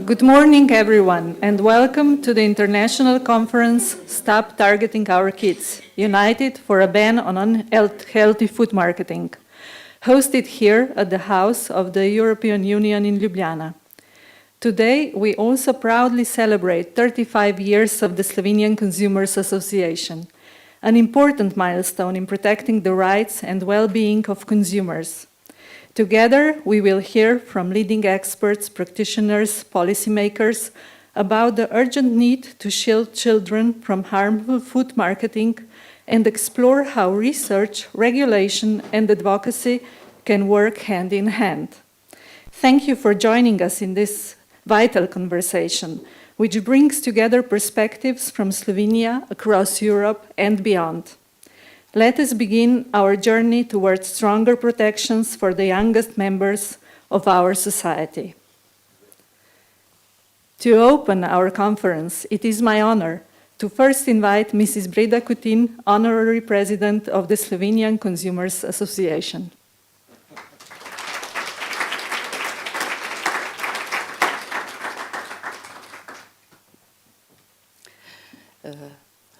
Good morning, everyone, and welcome to the international conference Stop Targeting Our Kids, United for a Ban on Unhealthy Food Marketing, hosted here at the House of the European Union in Ljubljana. Today, we also proudly celebrate 35 years of the Slovenian Consumers Association, an important milestone in protecting the rights and well-being of consumers. Together, we will hear from leading experts, practitioners, policymakers about the urgent need to shield children from harmful food marketing and explore how research, regulation, and advocacy can work hand in hand. Thank you for joining us in this vital conversation, which brings together perspectives from Slovenia across Europe and beyond. Let us begin our journey towards stronger protections for the youngest members of our society. To open our conference, it is my honor to first invite Mrs. Breda Kutin, Honorary President of the Slovenian Consumers Association.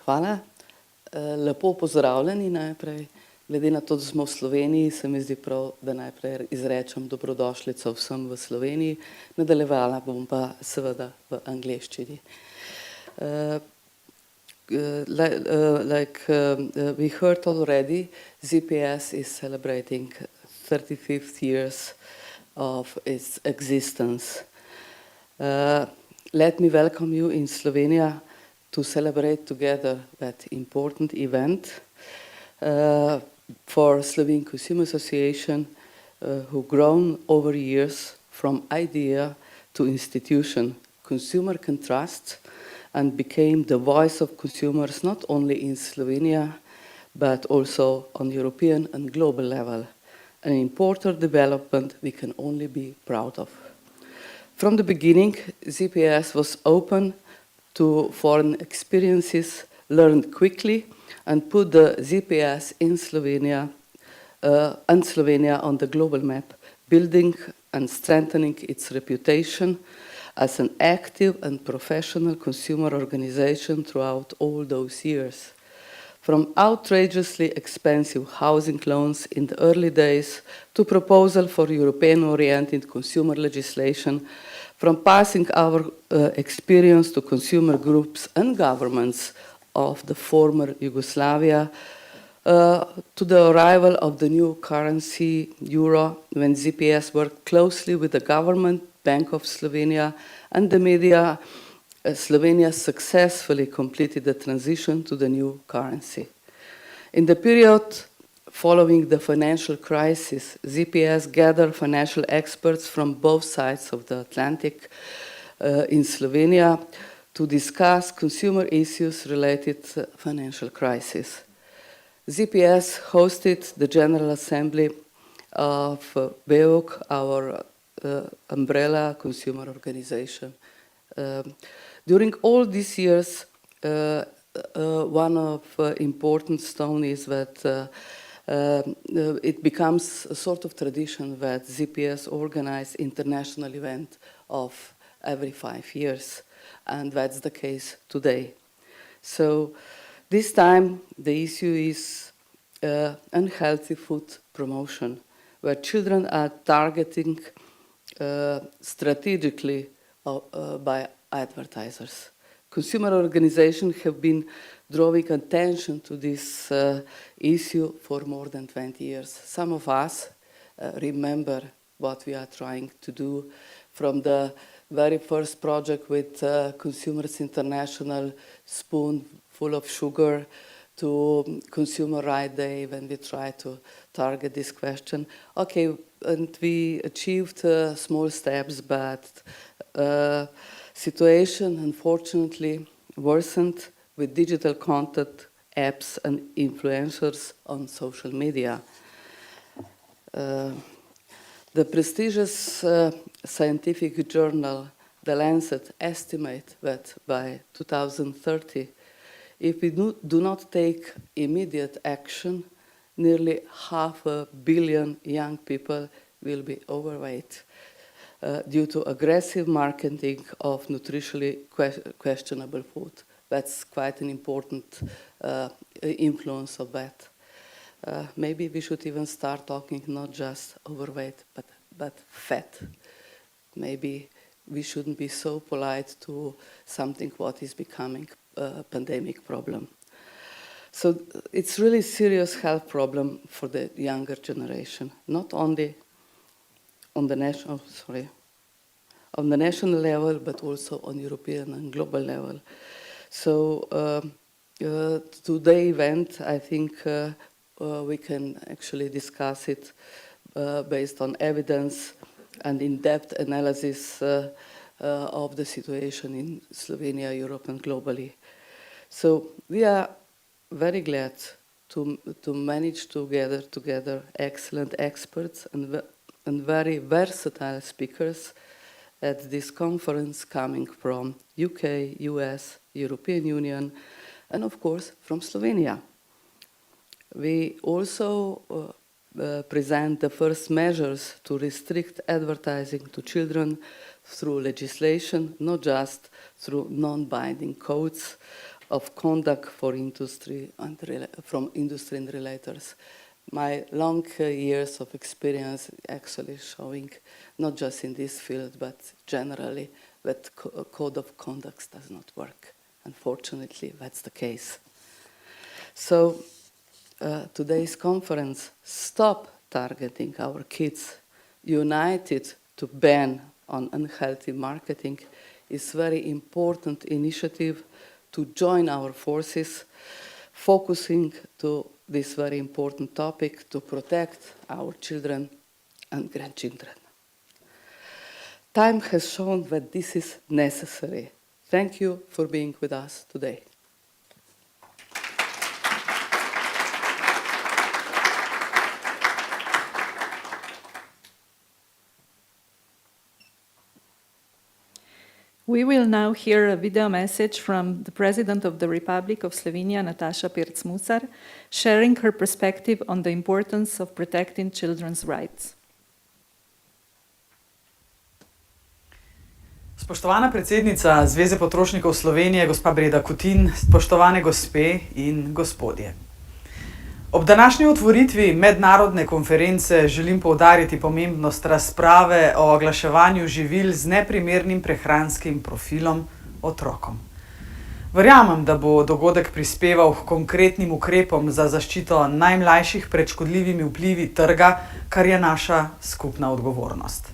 Hvala. Lepo pozdravljeni najprej. Glede na to, da smo v Sloveniji, se mi zdi prav, da najprej izrečem dobrodošlico vsem v Sloveniji. Nadaljevala bom pa seveda v angleščini. Like we heard already, ZPS is celebrating 35th years of its existence. Let me welcome you in Slovenia to celebrate together that important event for Slovene Consumer Association, who grown over years from idea to institution. Consumer can trust and became the voice of consumers not only in Slovenia, but also on European and global level. An important development we can only be proud of. From the beginning, ZPS was open to foreign experiences, learned quickly, and put the ZPS in Slovenia and Slovenia on the global map, building and strengthening its reputation as an active and professional consumer organization throughout all those years. From outrageously expensive housing loans in the early days to proposal for European-oriented consumer legislation, from passing our experience to consumer groups and governments of the former Yugoslavia, to the arrival of the new currency, euro, when ZPS worked closely with the government, Bank of Slovenia, and the media, Slovenia successfully completed the transition to the new currency. In the period following the financial crisis, ZPS gathered financial experts from both sides of the Atlantic in Slovenia to discuss consumer issues related to financial crisis. ZPS hosted the General Assembly of BEUC, our umbrella consumer organization. During all these years, one of important stone is that it becomes a sort of tradition that ZPS organize international event of every 5 years, and that's the case today. So this time the issue is unhealthy food promotion, where children are targeting strategically by advertisers. Consumer organizations have been drawing attention to this issue for more than 20 years. Some of us remember what we are trying to do from the very first project with Consumers International, spoon full of sugar, to Consumer Right Day when we try to target this question. Okay, and we achieved small steps, but situation unfortunately worsened with digital content, apps, and influencers on social media. The prestigious scientific journal, The Lancet, estimates that by 2030, if we do not take immediate action, nearly 500 million young people will be overweight. due to aggressive marketing of nutritionally questionable food. That's quite an important influence of that. Maybe we should even start talking not just overweight, but fat. Maybe we shouldn't be so polite to something what is becoming a pandemic problem. So it's really serious health problem for the younger generation, not only on the national level, but also on European and global level. So today's event, I think we can actually discuss it based on evidence and in-depth analysis of the situation in Slovenia, Europe, and globally. So we are very glad to manage to gather together excellent experts and very versatile speakers at this conference coming from UK, US, European Union, and of course from Slovenia. We also present the first measures to restrict advertising to children through legislation, not just through non-binding codes of conduct for industry and from industry and relators. My long years of experience actually showing, not just in this field, but generally, that code of conduct does not work. Unfortunately, that's the case. So today's conference, Stop Targeting Our Kids, United to Ban on Unhealthy Marketing, is a very important initiative to join our forces, focusing to this very important topic to protect our children and grandchildren. Time has shown that this is necessary. Thank you for being with us today. We will now hear a video message from the President of the Republic of Slovenia, Nataša Pirc-Musar, sharing her perspective on the importance of protecting children's rights. Spoštovana predsednica Zveze potrošnikov Slovenije, gospa Breda Kutin, spoštovane gospe in gospodje. Ob današnji otvoritvi mednarodne konference želim poudariti pomembnost razprave o oglaševanju živil z neprimernim prehranskim profilom otrokom. Verjamem, da bo dogodek prispeval k konkretnim ukrepom za zaščito najmlajših pred škodljivimi vplivi trga, kar je naša skupna odgovornost.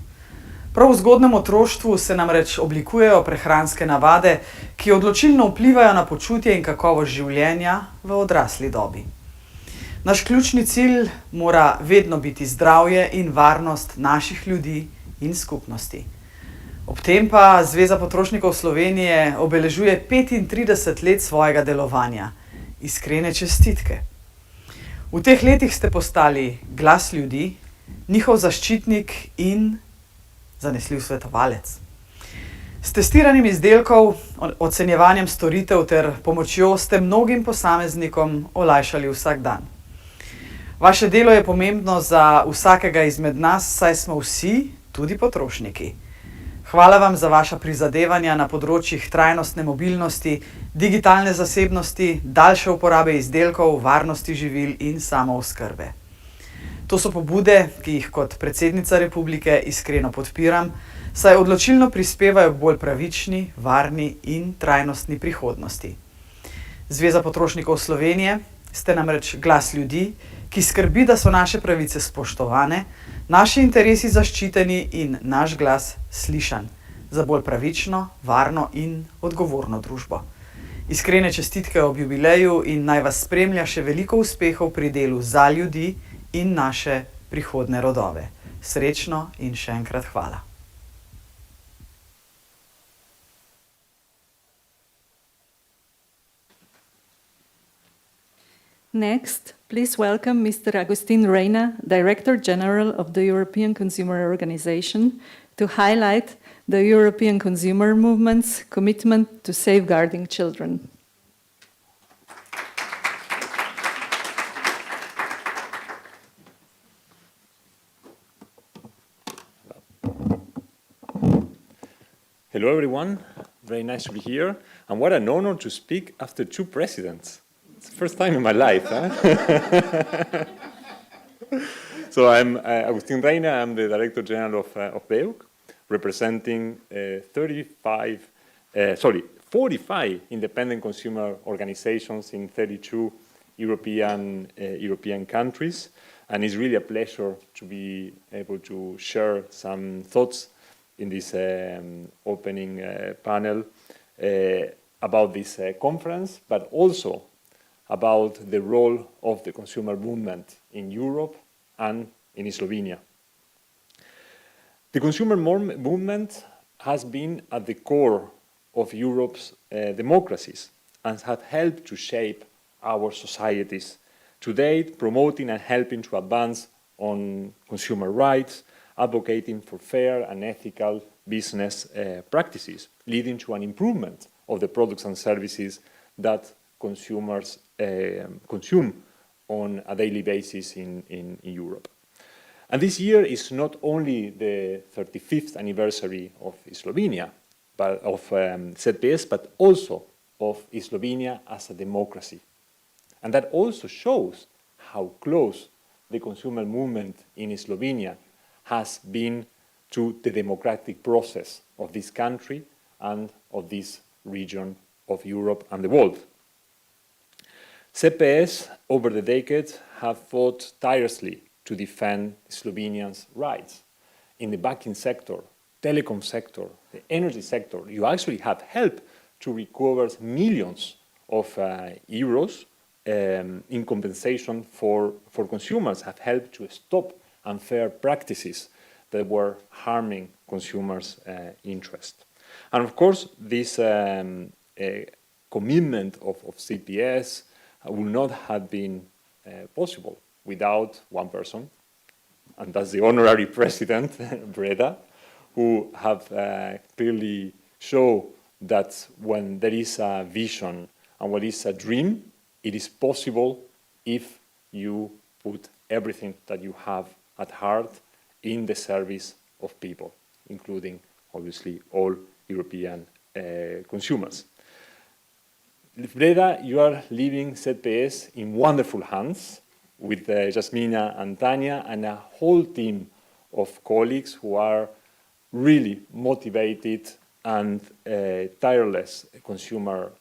Prav v zgodnjem otroštvu se namreč oblikujejo prehranske navade, ki odločilno vplivajo na počutje in kakovost življenja v odrasli dobi. Naš ključni cilj mora vedno biti zdravje in varnost naših ljudi in skupnosti. Ob tem pa Zveza potrošnikov Slovenije obeležuje 35 let svojega delovanja. Iskrene čestitke. V teh letih ste postali glas ljudi, njihov zaščitnik in zanesljiv svetovalec. S testiranjem izdelkov, ocenjevanjem storitev ter pomočjo ste mnogim posameznikom olajšali vsak dan. Vaše delo je pomembno za vsakega izmed nas, saj smo vsi tudi potrošniki. Hvala vam za vaša prizadevanja na področjih trajnostne mobilnosti, digitalne zasebnosti, daljše uporabe izdelkov, varnosti živil in samooskrbe. To so pobude, ki jih kot predsednica republike iskreno podpiram, saj odločilno prispevajo k bolj pravični, varni in trajnostni prihodnosti. Zveza potrošnikov Slovenije ste namreč glas ljudi, ki skrbi, da so naše pravice spoštovane, naši interesi zaščiteni in naš glas slišan za bolj pravično, varno in odgovorno družbo. Iskrene čestitke ob jubileju in naj vas spremlja še veliko uspehov pri delu za ljudi in naše prihodne rodove. Srečno in še enkrat hvala. Next, please welcome Mr. Agustin Reina, Director General of the European Consumer Organization, to highlight the European consumer movement's commitment to safeguarding children. Hello, everyone. Very nice to be here. And what an honor to speak after two presidents. It's the first time in my life. Huh? So I'm Agustin Reina. I'm the Director General of BEUC, representing 45 independent consumer organizations in 32 European countries. And it's really a pleasure to be able to share some thoughts in this opening panel about this conference, but also about the role of the consumer movement in Europe and in Slovenia. The consumer movement has been at the core of Europe's democracies and has helped to shape our societies to date, promoting and helping to advance on consumer rights, advocating for fair and ethical business practices, leading to an improvement of the products and services that consumers consume on a daily basis in Europe. And this year is not only the 35th anniversary of Slovenia, but of ZPS, but also of Slovenia as a democracy. And that also shows how close the consumer movement in Slovenia has been to the democratic process of this country and of this region of Europe and the world. ZPS, over the decades, have fought tirelessly to defend Slovenians' rights. In the banking sector, telecom sector, the energy sector, you actually have helped to recover millions of euros in compensation for consumers, have helped to stop unfair practices that were harming consumers' interest. And of course, this commitment of CPS would not have been possible without one person, and that's the honorary president, Breda, who have clearly shown that when there is a vision and when there is a dream, it is possible if you put everything that you have at heart in the service of people, including, obviously, all European consumers. Breda, you are leaving ZPS in wonderful hands with Jasmina and Tanya and a whole team of colleagues who are really motivated and tireless consumer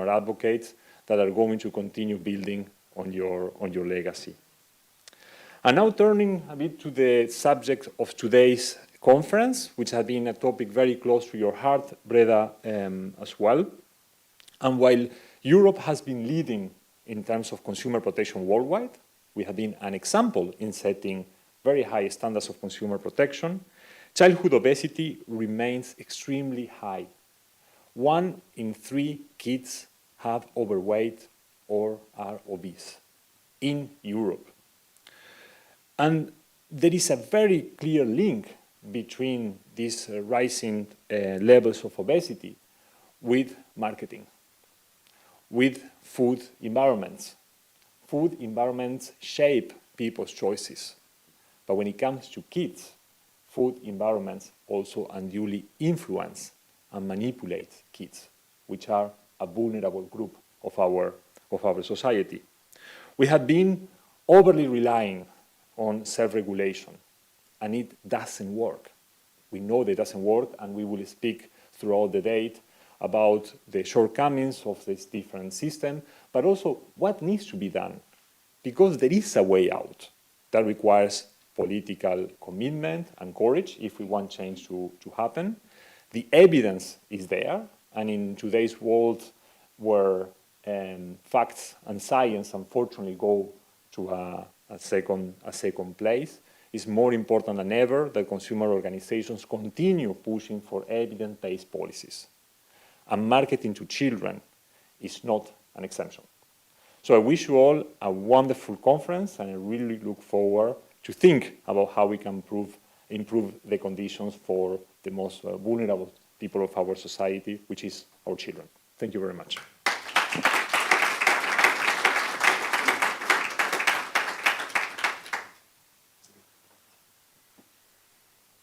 advocates that are going to continue building on your legacy. And now turning a bit to the subject of today's conference, which has been a topic very close to your heart, Breda, as well. And while Europe has been leading in terms of consumer protection worldwide, we have been an example in setting very high standards of consumer protection, childhood obesity remains extremely high. 1 in 3 kids have overweight or are obese in Europe. And there is a very clear link between these rising levels of obesity with marketing, with food environments. Food environments shape people's choices. But when it comes to kids, food environments also unduly influence and manipulate kids, which are a vulnerable group of our society. We have been overly relying on self-regulation, and it doesn't work. We know that it doesn't work, and we will speak throughout the day about the shortcomings of this different system, but also what needs to be done, because there is a way out that requires political commitment and courage if we want change to happen. The evidence is there, and in today's world where facts and science unfortunately go to a second place, it's more important than ever that consumer organizations continue pushing for evidence-based policies. And marketing to children is not an exemption. So I wish you all a wonderful conference, and I really look forward to think about how we can improve the conditions for the most vulnerable people of our society, which is our children. Thank you very much.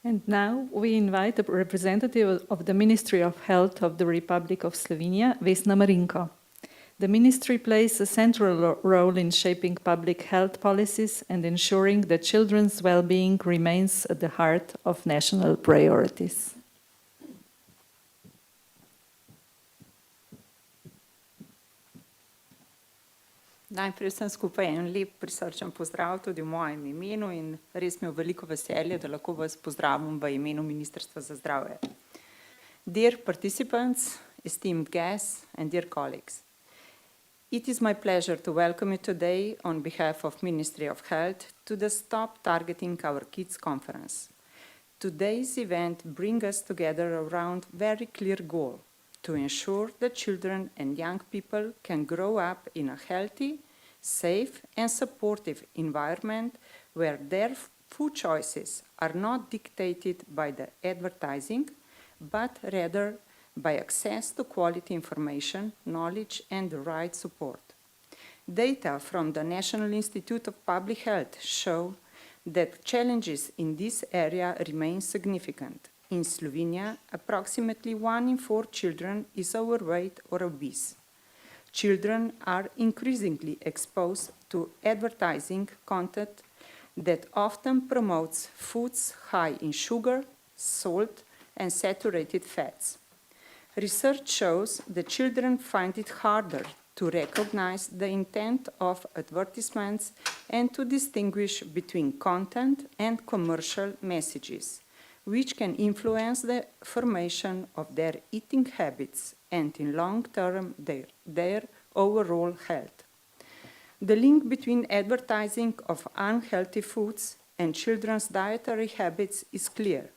And now we invite a representative of the Ministry of Health of the Republic of Slovenia, Vesna Marinko. The ministry plays a central role in shaping public health policies and ensuring that children's well-being remains at the heart of national priorities. Najprej vsem skupaj en lep prisrčen pozdrav tudi v mojem imenu in res mi je veliko veselje, da lahko vas pozdravim v imenu Ministrstva za zdravje. Dear participants, esteemed guests and dear colleagues, it is my pleasure to welcome you today on behalf of Ministry of Health to the Stop Targeting Our Kids conference. Today's event brings us together around a very clear goal: to ensure that children and young people can grow up in a healthy, safe and supportive environment where their food choices are not dictated by the advertising, but rather by access to quality information, knowledge and the right support. Data from the National Institute of Public Health show that challenges in this area remain significant. In Slovenia, approximately 1 in 4 children is overweight or obese. Children are increasingly exposed to advertising content that often promotes foods high in sugar, salt, and saturated fats. Research shows that children find it harder to recognize the intent of advertisements and to distinguish between content and commercial messages, which can influence the formation of their eating habits and in long term their overall health. The link between advertising of unhealthy foods and children's dietary habits is clear.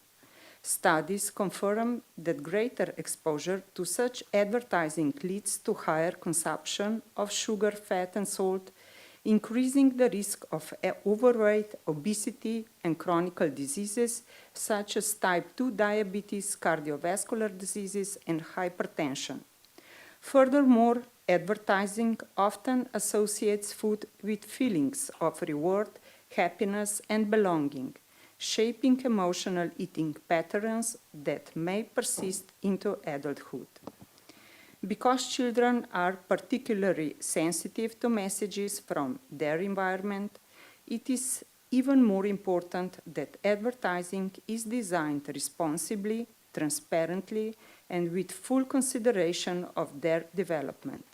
Studies confirm that greater exposure to such advertising leads to higher consumption of sugar, fat and salt, increasing the risk of overweight, obesity, and chronic diseases such as type 2 diabetes, cardiovascular diseases, and hypertension. Furthermore, advertising often associates food with feelings of reward, happiness, and belonging, shaping emotional eating patterns that may persist into adulthood. Because children are particularly sensitive to messages from their environment, it is even more important that advertising is designed responsibly, transparently, and with full consideration of their development.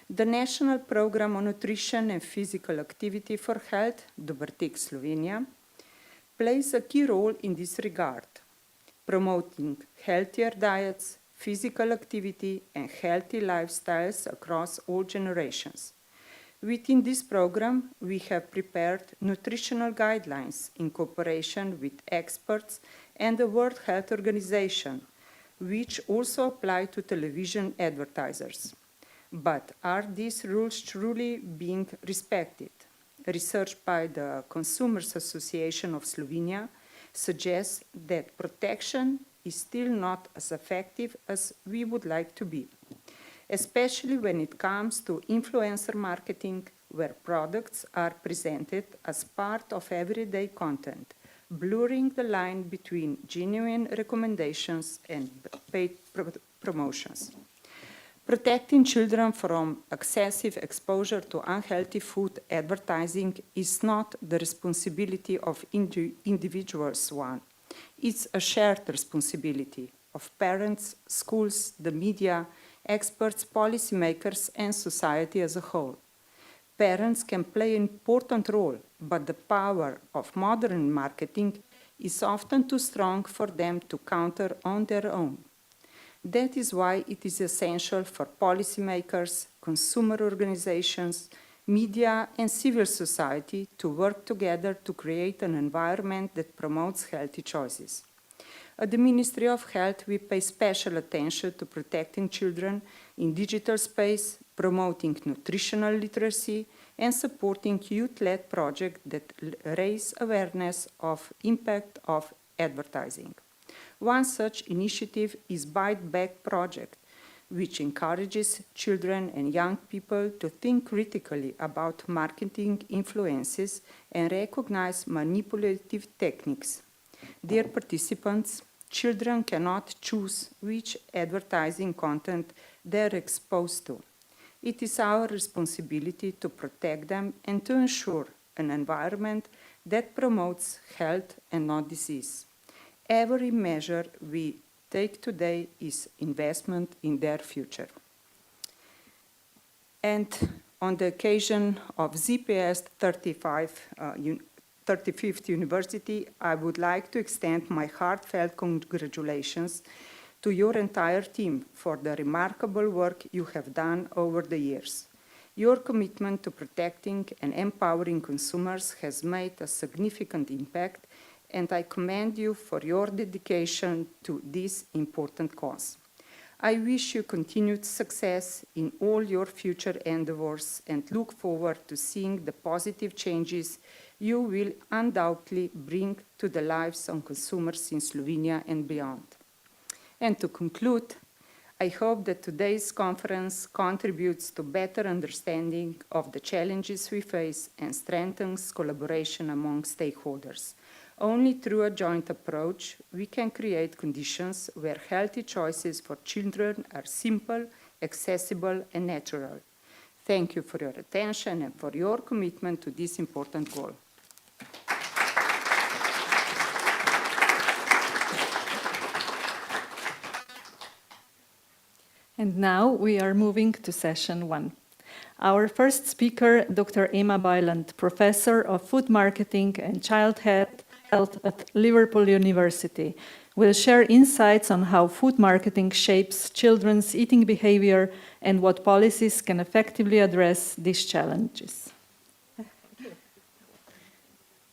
The National Program on Nutrition and Physical Activity for Health, Četrtek Slovenia, plays a key role in this regard, promoting healthier diets, physical activity, and healthy lifestyles across all generations. Within this program, we have prepared nutritional guidelines in cooperation with experts and the World Health Organization, which also apply to television advertisers. But are these rules truly being respected? Research by the Consumers Association of Slovenia suggests that protection is still not as effective as we would like to be, especially when it comes to influencer marketing, where products are presented as part of everyday content, blurring the line between genuine recommendations and paid promotions. Protecting children from excessive exposure to unhealthy food advertising is not the responsibility of individuals one. It's a shared responsibility of parents, schools, the media, experts, policymakers, and society as a whole. Parents can play an important role, but the power of modern marketing is often too strong for them to counter on their own. That is why it is essential for policymakers, consumer organizations, media, and civil society to work together to create an environment that promotes healthy choices. At the Ministry of Health, we pay special attention to protecting children in digital space, promoting nutritional literacy, and supporting youth-led projects that raise awareness of impact of advertising. One such initiative is Bite Back Project, which encourages children and young people to think critically about marketing influences and recognize manipulative techniques. Dear participants, children cannot choose which advertising content they're exposed to. It is our responsibility to protect them and to ensure an environment that promotes health and not disease. Every measure we take today is investment in their future. And on the occasion of ZPS 35th University, I would like to extend my heartfelt congratulations to your entire team for the remarkable work you have done over the years. Your commitment to protecting and empowering consumers has made a significant impact, and I commend you for your dedication to this important cause. I wish you continued success in all your future endeavors and look forward to seeing the positive changes you will undoubtedly bring to the lives of consumers in Slovenia and beyond. And to conclude, I hope that today's conference contributes to better understanding of the challenges we face and strengthens collaboration among stakeholders. Only through a joint approach, we can create conditions where healthy choices for children are simple, accessible, and natural. Thank you for your attention and for your commitment to this important goal. And now we are moving to session 1. Our first speaker, Dr. Emma Boyland, Professor of Food Marketing and Child Health at Liverpool University, will share insights on how food marketing shapes children's eating behavior and what policies can effectively address these challenges.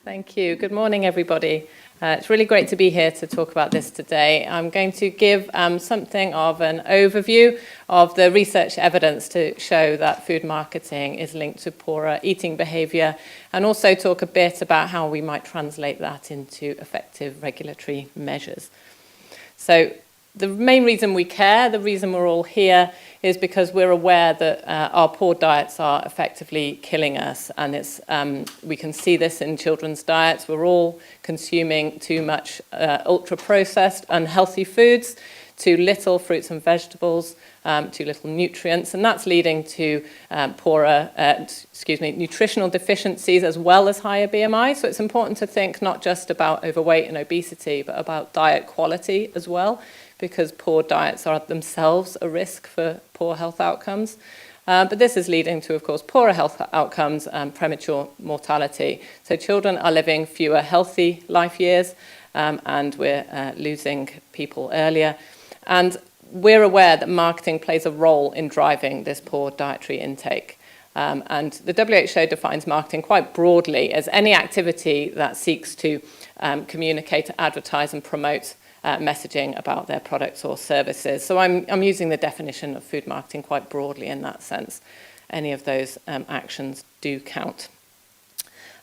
Thank you. Good morning, everybody. It's really great to be here to talk about this today. I'm going to give something of an overview of the research evidence to show that food marketing is linked to poorer eating behaviour, and also talk a bit about how we might translate that into effective regulatory measures. So the main reason we care, the reason we're all here, is because we're aware that our poor diets are effectively killing us, and we can see this in children's diets. We're all consuming too much ultra-processed, unhealthy foods, too little fruits and vegetables, too little nutrients, and that's leading to nutritional deficiencies as well as higher BMI. So it's important to think not just about overweight and obesity, but about diet quality as well, because poor diets are themselves a risk for poor health outcomes. But this is leading to, of course, poorer health outcomes and premature mortality. So children are living fewer healthy life years, and we're losing people earlier. And we're aware that marketing plays a role in driving this poor dietary intake. And the WHO defines marketing quite broadly as any activity that seeks to communicate, advertise, and promote messaging about their products or services. So I'm using the definition of food marketing quite broadly in that sense. Any of those actions do count.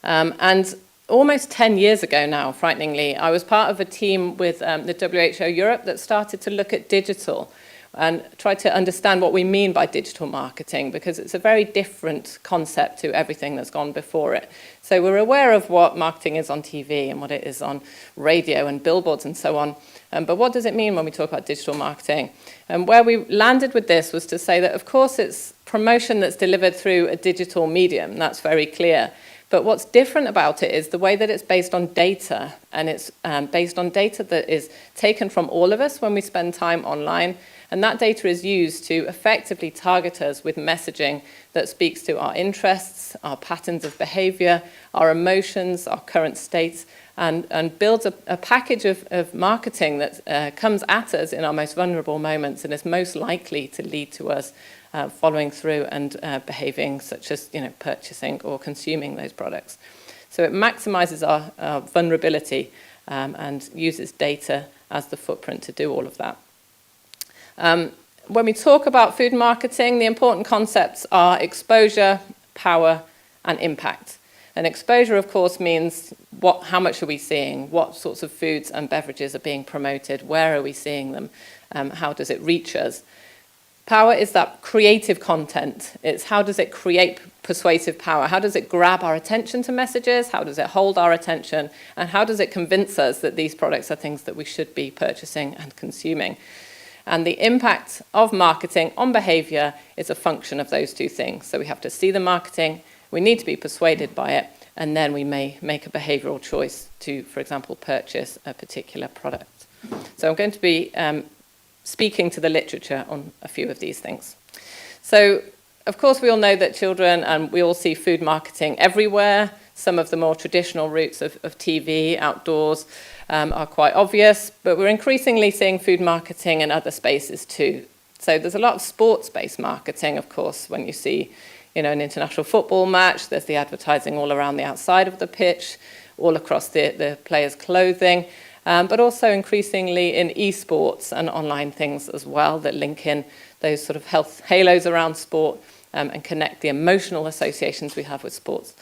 And almost 10 years ago now, frighteningly, I was part of a team with the WHO Europe that started to look at digital and try to understand what we mean by digital marketing, because it's a very different concept to everything that's gone before it. So we're aware of what marketing is on TV and what it is on radio and billboards and so on. But what does it mean when we talk about digital marketing? And where we landed with this was to say that, of course, it's promotion that's delivered through a digital medium. That's very clear. But what's different about it is the way that it's based on data, and it's based on data that is taken from all of us when we spend time online, and that data is used to effectively target us with messaging that speaks to our interests, our patterns of behavior, our emotions, our current states, and builds a package of marketing that comes at us in our most vulnerable moments and is most likely to lead to us following through and behaving, such as purchasing or consuming those products. So it maximizes our vulnerability and uses data as the footprint to do all of that. When we talk about food marketing, the important concepts are exposure, power, and impact. And exposure, of course, means how much are we seeing, what sorts of foods and beverages are being promoted, where are we seeing them, how does it reach us. Power is that creative content. It's how does it create persuasive power? How does it grab our attention to messages? How does it hold our attention? And how does it convince us that these products are things that we should be purchasing and consuming? And the impact of marketing on behavior is a function of those two things. So we have to see the marketing, we need to be persuaded by it, and then we may make a behavioral choice to, for example, purchase a particular product. So I'm going to be speaking to the literature on a few of these things. So, of course, we all know that children, and we all see food marketing everywhere. Some of the more traditional routes of TV, outdoors, are quite obvious, but we're increasingly seeing food marketing in other spaces too. So there's a lot of sports-based marketing, of course, when you see, you know, an international football match, there's the advertising all around the outside of the pitch, all across the players' clothing, but also increasingly in esports and online things as well that link in those sort of health halos around sport and connect the emotional associations we have with sports,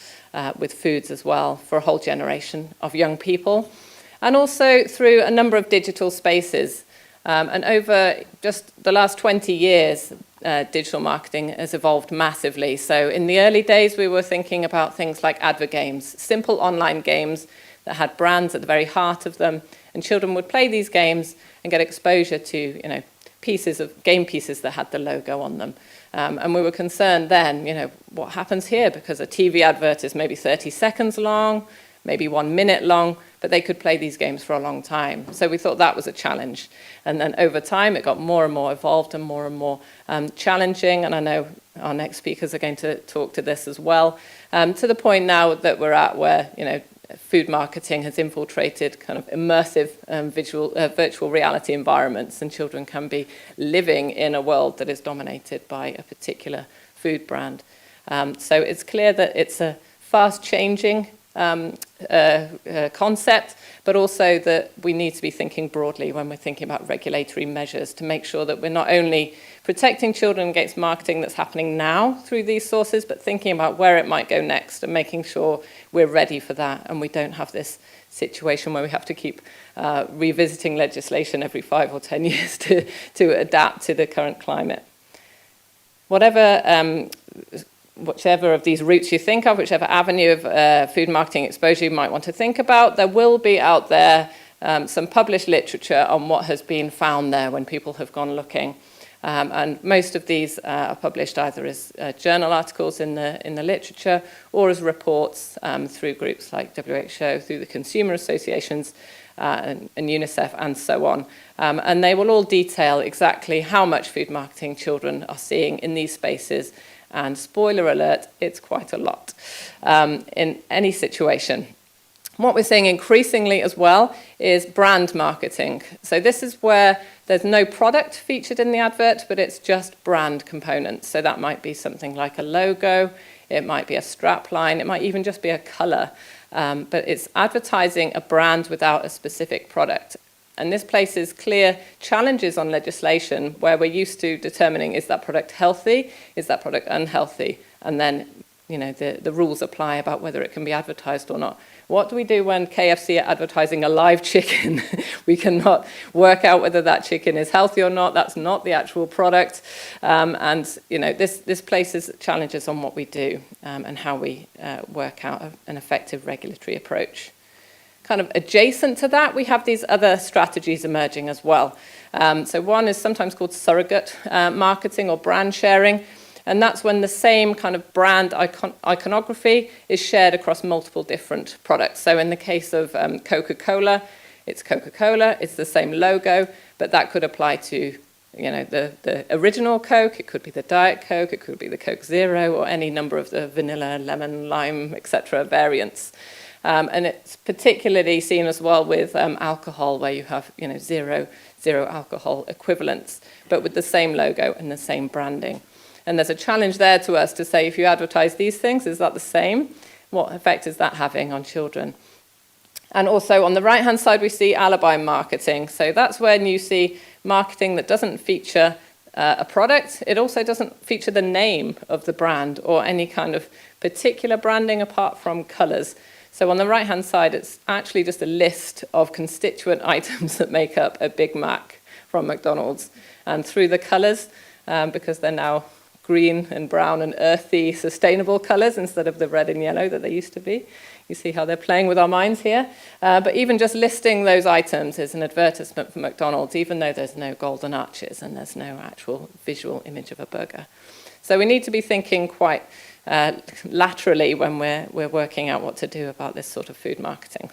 with foods as well, for a whole generation of young people. And also through a number of digital spaces. And over just the last 20 years, digital marketing has evolved massively. So in the early days, we were thinking about things like advert games, simple online games that had brands at the very heart of them. And children would play these games and get exposure to, you know, game pieces that had the logo on them. And we were concerned then, you know, what happens here? Because a TV advert is maybe 30 seconds long, maybe 1 minute long, but they could play these games for a long time. So we thought that was a challenge. And then over time, it got more and more evolved and more challenging. And I know our next speakers are going to talk to this as well, to the point now that we're at where, you know, food marketing has infiltrated kind of immersive virtual reality environments, and children can be living in a world that is dominated by a particular food brand. So it's clear that it's a fast-changing concept, but also that we need to be thinking broadly when we're thinking about regulatory measures to make sure that we're not only protecting children against marketing that's happening now through these sources, but thinking about where it might go next and making sure we're ready for that and we don't have this situation where we have to keep revisiting legislation every 5 or 10 years to adapt to the current climate. Whichever of these routes you think of, whichever avenue of food marketing exposure you might want to think about, there will be out there some published literature on what has been found there when people have gone looking. And most of these are published either as journal articles in the literature or as reports through groups like WHO, through the consumer associations and UNICEF and so on. And they will all detail exactly how much food marketing children are seeing in these spaces. And spoiler alert, it's quite a lot in any situation. What we're seeing increasingly as well is brand marketing. So this is where there's no product featured in the advert, but it's just brand components. So that might be something like a logo, it might be a strap line, it might even just be a color. But it's advertising a brand without a specific product. And this places clear challenges on legislation where we're used to determining, is that product healthy, is that product unhealthy? And then, you know, the rules apply about whether it can be advertised or not. What do we do when KFC are advertising a live chicken? We cannot work out whether that chicken is healthy or not. That's not the actual product. And, you know, this places challenges on what we do and how we work out an effective regulatory approach. Kind of adjacent to that, we have these other strategies emerging as well. So one is sometimes called surrogate marketing or brand sharing, and that's when the same kind of brand iconography is shared across multiple different products. So in the case of Coca-Cola, it's the same logo, but that could apply to, you know, the original Coke, it could be the Diet Coke, it could be the Coke Zero, or any number of the vanilla, lemon, lime, etc. variants. And it's particularly seen as well with alcohol, where you have, you know, zero alcohol equivalents, but with the same logo and the same branding. And there's a challenge there to us to say, if you advertise these things, is that the same? What effect is that having on children? And also on the right-hand side, we see alibi marketing. So that's when you see marketing that doesn't feature a product. It also doesn't feature the name of the brand or any kind of particular branding apart from colors. So on the right-hand side, it's actually just a list of constituent items that make up a Big Mac from McDonald's. And through the colors, because they're now green and brown and earthy, sustainable colours instead of the red and yellow that they used to be. You see how they're playing with our minds here. But even just listing those items is an advertisement for McDonald's, even though there's no golden arches and there's no actual visual image of a burger. So we need to be thinking quite laterally when we're working out what to do about this sort of food marketing.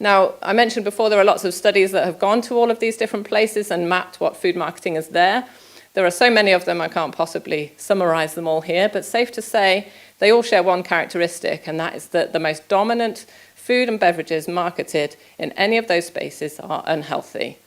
Now, I mentioned before there are lots of studies that have gone to all of these different places and mapped what food marketing is there. There are so many of them I can't possibly summarize them all here, but safe to say they all share one characteristic, and that is that the most dominant food and beverages marketed in any of those spaces are unhealthy.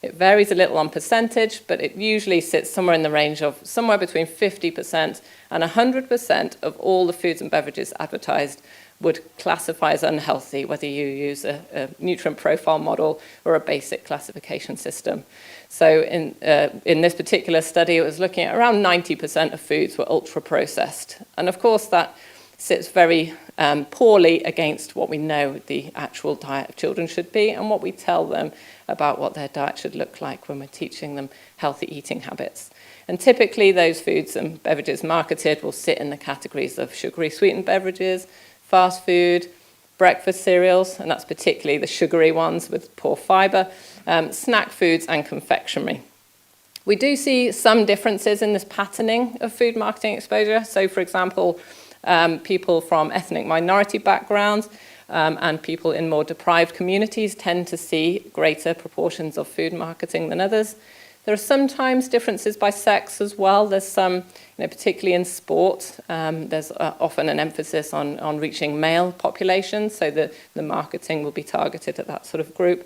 It varies a little on percentage, but it usually sits somewhere in the range of somewhere between 50% and 100% of all the foods and beverages advertised would classify as unhealthy, whether you use a nutrient profile model or a basic classification system. So in this particular study, it was looking at around 90% of foods were ultra-processed. And of course, that sits very poorly against what we know the actual diet of children should be and what we tell them about what their diet should look like when we're teaching them healthy eating habits. And typically, those foods and beverages marketed will sit in the categories of sugary sweetened beverages, fast food, breakfast cereals, and that's particularly the sugary ones with poor fibre, snack foods and confectionery. We do see some differences in this patterning of food marketing exposure. So, for example, people from ethnic minority backgrounds and people in more deprived communities tend to see greater proportions of food marketing than others. There are sometimes differences by sex as well. There's some, particularly in sport, there's often an emphasis on reaching male populations, so that the marketing will be targeted at that sort of group.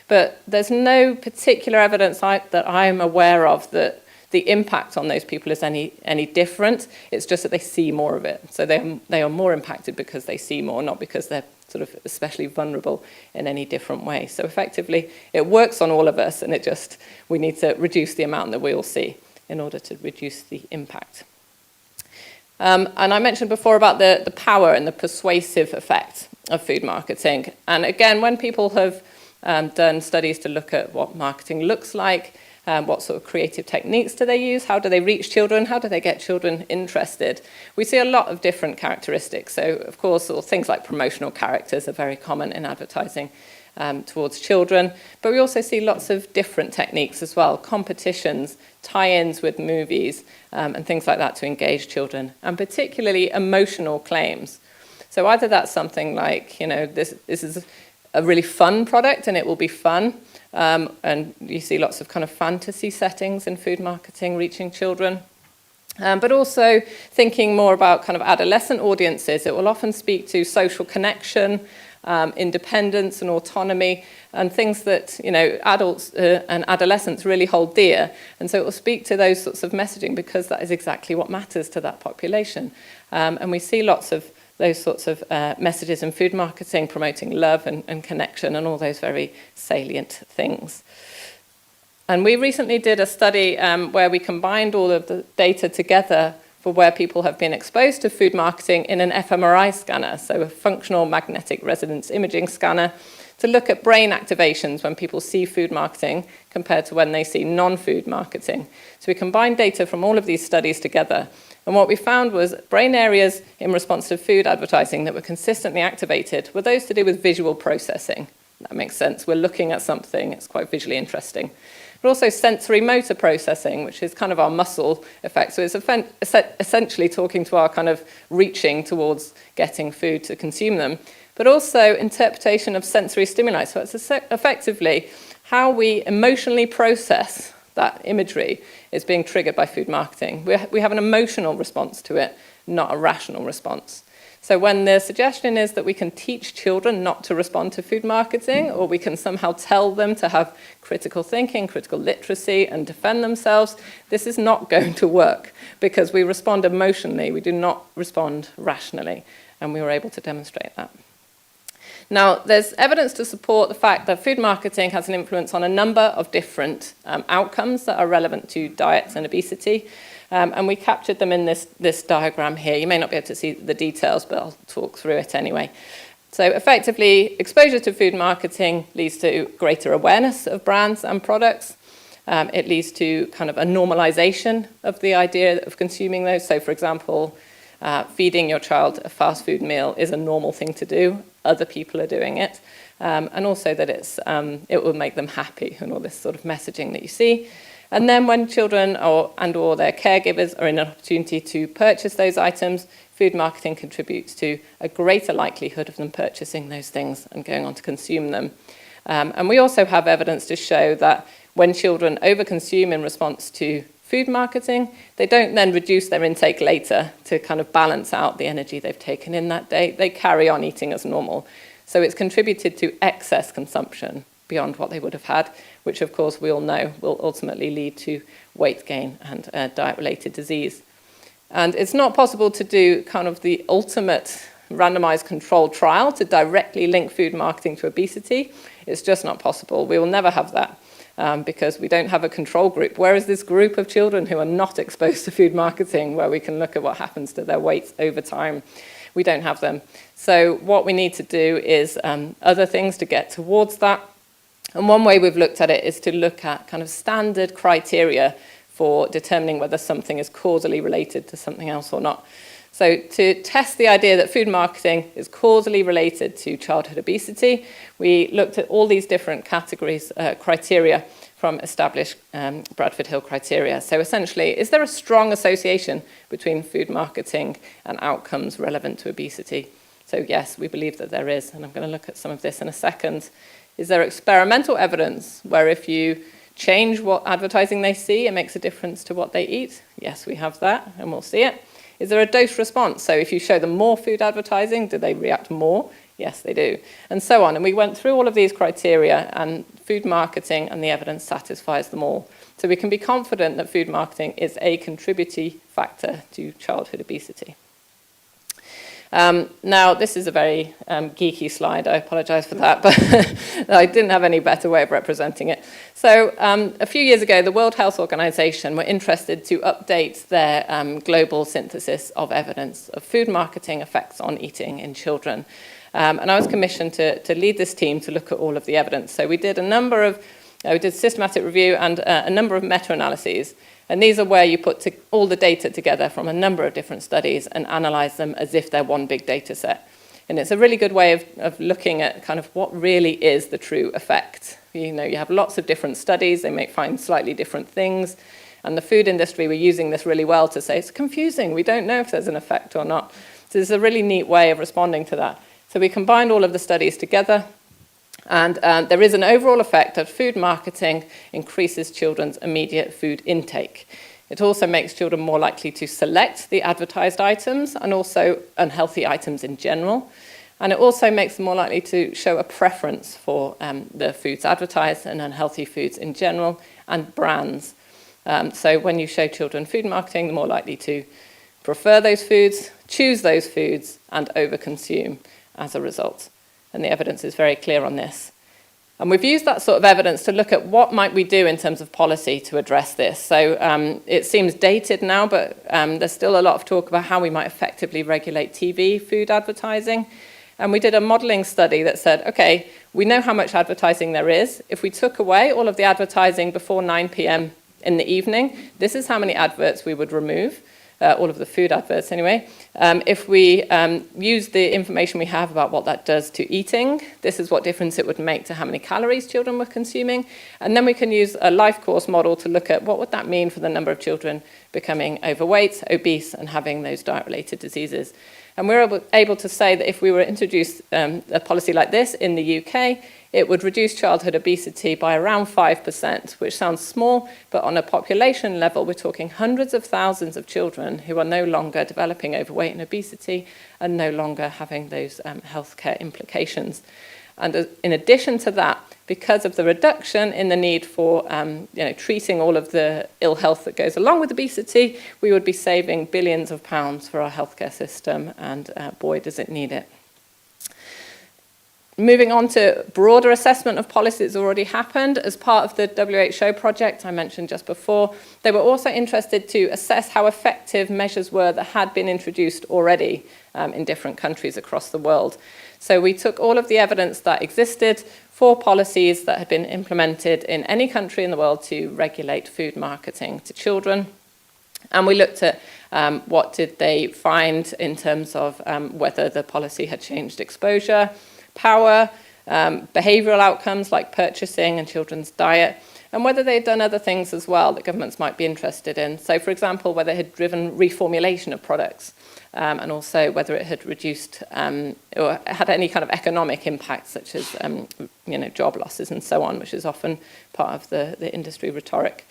But there's no particular evidence that I'm aware of that the impact on those people is any different. It's just that they see more of it. So they are more impacted because they see more, not because they're sort of especially vulnerable in any different way. So effectively, it works on all of us, and we need to reduce the amount that we all see in order to reduce the impact. And I mentioned before about the power and the persuasive effect of food marketing. And again, when people have done studies to look at what marketing looks like, what sort of creative techniques do they use? How do they reach children? How do they get children interested? We see a lot of different characteristics. So, of course, things like promotional characters are very common in advertising towards children. But we also see lots of different techniques as well, competitions, tie-ins with movies, and things like that to engage children, and particularly emotional claims. So either that's something like, this is a really fun product and it will be fun, and you see lots of kind of fantasy settings in food marketing reaching children. But also thinking more about kind of adolescent audiences, it will often speak to social connection, independence and autonomy, and things that adults and adolescents really hold dear. And so it will speak to those sorts of messaging because that is exactly what matters to that population. And we see lots of those sorts of messages in food marketing, promoting love and connection and all those very salient things. And we recently did a study where we combined all of the data together for where people have been exposed to food marketing in an fMRI scanner, so a functional magnetic resonance imaging scanner, to look at brain activations when people see food marketing compared to when they see non-food marketing. So we combined data from all of these studies together. And what we found was brain areas in response to food advertising that were consistently activated were those to do with visual processing. That makes sense. We're looking at something, it's quite visually interesting. But also sensory motor processing, which is kind of our muscle effect. So it's essentially talking to our kind of reaching towards getting food to consume them. But also interpretation of sensory stimuli. So it's effectively how we emotionally process that imagery is being triggered by food marketing. We have an emotional response to it, not a rational response. So when the suggestion is that we can teach children not to respond to food marketing, or we can somehow tell them to have critical thinking, critical literacy, and defend themselves, this is not going to work because we respond emotionally, we do not respond rationally, and we were able to demonstrate that. Now, there's evidence to support the fact that food marketing has an influence on a number of different outcomes that are relevant to diets and obesity. And we captured them in this diagram here. You may not be able to see the details, but I'll talk through it anyway. So effectively, exposure to food marketing leads to greater awareness of brands and products. It leads to kind of a normalization of the idea of consuming those. So, for example, feeding your child a fast food meal is a normal thing to do. Other people are doing it. And also that it will make them happy and all this sort of messaging that you see. And then when children or their caregivers are in an opportunity to purchase those items, food marketing contributes to a greater likelihood of them purchasing those things and going on to consume them. And we also have evidence to show that when children overconsume in response to food marketing, they don't then reduce their intake later to kind of balance out the energy they've taken in that day. They carry on eating as normal. So it's contributed to excess consumption beyond what they would have had, which of course we all know will ultimately lead to weight gain and diet-related disease. And it's not possible to do kind of the ultimate randomized controlled trial to directly link food marketing to obesity. It's just not possible. We will never have that because we don't have a control group. Where is this group of children who are not exposed to food marketing where we can look at what happens to their weights over time? We don't have them. So what we need to do is other things to get towards that. And one way we've looked at it is to look at kind of standard criteria for determining whether something is causally related to something else or not. So to test the idea that food marketing is causally related to childhood obesity, we looked at all these different categories, criteria from established Bradford Hill criteria. So essentially, is there a strong association between food marketing and outcomes relevant to obesity? So yes, we believe that there is, and I'm going to look at some of this in a second. Is there experimental evidence where if you change what advertising they see, it makes a difference to what they eat? Yes, we have that, and we'll see it. Is there a dose response? So if you show them more food advertising, do they react more? Yes, they do, and so on. And we went through all of these criteria, and food marketing and the evidence satisfies them all. So we can be confident that food marketing is a contributing factor to childhood obesity. Now, this is a very geeky slide. I apologize for that, but I didn't have any better way of representing it. So a few years ago, the World Health Organization were interested to update their global synthesis of evidence of food marketing effects on eating in children. And I was commissioned to lead this team to look at all of the evidence. So we did we did systematic review and a number of meta-analyses. And these are where you put all the data together from a number of different studies and analyze them as if they're one big data set. And it's a really good way of looking at kind of what really is the true effect. You know, you have lots of different studies, they may find slightly different things. And the food industry were using this really well to say, it's confusing, we don't know if there's an effect or not. So it's a really neat way of responding to that. So we combined all of the studies together. And there is an overall effect of food marketing increases children's immediate food intake. It also makes children more likely to select the advertised items and also unhealthy items in general. And it also makes them more likely to show a preference for the foods advertised and unhealthy foods in general and brands. So when you show children food marketing, they're more likely to prefer those foods, choose those foods, and overconsume as a result. And the evidence is very clear on this. And we've used that sort of evidence to look at what might we do in terms of policy to address this. So it seems dated now, but there's still a lot of talk about how we might effectively regulate TV food advertising. And we did a modelling study that said, okay, we know how much advertising there is. If we took away all of the advertising before 9 p.m. in the evening, this is how many adverts we would remove. All of the food adverts anyway. If we use the information we have about what that does to eating, this is what difference it would make to how many calories children were consuming. And then we can use a life course model to look at what would that mean for the number of children becoming overweight, obese, and having those diet-related diseases. And we're able to say that if we were to introduce a policy like this in the UK, it would reduce childhood obesity by around 5%, which sounds small, but on a population level, we're talking hundreds of thousands of children who are no longer developing overweight and obesity and no longer having those healthcare implications. And in addition to that, because of the reduction in the need for treating all of the ill health that goes along with obesity, we would be saving billions of pounds for our healthcare system, and boy, does it need it. Moving on to broader assessment of policies already happened. As part of the WHO project I mentioned just before, they were also interested to assess how effective measures were that had been introduced already in different countries across the world. So we took all of the evidence that existed 4 policies that had been implemented in any country in the world to regulate food marketing to children. And we looked at what did they find in terms of whether the policy had changed exposure, power, behavioural outcomes like purchasing and children's diet, and whether they had done other things as well that governments might be interested in. So, for example, whether it had driven reformulation of products, and also whether it had reduced or had any kind of economic impact, such as job losses and so on, which is often part of the industry rhetoric.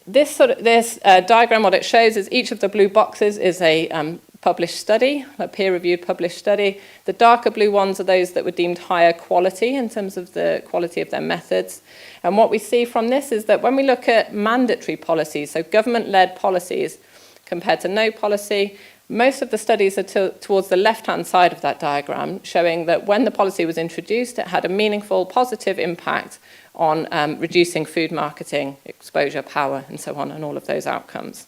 This diagram, what it shows is each of the blue boxes is a published study, a peer-reviewed published study. The darker blue ones are those that were deemed higher quality in terms of the quality of their methods. And what we see from this is that when we look at mandatory policies, so government-led policies compared to no policy, most of the studies are towards the left-hand side of that diagram, showing that when the policy was introduced, it had a meaningful positive impact on reducing food marketing, exposure, power, and so on, and all of those outcomes.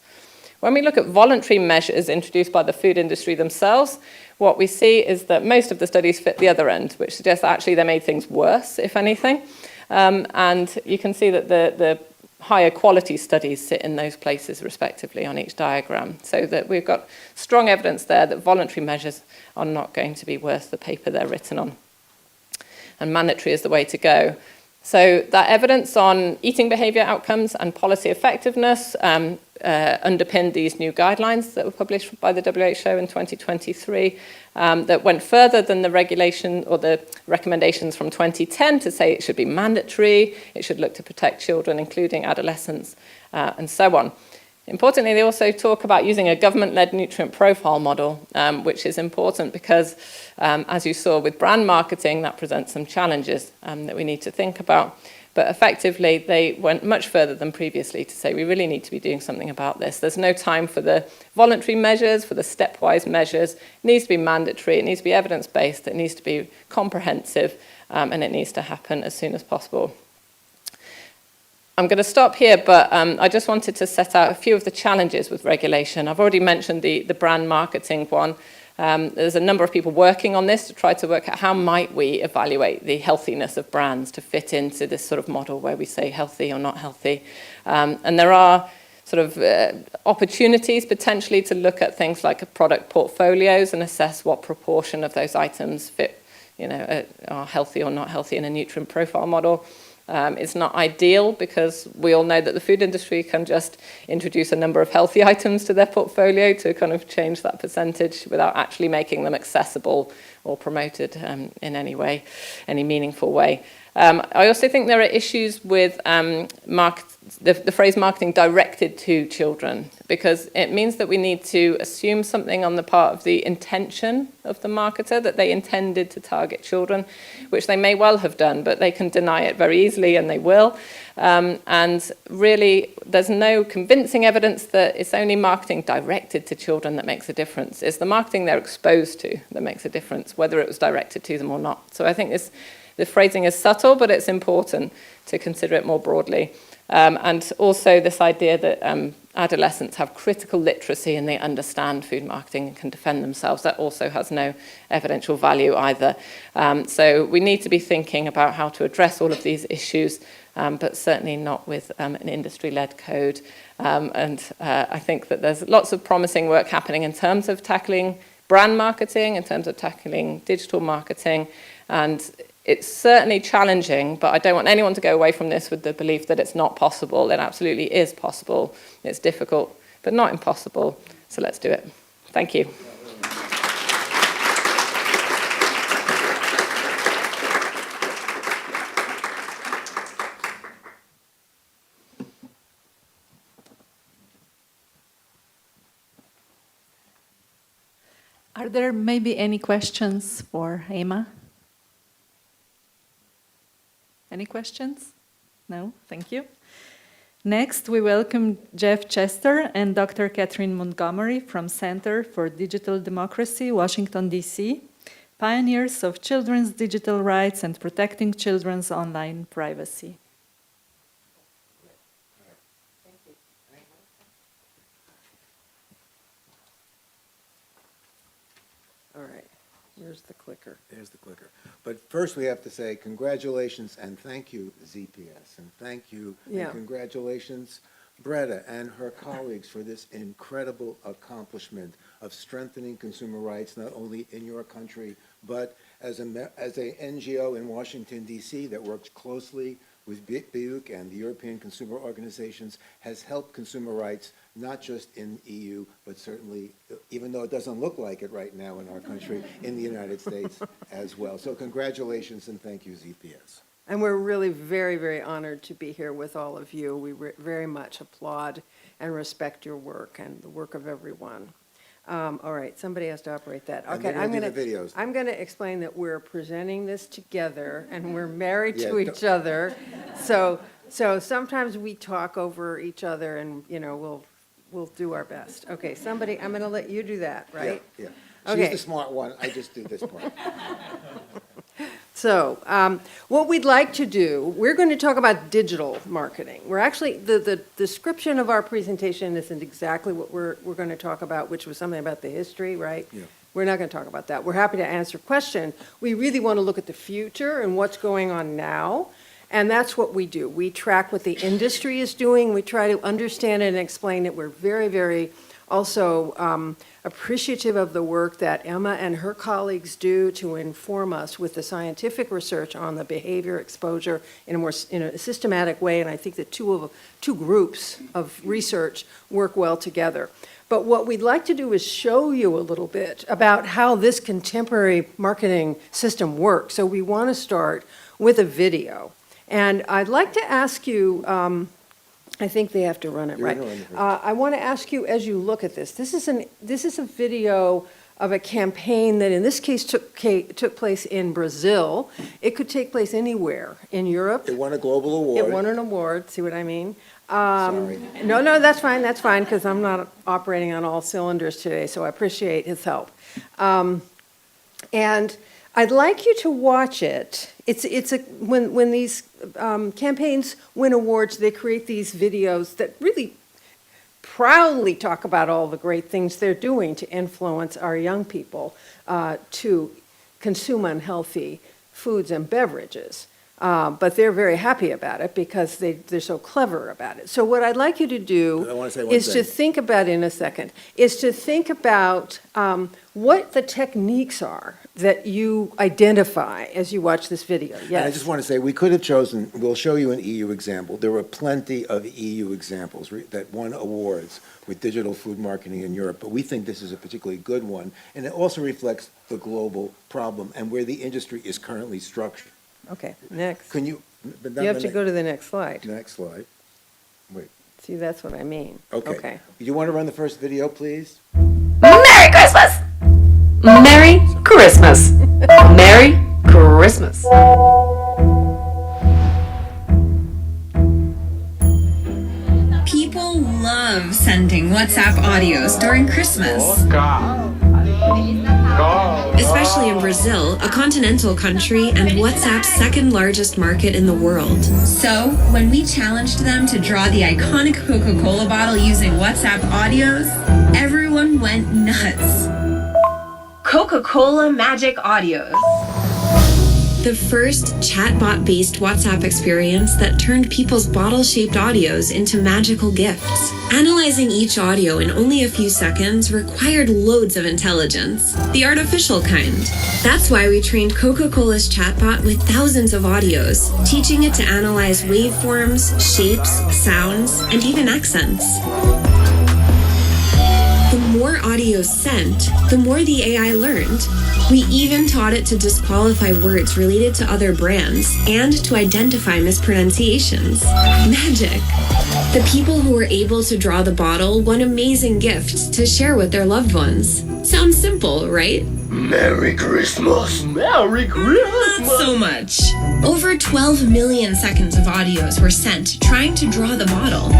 When we look at voluntary measures introduced by the food industry themselves, what we see is that most of the studies fit the other end, which suggests that actually they made things worse, if anything. And you can see that the higher quality studies sit in those places respectively on each diagram, so that we've got strong evidence there that voluntary measures are not going to be worth the paper they're written on. And mandatory is the way to go. So that evidence on eating behaviour outcomes and policy effectiveness underpinned these new guidelines that were published by the WHO in 2023 that went further than the regulation or the recommendations from 2010 to say it should be mandatory, it should look to protect children, including adolescents, and so on. Importantly, they also talk about using a government-led nutrient profile model, which is important because, as you saw with brand marketing, that presents some challenges that we need to think about. But effectively, they went much further than previously to say we really need to be doing something about this. There's no time for the voluntary measures, for the stepwise measures. It needs to be mandatory, it needs to be evidence-based, it needs to be comprehensive, and it needs to happen as soon as possible. I'm going to stop here, but I just wanted to set out a few of the challenges with regulation. I've already mentioned the brand marketing one. There's a number of people working on this to try to work out how might we evaluate the healthiness of brands to fit into this sort of model where we say healthy or not healthy. And there are sort of opportunities potentially to look at things like product portfolios and assess what proportion of those items fit, are healthy or not healthy in a nutrient profile model. It's not ideal because we all know that the food industry can just introduce a number of healthy items to their portfolio to kind of change that percentage without actually making them accessible or promoted in any way, any meaningful way. I also think there are issues with the phrase marketing directed to children, because it means that we need to assume something on the part of the intention of the marketer, that they intended to target children, which they may well have done, but they can deny it very easily, and they will. And really, there's no convincing evidence that it's only marketing directed to children that makes a difference. It's the marketing they're exposed to that makes a difference, whether it was directed to them or not. So I think the phrasing is subtle, but it's important to consider it more broadly. And also this idea that adolescents have critical literacy and they understand food marketing and can defend themselves. That also has no evidential value either. So we need to be thinking about how to address all of these issues, but certainly not with an industry-led code. I think that there's lots of promising work happening in terms of tackling brand marketing, in terms of tackling digital marketing, and it's certainly challenging, but I don't want anyone to go away from this with the belief that it's not possible. It absolutely is possible. It's difficult, but not impossible. So let's do it. Thank you. Are there maybe any questions for Emma? Any questions? No? Thank you. Next, we welcome Jeff Chester and Dr. Catherine Montgomery from Center for Digital Democracy, Washington, D.C., pioneers of children's digital rights and protecting children's online privacy. All right. Where's the clicker? There's the clicker. But first we have to say congratulations and thank you, ZPS, and thank you Yeah. and congratulations, Breda and her colleagues, for this incredible accomplishment of strengthening consumer rights, not only in your country, but as a NGO in Washington, D.C. that works closely with BEUC and the European consumer organizations, has helped consumer rights, not just in the EU, but certainly, even though it doesn't look like it right now in our country, in the United States as well. So congratulations and thank you, ZPS. And we're really very, very honored to be here with all of you. We very much applaud and respect your work and the work of everyone. All right, somebody has to operate that. And Okay, they're gonna do the videos. I'm going to explain that we're presenting this together and we're married Yeah, to each other. So sometimes we talk over each other and, you know, we'll do our best. Okay, somebody, I'm going to let you do that, right? Yeah. Okay. She's the smart one. I just do this part. So what we'd like to do, we're going to talk about digital marketing. We're actually, the description of our presentation isn't exactly what we're going to talk about, which was something about the history, right? Yeah. We're not going to talk about that. We're happy to answer questions. We really want to look at the future and what's going on now. And that's what we do. We track what the industry is doing. We try to understand it and explain it. We're very, very also appreciative of the work that Emma and her colleagues do to inform us with the scientific research on the behavior exposure in a systematic way. And I think that two groups of research work well together. But what we'd like to do is show you a little bit about how this contemporary marketing system works. So we want to start with a video. And I'd like to ask you, I think they have to run it, right? I want to ask you, as you look at this, this is a video of a campaign that in this case took place in Brazil. It could take place anywhere in Europe. It won a global award. It won an award, see what I mean? Sorry. No, that's fine, because I'm not operating on all cylinders today, so I appreciate his help. And I'd like you to watch it. When these campaigns win awards, they create these videos that really proudly talk about all the great things they're doing to influence our young people to consume unhealthy foods and beverages. But they're very happy about it because they're so clever about it. So what I'd like you to do is to think about what the techniques are that you identify as you watch this video. Yes. And I just want to say, we could have chosen, we'll show you an EU example. There were plenty of EU examples that won awards with digital food marketing in Europe, but we think this is a particularly good one. And it also reflects the global problem and where the industry is currently structured. Okay, next. Can you? You have to go to the next slide. Next slide. Wait. See, that's what I mean. Okay. You want to run the first video, please? Merry Christmas! Merry Christmas! Merry Christmas! People love sending WhatsApp audios during Christmas. Especially in Brazil, a continental country and WhatsApp's second largest market in the world. So, when we challenged them to draw the iconic Coca-Cola bottle using WhatsApp audios, everyone went nuts. Coca-Cola Magic Audios. The first chatbot-based WhatsApp experience that turned people's bottle-shaped audios into magical gifts. Analyzing each audio in only a few seconds required loads of intelligence, the artificial kind. That's why we trained Coca-Cola's chatbot with thousands of audios, teaching it to analyze waveforms, shapes, sounds, and even accents. The more audios sent, the more the AI learned. We even taught it to disqualify words related to other brands and to identify mispronunciations. Magic! The people who were able to draw the bottle won amazing gifts to share with their loved ones. Sounds simple, right? Merry Christmas! Merry Christmas! Not so much. Over 12 million seconds of audios were sent trying to draw the bottle.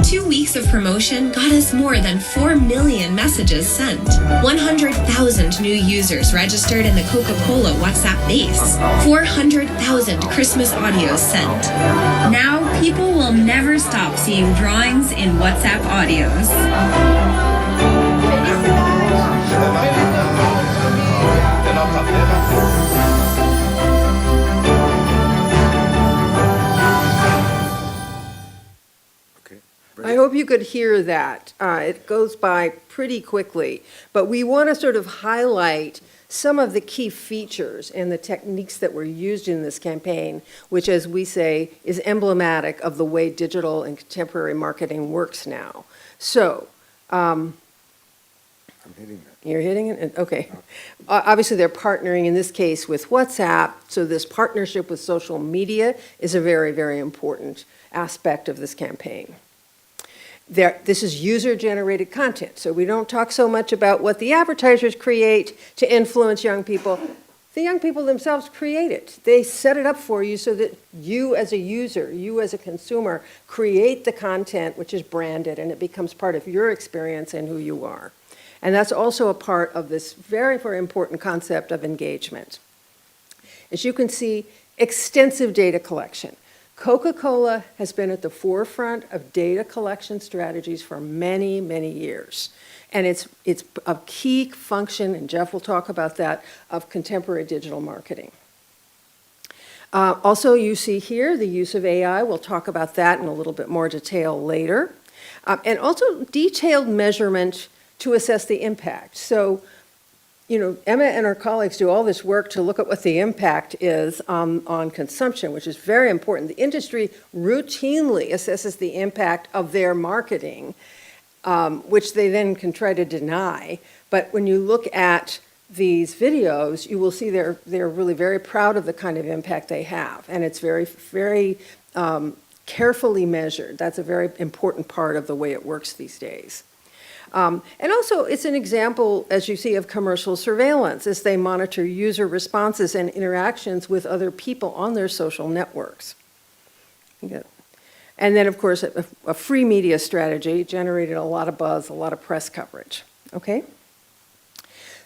2 weeks of promotion got us more than 4 million messages sent. 100,000 new users registered in the Coca-Cola WhatsApp base. 400,000 Christmas audios sent. Now, people will never stop seeing drawings in WhatsApp audios. I hope you could hear that. It goes by pretty quickly, but we want to sort of highlight some of the key features and the techniques that were used in this campaign, which, as we say, is emblematic of the way digital and contemporary marketing works now. So, I'm hitting that. you're hitting it? Okay. Obviously, they're partnering, in this case, with WhatsApp, so this partnership with social media is a very, very important aspect of this campaign. This is user-generated content, so we don't talk so much about what the advertisers create to influence young people. The young people themselves create it. They set it up for you so that you as a user, you as a consumer, create the content which is branded, and it becomes part of your experience and who you are. And that's also a part of this very, very important concept of engagement. As you can see, extensive data collection. Coca-Cola has been at the forefront of data collection strategies for many, many years. And it's a key function, and Jeff will talk about that, of contemporary digital marketing. Also, you see here the use of AI. We'll talk about that in a little bit more detail later. And also detailed measurement to assess the impact. So, you know, Emma and her colleagues do all this work to look at what the impact is on consumption, which is very important. The industry routinely assesses the impact of their marketing, which they then can try to deny. But when you look at these videos, you will see they're really very proud of the kind of impact they have. And it's very, very carefully measured. That's a very important part of the way it works these days. And also, it's an example, as you see, of commercial surveillance as they monitor user responses and interactions with other people on their social networks. And then, of course, a free media strategy generated a lot of buzz, a lot of press coverage. Okay?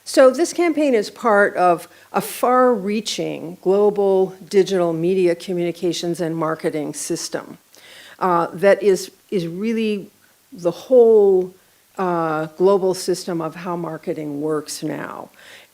So this campaign is part of a far-reaching global digital media communications and marketing system that is really the whole global system of how marketing works now.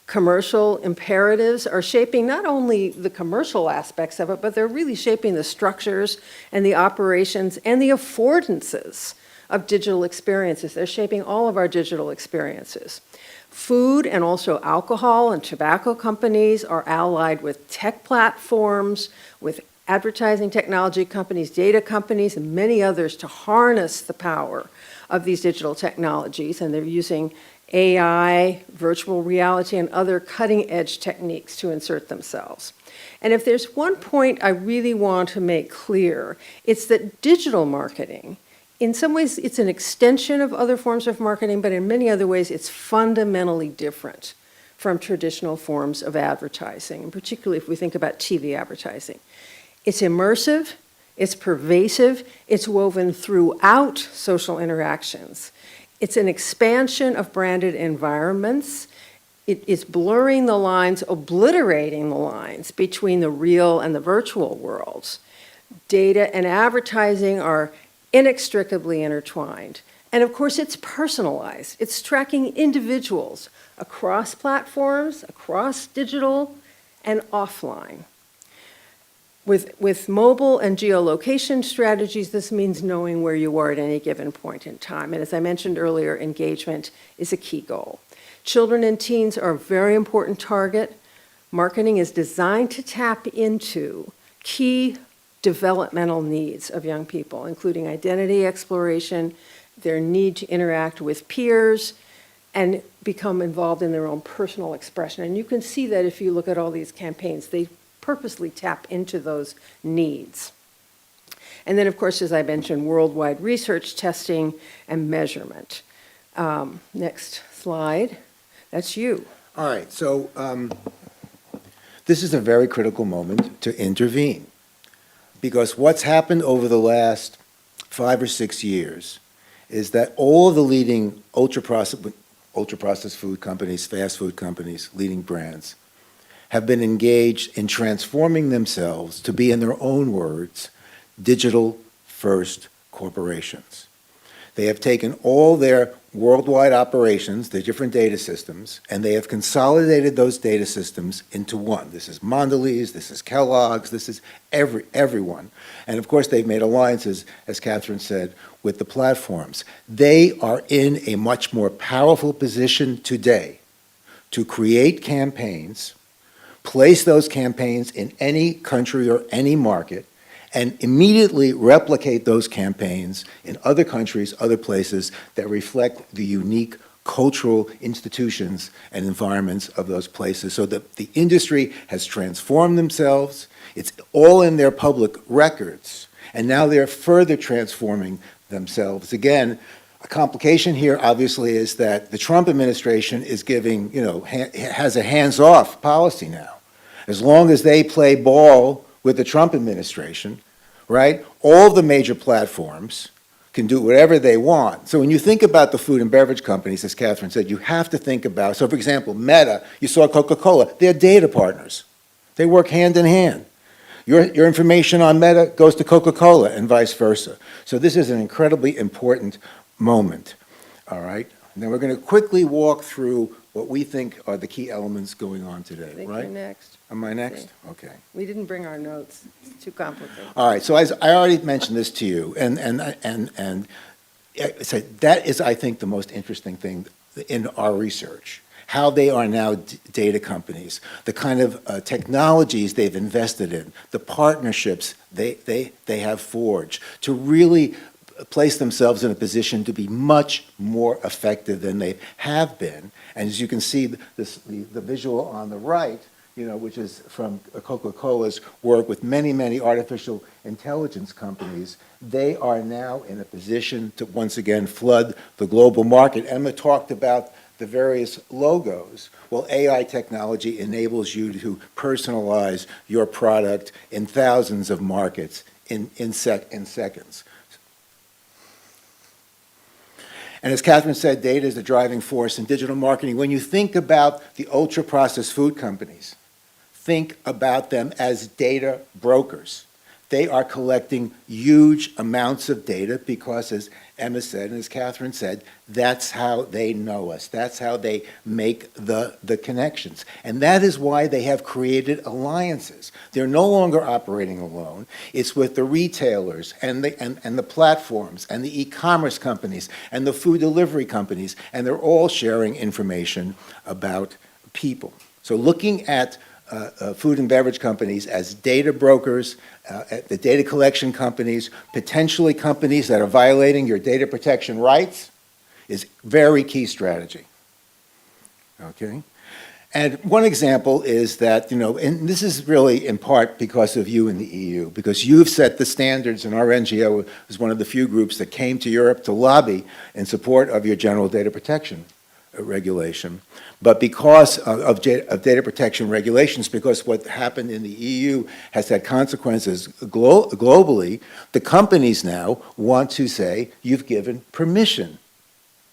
Commercial imperatives are shaping not only the commercial aspects of it, but they're really shaping the structures and the operations and the affordances of digital experiences. They're shaping all of our digital experiences. Food and also alcohol and tobacco companies are allied with tech platforms, with advertising technology companies, data companies, and many others to harness the power of these digital technologies, and they're using AI, virtual reality, and other cutting-edge techniques to insert themselves. And if there's one point I really want to make clear, it's that digital marketing, in some ways, it's an extension of other forms of marketing, but in many other ways, it's fundamentally different from traditional forms of advertising, and particularly if we think about TV advertising. It's immersive, it's pervasive, it's woven throughout social interactions. It's an expansion of branded environments. It is blurring the lines, obliterating the lines between the real and the virtual worlds. Data and advertising are inextricably intertwined. And of course, it's personalized. It's tracking individuals across platforms, across digital and offline. With mobile and geolocation strategies, this means knowing where you are at any given point in time. And as I mentioned earlier, engagement is a key goal. Children and teens are a very important target. Marketing is designed to tap into key developmental needs of young people, including identity exploration, their need to interact with peers, and become involved in their own personal expression. And you can see that if you look at all these campaigns. They purposely tap into those needs. And then, of course, as I mentioned, worldwide research, testing, and measurement. Next slide. That's you. All right, so this is a very critical moment to intervene, because what's happened over the last 5 or 6 years is that all of the leading ultra-processed food companies, fast food companies, leading brands, have been engaged in transforming themselves to be, in their own words, digital-first corporations. They have taken all their worldwide operations, their different data systems, and they have consolidated those data systems into one. This is Mondelez, this is Kellogg's, this is everyone. And of course, they've made alliances, as Catherine said, with the platforms. They are in a much more powerful position today to create campaigns, place those campaigns in any country or any market, and immediately replicate those campaigns in other countries, other places that reflect the unique cultural institutions and environments of those places, so that the industry has transformed themselves. It's all in their public records, and now they're further transforming themselves. Again, a complication here, obviously, is that the Trump administration is giving, has a hands-off policy now. As long as they play ball with the Trump administration, right, all the major platforms can do whatever they want. So when you think about the food and beverage companies, as Catherine said, you have to think about, so for example, Meta, you saw Coca-Cola, they're data partners. They work hand in hand. Your information on Meta goes to Coca-Cola and vice versa. So this is an incredibly important moment, all right? Now we're going to quickly walk through what we think are the key elements going on today, I think right? you're next. Am I next? Okay. We didn't bring our notes. It's too complicated. All right, so as I already mentioned this to you, and so that is, I think, the most interesting thing in our research, how they are now data companies, the kind of technologies they've invested in, the partnerships they have forged to really place themselves in a position to be much more effective than they have been. And as you can see, the visual on the right, which is from Coca-Cola's work with many, many artificial intelligence companies, they are now in a position to once again flood the global market. Emma talked about the various logos. Well, AI technology enables you to personalize your product in thousands of markets in seconds. And as Catherine said, data is the driving force in digital marketing. When you think about the ultra-processed food companies, think about them as data brokers. They are collecting huge amounts of data because, as Emma said and as Catherine said, that's how they know us. That's how they make the connections. And that is why they have created alliances. They're no longer operating alone. It's with the retailers and the platforms and the e-commerce companies and the food delivery companies, and they're all sharing information about people. So looking at food and beverage companies as data brokers, the data collection companies, potentially companies that are violating your data protection rights, is very key strategy. Okay? And one example is that, and this is really in part because of you in the EU, because you've set the standards, and our NGO is one of the few groups that came to Europe to lobby in support of your general data protection regulation. But because of data protection regulations, because what happened in the EU has had consequences globally, the companies now want to say, you've given permission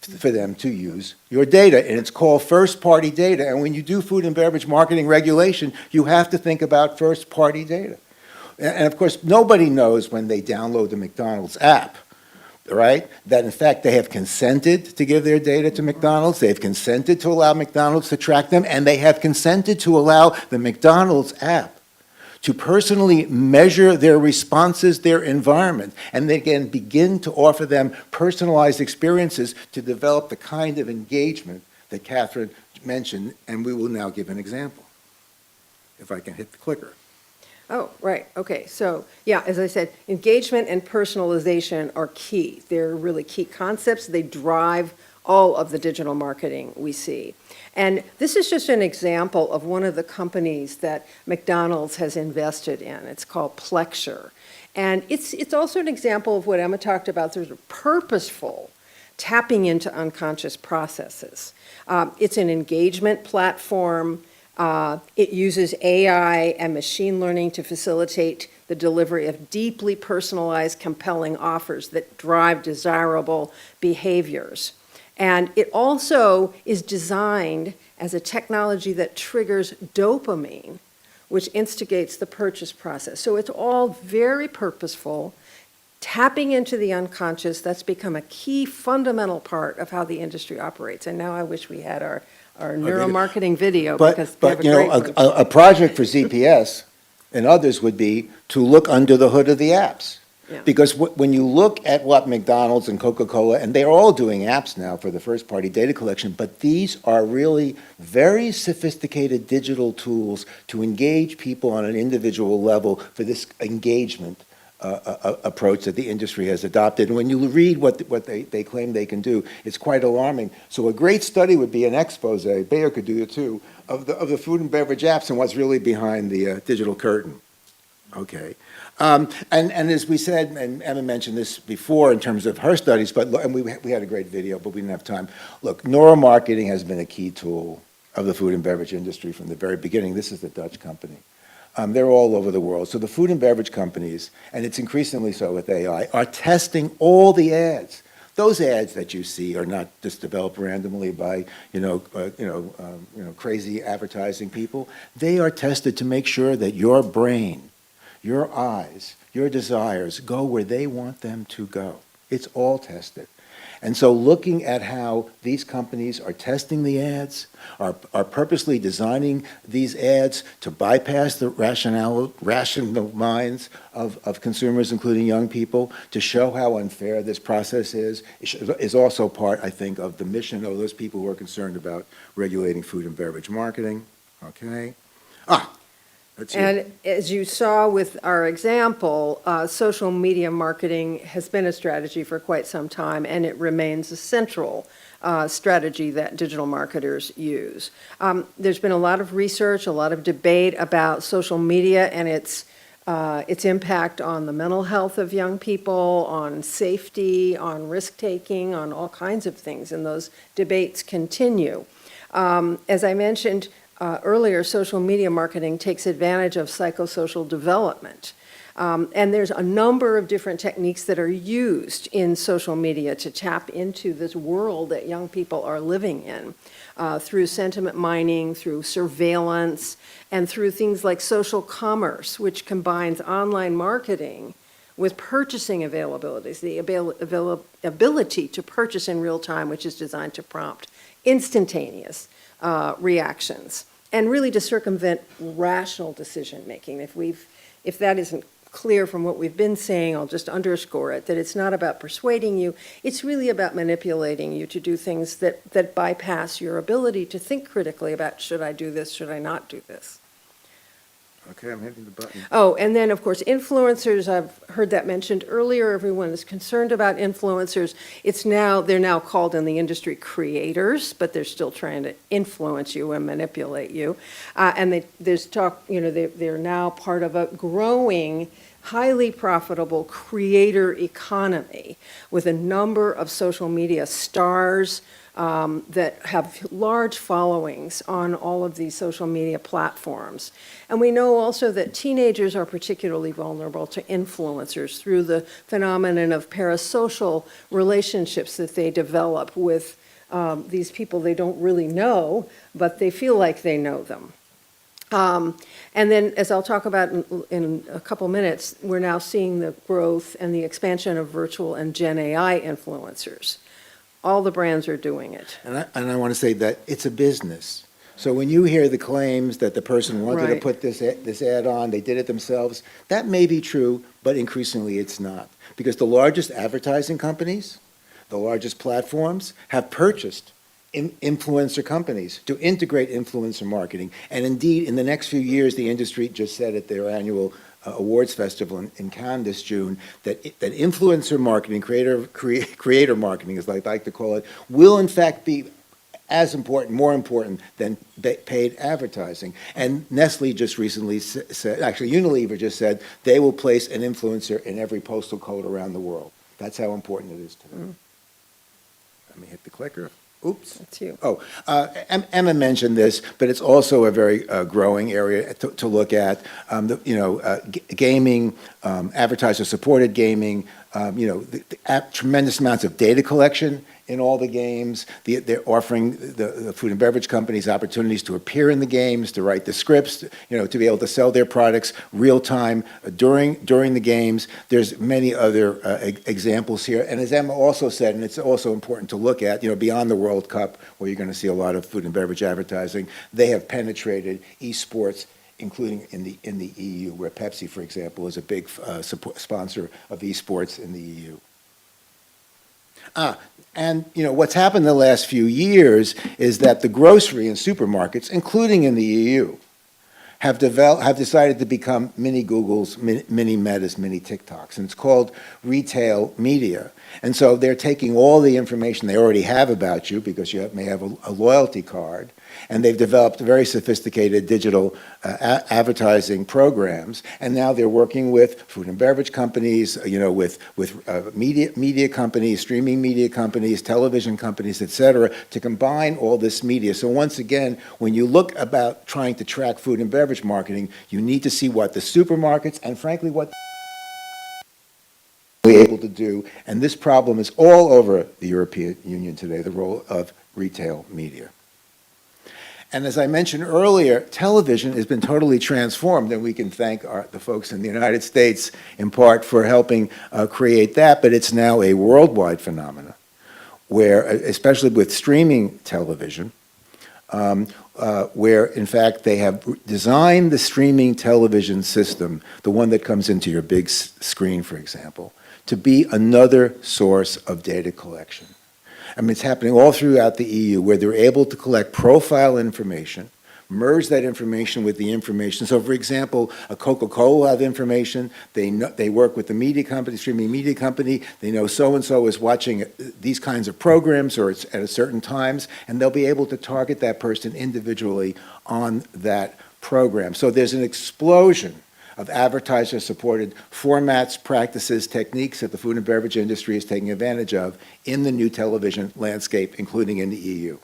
for them to use your data, and it's called first-party data. And when you do food and beverage marketing regulation, you have to think about first-party data. And of course, nobody knows when they download the McDonald's app, right, that in fact they have consented to give their data to McDonald's, they've consented to allow McDonald's to track them, and they have consented to allow the McDonald's app to personally measure their responses, their environment, and they can begin to offer them personalized experiences to develop the kind of engagement that Catherine mentioned, and we will now give an example. If I can hit the clicker. Oh, right, okay, so, yeah, as I said, engagement and personalization are key. They're really key concepts. They drive all of the digital marketing we see. And this is just an example of one of the companies that McDonald's has invested in. It's called Plexure. And it's also an example of what Emma talked about, sort of purposeful tapping into unconscious processes. It's an engagement platform. It uses AI and machine learning to facilitate the delivery of deeply personalized, compelling offers that drive desirable behaviors. And it also is designed as a technology that triggers dopamine, which instigates the purchase process. So it's all very purposeful, tapping into the unconscious, that's become a key fundamental part of how the industry operates. And now I wish we had our neuromarketing video, because they have But a you great know, one. a project for ZPS and others would be to look under the hood of the apps. Yeah. Because when you look at what McDonald's and Coca-Cola, and they're all doing apps now for the first-party data collection, but these are really very sophisticated digital tools to engage people on an individual level for this engagement approach that the industry has adopted. And when you read what they claim they can do, it's quite alarming. So a great study would be an expose, Bayer could do it too, of the food and beverage apps and what's really behind the digital curtain. Okay. And as we said, and Emma mentioned this before in terms of her studies, and we had a great video, but we didn't have time. Look, neuromarketing has been a key tool of the food and beverage industry from the very beginning. This is the Dutch company. They're all over the world. So the food and beverage companies, and it's increasingly so with AI, are testing all the ads. Those ads that you see are not just developed randomly by, crazy advertising people. They are tested to make sure that your brain, your eyes, your desires go where they want them to go. It's all tested. And so looking at how these companies are testing the ads, are purposely designing these ads to bypass the rational minds of consumers, including young people, to show how unfair this process is also part, I think, of the mission of those people who are concerned about regulating food and beverage marketing. Okay? And as you saw with our example, social media marketing has been a strategy for quite some time, and it remains a central strategy that digital marketers use. There's been a lot of research, a lot of debate about social media and its impact on the mental health of young people, on safety, on risk-taking, on all kinds of things, and those debates continue. As I mentioned, earlier, social media marketing takes advantage of psychosocial development. And there's a number of different techniques that are used in social media to tap into this world that young people are living in, through sentiment mining, through surveillance, and through things like social commerce, which combines online marketing with purchasing availabilities, the ability to purchase in real time, which is designed to prompt instantaneous reactions, and really to circumvent rational decision-making. If that isn't clear from what we've been saying, I'll just underscore it, that it's not about persuading you, it's really about manipulating you to do things that bypass your ability to think critically about, should I do this, should I not do this? Okay, I'm hitting the button. Oh, and then, of course, influencers, I've heard that mentioned earlier. Everyone is concerned about influencers. They're now called in the industry creators, but they're still trying to influence you and manipulate you. And there's talk, they're now part of a growing, highly profitable creator economy with a number of social media stars that have large followings on all of these social media platforms. And we know also that teenagers are particularly vulnerable to influencers through the phenomenon of parasocial relationships that they develop with these people they don't really know, but they feel like they know them. And then, as I'll talk about in a couple minutes, we're now seeing the growth and the expansion of virtual and Gen AI influencers. All the brands are doing it. And I want to say that it's a business. So when you hear the claims that the person wanted to put this ad on, they did it themselves, that may be true, but increasingly it's not. Because the largest advertising companies, the largest platforms, have purchased influencer companies to integrate influencer marketing. And indeed, in the next few years, the industry just said at their annual awards festival in Cannes this June that influencer marketing, creator marketing, as I like to call it, will in fact be as important, more important than paid advertising. And Nestle just recently said, actually Unilever just said, they will place an influencer in every postal code around the world. That's how important it is to them. Let me hit the clicker. Oops. That's you. Oh, Emma mentioned this, but it's also a very growing area to look at. Gaming, advertiser-supported gaming, tremendous amounts of data collection in all the games. They're offering the food and beverage companies opportunities to appear in the games, to write the scripts, to be able to sell their products real time during the games. There's many other examples here. And as Emma also said, and it's also important to look at, beyond the World Cup, where you're going to see a lot of food and beverage advertising, they have penetrated esports, including in the EU, where Pepsi, for example, is a big sponsor of esports in the EU. And what's happened in the last few years is that the grocery and supermarkets, including in the EU, have decided to become mini Googles, mini Metas, mini TikToks, and it's called retail media. And so they're taking all the information they already have about you, because you may have a loyalty card, and they've developed very sophisticated digital advertising programs, and now they're working with food and beverage companies, with media companies, streaming media companies, television companies, et cetera, to combine all this media. So once again, when you look about trying to track food and beverage marketing, you need to see what the supermarkets and frankly what we're able to do, and this problem is all over the European Union today, the role of retail media. And as I mentioned earlier, television has been totally transformed, and we can thank the folks in the United States in part for helping create that, but it's now a worldwide phenomenon where, especially with streaming television, where in fact they have designed the streaming television system, the one that comes into your big screen, for example, to be another source of data collection. I mean, it's happening all throughout the EU, where they're able to collect profile information, merge that information with the information. So, for example, a Coca-Cola will have information. They work with the media company, streaming media company. They know so-and-so is watching these kinds of programs or it's at a certain times, and they'll be able to target that person individually on that program. So there's an explosion of advertiser-supported formats, practices, techniques that the food and beverage industry is taking advantage of in the new television landscape, including in the EU.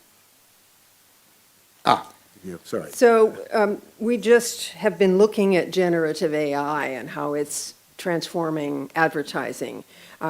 Sorry. So we just have been looking at generative AI and how it's transforming advertising.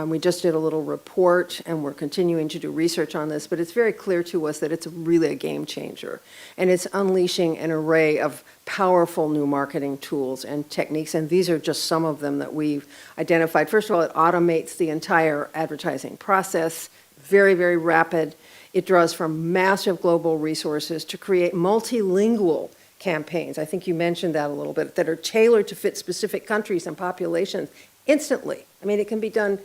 We just did a little report, and we're continuing to do research on this, but it's very clear to us that it's really a game changer, and it's unleashing an array of powerful new marketing tools and techniques, and these are just some of them that we've identified. First of all, it automates the entire advertising process, very, very rapid. It draws from massive global resources to create multilingual campaigns. I think you mentioned that a little bit, that are tailored to fit specific countries and populations instantly. I mean, it can be done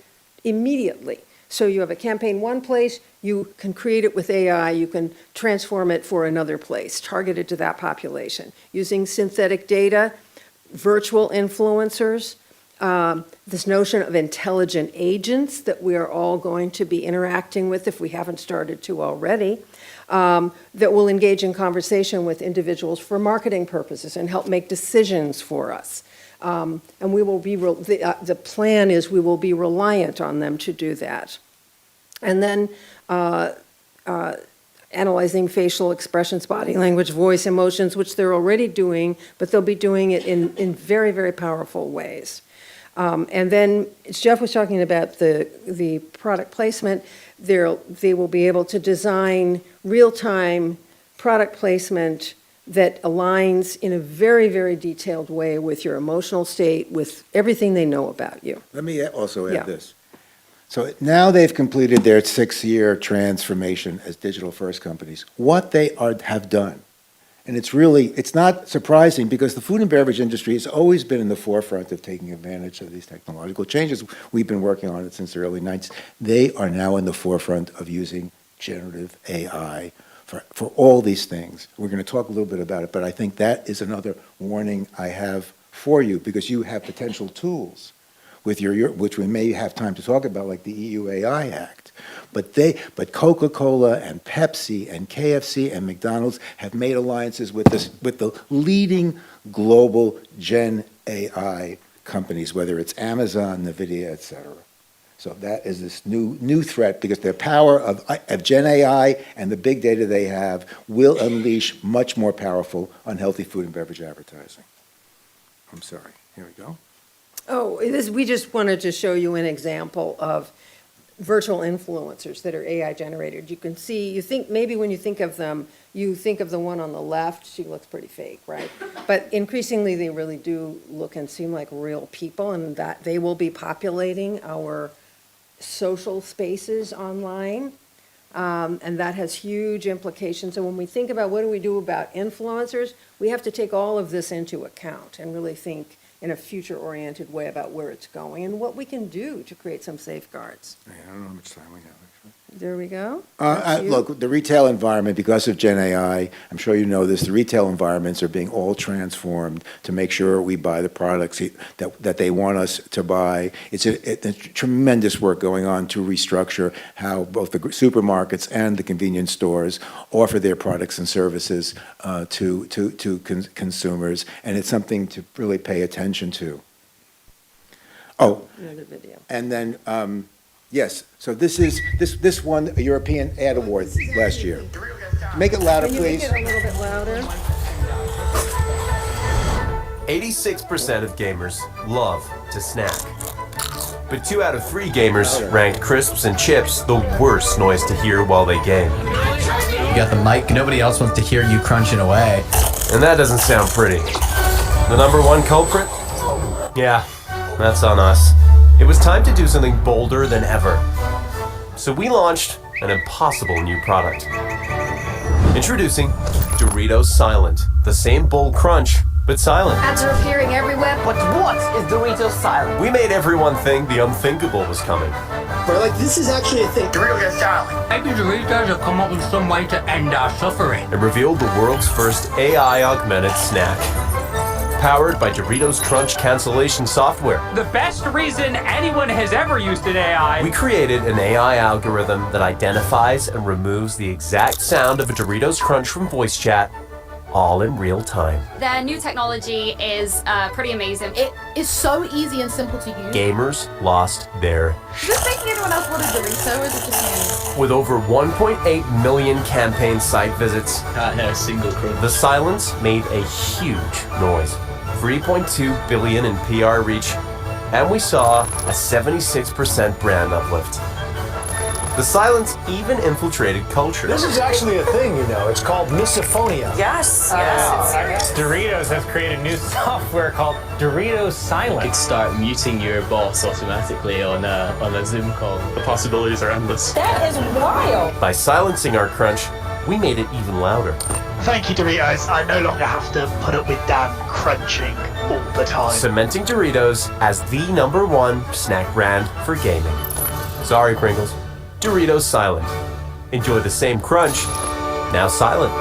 immediately. So you have a campaign one place, you can create it with AI, you can transform it for another place, targeted to that population. Using synthetic data, virtual influencers, this notion of intelligent agents that we are all going to be interacting with if we haven't started to already, that will engage in conversation with individuals for marketing purposes and help make decisions for us. And we will be, the plan is we will be reliant on them to do that. And then analyzing facial expressions, body language, voice, emotions, which they're already doing, but they'll be doing it in very, very powerful ways. And then Jeff was talking about the product placement. They will be able to design real-time product placement that aligns in a very, very detailed way with your emotional state, with everything they know about you. Let me also add Yeah. this. So now they've completed their 6-year transformation as digital-first companies. What they have done, and it's not surprising because the food and beverage industry has always been in the forefront of taking advantage of these technological changes. We've been working on it since the early 90s. They are now in the forefront of using generative AI for all these things. We're going to talk a little bit about it, but I think that is another warning I have for you, because you have potential tools with which we may have time to talk about, like the EU AI Act. But Coca-Cola and Pepsi and KFC and McDonald's have made alliances with the leading global Gen AI companies, whether it's Amazon, NVIDIA, et cetera. So that is this new threat, because the power of Gen AI and the big data they have will unleash much more powerful unhealthy food and beverage advertising. I'm sorry. Here we go. Oh, we just wanted to show you an example of virtual influencers that are AI generated. You can see, you think, maybe when you think of them, you think of the one on the left, she looks pretty fake, right? But increasingly, they really do look and seem like real people, and that they will be populating our social spaces online. And that has huge implications. So when we think about what do we do about influencers, we have to take all of this into account and really think in a future-oriented way about where it's going and what we can do to create some safeguards. I don't know how much time we have, actually. There we go. Look, the retail environment, because of Gen AI, I'm sure you know this, the retail environments are being all transformed to make sure we buy the products that they want us to buy. It's a tremendous work going on to restructure how both the supermarkets and the convenience stores offer their products and services to consumers, and it's something to really pay attention to. Oh, Another video. and then, yes, so this won a European Ad Award last year. Make it louder, Can you make please. it a little bit louder? 86% of gamers love to snack. But 2 out of 3 gamers ranked crisps and chips the worst noise to hear while they game. You got the mic, nobody else wants to hear you crunching away. And that doesn't sound pretty. The #1 culprit? Yeah, that's on us. It was time to do something bolder than ever. So we launched an impossible new product. Introducing Doritos Silent, the same bold crunch, but silent. Ads are appearing everywhere, but what is Doritos Silent? We made everyone think the unthinkable was coming. But like, this is actually a thing. Doritos Silent. Maybe Doritos have come up with some way to end our suffering. It revealed the world's first AI-augmented snack. Powered by Doritos Crunch cancellation software. The best reason anyone has ever used an AI. We created an AI algorithm that identifies and removes the exact sound of a Doritos Crunch from voice chat, all in real time. Their new technology is pretty amazing. It is so easy and simple to use. Gamers lost their Is this making anyone else want a Dorito, or is it just me? With over 1.8 million campaign site visits, Not a single crunch. the silence made a huge noise. 3.2 billion in PR reach, and we saw a 76% brand uplift. The silence even infiltrated culture. This is actually a thing, you know. It's called misophonia. Yes, Doritos have created new software called Doritos Silent. You could start muting your boss automatically on a Zoom call. The possibilities are endless. That is wild. By silencing our crunch, we made it even louder. Thank you, Doritos. I no longer have to put up with Dan crunching all the time. Cementing Doritos as the #1 snack brand for gaming. Sorry, Pringles. Doritos Silent. Enjoy the same crunch, now silent.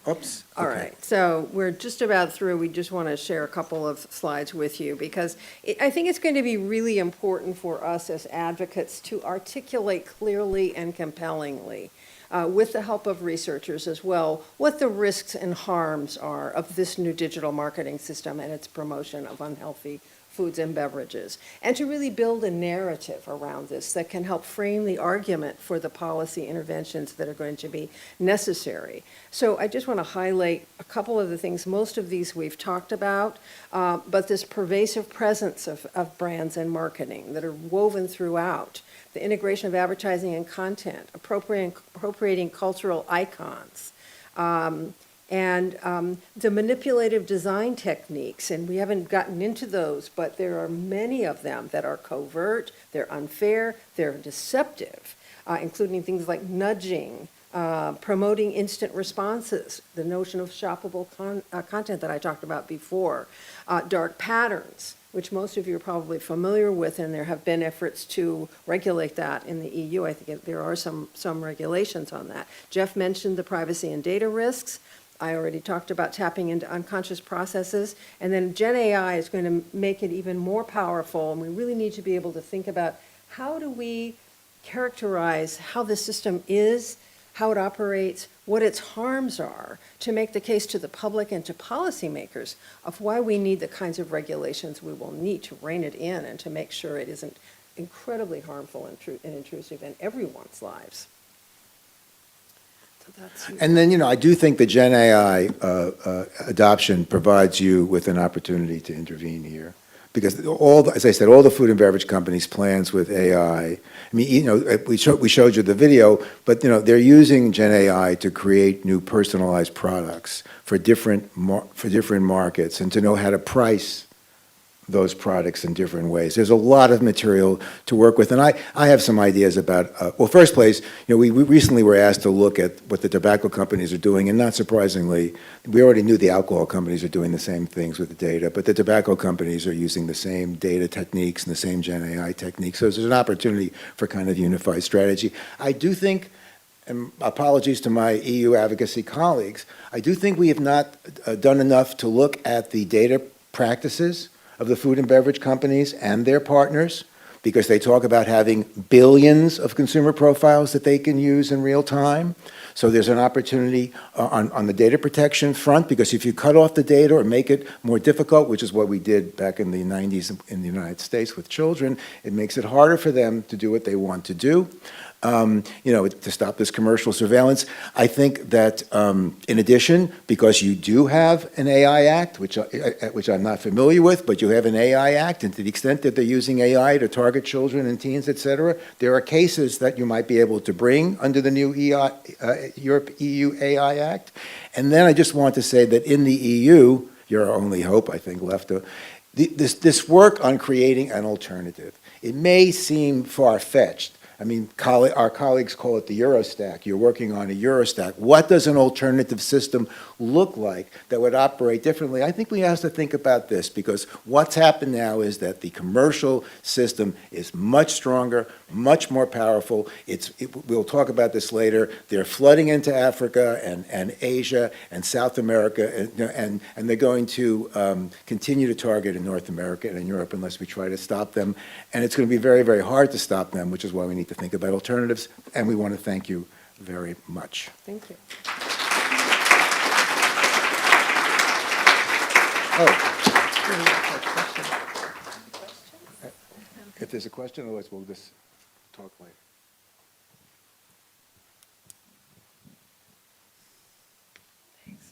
Oops. All okay. right, so we're just about through. We just want to share a couple of slides with you because I think it's going to be really important for us as advocates to articulate clearly and compellingly, with the help of researchers as well, what the risks and harms are of this new digital marketing system and its promotion of unhealthy foods and beverages, and to really build a narrative around this that can help frame the argument for the policy interventions that are going to be necessary. So I just want to highlight a couple of the things. Most of these we've talked about, but this pervasive presence of brands and marketing that are woven throughout, the integration of advertising and content, appropriating cultural icons, and the manipulative design techniques, and we haven't gotten into those, but there are many of them that are covert, they're unfair, they're deceptive, including things like nudging, promoting instant responses, the notion of shoppable content that I talked about before, dark patterns, which most of you are probably familiar with, and there have been efforts to regulate that in the EU. I think there are some regulations on that. Jeff mentioned the privacy and data risks. I already talked about tapping into unconscious processes, and then Gen AI is going to make it even more powerful, and we really need to be able to think about how do we characterize how the system is, how it operates, what its harms are, to make the case to the public and to policymakers of why we need the kinds of regulations we will need to rein it in and to make sure it isn't incredibly harmful and intrusive in everyone's lives. And then, you know, I do think the Gen AI adoption provides you with an opportunity to intervene here. Because as I said, all the food and beverage companies' plans with AI, I mean, you know, we showed you the video, but, you know, they're using Gen AI to create new personalized products for different markets and to know how to price those products in different ways. There's a lot of material to work with, and I have some ideas about, well, first place, you know, we recently were asked to look at what the tobacco companies are doing, and not surprisingly, we already knew the alcohol companies are doing the same things with the data, but the tobacco companies are using the same data techniques and the same Gen AI techniques, so there's an opportunity for kind of unified strategy. I do think, and apologies to my EU advocacy colleagues, I do think we have not done enough to look at the data practices of the food and beverage companies and their partners, because they talk about having billions of consumer profiles that they can use in real time. So there's an opportunity on the data protection front, because if you cut off the data or make it more difficult, which is what we did back in the 90s in the United States with children, it makes it harder for them to do what they want to do. You know, to stop this commercial surveillance. I think that in addition, because you do have an AI Act, which I'm not familiar with, but you have an AI Act, and to the extent that they're using AI to target children and teens, et cetera, there are cases that you might be able to bring under the new EU AI Act. And then I just want to say that in the EU, your only hope, I think, left, this work on creating an alternative, it may seem far-fetched. I mean, our colleagues call it the Eurostack. You're working on a Eurostack. What does an alternative system look like that would operate differently? I think we have to think about this, because what's happened now is that the commercial system is much stronger, much more powerful. We'll talk about this later. They're flooding into Africa and Asia and South America, and they're going to continue to target in North America and in Europe unless we try to stop them. And it's going to be very, very hard to stop them, which is why we need to think about alternatives, and we want to thank you very much. Thank you. If there's a question, otherwise we'll just talk later. Thanks.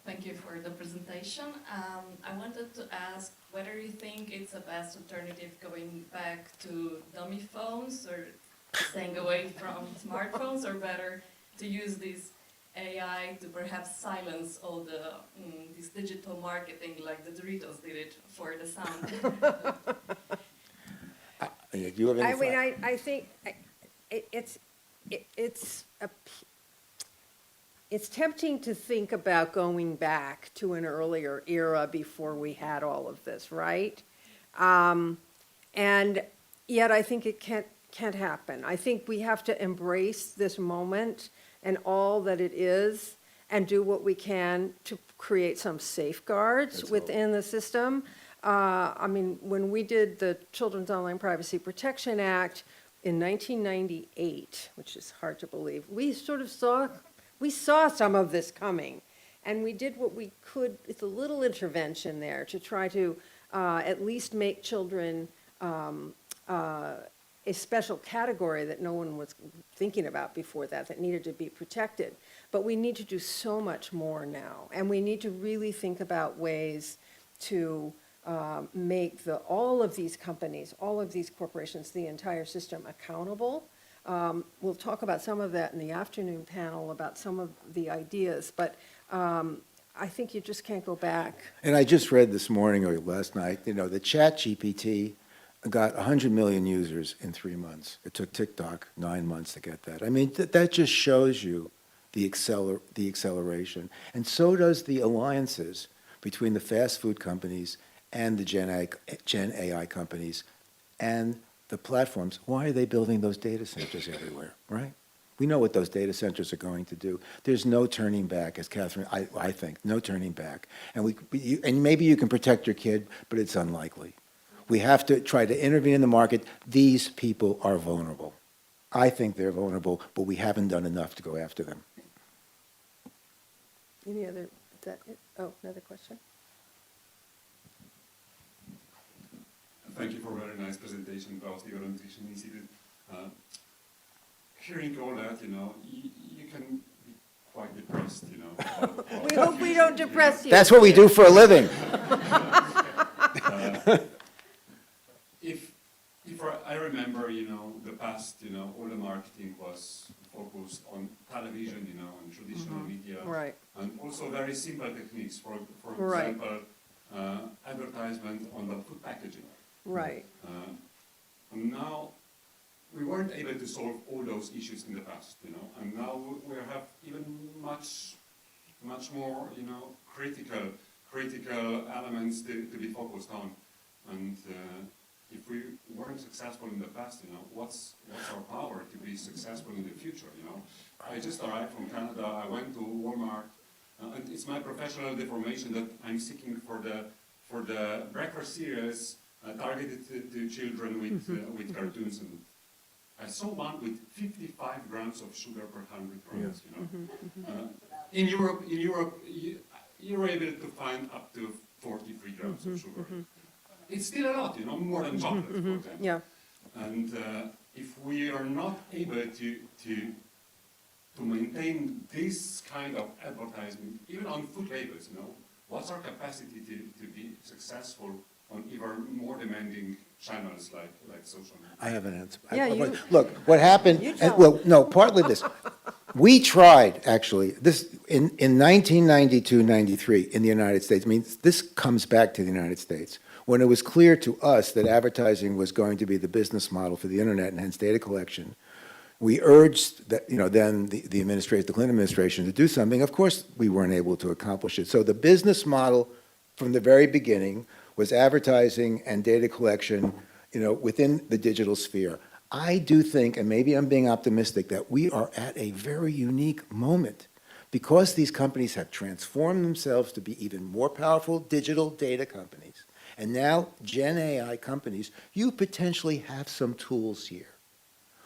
Thank you for the presentation. I wanted to ask whether you think it's the best alternative going back to dummy phones or staying away from smartphones, or better to use this AI to perhaps silence all the this digital marketing like the Doritos did it for the sound. Do you have any thought? I think it's tempting to think about going back to an earlier era before we had all of this, right? And yet I think it can't happen. I think we have to embrace this moment and all that it is, and do what we can to create some safeguards within the system. I mean, when we did the Children's Online Privacy Protection Act in 1998, which is hard to believe, we saw some of this coming, and we did what we could. It's a little intervention there to try to at least make children a special category that no one was thinking about before that needed to be protected. But we need to do so much more now, and we need to really think about ways to make all of these companies, all of these corporations, the entire system accountable. We'll talk about some of that in the afternoon panel, about some of the ideas, but I think you just can't go back. And I just read this morning or last night, you know, the ChatGPT got 100 million users in 3 months. It took TikTok 9 months to get that. I mean, that just shows you the acceleration. And so does the alliances between the fast food companies and the Gen AI companies and the platforms. Why are they building those data centers everywhere, right? We know what those data centers are going to do. There's no turning back, as Catherine, I think, no turning back. And and maybe you can protect your kid, but it's unlikely. We have to try to intervene in the market. These people are vulnerable. I think they're vulnerable, but we haven't done enough to go after them. Any other, is that it? Oh, another question? Thank you for a very nice presentation about the Organization Institute. hearing all that, you can be quite depressed, We hope we don't depress you. That's what we do for a living. If I remember, the past, all the marketing was focused on television, and traditional media. Right. And also very simple techniques, for Right. example, advertisement on the food packaging. Right. And now, we weren't able to solve all those issues in the past, and now we have even much more, critical elements to be focused on. And if we weren't successful in the past, what's our power to be successful in the future, I just arrived from Canada, I went to Walmart, and it's my professional deformation that I'm seeking for the breakfast cereals targeted to children with cartoons. And I saw one with 55 grams of sugar per 100 grams, In Europe, you're able to find up to 43 grams of sugar. It's still a lot, more than chocolate, for example. Yeah. And if we are not able to maintain this kind of advertising, even on food labels, what's our capacity to be successful on even more demanding channels like social media? I have an answer. Yeah, Look, what happened, partly this. We tried, actually, this in 1992-93 in the United States. I mean, this comes back to the United States. When it was clear to us that advertising was going to be the business model for the internet and hence data collection, we urged that, then the administration, the Clinton administration, to do something. Of course, we weren't able to accomplish it. So the business model from the very beginning was advertising and data collection, within the digital sphere. I do think, and maybe I'm being optimistic, that we are at a very unique moment because these companies have transformed themselves to be even more powerful digital data companies. And now, Gen AI companies, you potentially have some tools here.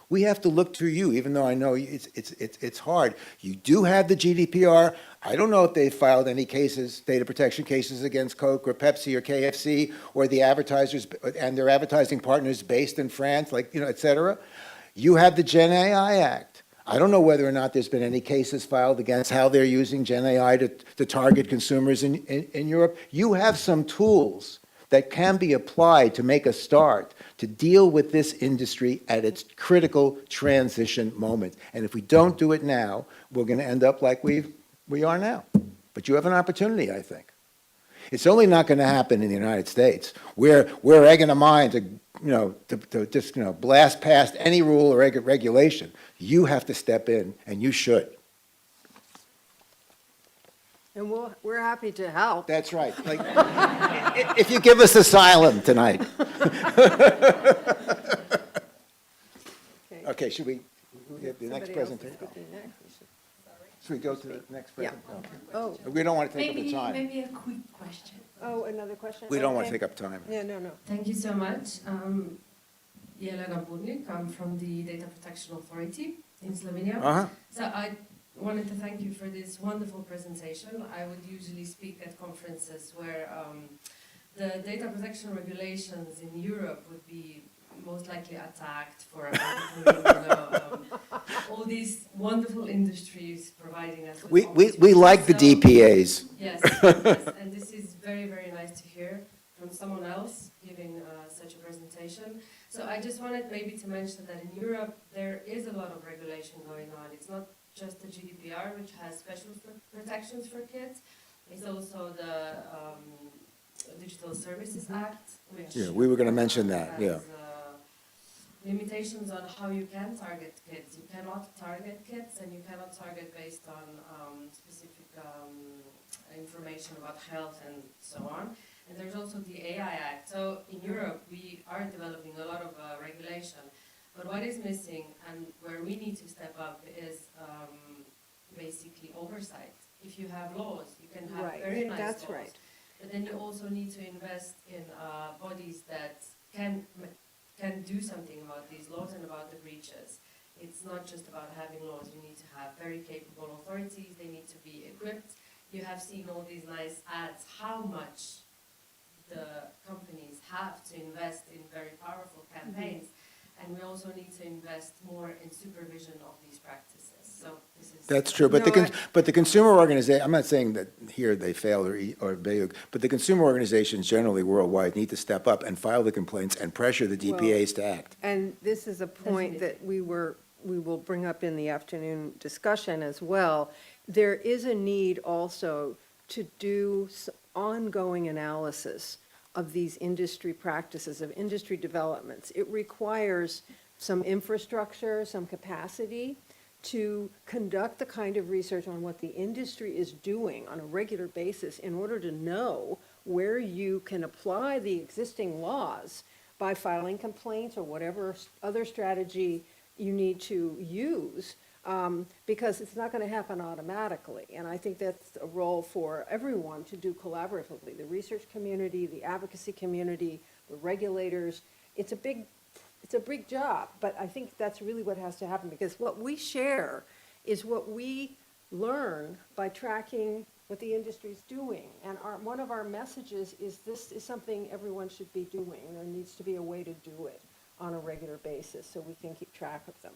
We have to look to you, even though I know it's hard. You do have the GDPR. I don't know if they filed any cases, data protection cases against Coke or Pepsi or KFC or the advertisers and their advertising partners based in France, et cetera. You have the Gen AI Act. I don't know whether or not there's been any cases filed against how they're using Gen AI to target consumers in Europe. You have some tools that can be applied to make a start to deal with this industry at its critical transition moment. And if we don't do it now, we're going to end up like we are now. But you have an opportunity, I think. It's only not going to happen in the United States. We're egging them on to just blast past any rule or regulation. You have to step in, and you should. And we're happy to help. That's right. If you give us asylum tonight. Okay, should we get the next presentation? Should we go to the next presentation? Yeah. Oh. We don't want to take up the time. Maybe a quick question. Oh, another question? We don't want to take up time. Yeah, no. Thank you so much. Jelena Budnik, I'm from the Data Protection Authority in Slovenia. So I wanted to thank you for this wonderful presentation. I would usually speak at conferences where the data protection regulations in Europe would be most likely attacked for all these wonderful industries providing us with we like the DPAs. Yes, and this is very, very nice to hear from someone else giving such a presentation. So I just wanted maybe to mention that in Europe there is a lot of regulation going on. It's not just the GDPR, which has special protections for kids. It's also the Digital Services Act, which we were going to mention that. has, limitations on how you can target kids. You cannot target kids, and you cannot target based on specific information about health and so on. And there's also the AI Act. So in Europe, we are developing a lot of regulation. But what is missing, and where we need to step up, is basically oversight. If you have laws, you can have very nice laws. Right. But then you also need to invest in bodies that can do something about these laws and about the breaches. It's not just about having laws. You need to have very capable authorities. They need to be equipped. You have seen all these nice ads, how much the companies have to invest in very powerful campaigns. and we also need to invest more in supervision of these practices. So this is... That's true, but the consumer organization, I'm not saying that here they fail or Bayuk, but the consumer organizations generally worldwide need to step up and file the complaints and pressure the DPAs to act. And this is a point that we will bring up in the afternoon discussion as well. There is a need also to do ongoing analysis of these industry practices, of industry developments. It requires some infrastructure, some capacity to conduct the kind of research on what the industry is doing on a regular basis in order to know where you can apply the existing laws by filing complaints or whatever other strategy you need to use, because it's not going to happen automatically. And I think that's a role for everyone to do collaboratively, the research community, the advocacy community, the regulators. It's a big job, but I think that's really what has to happen, because what we share is what we learn by tracking what the industry is doing. And one of our messages is this is something everyone should be doing. There needs to be a way to do it on a regular basis so we can keep track of them.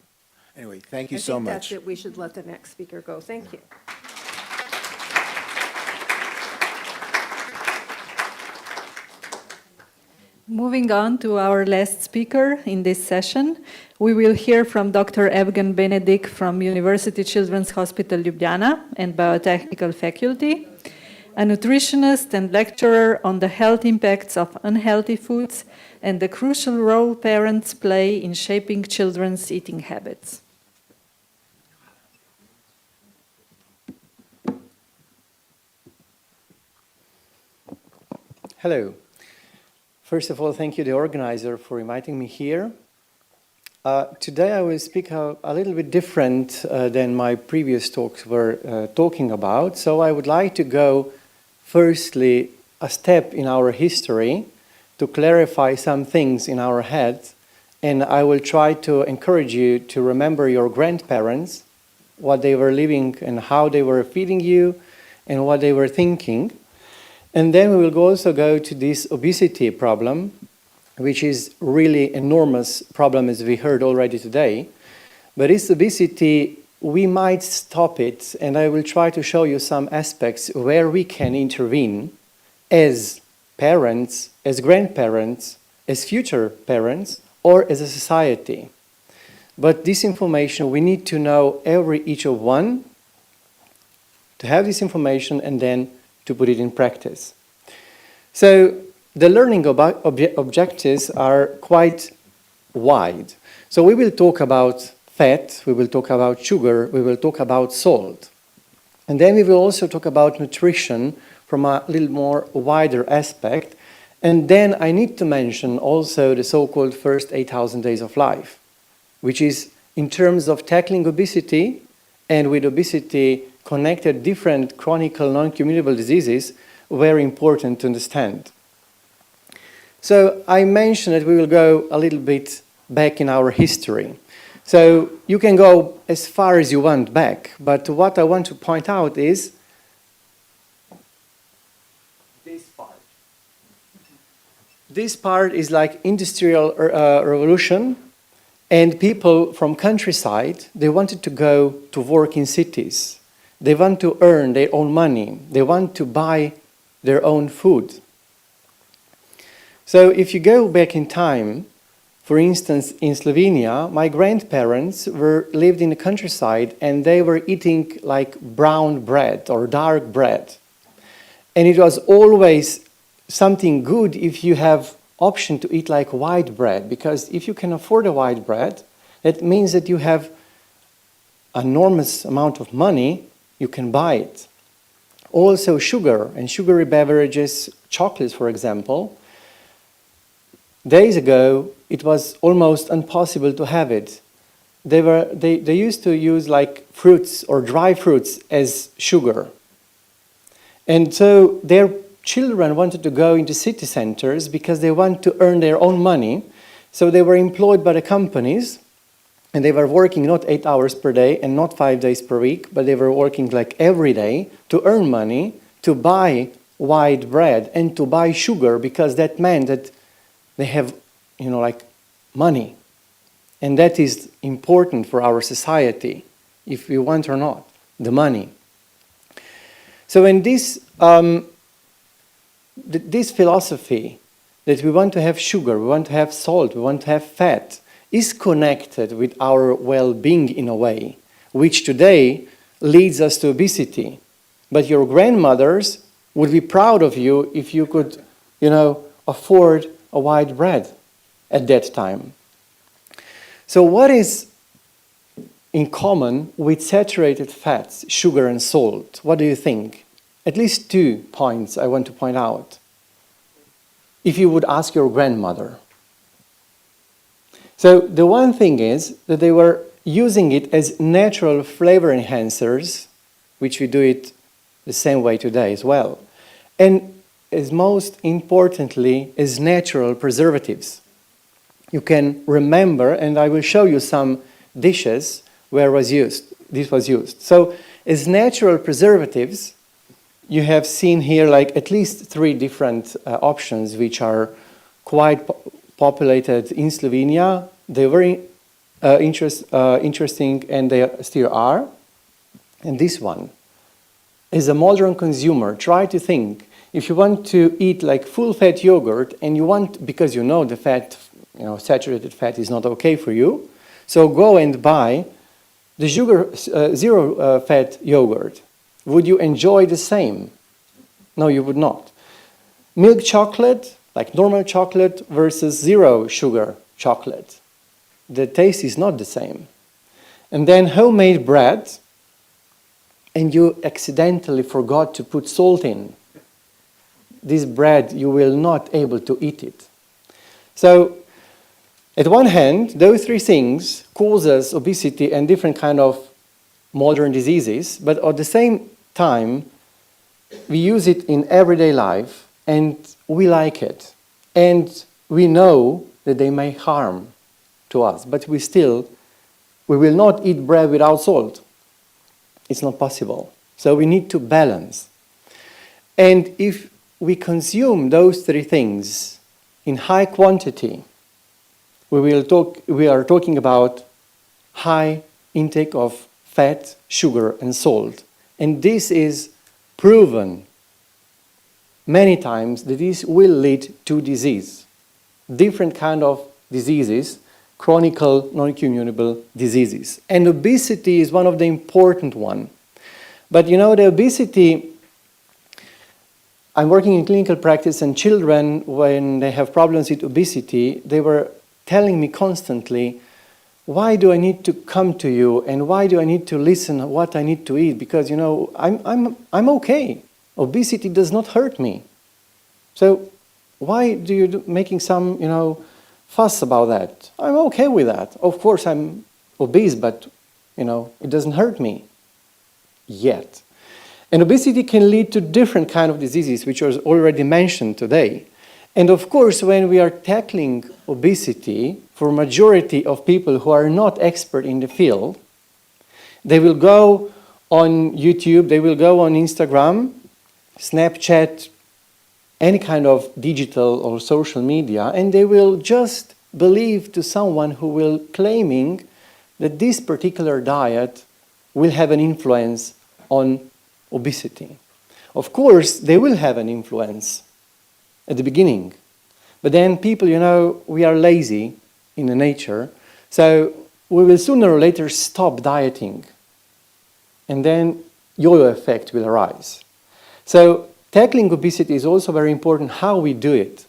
Anyway, thank you so much. I think that's it. We should let the next speaker go. Thank you. Moving on to our last speaker in this session, we will hear from Dr. Evgen Benedik from University Children's Hospital Ljubljana and Biotechnical Faculty, a nutritionist and lecturer on the health impacts of unhealthy foods and the crucial role parents play in shaping children's eating habits. Hello. First of all, thank you, the organizer, for inviting me here. Today I will speak a little bit different than my previous talks were talking about. So I would like to go, firstly, a step in our history to clarify some things in our head. And I will try to encourage you to remember your grandparents, what they were living and how they were feeding you and what they were thinking. And then we will also go to this obesity problem, which is really enormous problem, as we heard already today. But this obesity, we might stop it, and I will try to show you some aspects where we can intervene as parents, as grandparents, as future parents, or as a society. But this information, we need to know each of one, to have this information, and then to put it in practice. So the learning objectives are quite wide. So we will talk about fat, we will talk about sugar, we will talk about salt. And then we will also talk about nutrition from a little more wider aspect. And then I need to mention also the so-called first 8,000 days of life, which is in terms of tackling obesity, and with obesity connected different chronic non-communicable diseases, very important to understand. So I mentioned that we will go a little bit back in our history. So you can go as far as you want back, but what I want to point out is this part. This part is like industrial revolution, and people from countryside, they wanted to go to work in cities. They want to earn their own money. They want to buy their own food. So if you go back in time, for instance, in Slovenia, my grandparents lived in the countryside and they were eating like brown bread or dark bread. And it was always something good if you have option to eat like white bread, because if you can afford a white bread, that means that you have an enormous amount of money, you can buy it. Also sugar and sugary beverages, chocolates for example, days ago it was almost impossible to have it. They used to use like fruits or dry fruits as sugar. And so their children wanted to go into city centers because they want to earn their own money. So they were employed by the companies, and they were working not 8 hours per day and not 5 days per week, but they were working like every day to earn money, to buy white bread and to buy sugar, because that meant that they have, like money. And that is important for our society, if we want or not, the money. So in this philosophy that we want to have sugar, we want to have salt, we want to have fat, is connected with our well-being in a way, which today leads us to obesity. But your grandmothers would be proud of you if you could, afford a white bread at that time. So what is in common with saturated fats, sugar and salt? What do you think? At least 2 points I want to point out. If you would ask your grandmother. So the one thing is that they were using it as natural flavor enhancers, which we do it the same way today as well. And as most importantly, as natural preservatives. You can remember, and I will show you some dishes where this was used. So as natural preservatives, you have seen here like at least 3 different options which are quite populated in Slovenia. They're very interesting and they still are. And this one, as a modern consumer, try to think, if you want to eat like full-fat yogurt and you want, because you know the fat, saturated fat is not okay for you, so go and buy the zero-fat yogurt. Would you enjoy the same? No, you would not. Milk chocolate, like normal chocolate, versus zero sugar chocolate. The taste is not the same. And then homemade bread, and you accidentally forgot to put salt in. This bread, you will not able to eat it. So, at one hand, those 3 things causes obesity and different kind of modern diseases, but at the same time, we use it in everyday life and we like it. And we know that they may harm to us, but we will not eat bread without salt. It's not possible. So we need to balance. And if we consume those 3 things in high quantity, we are talking about high intake of fat, sugar, and salt. And this is proven many times that this will lead to disease. Different kind of diseases, chronic, non-communicable diseases. And obesity is one of the important ones. But the obesity, I'm working in clinical practice, and children, when they have problems with obesity, they were telling me constantly, why do I need to come to you and why do I need to listen what I need to eat? Because, I'm okay. Obesity does not hurt me. So why do you making some, fuss about that? I'm okay with that. Of course, I'm obese, but, it doesn't hurt me yet. And obesity can lead to different kind of diseases, which was already mentioned today. And of course, when we are tackling obesity, for majority of people who are not expert in the field, they will go on YouTube, they will go on Instagram, Snapchat, any kind of digital or social media, and they will just believe to someone who will claiming that this particular diet will have an influence on obesity. Of course, they will have an influence at the beginning. But then people, we are lazy in the nature, so we will sooner or later stop dieting. And then yo-yo effect will arise. So tackling obesity is also very important how we do it.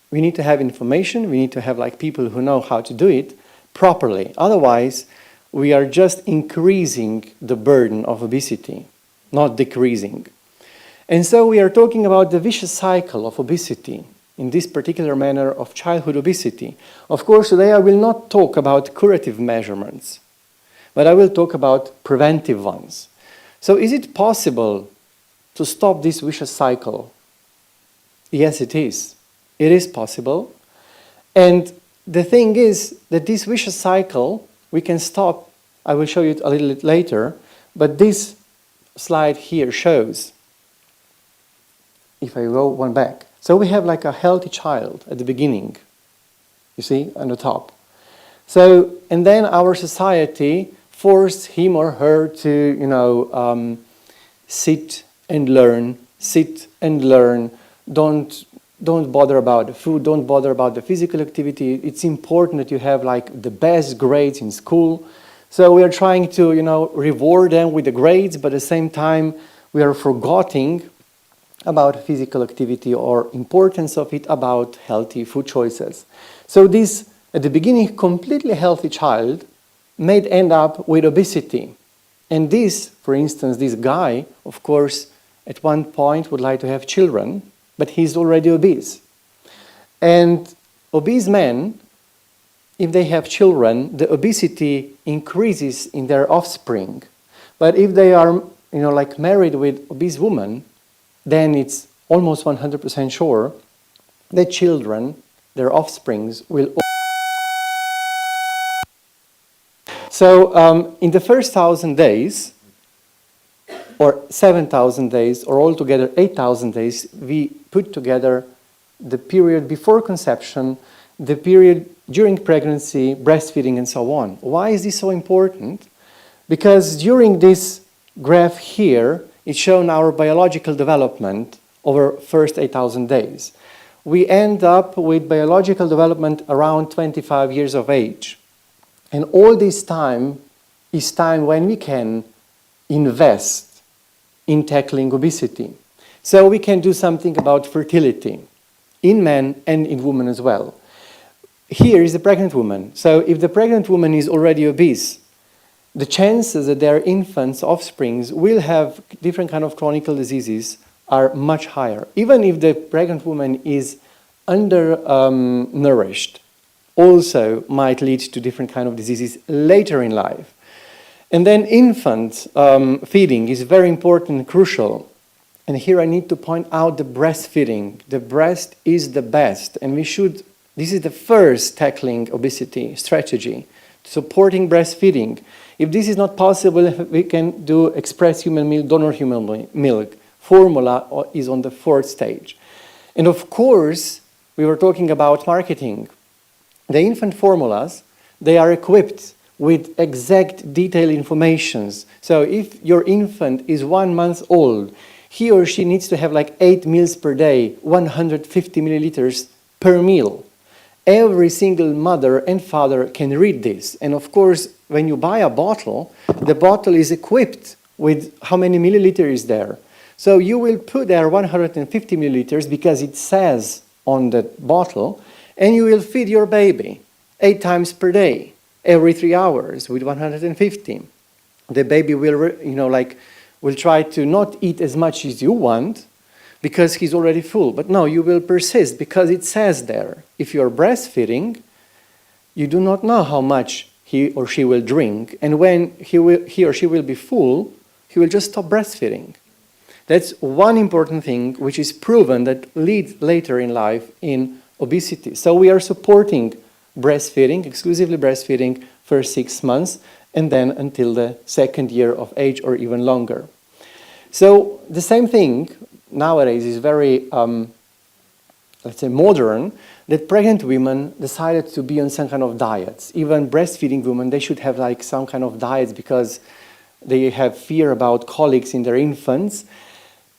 We need to have information, we need to have people who know how to do it properly. Otherwise, we are just increasing the burden of obesity, not decreasing. And so we are talking about the vicious cycle of obesity, in this particular manner of childhood obesity. Of course, today I will not talk about curative measurements, but I will talk about preventive ones. So is it possible to stop this vicious cycle? Yes, it is. It is possible. And the thing is that this vicious cycle, we can stop. I will show you it a little bit later, but this slide here shows, if I go one back. So we have a healthy child at the beginning, you see, on the top. So, and then our society forced him or her to, you know, sit and learn, don't bother about the food, don't bother about the physical activity. It's important that you have like the best grades in school. So we are trying to, you know, reward them with the grades, but at the same time we are forgetting about physical activity or importance of it, about healthy food choices. So this, at the beginning, completely healthy child may end up with obesity. And this, for instance, this guy, of course, at one point would like to have children, but he's already obese. And obese men, if they have children, the obesity increases in their offspring. But if they are, you know, like married with obese women, then it's almost 100% sure that children, their offsprings, will. So in the first 1,000 days, or 7,000 days, or altogether 8,000 days, we put together the period before conception, the period during pregnancy, breastfeeding, and so on. Why is this so important? Because during this graph here, it's shown our biological development over first 8,000 days. We end up with biological development around 25 years of age. And all this time is time when we can invest in tackling obesity. So we can do something about fertility in men and in women as well. Here is a pregnant woman. So if the pregnant woman is already obese, the chances that their infants, offsprings, will have different kind of chronic diseases are much higher. Even if the pregnant woman is undernourished, also might lead to different kind of diseases later in life. And then infant feeding is very important and crucial. And here I need to point out the breastfeeding. The breast is the best, and we should, this is the first tackling obesity strategy, supporting breastfeeding. If this is not possible, we can do express human milk, donor human milk. Formula is on the 4th stage. And of course, we were talking about marketing. The infant formulas, they are equipped with exact detailed information. So if your infant is 1 month old, he or she needs to have like 8 meals per day, 150 milliliters per meal. Every single mother and father can read this. And of course, when you buy a bottle, the bottle is equipped with how many milliliters is there. So you will put there 150 milliliters because it says on the bottle, and you will feed your baby 8 times per day, every 3 hours with 150. The baby will, will try to not eat as much as you want because he's already full. But no, you will persist because it says there. If you're breastfeeding, you do not know how much he or she will drink. And when he or she will be full, he will just stop breastfeeding. That's one important thing which is proven that leads later in life in obesity. So we are supporting breastfeeding, exclusively breastfeeding for 6 months, and then until the 2nd year of age or even longer. So the same thing nowadays is very, let's say, modern, that pregnant women decided to be on some kind of diets. Even breastfeeding women, they should have like some kind of diets because they have fear about colics in their infants.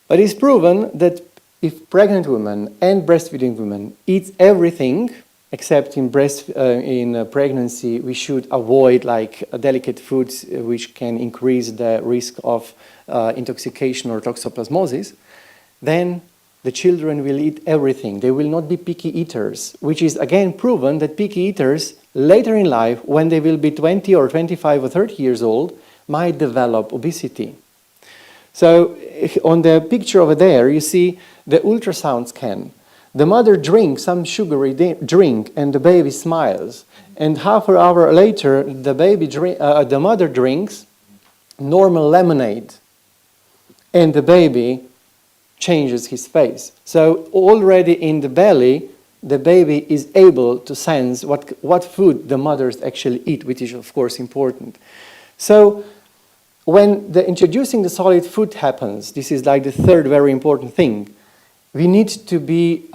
But it's proven that if pregnant women and breastfeeding women eat everything, except in pregnancy, we should avoid like delicate foods which can increase the risk of intoxication or toxoplasmosis, then the children will eat everything. They will not be picky eaters, which is again proven that picky eaters later in life, when they will be 20 or 25 or 30 years old, might develop obesity. So on the picture over there, you see the ultrasound scan. The mother drinks some sugary drink and the baby smiles. And half an hour later, the mother drinks normal lemonade and the baby changes his face. So already in the belly, the baby is able to sense what food the mothers actually eat, which is of course important. So when introducing the solid food happens, this is like the third very important thing. We need to be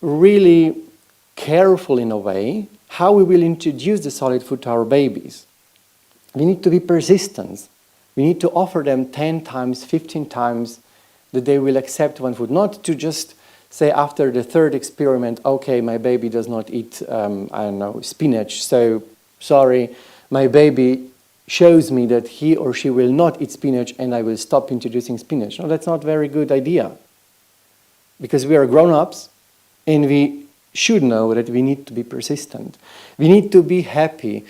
really careful in a way how we will introduce the solid food to our babies. We need to be persistent. We need to offer them 10 times, 15 times that they will accept one food, not to just say after the third experiment, okay, my baby does not eat, I don't know, spinach, so sorry, my baby shows me that he or she will not eat spinach and I will stop introducing spinach. No, that's not a very good idea. Because we are grown-ups and we should know that we need to be persistent. We need to be happy.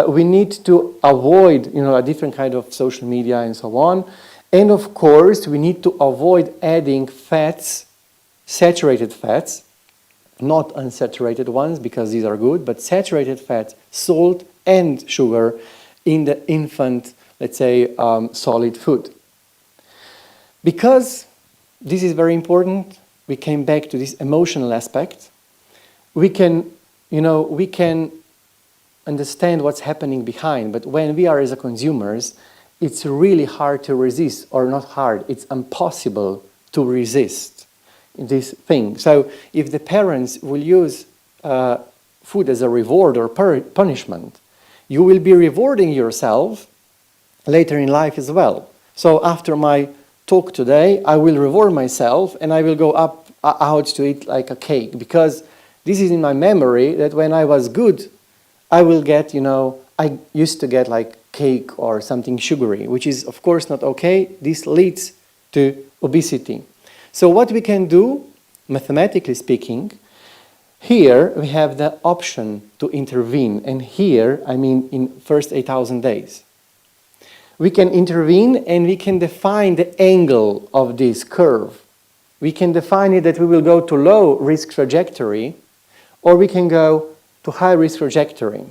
We need to avoid, a different kind of social media and so on. And of course, we need to avoid adding fats, saturated fats, not unsaturated ones because these are good, but saturated fats, salt and sugar in the infant, let's say, solid food. Because this is very important, we came back to this emotional aspect. We can understand what's happening behind, but when we are as a consumers, it's really hard to resist, or not hard, it's impossible to resist this thing. So if the parents will use food as a reward or punishment, you will be rewarding yourself later in life as well. So after my talk today, I will reward myself and I will go out to eat like a cake, because this is in my memory that when I was good, I will get, I used to get like cake or something sugary, which is of course not okay. This leads to obesity. So what we can do, mathematically speaking, here we have the option to intervene, and here I mean in first 8,000 days. We can intervene and we can define the angle of this curve. We can define it that we will go to low risk trajectory, or we can go to high risk trajectory.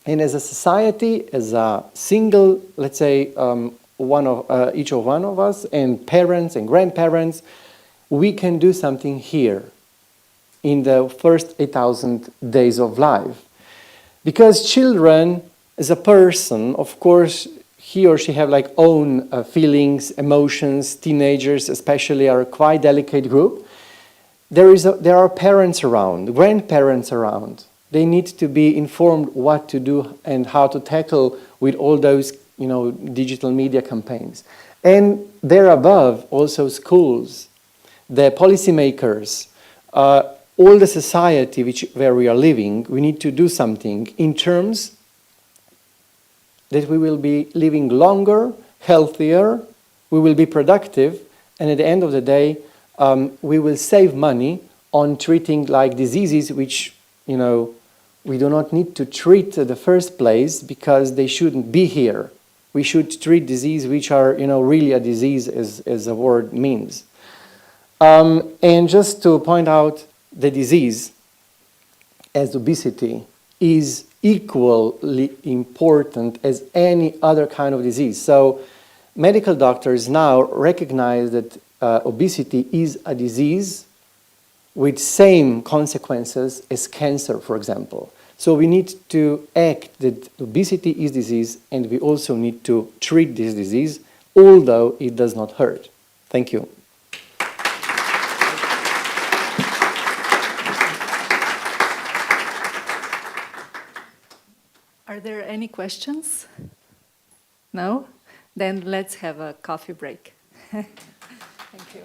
And as a society, as a single, let's say, each of one of us, and parents and grandparents, we can do something here in the first 8,000 days of life. Because children, as a person, of course, he or she have like own feelings, emotions. Teenagers especially are a quite delicate group. There are parents around, grandparents around. They need to be informed what to do and how to tackle with all those, digital media campaigns. And there above, also schools, the policymakers, all the society where we are living. We need to do something in terms that we will be living longer, healthier, we will be productive, and at the end of the day, we will save money on treating like diseases which, we do not need to treat in the first place because they shouldn't be here. We should treat diseases which are, really a disease as the word means. And just to point out, the disease as obesity is equally important as any other kind of disease. So medical doctors now recognize that obesity is a disease with same consequences as cancer, for example. So we need to act that obesity is disease, and we also need to treat this disease, although it does not hurt. Thank you. Are there any questions? No? Then let's have a coffee break. Thank you.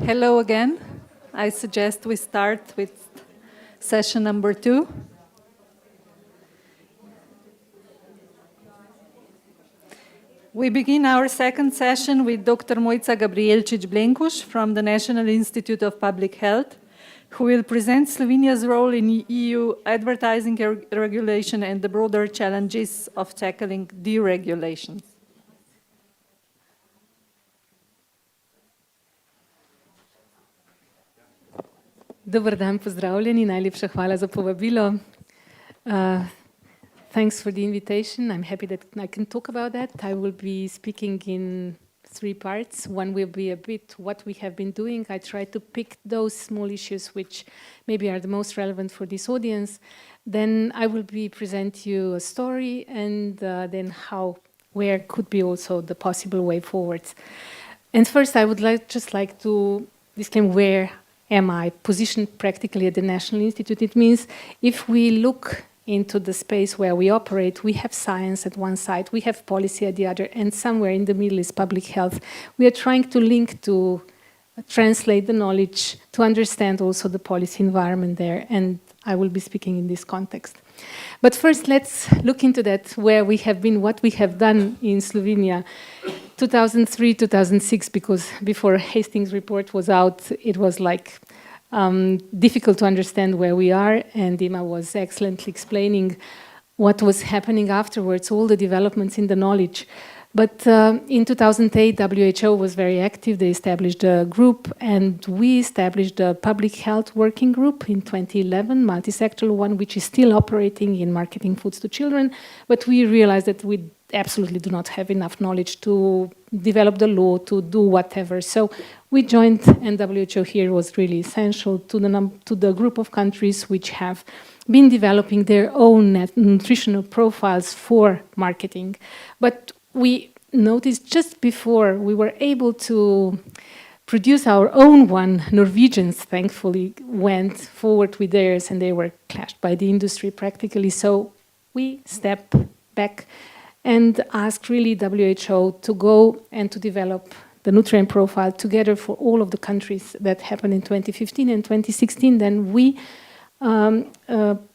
Hello again. I suggest we start with session number 2. We begin our second session with Dr. Mojca Gabrielčič-Blenkuš from the National Institute of Public Health, who will present Slovenia's role in EU advertising regulation and the broader challenges of tackling deregulation. Dober dan, pozdravljeni, najlepša hvala za povabilo. Thanks for the invitation. I'm happy that I can talk about that. I will be speaking in 3 parts. One will be a bit what we have been doing. I try to pick those small issues which maybe are the most relevant for this audience. Then I will present you a story and then where could be also the possible way forward. And first I would just like to disclaim where am I positioned practically at the National Institute. It means if we look into the space where we operate, we have science at one side, we have policy at the other, and somewhere in the middle is public health. We are trying to translate the knowledge, to understand also the policy environment there, and I will be speaking in this context. But first, let's look into that, where we have been, what we have done in Slovenia. 2003, 2006, because before Hastings' report was out, it was difficult to understand where we are, and Dima was excellently explaining what was happening afterwards, all the developments in the knowledge. But in 2008, WHO was very active. They established a group, and we established a public health working group in 2011, multi-sectoral one, which is still operating in marketing foods to children. But we realized that we absolutely do not have enough knowledge to develop the law, to do whatever. So we joined, and WHO here was really essential to the group of countries which have been developing their own nutritional profiles for marketing. But we noticed just before we were able to produce our own one, Norwegians thankfully went forward with theirs, and they were clashed by the industry practically. So we stepped back and asked really WHO to go and to develop the nutrient profile together for all of the countries. That happened in 2015 and 2016. Then we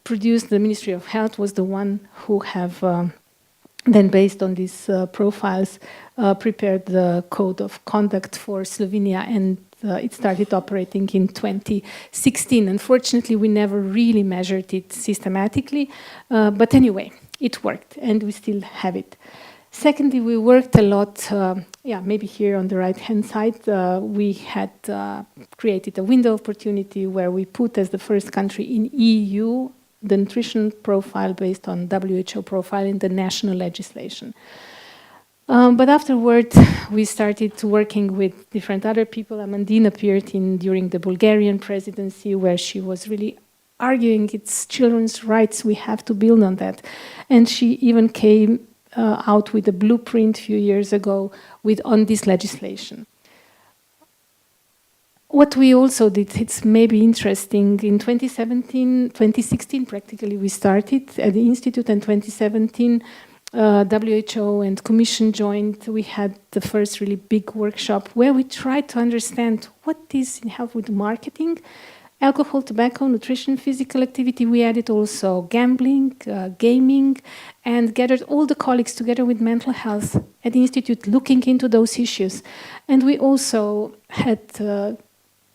produced, the Ministry of Health was the one who have then based on these profiles prepared the code of conduct for Slovenia, and it started operating in 2016. Unfortunately, we never really measured it systematically, but anyway, it worked, and we still have it. Secondly, we worked a lot, maybe here on the right-hand side, we had created a window of opportunity where we put as the first country in EU the nutrition profile based on WHO profile in the national legislation. But afterward, we started working with different other people. Amandine appeared during the Bulgarian presidency, where she was really arguing it's children's rights, we have to build on that. And she even came out with a blueprint a few years ago on this legislation. What we also did, it's maybe interesting, in 2016 practically we started at the Institute, and 2017 WHO and Commission joined. We had the first really big workshop where we tried to understand what is in health with marketing, alcohol, tobacco, nutrition, physical activity. We added also gambling, gaming, and gathered all the colleagues together with mental health at the Institute looking into those issues. And we also had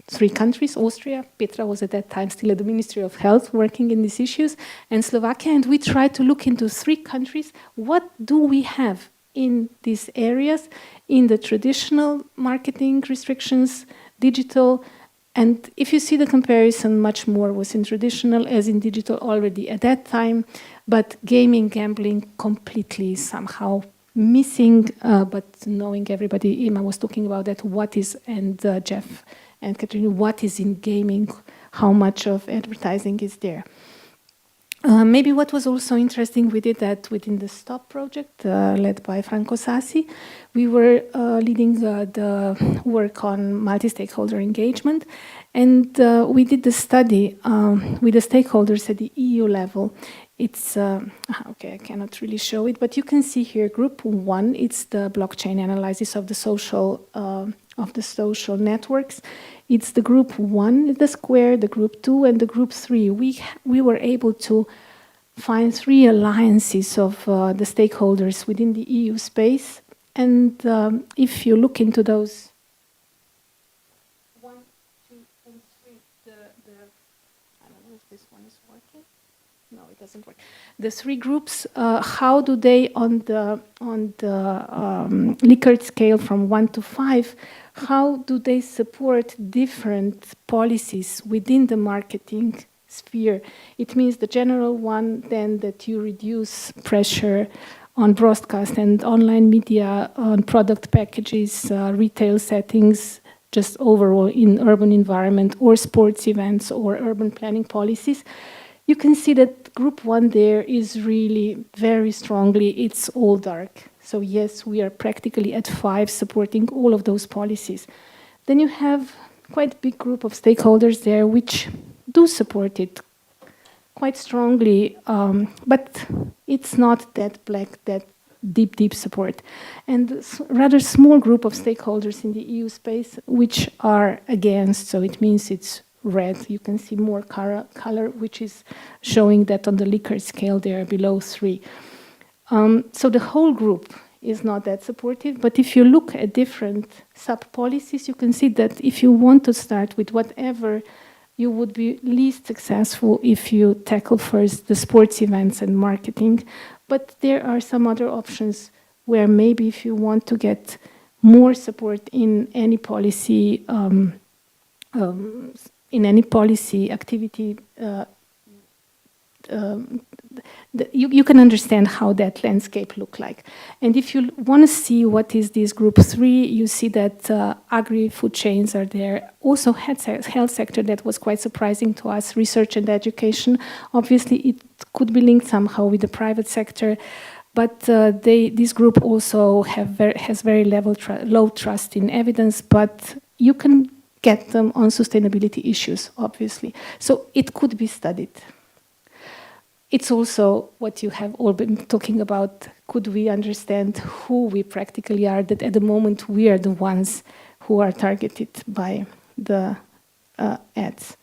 3 countries, Austria, Petra was at that time still at the Ministry of Health working in these issues, and Slovakia, and we tried to look into 3 countries, what do we have in these areas, in the traditional marketing restrictions, digital, and if you see the comparison, much more was in traditional as in digital already at that time, but gaming, gambling completely somehow missing, but knowing everybody, Ima was talking about that, what is, and Jeff and Katrina, what is in gaming, how much of advertising is there. Maybe what was also interesting, we did that within the STOP project, led by Franco Sassi. We were leading the work on multi-stakeholder engagement, and we did the study with the stakeholders at the EU level. It's, okay, I cannot really show it, but you can see here group 1, it's the blockchain analysis of the social networks. it's the group 1, the square, the group 2, and the group 3. We were able to find 3 alliances of the stakeholders within the EU space. And if you look into those 1, 2, and 3, I don't know if this one is working. No, it doesn't work. The 3 groups, how do they on the Likert scale from 1 to 5? How do they support different policies within the marketing sphere? It means the general one, then that you reduce pressure on broadcast and online media, on product packages, retail settings, just overall in urban environment, or sports events, or urban planning policies. You can see that group 1 there is really very strongly, it's all dark. So yes, we are practically at 5 supporting all of those policies. Then you have quite a big group of stakeholders there which do support it quite strongly, but it's not that black, that deep support. And a rather small group of stakeholders in the EU space which are against, so it means it's red. You can see more color, which is showing that on the Likert scale they are below 3. So the whole group is not that supportive, but if you look at different sub-policies, you can see that if you want to start with whatever, you would be least successful if you tackle first the sports events and marketing. But there are some other options where maybe if you want to get more support in any policy activity, you can understand how that landscape look like. And if you want to see what is this group 3, you see that agri-food chains are there. Also health sector, that was quite surprising to us, research and education. Obviously it could be linked somehow with the private sector, but this group also has very low trust in evidence, but you can get them on sustainability issues, obviously. So it could be studied. It's also what you have all been talking about. Could we understand who we practically are, that at the moment we are the ones who are targeted by the ads.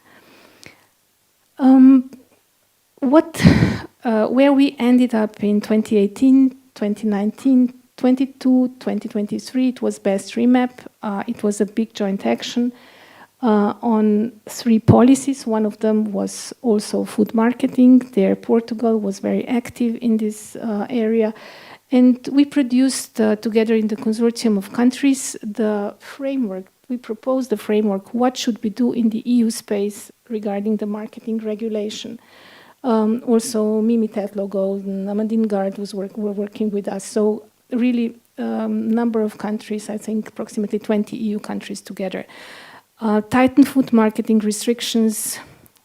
Where we ended up in 2018, 2019, 22, 2023, it was best remap. It was a big joint action on 3 policies. One of them was also food marketing. There, Portugal was very active in this area. And we produced, together in the consortium of countries, the framework. We proposed the framework, what should we do in the EU space regarding the marketing regulation. Also, Mimi Tetlogo and Amandine Gard were working with us. So really, number of countries, I think approximately 20 EU countries together. Tighten food marketing restrictions,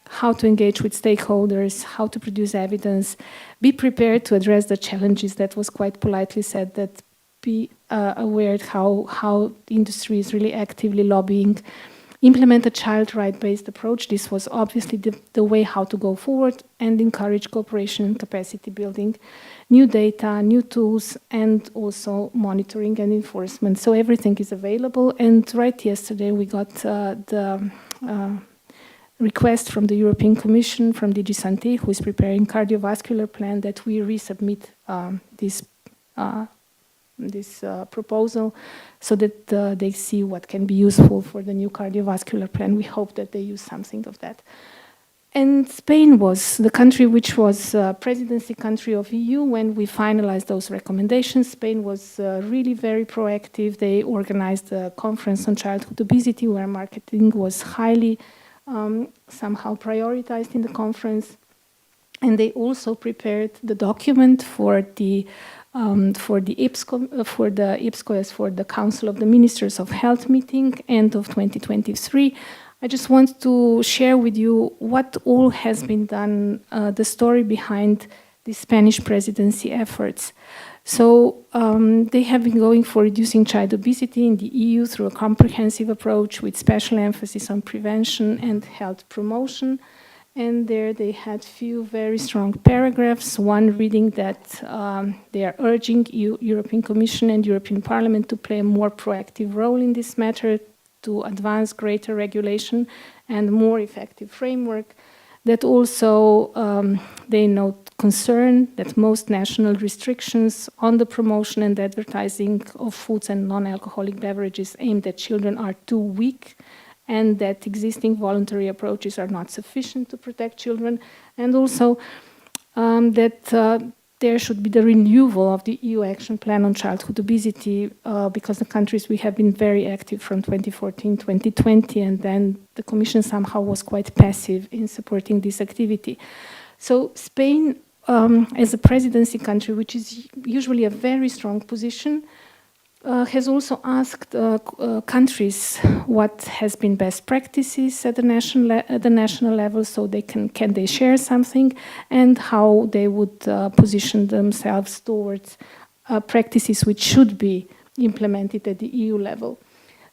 how to engage with stakeholders, how to produce evidence, be prepared to address the challenges, that was quite politely said, that be aware how the industry is really actively lobbying, implement a child right-based approach. This was obviously the way how to go forward, and encourage cooperation and capacity building, new data, new tools, and also monitoring and enforcement. So everything is available. And right yesterday we got the request from the European Commission, from DG Santé, who is preparing cardiovascular plan, that we resubmit this proposal, so that they see what can be useful for the new cardiovascular plan. We hope that they use something of that. And Spain was the country which was presidency country of EU when we finalized those recommendations. Spain was really very proactive. They organized a conference on childhood obesity where marketing was highly somehow prioritized in the conference. And they also prepared the document for the IPSCO, for the Council of the Ministers of Health meeting, end of 2023. I just want to share with you what all has been done, the story behind the Spanish presidency efforts. So they have been going for reducing child obesity in the EU through a comprehensive approach with special emphasis on prevention and health promotion. And there they had few very strong paragraphs. One reading that they are urging European Commission and European Parliament to play a more proactive role in this matter, to advance greater regulation and more effective framework. That also they note concern that most national restrictions on the promotion and advertising of foods and non-alcoholic beverages aimed at children are too weak, and that existing voluntary approaches are not sufficient to protect children, and also that there should be the renewal of the EU Action Plan on Childhood Obesity, because the countries we have been very active from 2014-2020, and then the Commission somehow was quite passive in supporting this activity. So Spain, as a presidency country, which is usually a very strong position, has also asked countries what has been best practices at the national level, so they can they share something, and how they would position themselves towards practices which should be implemented at the EU level.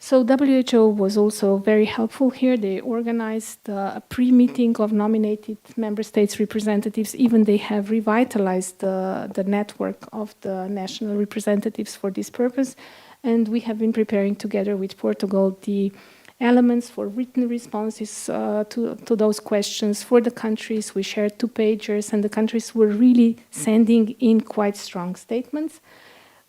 So WHO was also very helpful here. They organized a pre-meeting of nominated member states representatives. Even they have revitalized the network of the national representatives for this purpose. And we have been preparing together with Portugal the elements for written responses to those questions for the countries. We shared 2-pagers, and the countries were really sending in quite strong statements.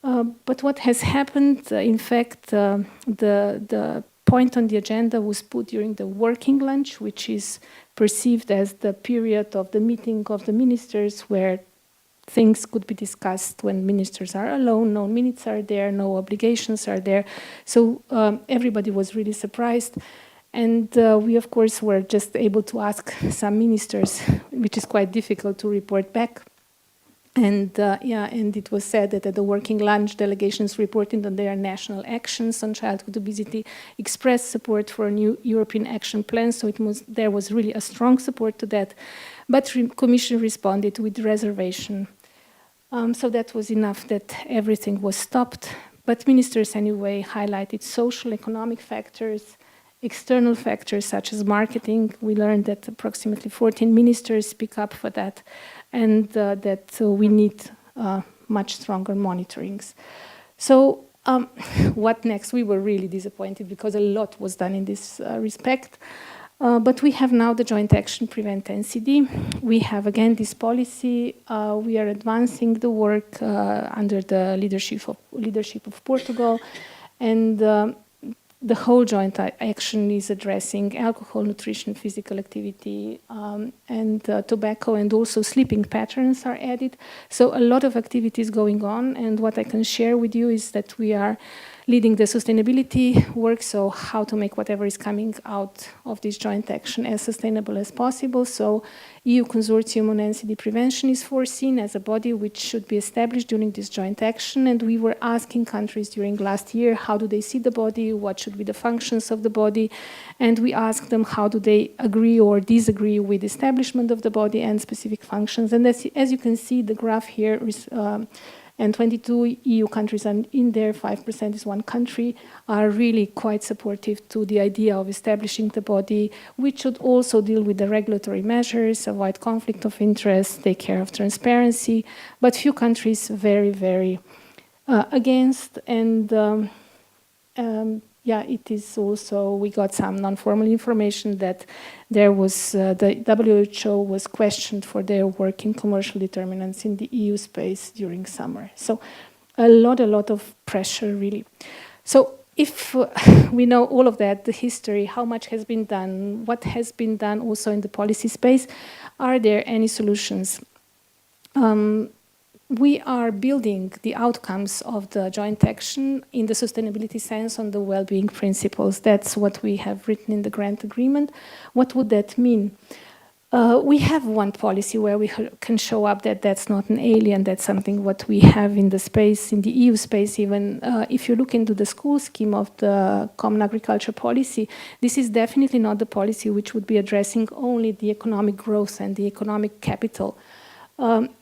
But what has happened, in fact, the point on the agenda was put during the working lunch, which is perceived as the period of the meeting of the ministers where things could be discussed when ministers are alone, no minutes are there, no obligations are there. So everybody was really surprised. And we, of course, were just able to ask some ministers, which is quite difficult to report back. And and it was said that at the working lunch, delegations reporting on their national actions on childhood obesity expressed support for a new European action plan. So there was really a strong support to that. But the Commission responded with reservation. So that was enough that everything was stopped. But ministers anyway highlighted social, economic factors, external factors such as marketing. We learned that approximately 14 ministers speak up for that, and that we need much stronger monitorings. So what next? We were really disappointed because a lot was done in this respect. But we have now the Joint Action Prevent NCD. We have again this policy. We are advancing the work under the leadership of Portugal, and the whole joint action is addressing alcohol, nutrition, physical activity, and tobacco, and also sleeping patterns are added. So a lot of activities going on, and what I can share with you is that we are leading the sustainability work, so how to make whatever is coming out of this joint action as sustainable as possible. So EU Consortium on NCD Prevention is foreseen as a body which should be established during this joint action, and we were asking countries during last year how do they see the body, what should be the functions of the body, and we asked them how do they agree or disagree with establishment of the body and specific functions. And as you can see, the graph here is and 22 EU countries are in there, 5% is one country, are really quite supportive to the idea of establishing the body, which should also deal with the regulatory measures, avoid conflict of interest, take care of transparency, but few countries very, very against. And it is also, we got some non-formal information that there was, the WHO was questioned for their work in commercial determinants in the EU space during summer. So a lot of pressure, really. So if we know all of that, the history, how much has been done, what has been done also in the policy space, are there any solutions? We are building the outcomes of the joint action in the sustainability sense on the well-being principles. That's what we have written in the grant agreement. What would that mean? We have one policy where we can show up that that's not an alien, that's something what we have in the space, in the EU space even. If you look into the school scheme of the Common Agriculture Policy, this is definitely not the policy which would be addressing only the economic growth and the economic capital.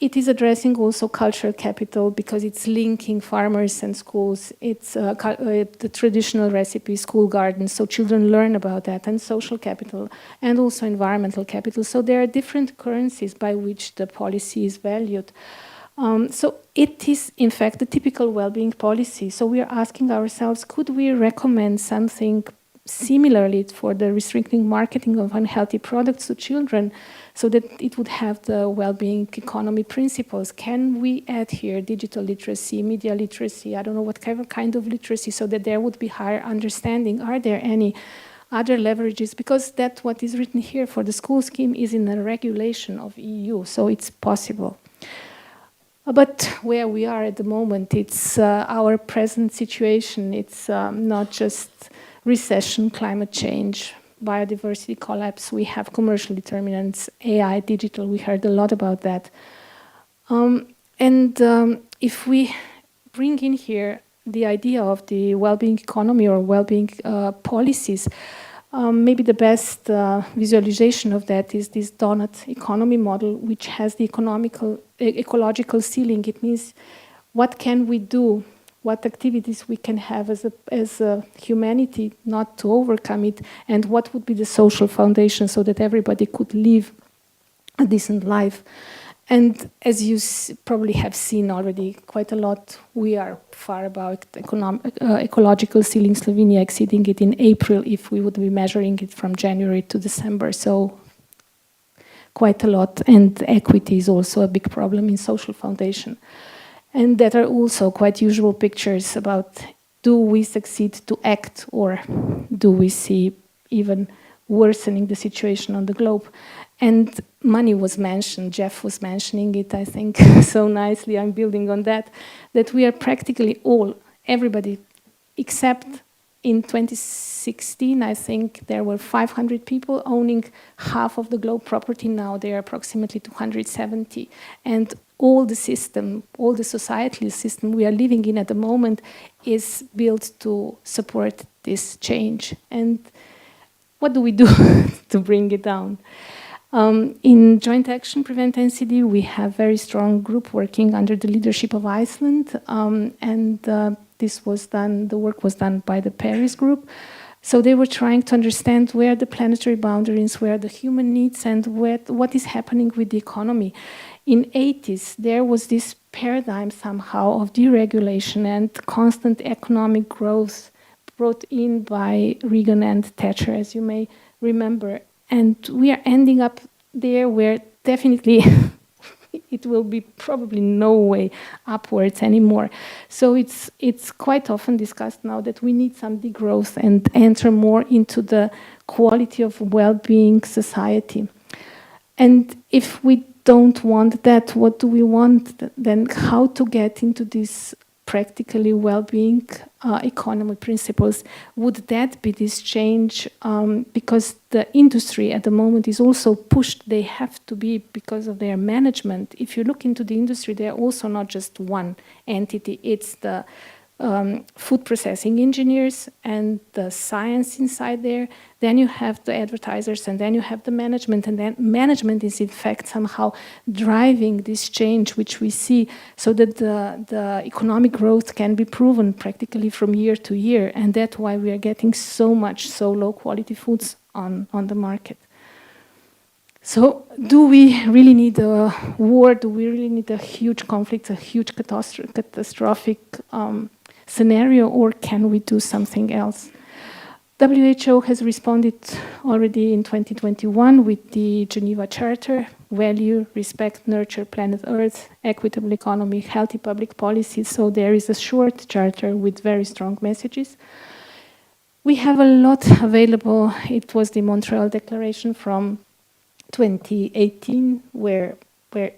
It is addressing also cultural capital because it's linking farmers and schools. It's the traditional recipe, school gardens, so children learn about that, and social capital, and also environmental capital. So there are different currencies by which the policy is valued. So it is, in fact, the typical well-being policy. So we are asking ourselves, could we recommend something similarly for the restricting marketing of unhealthy products to children, so that it would have the well-being economy principles. Can we add here digital literacy, media literacy, I don't know what kind of literacy, so that there would be higher understanding? Are there any other leverages? Because that what is written here for the school scheme is in a regulation of EU, so it's possible. But where we are at the moment, it's our present situation. It's not just recession, climate change, biodiversity collapse. We have commercial determinants, AI, digital. We heard a lot about that. If we bring in here the idea of the well-being economy or well-being policies, maybe the best visualization of that is this donut economy model, which has the ecological ceiling. It means what can we do, what activities we can have as a humanity not to overcome it, and what would be the social foundation so that everybody could live a decent life. And as you probably have seen already quite a lot, we are far above ecological ceiling, Slovenia exceeding it in April if we would be measuring it from January to December. So quite a lot. And equity is also a big problem in social foundation. And that are also quite usual pictures about, do we succeed to act, or do we see even worsening the situation on the globe? And money was mentioned, Jeff was mentioning it, I think, so nicely. I'm building on that we are practically everybody, except in 2016, I think there were 500 people owning half of the globe property. Now there are approximately 270. And all the system, all the societal system we are living in at the moment is built to support this change. And what do we do to bring it down? In Joint Action Prevent NCD, we have very strong group working under the leadership of Iceland, this was done, the work was done by the Paris group. So they were trying to understand where the planetary boundaries, where the human needs, and what is happening with the economy. In 80s, there was this paradigm somehow of deregulation and constant economic growth brought in by Reagan and Thatcher, as you may remember. And we are ending up there where definitely it will be probably no way upwards anymore. So it's quite often discussed now that we need some degrowth and enter more into the quality of well-being society. And if we don't want that, what do we want? Then how to get into this practically well-being economy principles? Would that be this change? Because the industry at the moment is also pushed, they have to be because of their management. If you look into the industry, they're also not just one entity. It's the food processing engineers and the science inside there. Then you have the advertisers, and then you have the management, and then management is in fact somehow driving this change which we see, so that the economic growth can be proven practically from year to year, and that's why we are getting so low quality foods on the market. So do we really need a war? Do we really need a huge conflict, a huge catastrophic scenario, or can we do something else? WHO has responded already in 2021 with the Geneva Charter: value, respect, nurture planet Earth, equitable economy, healthy public policy. So there is a short charter with very strong messages. We have a lot available. It was the Montreal Declaration from 2018, where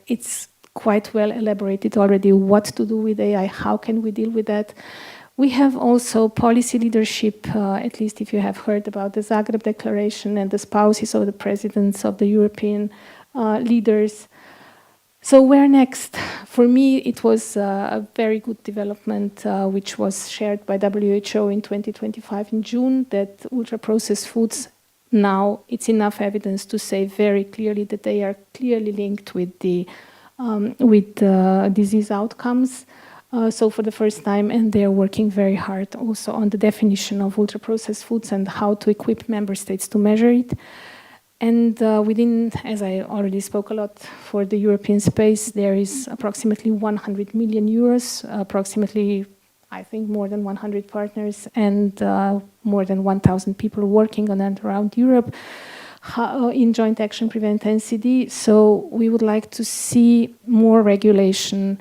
it's quite well elaborated already what to do with AI, how can we deal with that. We have also policy leadership, at least if you have heard about the Zagreb Declaration and the spouses of the presidents of the European leaders. So where next? For me, it was a very good development, which was shared by WHO in 2025 in June, that ultra-processed foods, now it's enough evidence to say very clearly that they are clearly linked with the disease outcomes. So for the first time, and they're working very hard also on the definition of ultra-processed foods and how to equip member states to measure it. And within, as I already spoke a lot, for the European space, there is approximately 100 million euros, approximately I think, more than 100 partners and more than 1,000 people working on it around Europe in joint action prevent NCD. So we would like to see more regulation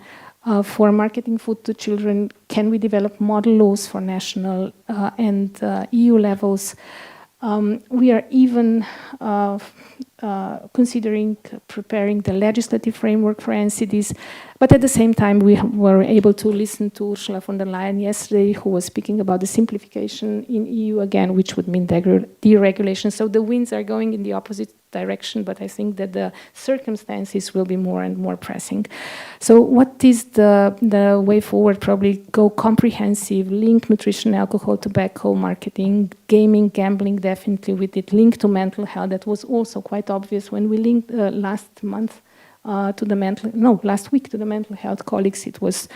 for marketing food to children. Can we develop model laws for national and EU levels? We are even considering preparing the legislative framework for NCDs, but at the same time we were able to listen to Ursula von der Leyen yesterday, who was speaking about the simplification in EU again, which would mean deregulation. So the winds are going in the opposite direction, but I think that the circumstances will be more and more pressing. So what is the way forward? Probably go comprehensive, link nutrition, alcohol, tobacco, marketing, gaming, gambling, definitely with it, link to mental health. That was also quite obvious when we linked last week to the mental health colleagues. It was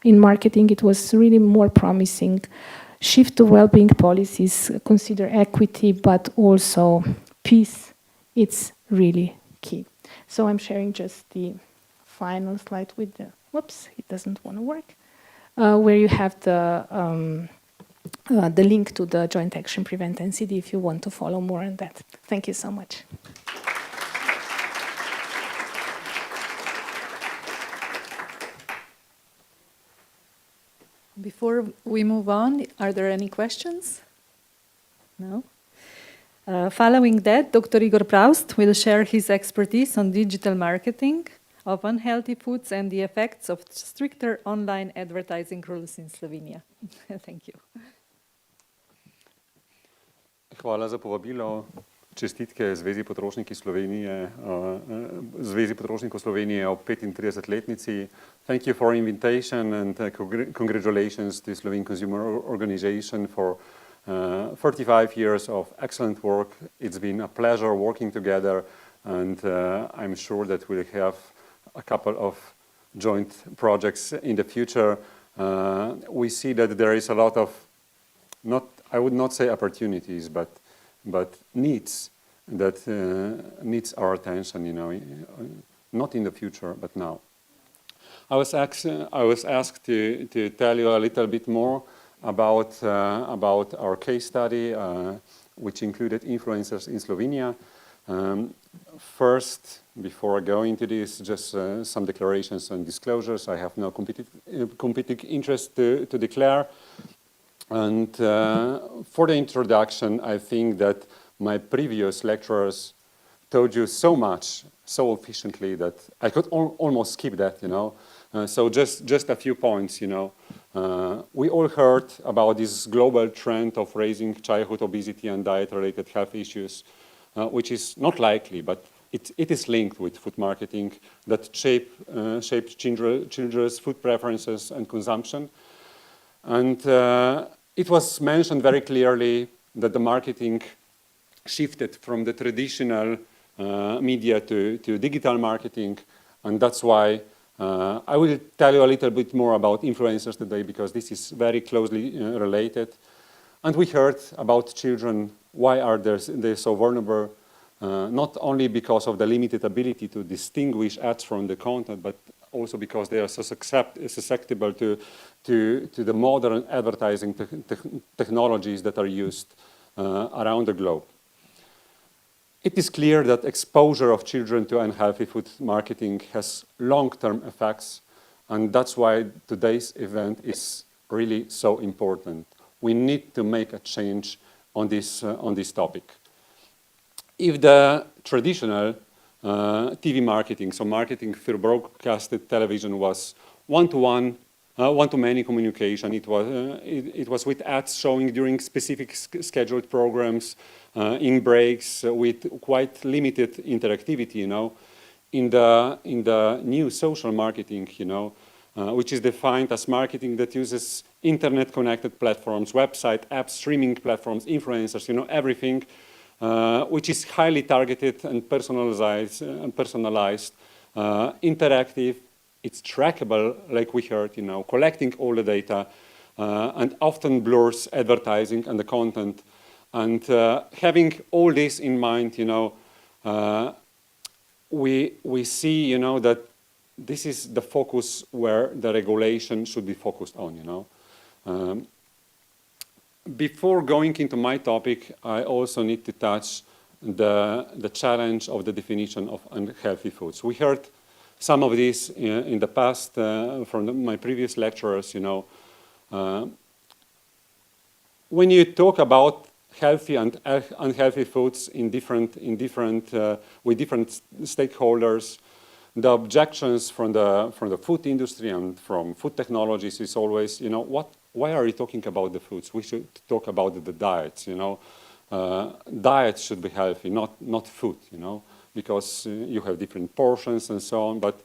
in marketing, it was really more promising. Shift to well-being policies, consider equity, but also peace. It's really key. So I'm sharing just the final slide with the, whoops, it doesn't want to work, where you have the link to the Joint Action Prevent NCD if you want to follow more on that. Thank you so much. Before we move on, are there any questions? No? Following that, Dr. Igor Praust will share his expertise on digital marketing of unhealthy foods and the effects of stricter online advertising rules in Slovenia. Thank you. Hvala za povabilo. Čestitke Zvezi potrošnikov Slovenije ob 35-letnici. Thank you for invitation and congratulations to Slovene Consumer Organization for 35 years of excellent work. It's been a pleasure working together, and I'm sure that we'll have a couple of joint projects in the future. We see that there is a lot of, I would not say opportunities, but needs that needs our attention, you know, not in the future, but now. I was asked to tell you a little bit more about our case study, which included influencers in Slovenia. First, before going into this, just some declarations and disclosures. I have no competing interest to declare. And for the introduction, I think that my previous lecturers told you so much, so efficiently, that I could almost skip that, you know. So just a few points, you know. We all heard about this global trend of raising childhood obesity and diet-related health issues, which is not likely, but it is linked with food marketing that shapes children's food preferences and consumption. And it was mentioned very clearly that the marketing shifted from the traditional media to digital marketing, and that's why I will tell you a little bit more about influencers today, because this is very closely related. And we heard about children, why are they so vulnerable, not only because of the limited ability to distinguish ads from the content, but also because they are so susceptible to the modern advertising technologies that are used around the globe. It is clear that exposure of children to unhealthy food marketing has long-term effects, and that's why today's event is really so important. We need to make a change on this topic. If the traditional TV marketing, so marketing through broadcasted television, was one-to-many communication, it was with ads showing during specific scheduled programs, in breaks, with quite limited interactivity, you know. In the new social marketing, you know, which is defined as marketing that uses internet-connected platforms, website, apps, streaming platforms, influencers, you know, everything, which is highly targeted and personalized, interactive. It's trackable, like we heard, you know, collecting all the data, and often blurs advertising and the content. And having all this in mind, you know, we see, you know, that this is the focus where the regulation should be focused on, you know. Before going into my topic, I also need to touch the challenge of the definition of unhealthy foods. We heard some of this in the past from my previous lecturers, you know. When you talk about healthy and unhealthy foods with different stakeholders, the objections from the food industry and from food technologies is always, you know, why are you talking about the foods? We should talk about the diets, you know. Diets should be healthy, not food, you know, because you have different portions and so on. But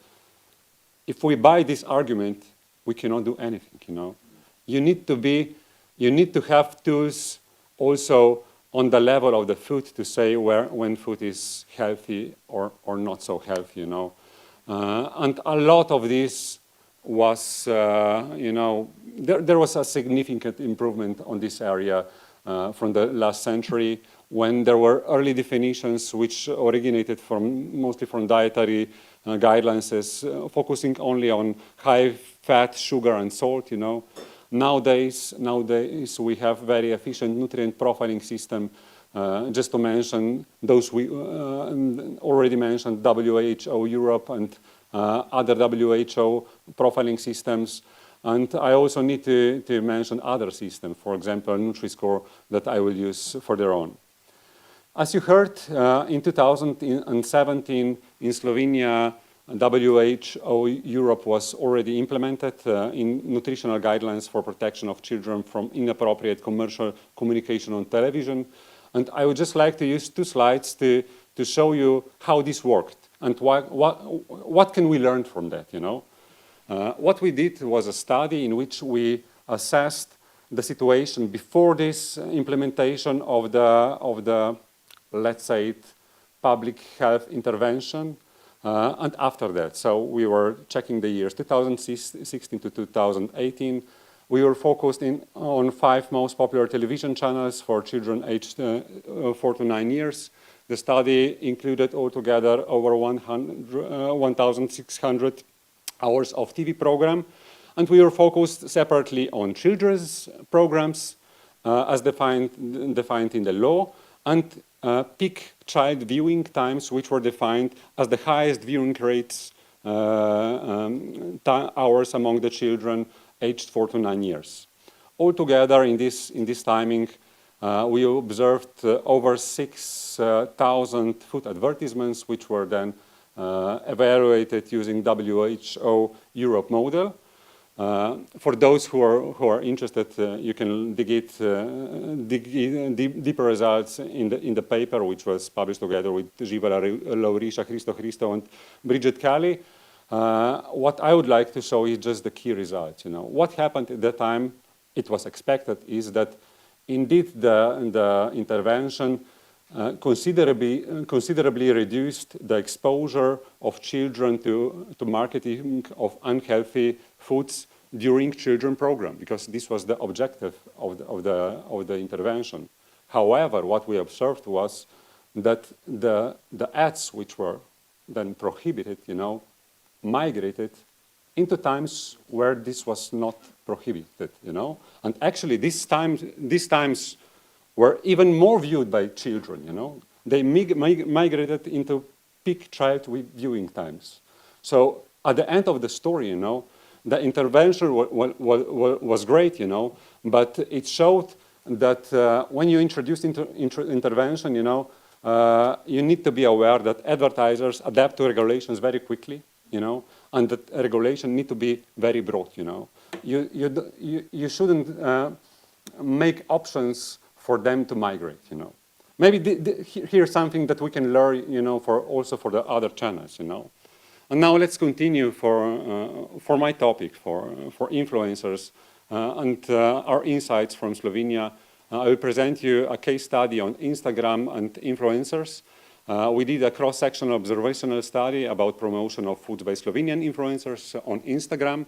if we buy this argument, we cannot do anything, you know. You need to have tools also on the level of the food to say when food is healthy or not so healthy, you know. And a lot of this was, you know, there was a significant improvement on this area from the last century, when there were early definitions which originated mostly from dietary guidelines, focusing only on high fat, sugar, and salt, you know. Nowadays we have very efficient nutrient profiling system. Just to mention those we already mentioned, WHO Europe and other WHO profiling systems. And I also need to mention other systems, for example, Nutri-Score, that I will use further on. As you heard, in 2017 in Slovenia, WHO Europe was already implemented in nutritional guidelines for protection of children from inappropriate commercial communication on television. And I would just like to use 2 slides to show you how this worked and what can we learn from that, you know. What we did was a study in which we assessed the situation before this implementation of the let's say it, public health intervention, and after that. So we were checking the years 2016 to 2018. We were focused on 5 most popular television channels for children aged 4 to 9 years. The study included altogether over 1,600 hours of TV program, and we were focused separately on children's programs as defined in the law, and peak child viewing times, which were defined as the highest viewing rates hours among the children aged 4 to 9 years. Altogether, in this timing, we observed over 6,000 food advertisements, which were then evaluated using WHO Europe model. For those who are interested, you can dig deeper results in the paper, which was published together with Živa Laurisha, Christo and Bridget Kelly. What I would like to show is just the key results. You know, what happened at that time, it was expected, is that indeed the intervention considerably reduced the exposure of children to marketing of unhealthy foods during children program, because this was the objective of the intervention. However, what we observed was that the ads which were then prohibited, you know, migrated into times where this was not prohibited, you know, and actually these times were even more viewed by children, you know. They migrated into peak child viewing times. So at the end of the story, you know, the intervention was great, you know, but it showed that when you introduce intervention, you know, you need to be aware that advertisers adapt to regulations very quickly, you know, and that regulation need to be very broad, you know. You shouldn't make options for them to migrate, you know. Maybe here's something that we can learn, you know, also for the other channels, you know. And now let's continue for my topic, for influencers and our insights from Slovenia. I will present you a case study on Instagram and influencers. We did a cross-sectional observational study about promotion of food by Slovenian influencers on Instagram.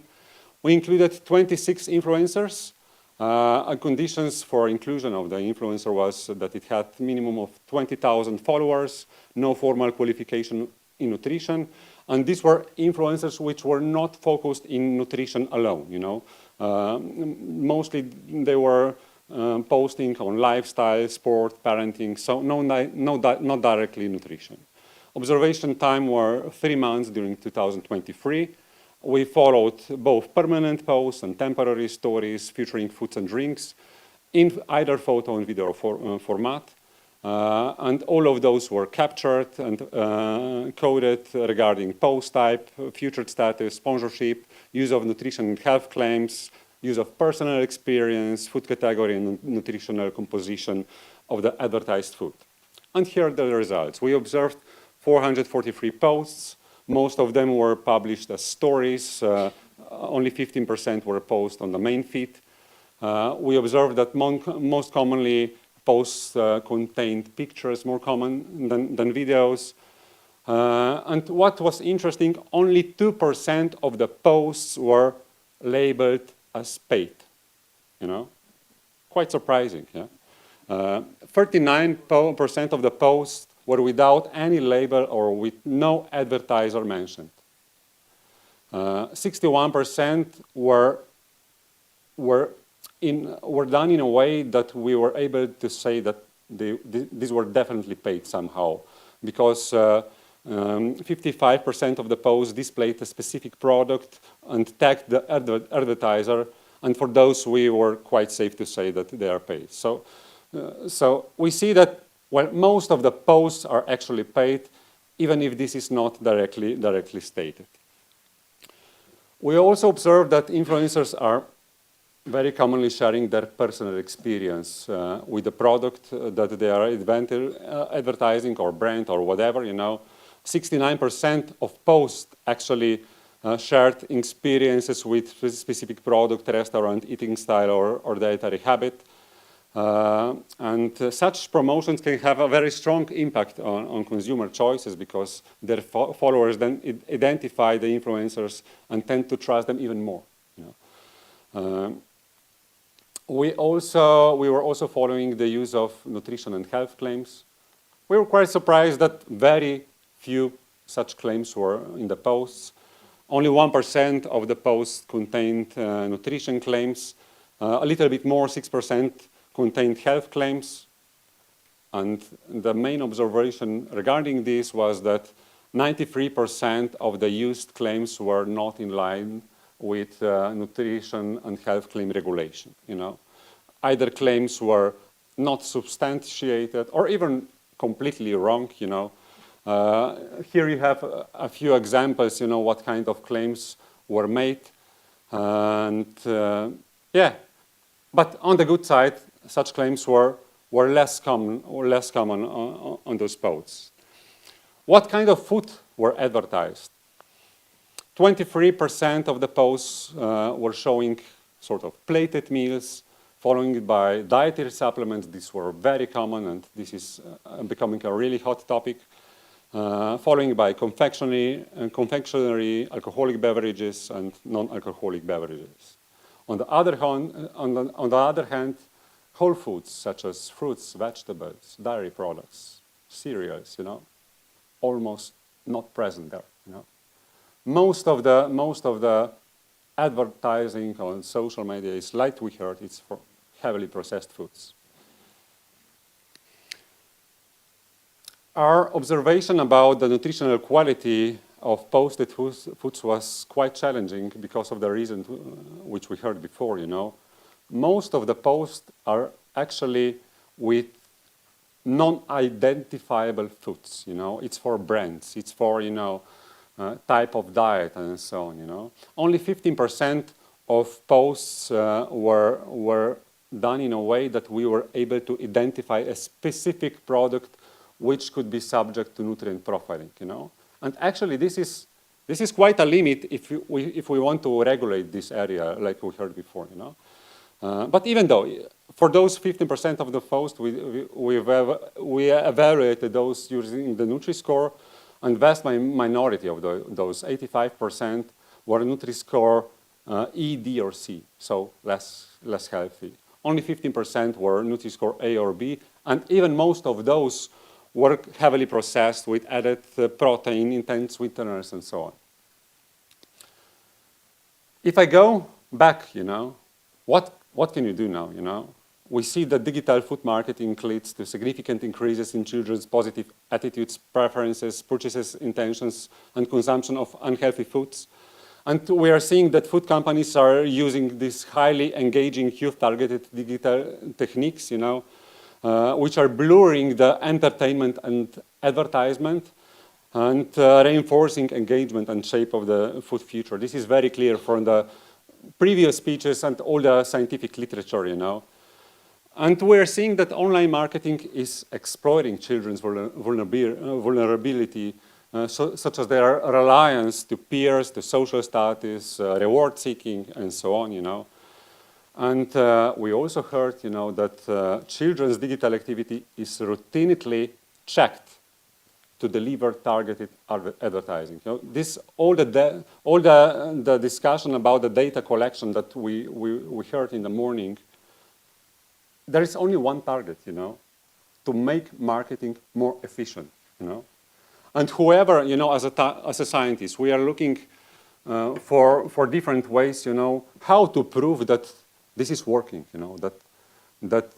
We included 26 influencers. Conditions for inclusion of the influencer was that it had minimum of 20,000 followers, no formal qualification in nutrition, and these were influencers which were not focused in nutrition alone, you know. Mostly they were posting on lifestyle, sport, parenting, so not directly nutrition. Observation time were 3 months during 2023. We followed both permanent posts and temporary stories featuring foods and drinks in either photo and video format. And all of those were captured and coded regarding post type, featured status, sponsorship, use of nutrition and health claims, use of personal experience, food category, and nutritional composition of the advertised food. And here are the results. We observed 443 posts. Most of them were published as stories. Only 15% were posted on the main feed. We observed that most commonly posts contained pictures, more common than videos. And what was interesting, only 2% of the posts were labeled as paid. You know, quite surprising. Yeah, 39% of the posts were without any label or with no advertiser mentioned. 61% were done in a way that we were able to say that these were definitely paid somehow, because 55% of the posts displayed a specific product and tagged the advertiser, and for those we were quite safe to say that they are paid. So we see that, well, most of the posts are actually paid, even if this is not directly stated. We also observe that influencers are very commonly sharing their personal experience with the product that they are advertising, or brand, or whatever, you know. 69% of posts actually shared experiences with specific product, restaurant, eating style, or dietary habit. And such promotions can have a very strong impact on consumer choices, because their followers then identify the influencers and tend to trust them even more. You know? We were also following the use of nutrition and health claims. We were quite surprised that very few such claims were in the posts. Only 1% of the posts contained nutrition claims. A little bit more, 6%, contained health claims. And the main observation regarding this was that 93% of the used claims were not in line with nutrition and health claim regulation. You know, either claims were not substantiated or even completely wrong. You know, here you have a few examples. You know, what kind of claims were made, and yeah. But on the good side, such claims were less common on those posts. What kind of food were advertised? 23% of the posts were showing sort of plated meals, following by dietary supplements. These were very common, and this is becoming a really hot topic. Following by confectionery, alcoholic beverages, and non-alcoholic beverages. On the other hand, whole foods such as fruits, vegetables, dairy products, cereals, you know, almost not present there. You know, most of the advertising on social media is, like we heard, it's for heavily processed foods. Our observation about the nutritional quality of posted foods was quite challenging because of the reason which we heard before. You know, most of the posts are actually with non-identifiable foods. You know, it's for brands, it's for, you know, type of diet and so on. You know, only 15% of posts were done in a way that we were able to identify a specific product which could be subject to nutrient profiling. You know, and actually this is quite a limit if we want to regulate this area, like we heard before. You know, but even though for those 15% of the posts, we evaluated those using the Nutri-Score, and vast minority of those 85% were Nutri-Score E, D, or C, so less healthy. Only 15% were Nutri-Score A or B, and even most of those were heavily processed with added protein, intense sweeteners, and so on. If I go back, you know, what can you do now, you know? We see that digital food marketing leads to significant increases in children's positive attitudes, preferences, purchases intentions, and consumption of unhealthy foods. And we are seeing that food companies are using these highly engaging youth-targeted digital techniques, you know, which are blurring the entertainment and advertisement and reinforcing engagement and shape of the food future. This is very clear from the previous speeches and all the scientific literature, you know. And we're seeing that online marketing is exploiting children's vulnerability, such as their reliance to peers, to social status, reward seeking, and so on, you know. And we also heard, you know, that children's digital activity is routinely checked to deliver targeted advertising. You know, this, all the discussion about the data collection that we heard in the morning, there is only one target, you know, to make marketing more efficient, you know. And whoever, you know, as a scientist, we are looking for different ways, you know, how to prove that this is working, you know, that that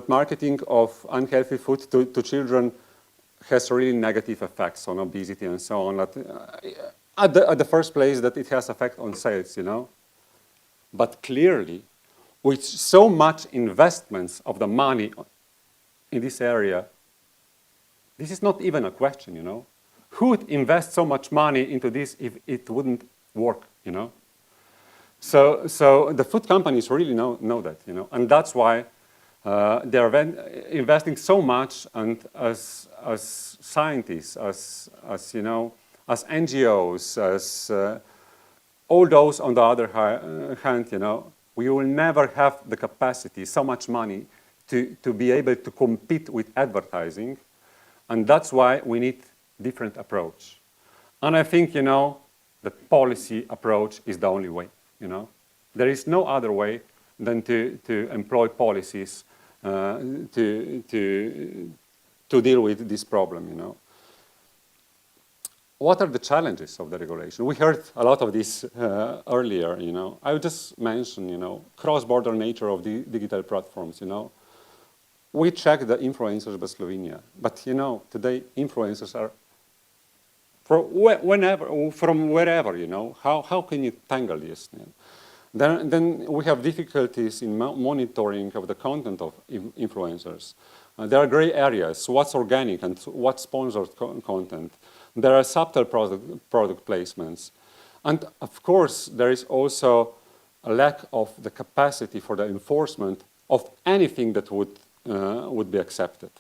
marketing of unhealthy food to children has really negative effects on obesity and so on. At the first place, that it has effect on sales, you know. But clearly, with so much investments of the money in this area, this is not even a question, you know. Who would invest so much money into this if it wouldn't work, you know? So the food companies really know that, you know, and that's why they're investing so much. And as scientists, as you know, as NGOs, as all those on the other hand, you know, we will never have the capacity, so much money, to be able to compete with advertising, and that's why we need different approach. And I think, you know, the policy approach is the only way. You know, there is no other way than to employ policies to deal with this problem. You know, what are the challenges of the regulation? We heard a lot of this earlier. You know, I would just mention, you know, cross-border nature of the digital platforms. You know, we check the influencers by Slovenia, but you know, today influencers are from wherever, you know. How can you tangle this? You know? Then we have difficulties in monitoring of the content of influencers. There are gray areas, what's organic and what's sponsored content. There are subtle product placements. And of course, there is also a lack of the capacity for the enforcement of anything that would be accepted.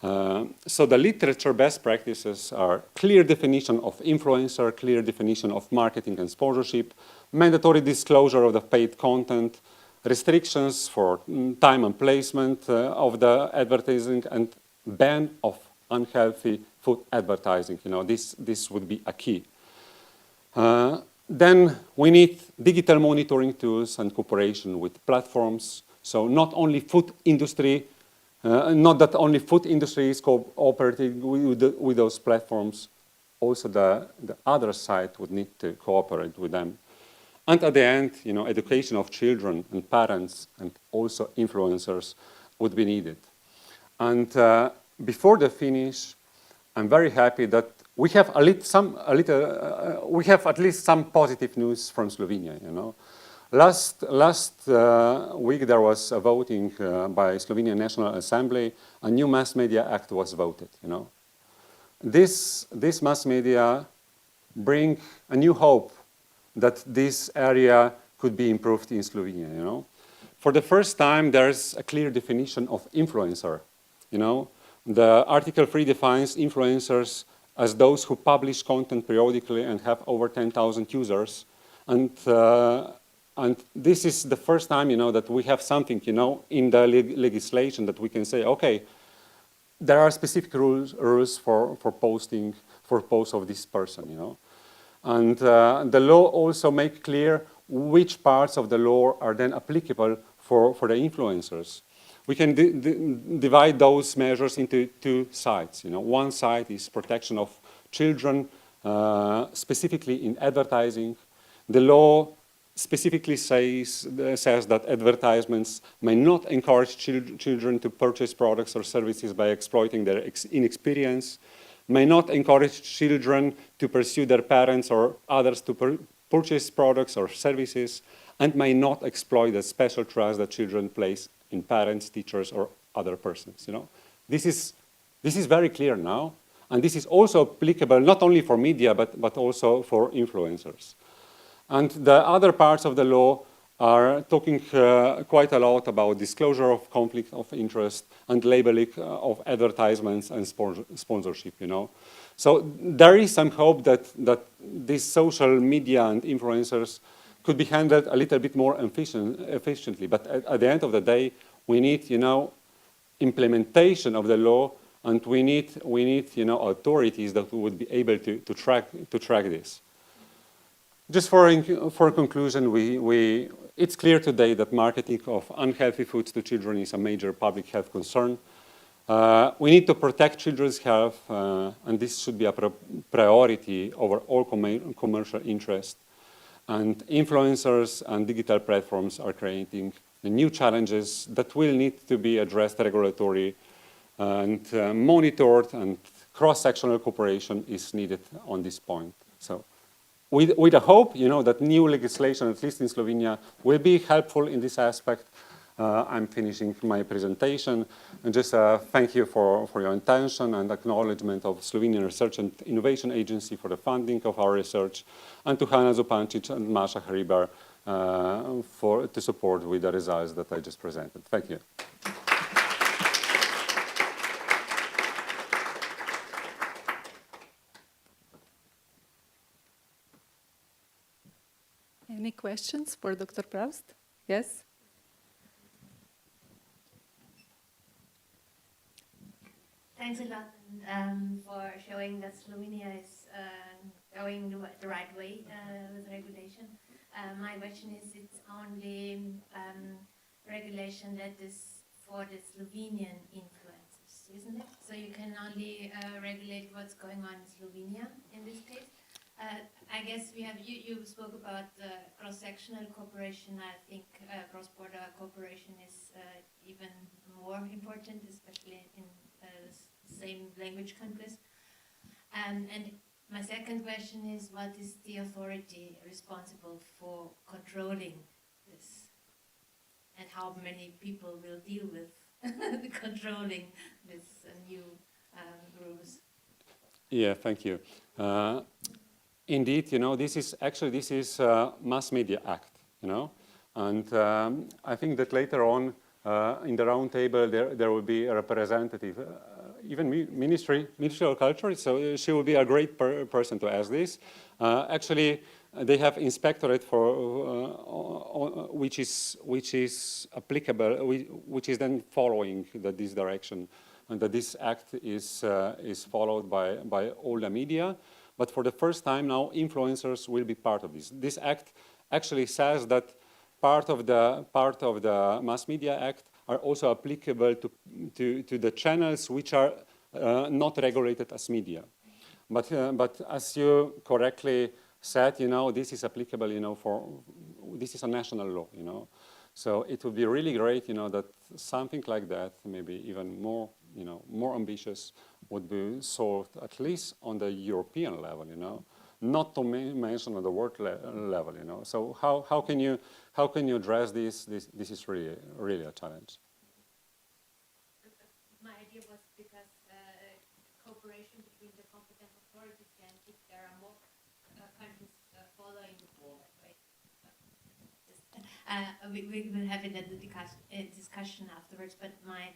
So the literature best practices are clear definition of influencer, clear definition of marketing and sponsorship, mandatory disclosure of the paid content, restrictions for time and placement of the advertising, and ban of unhealthy food advertising. You know, this would be a key. Then we need digital monitoring tools and cooperation with platforms. So not only food industry, not that only food industry is cooperating with those platforms, also the other side would need to cooperate with them. And at the end, you know, education of children and parents and also influencers would be needed. And before the finish, I'm very happy that we have we have at least some positive news from Slovenia. You know, last week there was a voting by Slovenian National Assembly. A new Mass Media Act was voted. You know, this mass media bring a new hope that this area could be improved in Slovenia. You know, for the first time there's a clear definition of influencer. You know, the Article 3 defines influencers as those who publish content periodically and have over 10,000 users. And this is the first time, you know, that we have something, you know, in the legislation that we can say, okay, there are specific rules for posting, for posts of this person, you know. And the law also make clear which parts of the law are then applicable for the influencers. We can divide those measures into two sides. You know, one side is protection of children, specifically in advertising. The law specifically says that advertisements may not encourage children to purchase products or services by exploiting their inexperience, may not encourage children to pursue their parents or others to purchase products or services, and may not exploit the special trust that children place in parents, teachers, or other persons. This is very clear now, and this is also applicable not only for media but also for influencers. And the other parts of the law are talking quite a lot about disclosure of conflict of interest and labeling of advertisements and sponsorship. So there is some hope that these social media and influencers could be handled a little bit more efficiently. But at the end of the day, we need, implementation of the law, and we need, authorities that would be able to track this. Just for conclusion, it's clear today that marketing of unhealthy foods to children is a major public health concern. We need to protect children's health, and this should be a priority over all commercial interest. And influencers and digital platforms are creating new challenges that will need to be addressed regulatory and monitored, and cross-sectional cooperation is needed on this point. So, with a hope, that new legislation, at least in Slovenia, will be helpful in this aspect. I'm finishing my presentation, and just thank you for your attention and acknowledgement of Slovenian Research and Innovation Agency for the funding of our research, and to Hanna Zupancic and Masha Hribar to support with the results that I just presented. Thank you. Any questions for Dr. Proust? Yes? Thanks a lot for showing that Slovenia is going the right way with regulation. My question is, it's only regulation that is for the Slovenian influences, isn't it? So you can only regulate what's going on in Slovenia in this case. I guess we have, you spoke about cross-sectional cooperation. I think cross-border cooperation is even more important, especially in same language countries. And my second question is, what is the authority responsible for controlling this? And how many people will deal with controlling this new rules? Yeah, thank you. Indeed, this is Mass Media Act, and I think that later on in the round table there will be a representative, even Ministry of Culture, so she will be a great person to ask this. Actually, they have inspectorate for which is applicable, which is then following this direction, and that this act is followed by all the media. But for the first time now, influencers will be part of this. This act actually says that part of the Mass Media Act are also applicable to the channels which are not regulated as media. But as you correctly said, this is applicable, this is a national law, So it would be really great, that something like that, maybe even more, more ambitious, would be solved at least on the European level, not to mention on the world level, So how can you address this? This is really a challenge. My idea was because cooperation between the competent authorities, and if there are more countries following that way. We will have it at the discussion afterwards, but my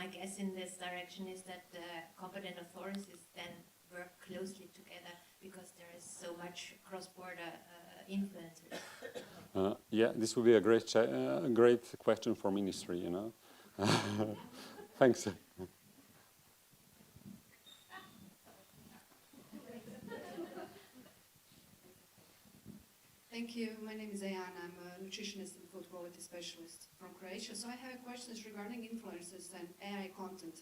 guess in this direction is that the competent authorities then work closely together because there is so much cross-border influence. Yeah, this will be a great question for ministry, Thanks. Thank you. My name is Ayana. I'm a nutritionist and food quality specialist from Croatia. So I have questions regarding influencers and AI content.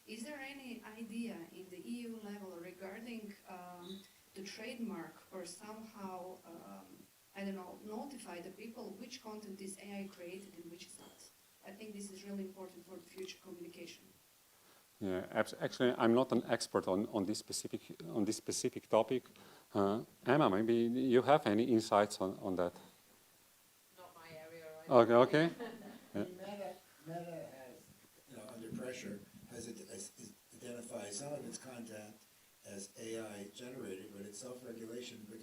Is there any idea in the EU level regarding the trademark or somehow, I I don't know, notify the people which content is AI created and which is not. I think this is really important for the future communication. Yeah, actually, I'm not an expert on this specific topic. Emma, maybe you have any insights on that? Not my area. Right? Okay. Yeah. Meta has, under pressure, has identified some of its content as AI generated, but it's self-regulation. But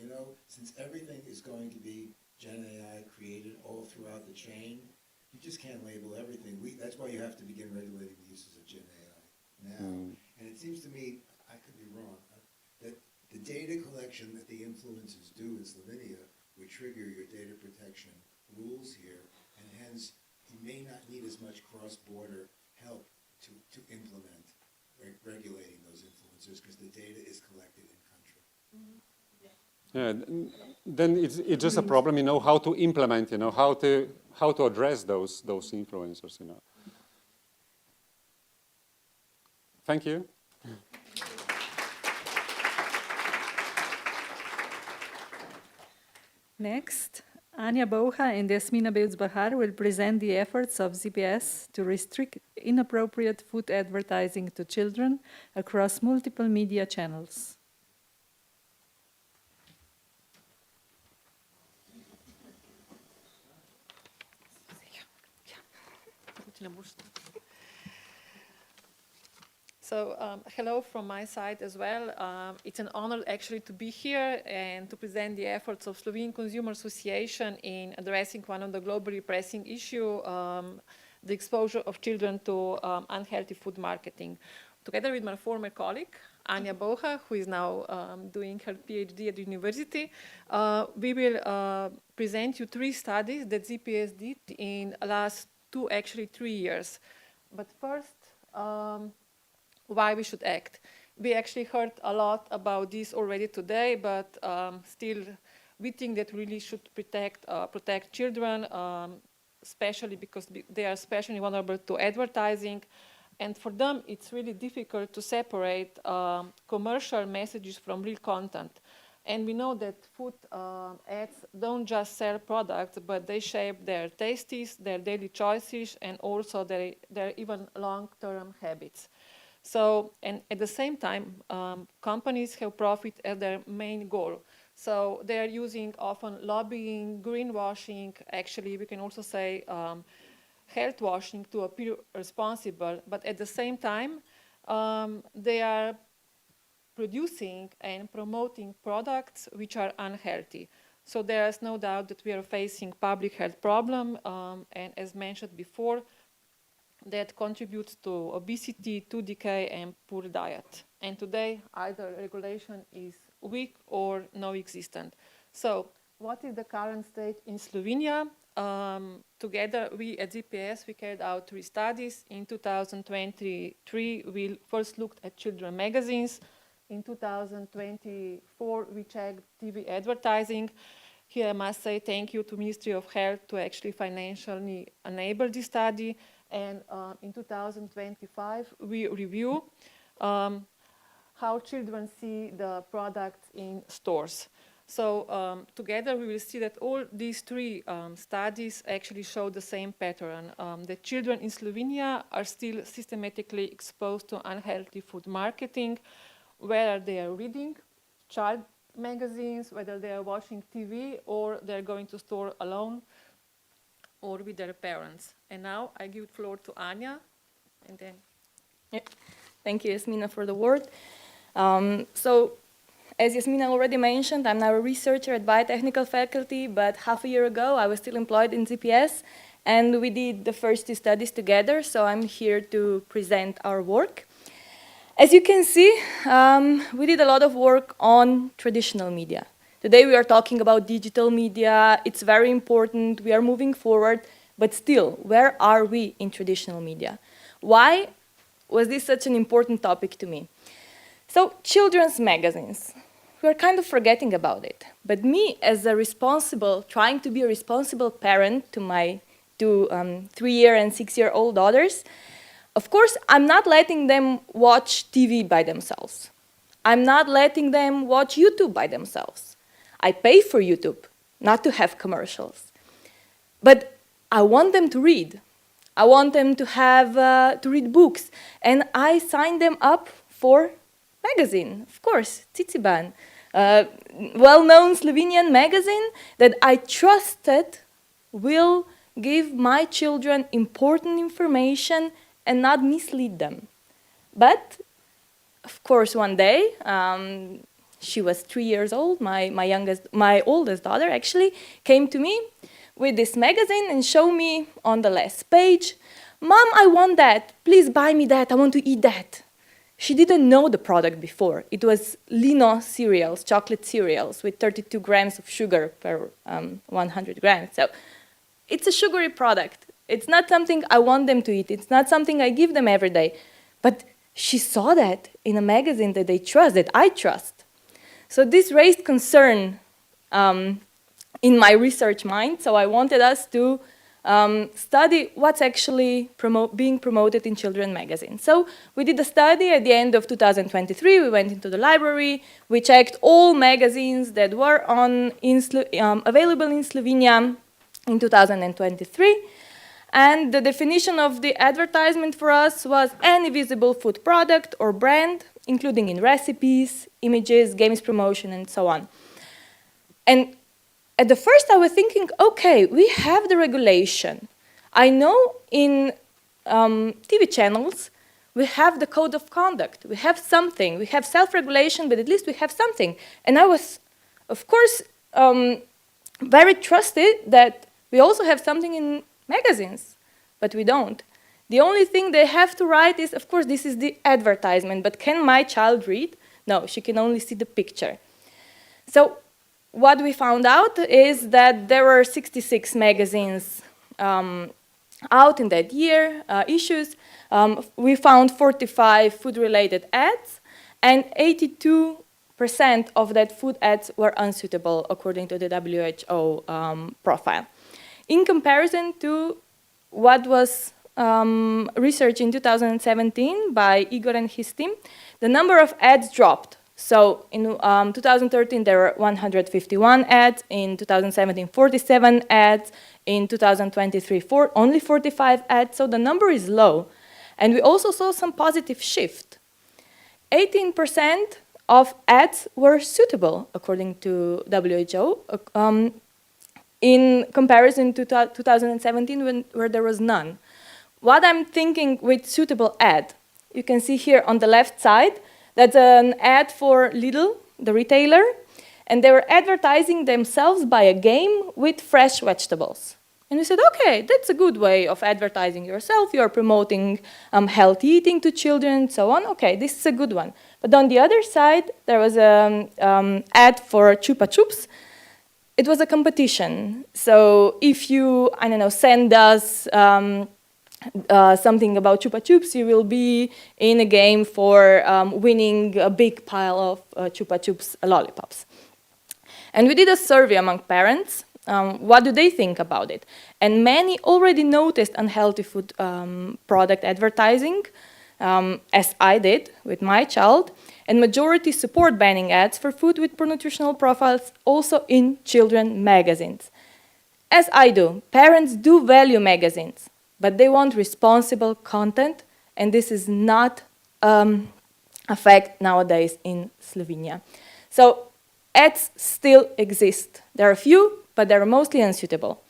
since everything is going to be Gen AI created all throughout the chain, you just can't label everything. That's why you have to begin regulating the uses of Gen AI now. And it seems to me, I could be wrong, that the data collection that the influencers do in Slovenia would trigger your data protection rules here, and hence you may not need as much cross-border help to implement regulating those influencers because the data is collected in country. Yeah, then it's just a problem, how to implement, how to address those influencers, Thank you. Next, Anja Bocha and Jasmina Belz-Bahar will present the efforts of ZPS to restrict inappropriate food advertising to children across multiple media channels. So hello from my side as well. It's an honor actually to be here and to present the efforts of Slovene Consumer Association in addressing one of the globally pressing issues, the exposure of children to unhealthy food marketing. Together with my former colleague, Anja Bocha, who is now doing her PhD at the university, we will present you 3 studies that ZPS did in the last 3 years. But first, why we should act. We actually heard a lot about this already today, but still we think that we really should protect children, especially because they are especially vulnerable to advertising. And for them, it's really difficult to separate commercial messages from real content. And we know that food ads don't just sell products, but they shape their tastes, their daily choices, and also their even long-term habits. So, and at the same time, companies have profit as their main goal. So they are using often lobbying, greenwashing, actually we can also say health washing to appear responsible, but at the same time, they are producing and promoting products which are unhealthy. So there is no doubt that we are facing public health problem, and as mentioned before, that contributes to obesity, tooth decay, and poor diet. And today, either regulation is weak or non-existent. So, what is the current state in Slovenia? Together, we at ZPS, we carried out 3 studies. In 2023, we first looked at children magazines. In 2024, we checked TV advertising. Here, I must say thank you to Ministry of Health to actually financially enable this study. And in 2025, we review how children see the products in stores. So together we will see that all these 3 studies actually show the same pattern, that children in Slovenia are still systematically exposed to unhealthy food marketing, whether they are reading child magazines, whether they are watching TV, or they're going to store alone, or with their parents. And now I give the floor to Anja, and then... Yeah. Thank you, Jasmina, for the word. So, as Jasmina already mentioned, I'm now a researcher at biotechnical faculty, but half a year ago I was still employed in ZPS, and we did the first 2 studies together, so I'm here to present our work. As you can see, we did a lot of work on traditional media. Today we are talking about digital media. It's very important. We are moving forward. But still, where are we in traditional media? Why was this such an important topic to me? So, children's magazines. We are kind of forgetting about it. But me, as a trying to be a responsible parent to my 3-year and 6-year-old daughters, of course, I'm not letting them watch TV by themselves. I'm not letting them watch YouTube by themselves. I pay for YouTube, not to have commercials. But I want them to read. I want them to have to read books, and I signed them up for magazine, of course, Ciciban, well-known Slovenian magazine that I trusted will give my children important information and not mislead them. But, of course, one day, she was 3 years old, my oldest daughter actually, came to me with this magazine and showed me on the last page, "Mom, I want that, please buy me that, I want to eat that." She didn't know the product before. It was Lino cereals, chocolate cereals with 32 grams of sugar per 100 grams. So it's a sugary product. It's not something I want them to eat. It's not something I give them every day. But she saw that in a magazine that they trust, that I trust. So this raised concern in my research mind. So I wanted us to study what's actually being promoted in children magazines. So we did a study at the end of 2023. We went into the library. We checked all magazines that were available in Slovenia in 2023. And the definition of the advertisement for us was any visible food product or brand, including in recipes, images, games promotion, and so on. And at the first I was thinking, okay, we have the regulation. I know in TV channels, we have the code of conduct. We have something. We have self-regulation, but at least we have something. And I was, of course, very trusted that we also have something in magazines, but we don't. The only thing they have to write is, of course, this is the advertisement, but can my child read? No, she can only see the picture. So what we found out is that there were 66 magazines out in that year, issues. We found 45 food-related ads, and 82% of that food ads were unsuitable, according to the WHO profile. In comparison to what was researched in 2017 by Igor and his team, the number of ads dropped. So in 2013, there were 151 ads. In 2017, 47 ads. In 2023, only 45 ads. So the number is low. And we also saw some positive shift. 18% of ads were suitable, according to WHO, in comparison to 2017, where there was none. What I'm thinking with suitable ad, you can see here on the left side, that's an ad for Lidl, the retailer, and they were advertising themselves by a game with fresh vegetables. And we said, okay, that's a good way of advertising yourself. You're promoting healthy eating to children and so on. Okay, this is a good one. But on the other side, there was an ad for Chupa Chups. It was a competition. So if you, I don't know, send us something about Chupa Chups, you will be in a game for winning a big pile of Chupa Chups lollipops. And we did a survey among parents. What do they think about it? And many already noticed unhealthy food product advertising, as I did with my child. And majority support banning ads for food with poor nutritional profiles also in children magazines. As I do, parents do value magazines, but they want responsible content, and this is not a fact nowadays in Slovenia. So ads still exist. There are a few, but they're mostly unsuitable.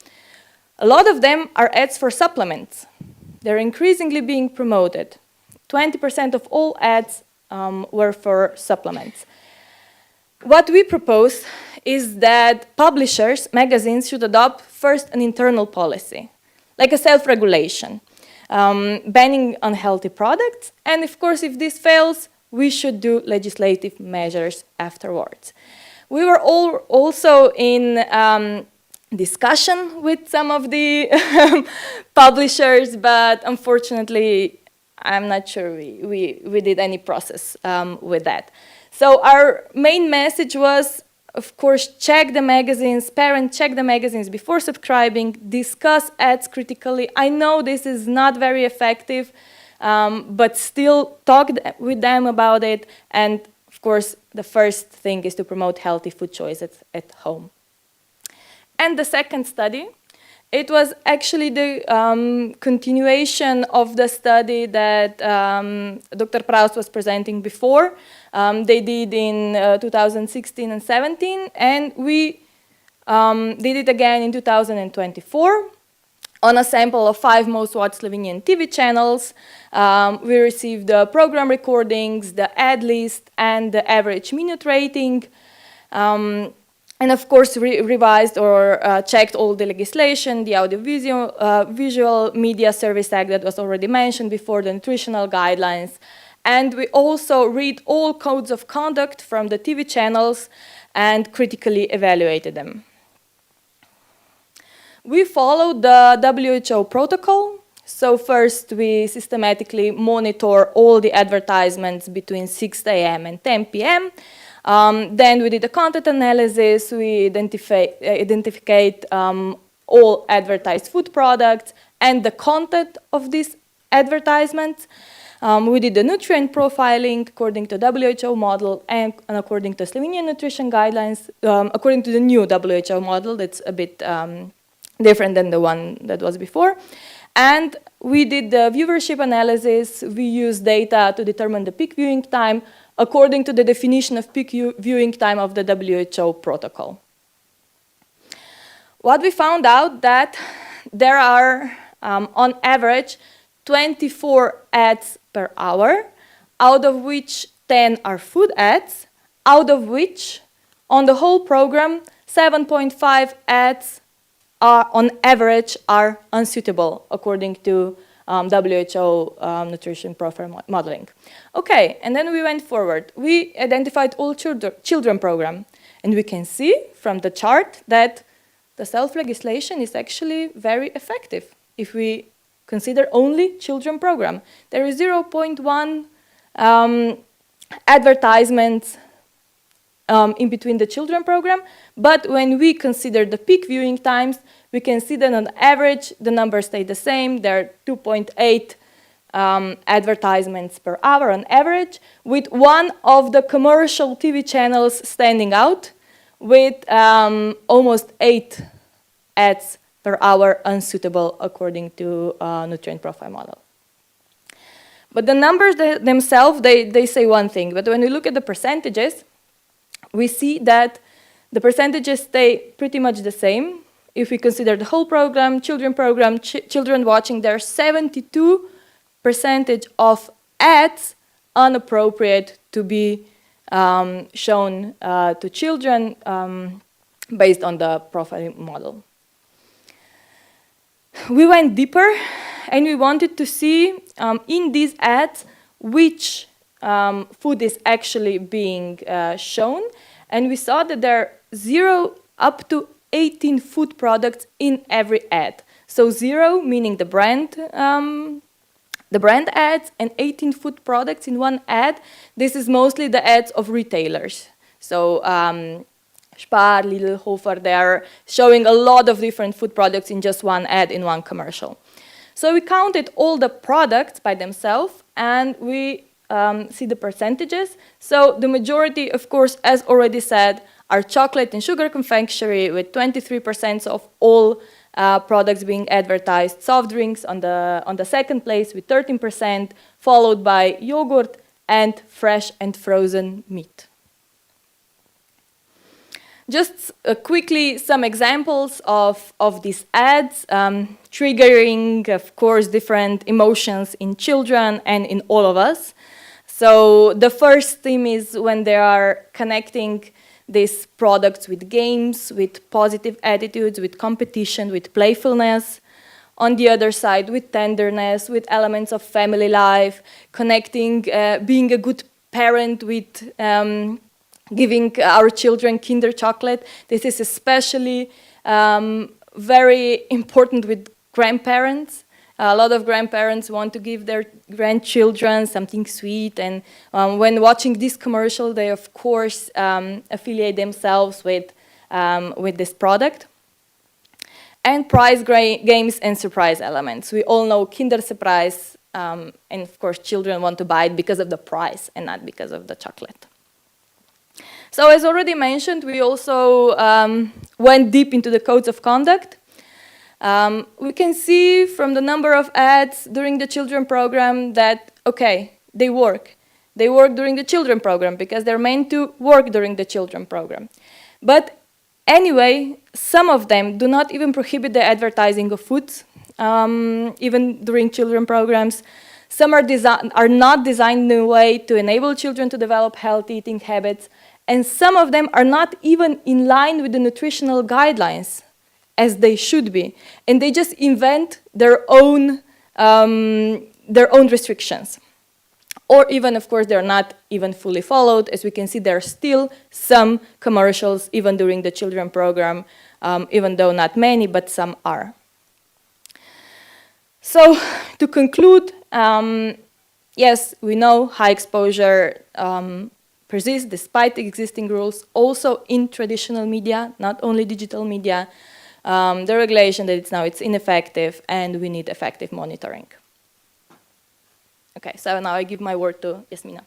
A lot of them are ads for supplements. They're increasingly being promoted. 20% of all ads were for supplements. What we propose is that publishers, magazines, should adopt first an internal policy, like a self-regulation, banning unhealthy products, and of course, if this fails, we should do legislative measures afterwards. We were also in discussion with some of the publishers, but unfortunately, I'm not sure we did any process with that. So our main message was, of course, check the magazines, parents check the magazines before subscribing, discuss ads critically. I know this is not very effective, but still talk with them about it. And of course, the first thing is to promote healthy food choices at home. And the second study, it was actually the continuation of the study that Dr. Praus was presenting before. They did in 2016 and 17, and we did it again in 2024 on a sample of 5 most watched Slovenian TV channels. We received the program recordings, the ad list, and the average minute rating. And of course, revised or checked all the legislation, the Audiovisual Visual Media Service Act that was already mentioned before, the nutritional guidelines. And we also read all codes of conduct from the TV channels and critically evaluated them. We followed the WHO protocol. So first, we systematically monitor all the advertisements between 6 a.m. and 10 p.m. Then we did a content analysis. We identified all advertised food products and the content of these advertisements. We did the nutrient profiling according to WHO model and according to Slovenian nutrition guidelines, according to the new WHO model that's a bit different than the one that was before. And we did the viewership analysis. We used data to determine the peak viewing time according to the definition of peak viewing time of the WHO protocol. What we found out that there are, on average, 24 ads per hour, out of which 10 are food ads, out of which, on the whole program, 7.5 ads are, on average, are unsuitable, according to WHO nutrition profile modeling. Okay, and then we went forward. We identified all children program, and we can see from the chart that the self-legislation is actually very effective. If we consider only children program, there is 0.1 advertisements in between the children program, but when we consider the peak viewing times, we can see that on average the numbers stay the same. There are 2.8 advertisements per hour on average, with one of the commercial TV channels standing out with almost 8 ads per hour unsuitable according to nutrient profile model. But the numbers themselves, they say one thing, but when we look at the percentages, we see that the percentages stay pretty much the same. If we consider the whole program, children watching, there are 72% of ads inappropriate to be shown to children based on the profiling model. We went deeper and we wanted to see in these ads which food is actually being shown, and we saw that there are 0 up to 18 food products in every ad. So 0 meaning the brand ads, and 18 food products in one ad. This is mostly the ads of retailers. So Spar, Lidl, Hofer, they are showing a lot of different food products in just one ad in one commercial. So we counted all the products by themselves and we see the percentages. So the majority, of course, as already said, are chocolate and sugar confectionery with 23% of all products being advertised. Soft drinks on the second place with 13%, followed by yogurt and fresh and frozen meat. Just quickly, some examples of these ads, triggering, of course, different emotions in children and in all of us. So the first theme is when they are connecting these products with games, with positive attitudes, with competition, with playfulness. On the other side, with tenderness, with elements of family life, connecting, being a good parent with giving our children Kinder chocolate. This is especially very important with grandparents. A lot of grandparents want to give their grandchildren something sweet, and when watching this commercial, they of course affiliate themselves with this product. And prize games and surprise elements. We all know Kinder Surprise, and of course children want to buy it because of the prize and not because of the chocolate. So as already mentioned, we also went deep into the codes of conduct. We can see from the number of ads during the children program that, okay, they work. They work during the children program because they're meant to work during the children program. But anyway, some of them do not even prohibit the advertising of foods, even during children programs. Some are not designed in a way to enable children to develop healthy eating habits, and some of them are not even in line with the nutritional guidelines as they should be, and they just invent their own restrictions. Or even, of course, they're not even fully followed. As we can see, there are still some commercials, even during the children program, even though not many, but some are. So, to conclude, yes, we know high exposure persists despite the existing rules, also in traditional media, not only digital media. The regulation that it's ineffective, and we need effective monitoring. Okay, so now I give my word to Jasmina.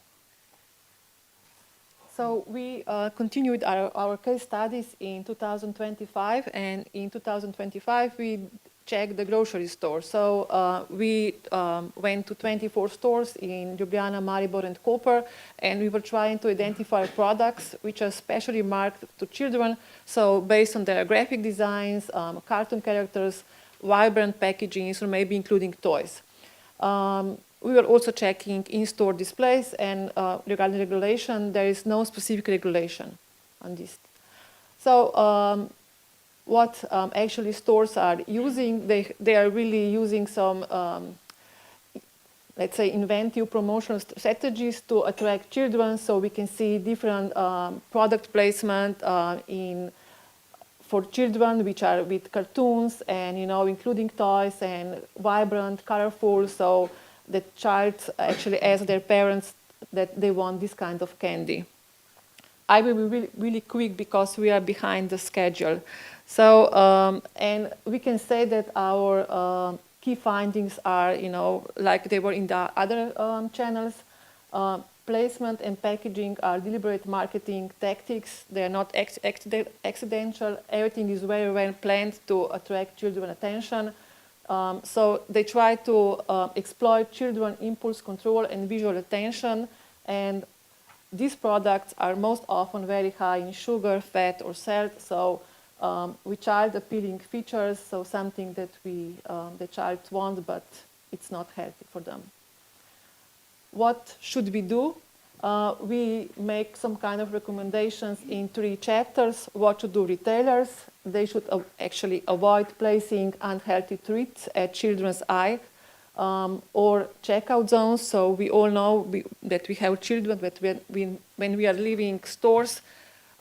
So we continued our case studies in 2025, and in 2025 we checked the grocery store. So we went to 24 stores in Ljubljana, Maribor and Koper, and we were trying to identify products which are specially marked to children, so based on their graphic designs, cartoon characters, vibrant packaging, or maybe including toys. We were also checking in-store displays, and regarding regulation, there is no specific regulation on this. So what actually stores are using, they are really using some, let's say, inventive promotional strategies to attract children. So we can see different product placement for children, which are with cartoons and, including toys and vibrant, colorful. So the child actually asks their parents that they want this kind of candy. I will be really, really quick because we are behind the schedule. So, and we can say that our key findings are, like they were in the other channels. Placement and packaging are deliberate marketing tactics. They are not accidental. Everything is very well planned to attract children's attention. So they try to exploit children's impulse control and visual attention, and these products are most often very high in sugar, fat, or salt. So with child-appealing features, so something that the child wants, but it's not healthy for them. What should we do? We make some kind of recommendations in 3 chapters. What to do retailers? They should actually avoid placing unhealthy treats at children's eye or checkout zones. So we all know that we have children, but when we are leaving stores,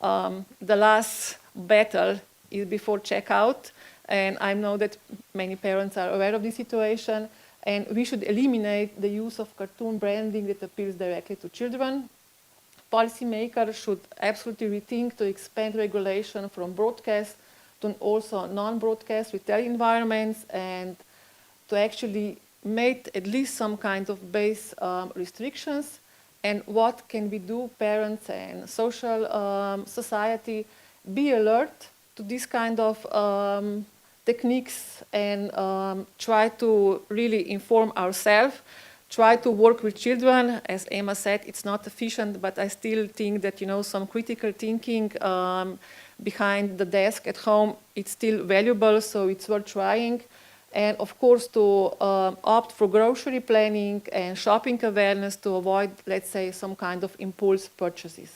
the last battle is before checkout. And I know that many parents are aware of this situation. And we should eliminate the use of cartoon branding that appeals directly to children. Policymakers should absolutely rethink to expand regulation from broadcast to also non-broadcast retail environments, and to actually make at least some kind of base restrictions. And what can we do, parents and social society, be alert to this kind of techniques and try to really inform ourselves, try to work with children. As Emma said, it's not efficient, but I still think that, some critical thinking behind the desk at home, it's still valuable, so it's worth trying. And of course, to opt for grocery planning and shopping awareness to avoid, let's say, some kind of impulse purchases.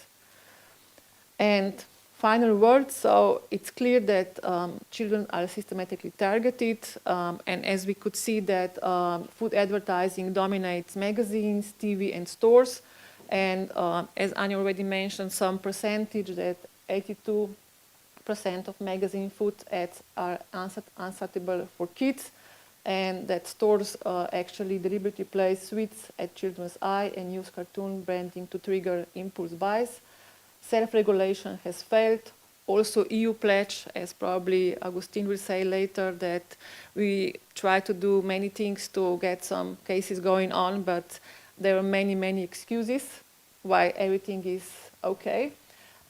And final word, so it's clear that children are systematically targeted, and as we could see that food advertising dominates magazines, TV and stores, and as Anya already mentioned, some percentage that 82% of magazine food ads are unsuitable for kids, and that stores actually deliberately place sweets at children's eye and use cartoon branding to trigger impulse buys. Self-regulation has failed. Also EU pledge, as probably Agustin will say later, that we try to do many things to get some cases going on, but there are many, many excuses why everything is okay.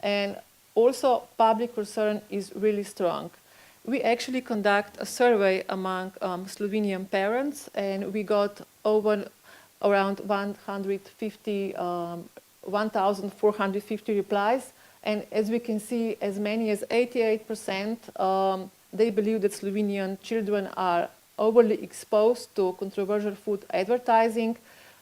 And also public concern is really strong. We actually conduct a survey among Slovenian parents, and we got around 1,450 replies. And as we can see, as many as 88% they believe that Slovenian children are overly exposed to controversial food advertising.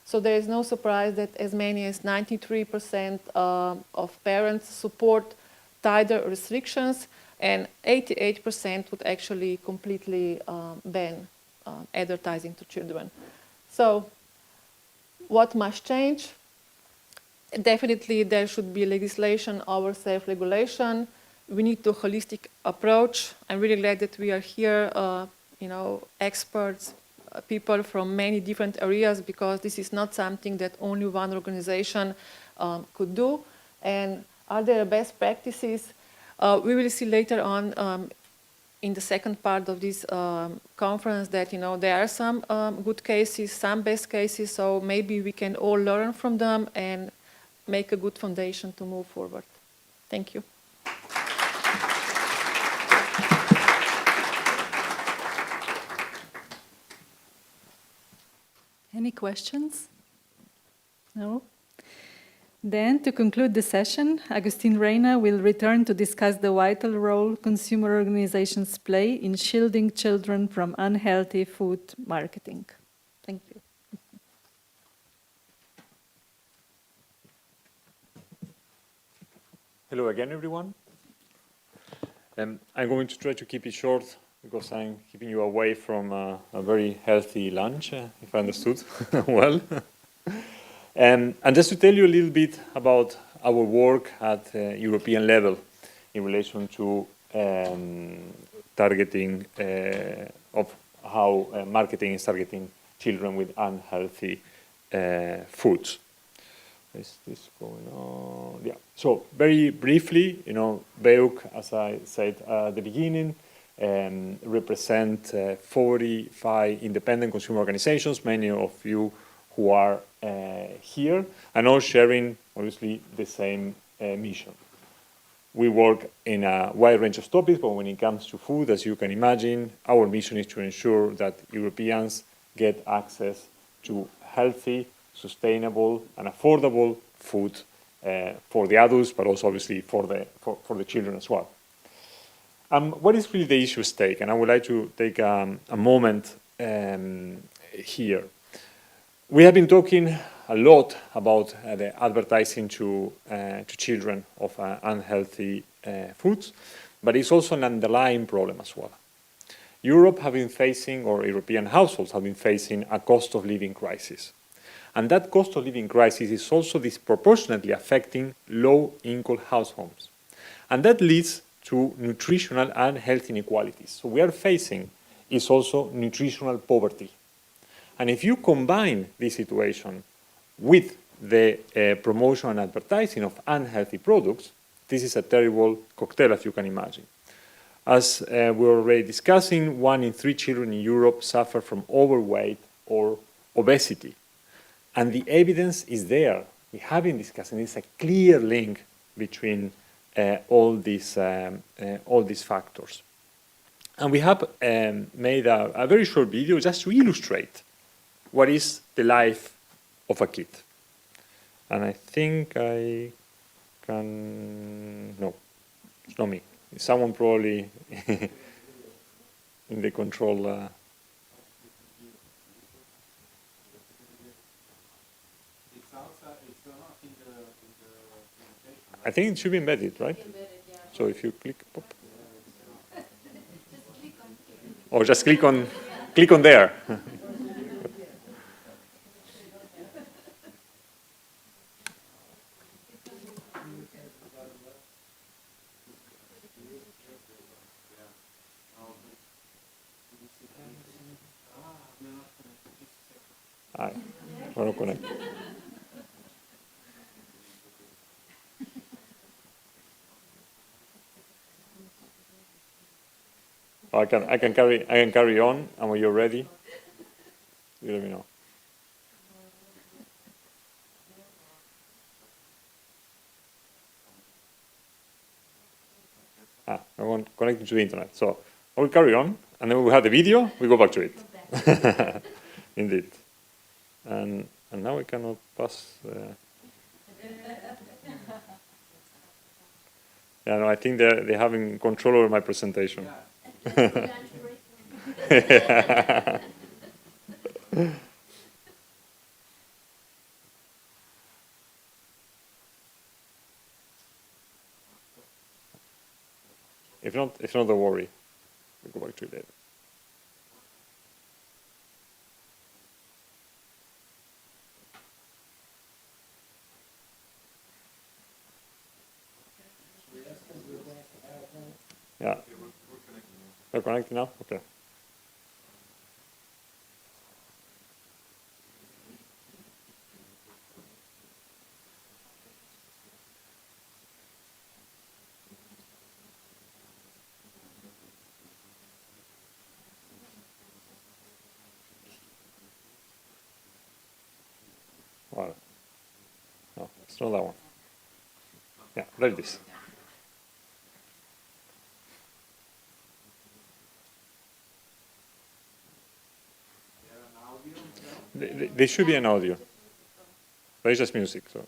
So there is no surprise that as many as 93% of parents support tighter restrictions, and 88% would actually completely ban advertising to children. So what must change? Definitely there should be legislation over self-regulation. We need a holistic approach. I'm really glad that we are here, experts, people from many different areas, because this is not something that only one organization could do. And are there best practices? We will see later on in the second part of this conference that there are some good cases, some best cases, so maybe we can all learn from them and make a good foundation to move forward. Thank you. Any questions? No? Then, to conclude the session, Agustin Reina will return to discuss the vital role consumer organizations play in shielding children from unhealthy food marketing. Thank you. Hello again, everyone. I'm going to try to keep it short because I'm keeping you away from a very healthy lunch, if I understood well. And just to tell you a little bit about our work at European level in relation to targeting of how marketing is targeting children with unhealthy foods. Is this going on? Yeah. So very briefly, BEUC, as I said at the beginning, represent 45 independent consumer organizations, many of you who are here, and all sharing, obviously, the same mission. We work in a wide range of topics, but when it comes to food, as you can imagine, our mission is to ensure that Europeans get access to healthy, sustainable, and affordable food for the adults, but also, obviously, for the children as well. What is really the issue at stake? And I would like to take a moment here. We have been talking a lot about the advertising to children of unhealthy foods, but it's also an underlying problem as well. Europe have been facing, or European households have been facing, a cost of living crisis. And that cost of living crisis is also disproportionately affecting low-income households. And that leads to nutritional and health inequalities. So we are facing is also nutritional poverty. And if you combine this situation with the promotion and advertising of unhealthy products, this is a terrible cocktail, as you can imagine. As we're already discussing, 1 in 3 children in Europe suffer from overweight or obesity. And the evidence is there. We have been discussing, there's a clear link between all these factors. And we have made a very short video just to illustrate what is the life of a kid. And I think I can, no, it's not me. It's someone probably in the control. I think it should be embedded, right? So if you click, pop. Or just click on there. We're not connected. I can carry on, and when you're ready, you let me know. want connecting to the internet. So I will carry on, and then we will have the video, we go back to it. Indeed. And now we cannot pass. Yeah, no, I think they're having control over my presentation. Yeah. If not, don't worry. We'll go back to it later. Yeah. We're connecting now? Okay. Well, no, it's not that one. Yeah, there it is. There should be an audio. But it's just music, so.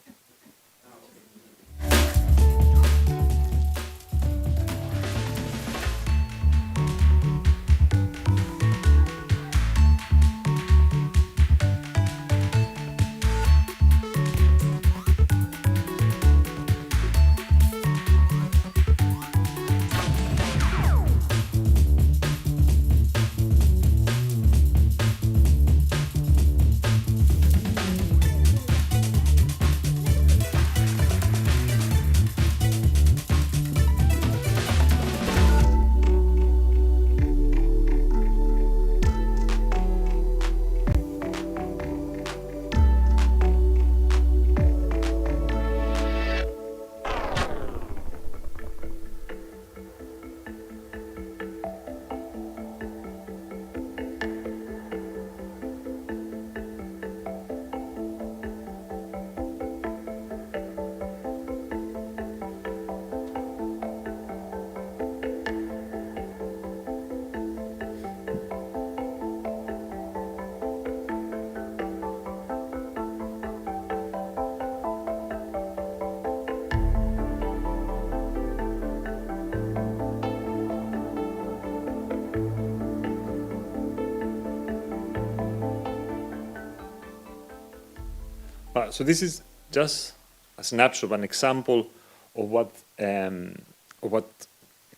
So this is just a snapshot, an example of what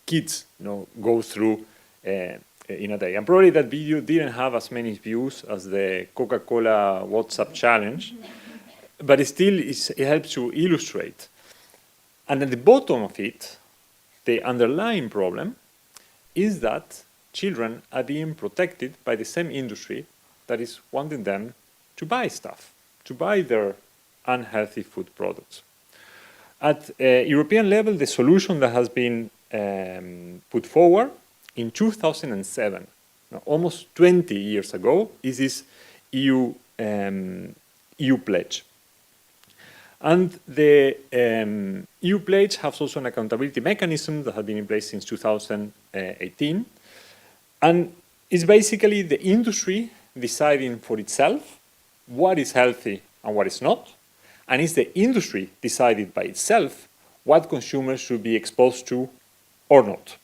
kids, go through in a day. And probably that video didn't have as many views as the Coca-Cola WhatsApp challenge, but it helps to illustrate. And at the bottom of it, the underlying problem is that children are being protected by the same industry that is wanting them to buy stuff, to buy their unhealthy food products. At a European level, the solution that has been put forward in 2007, almost 20 years ago, is this EU pledge. And the EU pledge has also an accountability mechanism that has been in place since 2018. And it's basically the industry deciding for itself what is healthy and what is not. And it's the industry decided by itself what consumers should be exposed to or not.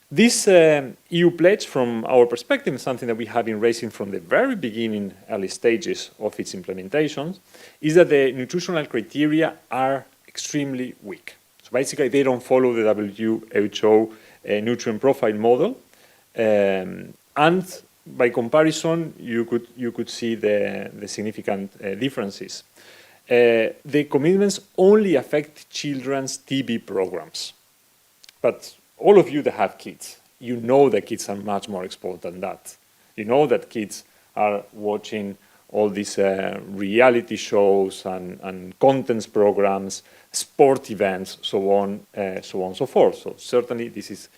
This EU pledge, from our perspective, is something that we have been raising from the very beginning, early stages of its implementation, is that the nutritional criteria are extremely weak. So basically, they don't follow the WHO nutrient profile model. And by comparison, you could see the significant differences. The commitments only affect children's TV programs. But all of you that have kids, you know that kids are much more exposed than that. You know that kids are watching all these reality shows and contents programs, sport events, so on and so forth. So certainly this is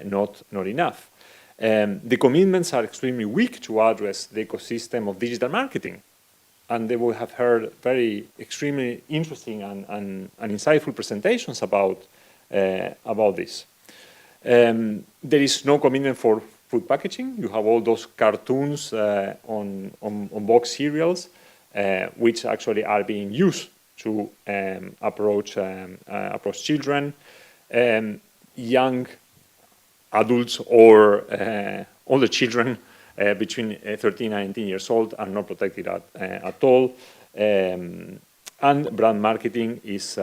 not enough. The commitments are extremely weak to address the ecosystem of digital marketing. And they will have heard very extremely interesting and insightful presentations about about this. There is no commitment for food packaging. You have all those cartoons on box cereals, which actually are being used to approach children, young adults, or older children between 13 and 19 years old are not protected at all. And brand marketing is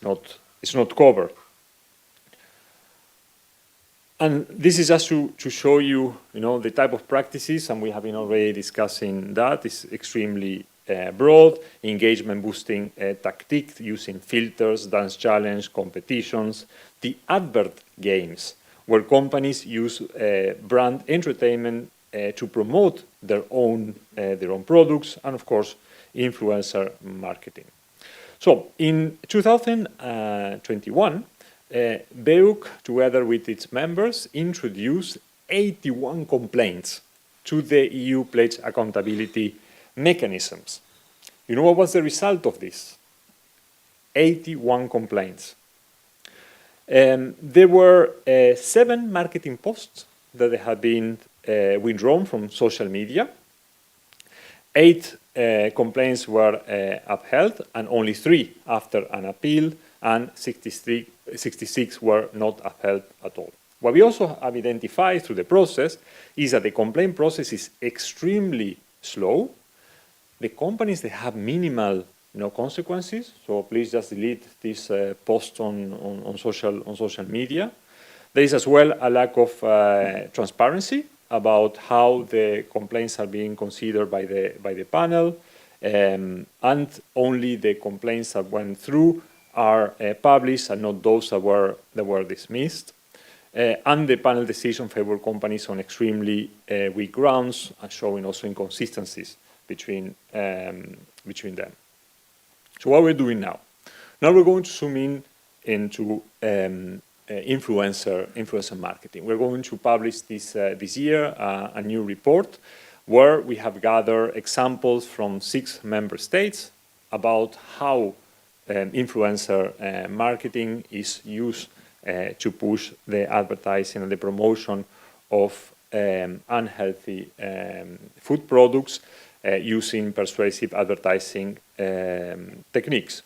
not covered. And this is just to show you, the type of practices, and we have been already discussing that. It's extremely broad, engagement boosting tactics using filters, dance challenge, competitions, the advert games, where companies use brand entertainment to promote their own products, and of course, influencer marketing. So in 2021, BEUC, together with its members, introduced 81 complaints to the EU pledge accountability mechanisms. You know what was the result of this? 81 complaints. There were 7 marketing posts that had been withdrawn from social media. 8 complaints were upheld, and only 3 after an appeal, and 66 were not upheld at all. What we also have identified through the process is that the complaint process is extremely slow. The companies, they have minimal consequences, so please just delete this post on social media. There is as well a lack of transparency about how the complaints are being considered by the panel, and only the complaints that went through are published and not those that were dismissed. And the panel decision favored companies on extremely weak grounds, and showing also inconsistencies between them. So what we're doing now? Now we're going to zoom in into influencer marketing. We're going to publish this year a new report where we have gathered examples from 6 member states about how influencer marketing is used to push the advertising and the promotion of unhealthy food products using persuasive advertising techniques.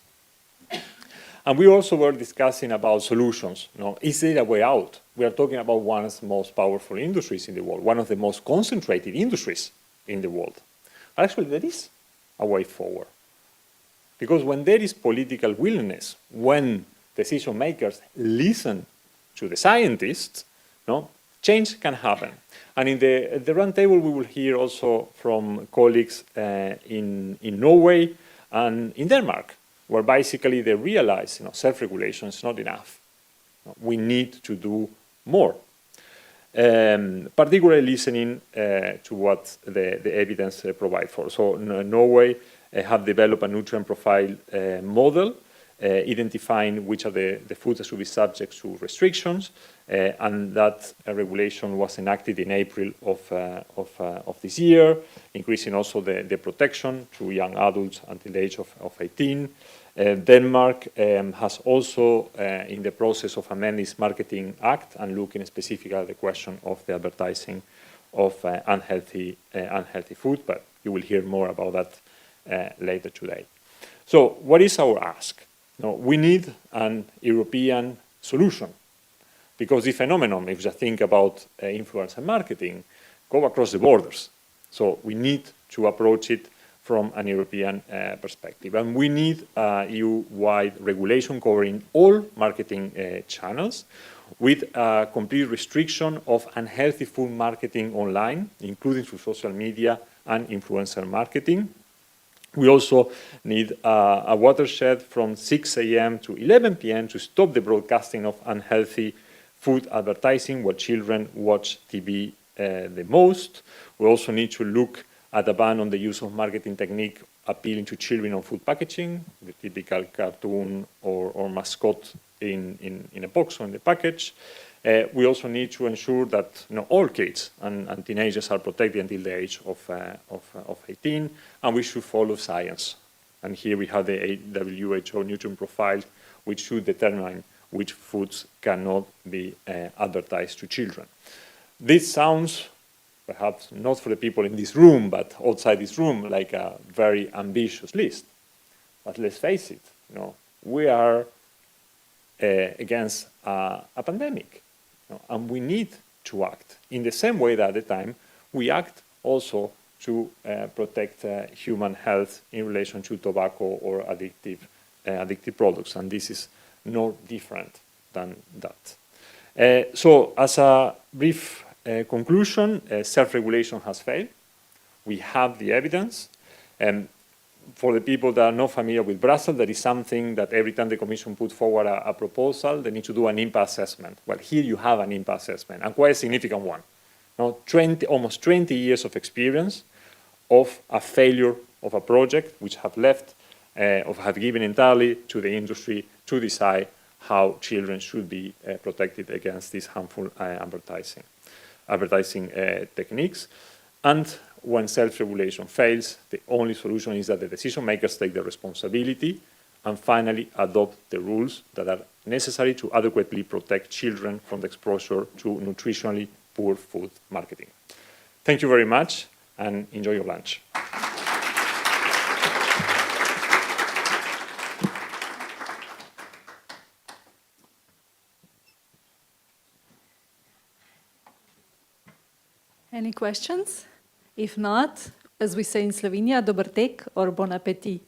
And we also were discussing about solutions. Is there a way out? We are talking about one of the most powerful industries in the world, one of the most concentrated industries in the world. Actually, there is a way forward. Because when there is political willingness, when decision makers listen to the scientists, change can happen. And in the roundtable, we will hear also from colleagues in Norway and in Denmark, where basically they realize self-regulation is not enough. We need to do more, particularly listening to what the evidence provides for. So Norway have developed a nutrient profile model, identifying which are the foods that should be subject to restrictions, and that regulation was enacted in April of this year, increasing also the protection to young adults until the age of 18. Denmark has also in the process of amending its Marketing Act and looking specifically at the question of the advertising of unhealthy food, but you will hear more about that later today. So what is our ask? We need an European solution, because the phenomenon, if you think about influencer marketing, go across the borders. So we need to approach it from an European perspective. And we need a EU-wide regulation covering all marketing channels, with a complete restriction of unhealthy food marketing online, including through social media and influencer marketing. We also need a watershed from 6 a.m. to 11 p.m. to stop the broadcasting of unhealthy food advertising where children watch TV the most. We also need to look at a ban on the use of marketing technique appealing to children on food packaging, the typical cartoon or mascot in a box or in the package. We also need to ensure that all kids and teenagers are protected until the age of 18, and we should follow science And here we have the WHO nutrient profile, which should determine which foods cannot be advertised to children. This sounds, perhaps not for the people in this room, but outside this room, like a very ambitious list. But let's face it, we are against a pandemic, and we need to act in the same way that at the time we act also to protect human health in relation to tobacco or addictive products, and this is no different than that. So as a brief conclusion, self-regulation has failed. We have the evidence. For the people that are not familiar with Brussels, that is something that every time the Commission puts forward a proposal, they need to do an impact assessment. Well, here you have an impact assessment, and quite a significant one. Now, almost 20 years of experience of a failure of a project which have left, or have given entirely to the industry to decide how children should be protected against these harmful advertising techniques. And when self-regulation fails, the only solution is that the decision makers take the responsibility and finally adopt the rules that are necessary to adequately protect children from the exposure to nutritionally poor food marketing. Thank you very much, and enjoy your lunch. Any questions? If not, as we say in Slovenia, dober tek or bon appetit.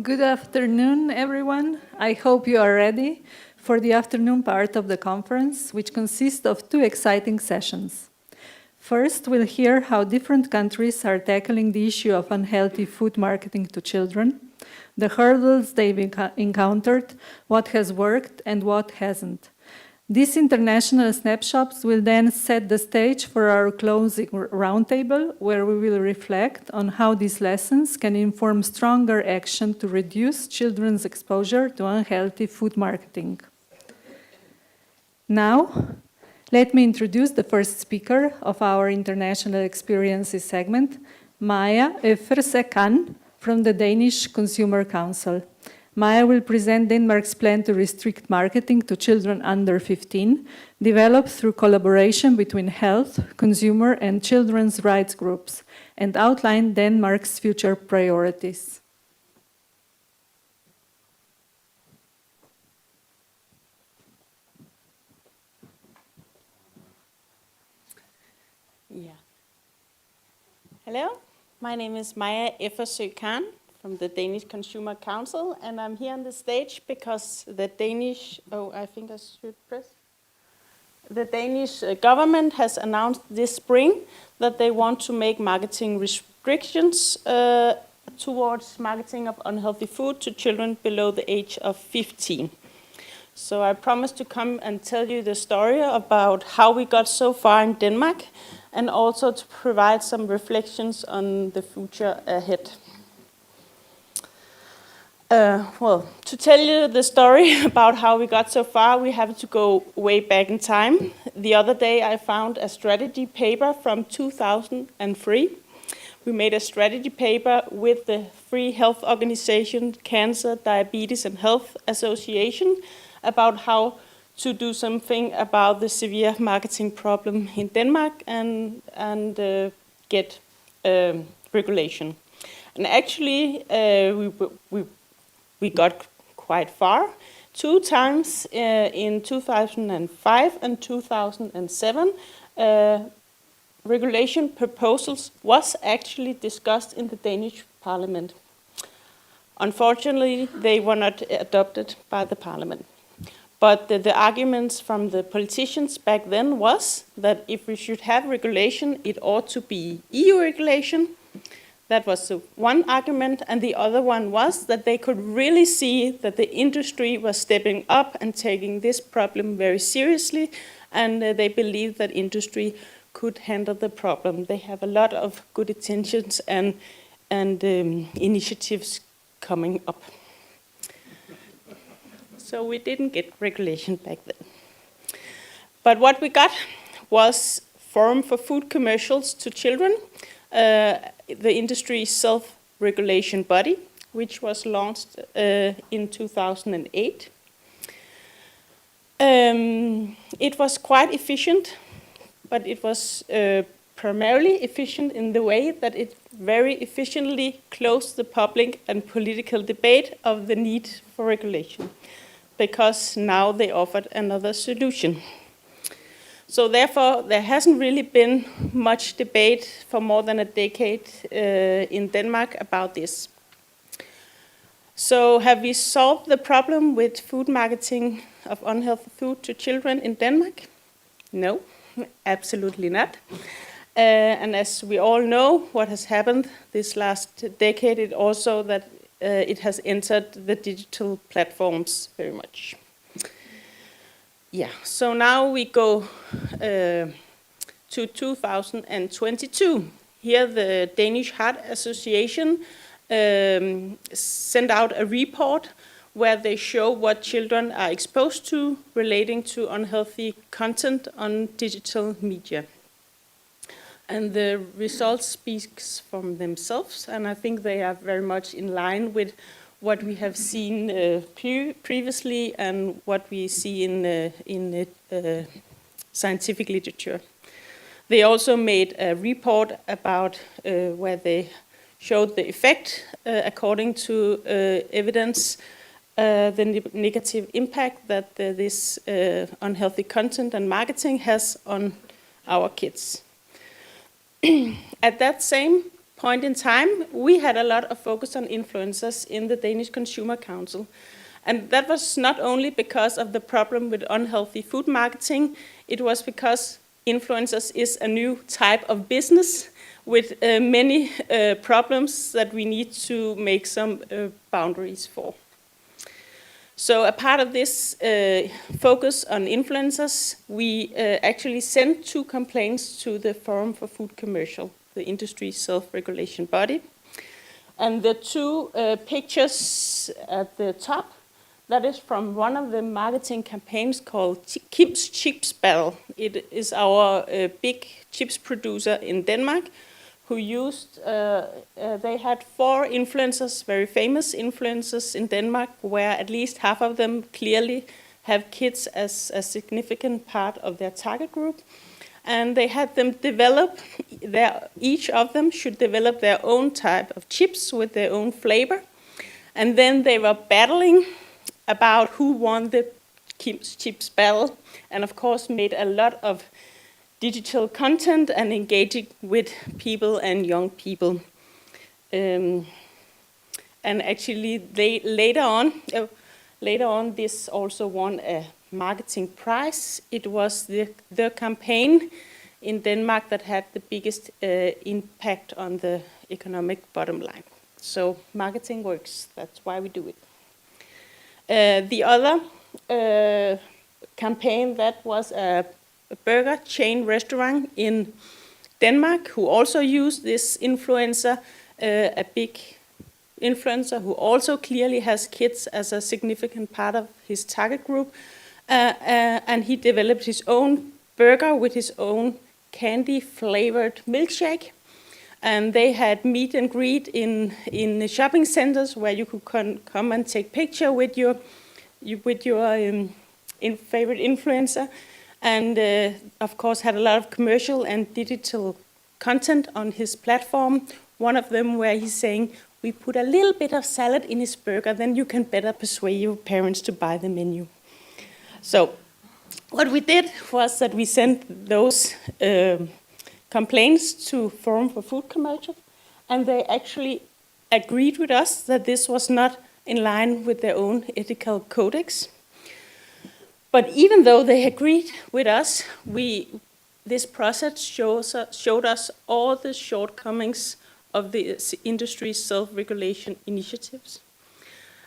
Good afternoon, everyone. I hope you are ready for the afternoon part of the conference, which consists of two exciting sessions. First, we'll hear how different countries are tackling the issue of unhealthy food marketing to children, the hurdles they've encountered, what has worked and what hasn't. These international snapshots will then set the stage for our closing roundtable, where we will reflect on how these lessons can inform stronger action to reduce children's exposure to unhealthy food marketing. Now, let me introduce the first speaker of our International Experiences segment, Maja Efferse-Kan from the Danish Consumer Council. Maja will present Denmark's plan to restrict marketing to children under 15, developed through collaboration between health, consumer and children's rights groups, and outline Denmark's future priorities. Yeah. Hello, my name is Maja Efferse-Kan from the Danish Consumer Council, and I'm here on the stage because the Danish, the Danish government has announced this spring that they want to make marketing restrictions towards marketing of unhealthy food to children below the age of 15. So I promised to come and tell you the story about how we got so far in Denmark, and also to provide some reflections on the future ahead. Well, to tell you the story about how we got so far, we have to go way back in time. The other day I found a strategy paper from 2003. We made a strategy paper with the free health organization Cancer, Diabetes and Health Association about how to do something about the severe marketing problem in Denmark and get regulation. And actually, we got quite far. 2 times in 2005 and 2007, regulation proposals was actually discussed in the Danish parliament. Unfortunately, they were not adopted by the parliament. But the arguments from the politicians back then was that if we should have regulation, it ought to be EU regulation. That was the one argument, and the other one was that they could really see that the industry was stepping up and taking this problem very seriously, and they believed that industry could handle the problem. They have a lot of good intentions and initiatives coming up. So we didn't get regulation back then. But what we got was Forum for Food Commercials to Children, the industry's self-regulation body, which was launched in 2008. It was quite efficient, but it was primarily efficient in the way that it very efficiently closed the public and political debate of the need for regulation, because now they offered another solution. So therefore, there hasn't really been much debate for more than a decade in Denmark about this. So have we solved the problem with food marketing of unhealthy food to children in Denmark? No, absolutely not. And as we all know, what has happened this last decade is also that it has entered the digital platforms very much. Yeah, so now we go to 2022. Here the Danish Heart Association sent out a report where they show what children are exposed to relating to unhealthy content on digital media. And the results speak for themselves, and I think they are very much in line with what we have seen previously and what we see in scientific literature. They also made a report about where they showed the effect, according to evidence, the negative impact that this unhealthy content and marketing has on our kids. At that same point in time, we had a lot of focus on influencers in the Danish Consumer Council. And that was not only because of the problem with unhealthy food marketing, it was because influencers is a new type of business with many problems that we need to make some boundaries for. So a part of this focus on influencers, we actually sent 2 complaints to the Forum for Food Commercial, the industry self-regulation body. And the 2 pictures at the top, that is from one of the marketing campaigns called Kim's Chips Battle. It is our big chips producer in Denmark who used, they had 4 influencers, very famous influencers in Denmark, where at least half of them clearly have kids as a significant part of their target group. And they had them develop, each of them should develop their own type of chips with their own flavor. And then they were battling about who won the Kim's Chips battle, and of course made a lot of digital content and engaging with people and young people. And actually, later on, this also won a marketing prize. It was the campaign in Denmark that had the biggest impact on the economic bottom line. So marketing works. That's why we do it. The other campaign, that was a burger chain restaurant in Denmark who also used this influencer, a big influencer who also clearly has kids as a significant part of his target group. And he developed his own burger with his own candy-flavored milkshake. And they had meet and greet in the shopping centers where you could come and take picture with your favorite influencer. And of course had a lot of commercial and digital content on his platform. One of them where he's saying, we put a little bit of salad in his burger, then you can better persuade your parents to buy the menu. So what we did was that we sent those complaints to Forum for Food Commercial, and they actually agreed with us that this was not in line with their own ethical codex. But even though they agreed with us, this process showed us all the shortcomings of the industry's self-regulation initiatives.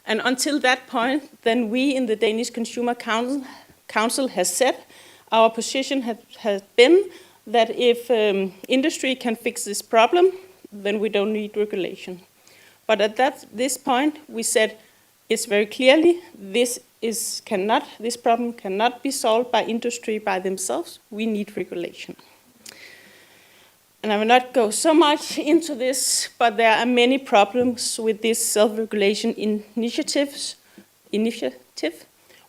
And until that point, then we in the Danish Consumer Council has said, our position has been that if industry can fix this problem, then we don't need regulation. But at this point, we said it's very clearly this problem cannot be solved by industry by themselves. We need regulation. And I will not go so much into this, but there are many problems with this self-regulation initiative.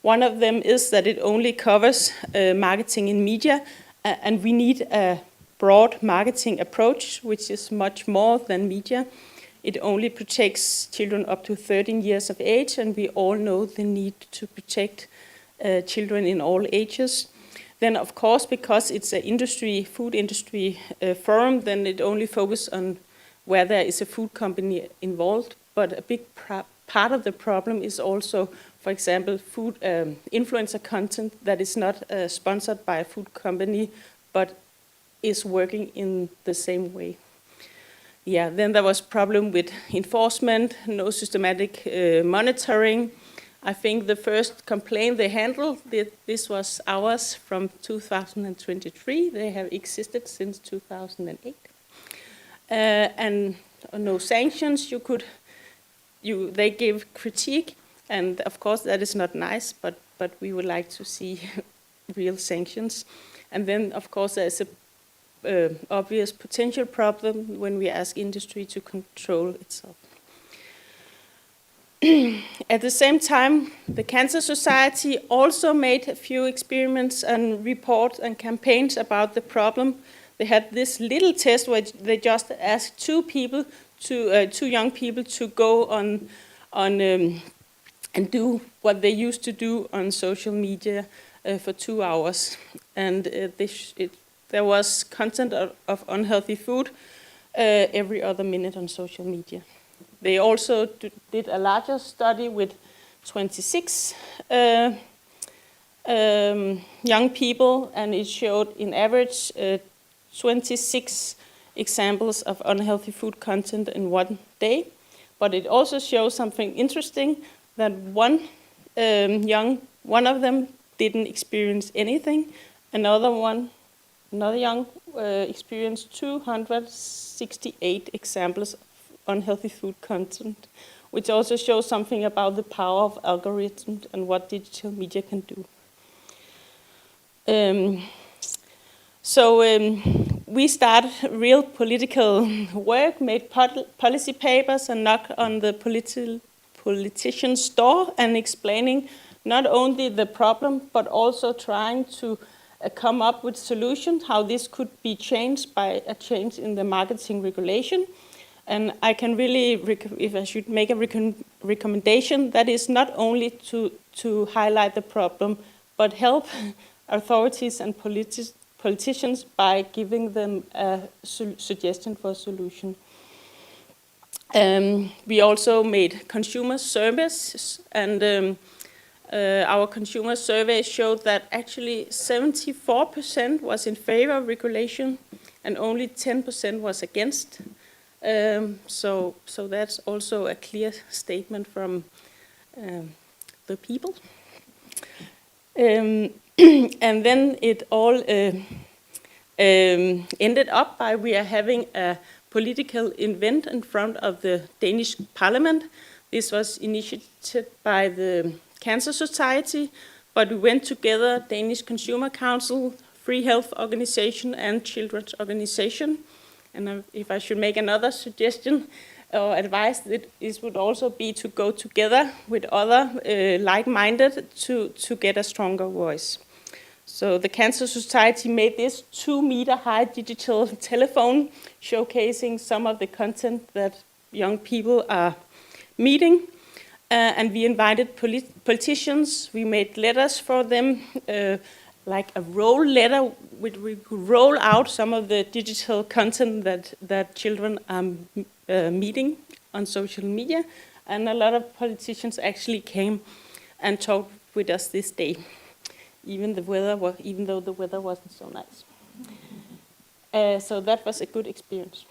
One of them is that it only covers marketing in media, and we need a broad marketing approach, which is much more than media. It only protects children up to 13 years of age, and we all know the need to protect children in all ages. Then, of course, because it's a food industry forum, then it only focuses on where there is a food company involved. But a big part of the problem is also, for example, food influencer content that is not sponsored by a food company, but is working in the same way. Yeah, then there was problem with enforcement, no systematic monitoring. I think the first complaint they handled, this was ours from 2023. They have existed since 2008. And no sanctions. They give critique, and of course that is not nice, but we would like to see real sanctions. And then, of course, there's a obvious potential problem when we ask industry to control itself. At the same time, the Cancer Society also made a few experiments and reports and campaigns about the problem. They had this little test where they just asked two young people to go on and do what they used to do on social media for 2 hours, and there was content of unhealthy food every other minute on social media. They also did a larger study with 26 young people, and it showed in average 26 examples of unhealthy food content in one day. But it also shows something interesting, that one of them didn't experience anything. Another young experienced 268 examples of unhealthy food content, which also shows something about the power of algorithms and what digital media can do. We started real political work, made policy papers, and knocked on the politician's door and explaining not only the problem, but also trying to come up with solutions, how this could be changed by a change in the marketing regulation. And I can really, if I should make a recommendation, that is not only to highlight the problem, but help authorities and politicians by giving them a suggestion for a solution. We also made consumer surveys, and our consumer survey showed that actually 74% was in favor of regulation and only 10% was against. So that's also a clear statement from the people. And then it all ended up by we are having a political event in front of the Danish Parliament. This was initiated by the Cancer Society, but we went together, Danish Consumer Council, Free Health Organization and Children's Organization. And if I should make another suggestion or advice, it would also be to go together with other like-minded to get a stronger voice. So the Cancer Society made this 2-meter-high digital telephone showcasing some of the content that young people are meeting. And we invited politicians. We made letters for them, like a roll letter, which we could roll out some of the digital content that children are meeting on social media. And a lot of politicians actually came and talked with us this day, even though the weather wasn't so nice. So that was a good experience.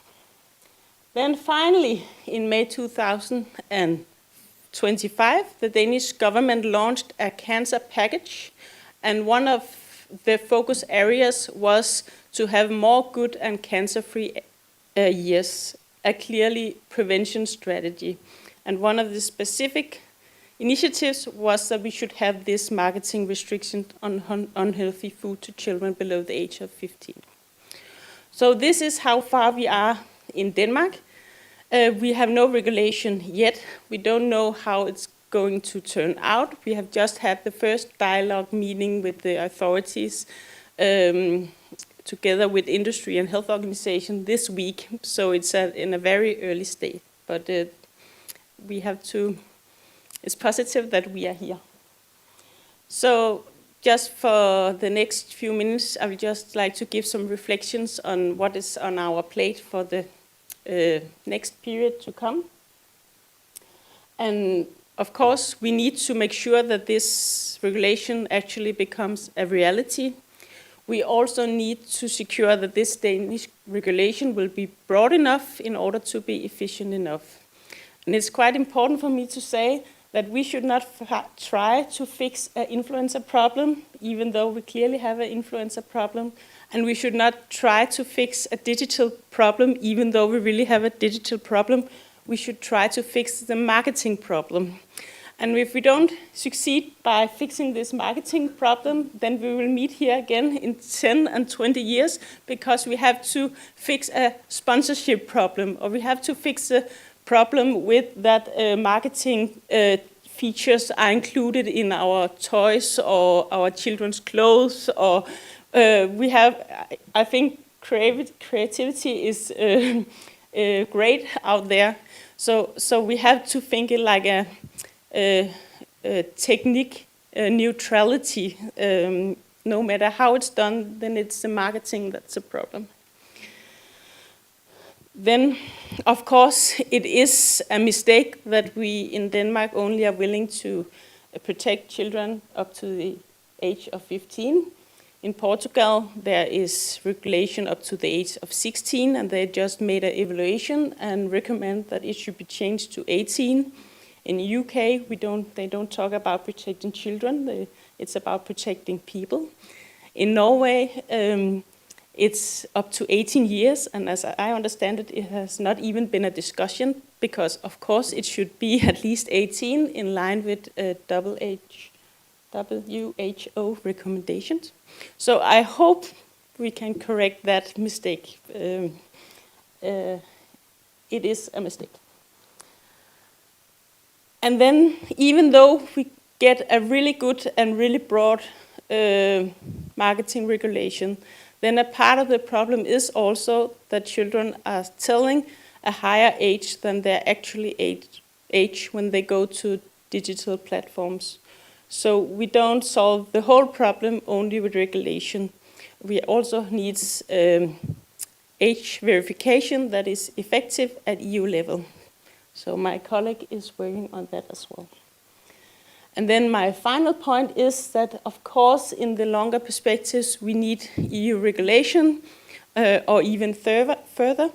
Then finally, in May 2025, the Danish government launched a cancer package, and one of the focus areas was to have more good and cancer-free years, a clearly prevention strategy. And one of the specific initiatives was that we should have this marketing restriction on unhealthy food to children below the age of 15. So this is how far we are in Denmark. We have no regulation yet. We don't know how it's going to turn out. We have just had the first dialogue meeting with the authorities together with industry and health organization this week. So it's in a very early state. But we have to, it's positive that we are here. So just for the next few minutes, I would just like to give some reflections on what is on our plate for the next period to come. And of course, we need to make sure that this regulation actually becomes a reality. We also need to secure that this Danish regulation will be broad enough in order to be efficient enough. And it's quite important for me to say that we should not try to fix an influencer problem, even though we clearly have an influencer problem. And we should not try to fix a digital problem, even though we really have a digital problem. We should try to fix the marketing problem. And if we don't succeed by fixing this marketing problem, then we will meet here again in 10 and 20 years, because we have to fix a sponsorship problem, or we have to fix a problem with that marketing features are included in our toys or our children's clothes, or we have, I think creativity is great out there. So we have to think it like a technique neutrality. No matter how it's done, then it's the marketing that's a problem. Then, of course, it is a mistake that we in Denmark only are willing to protect children up to the age of 15. In Portugal, there is regulation up to the age of 16, and they just made an evaluation and recommend that it should be changed to 18. In the UK, they don't talk about protecting children, it's about protecting people. In Norway, it's up to 18 years, and as I understand it, it has not even been a discussion, because of course it should be at least 18 in line with WHO recommendations. So I hope we can correct that mistake. It is a mistake. And then, even though we get a really good and really broad marketing regulation, then a part of the problem is also that children are telling a higher age than their actually age when they go to digital platforms. So we don't solve the whole problem only with regulation. We also need age verification that is effective at EU level. So my colleague is working on that as well. And then my final point is that, of course, in the longer perspectives, we need EU regulation or even further.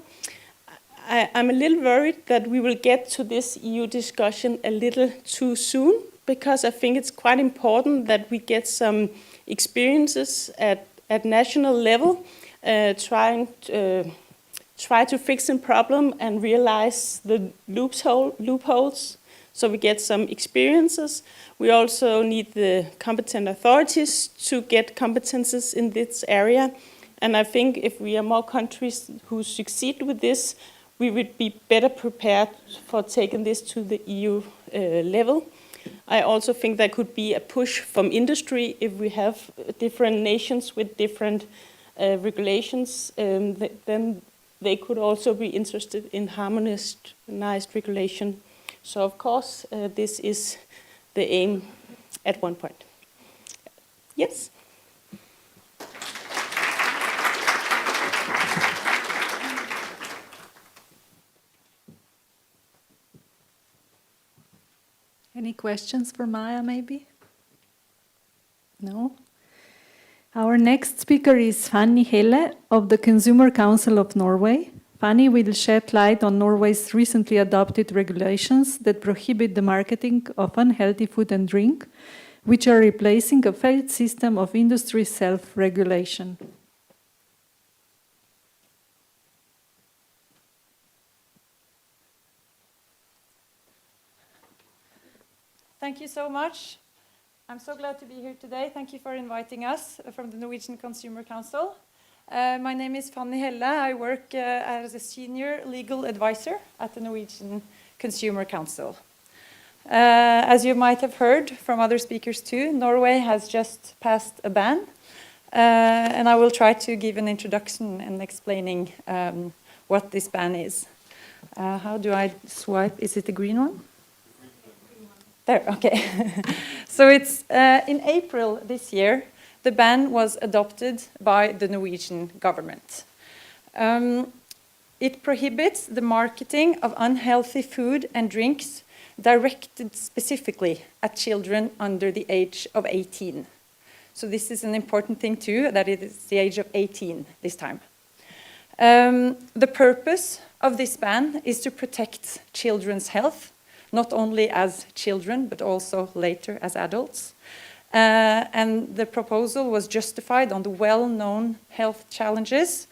I'm a little worried that we will get to this EU discussion a little too soon, because I think it's quite important that we get some experiences at national level, try to fix a problem and realize the loopholes, so we get some experiences. We also need the competent authorities to get competences in this area. And I think if we are more countries who succeed with this, we would be better prepared for taking this to the EU level. I also think there could be a push from industry if we have different nations with different regulations, then they could also be interested in harmonized regulation. So of course, this is the aim at one point. Yes? Any questions for Maya, maybe? No? Our next speaker is Fanny Helle of the Consumer Council of Norway. Fanny will shed light on Norway's recently adopted regulations that prohibit the marketing of unhealthy food and drink, which are replacing a failed system of industry self-regulation. Thank you so much. I'm so glad to be here today. Thank you for inviting us from the Norwegian Consumer Council. My name is Fanny Helle. I work as a senior legal advisor at the Norwegian Consumer Council. As you might have heard from other speakers too, Norway has just passed a ban. And I will try to give an introduction and explaining what this ban is. How do I swipe? Is it the green one? There, okay. So it's in April this year, the ban was adopted by the Norwegian government. It prohibits the marketing of unhealthy food and drinks directed specifically at children under the age of 18. So this is an important thing too, that it is the age of 18 this time. The purpose of this ban is to protect children's health, not only as children, but also later as adults. And the proposal was justified on the well-known health challenges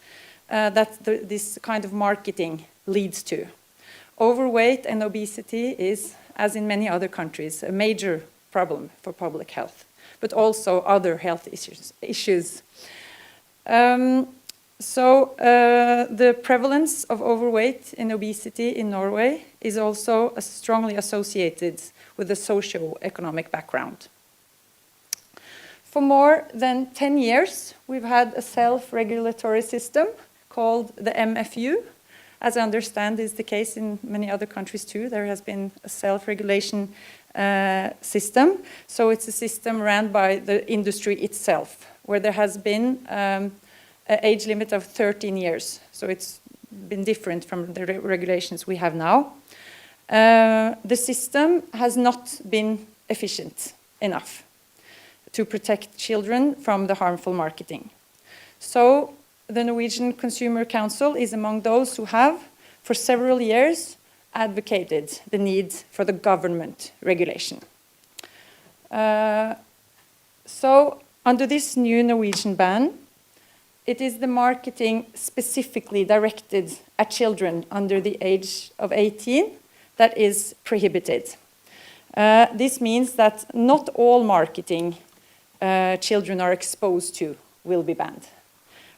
that this kind of marketing leads to. Overweight and obesity is, as in many other countries, a major problem for public health, but also other health issues. So the prevalence of overweight and obesity in Norway is also strongly associated with the socio-economic background. For more than 10 years, we've had a self-regulatory system called the MFU. As I understand is the case in many other countries too. There has been a self-regulation system. So it's a system run by the industry itself, where there has been an age limit of 13 years. So it's been different from the regulations we have now. The system has not been efficient enough to protect children from the harmful marketing. So the Norwegian Consumer Council is among those who have, for several years, advocated the need for the government regulation. So under this new Norwegian ban, it is the marketing specifically directed at children under the age of 18 that is prohibited. This means that not all marketing children are exposed to will be banned.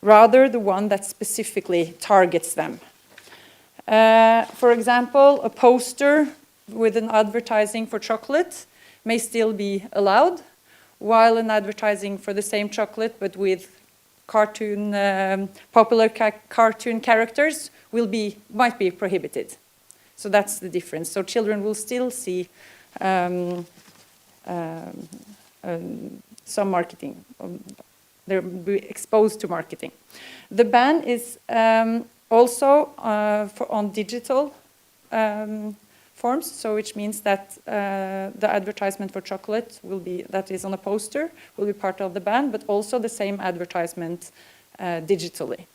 Rather, the one that specifically targets them. For example, a poster with an advertising for chocolate may still be allowed, while an advertising for the same chocolate but with popular cartoon characters might be prohibited. So that's the difference. So children will still see some marketing. They'll be exposed to marketing. The ban is also on digital forms, so which means that the advertisement for chocolate that is on a poster will be part of the ban, but also the same advertisement digitally.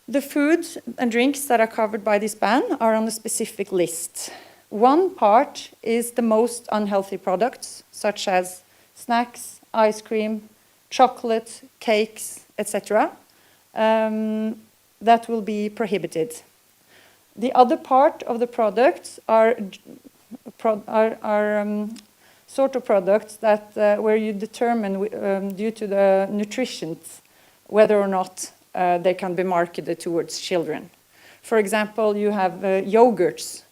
The foods and drinks that are covered by this ban are on a specific list. One part is the most unhealthy products, such as snacks, ice cream, chocolate, cakes, etc. That will be prohibited. The other part of the products are sort of products that where you determine due to the nutrition whether or not they can be marketed towards children. For example, you have yogurts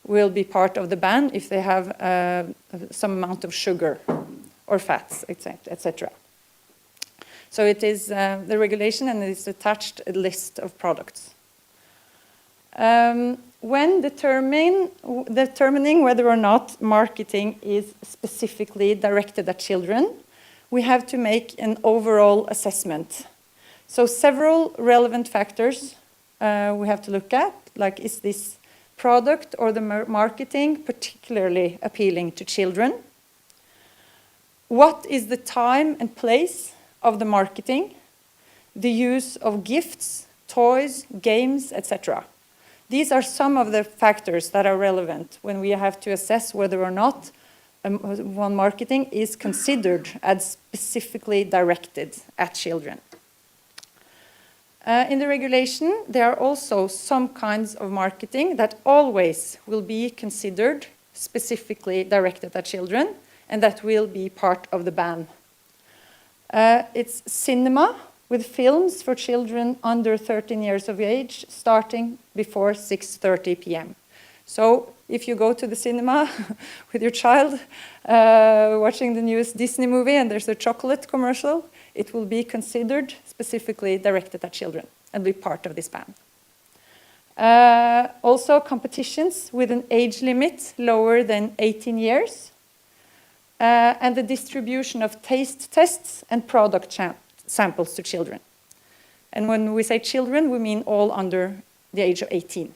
will be part of the ban if they have some amount of sugar or fats, etc. So it is the regulation, and it is attached a list of products. When determining whether or not marketing is specifically directed at children, we have to make an overall assessment. So several relevant factors we have to look at, like is this product or the marketing particularly appealing to children? What is the time and place of the marketing? The use of gifts, toys, games, etc. These are some of the factors that are relevant when we have to assess whether or not one marketing is considered as specifically directed at children. In the regulation, there are also some kinds of marketing that always will be considered specifically directed at children, and that will be part of the ban. It's cinema with films for children under 13 years of age starting before 6:30 p.m. So if you go to the cinema with your child watching the newest Disney movie and there's a chocolate commercial, it will be considered specifically directed at children and be part of this ban. Also competitions with an age limit lower than 18 years and the distribution of taste tests and product samples to children. And when we say children, we mean all under the age of 18.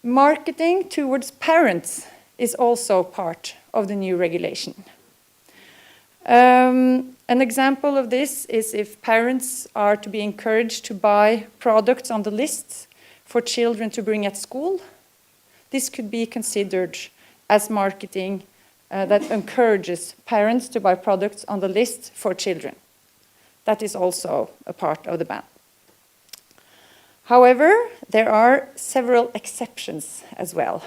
Marketing towards parents is also part of the new regulation. An example of this is if parents are to be encouraged to buy products on the list for children to bring at school. This could be considered as marketing that encourages parents to buy products on the list for children. That is also a part of the ban. However, there are several exceptions as well.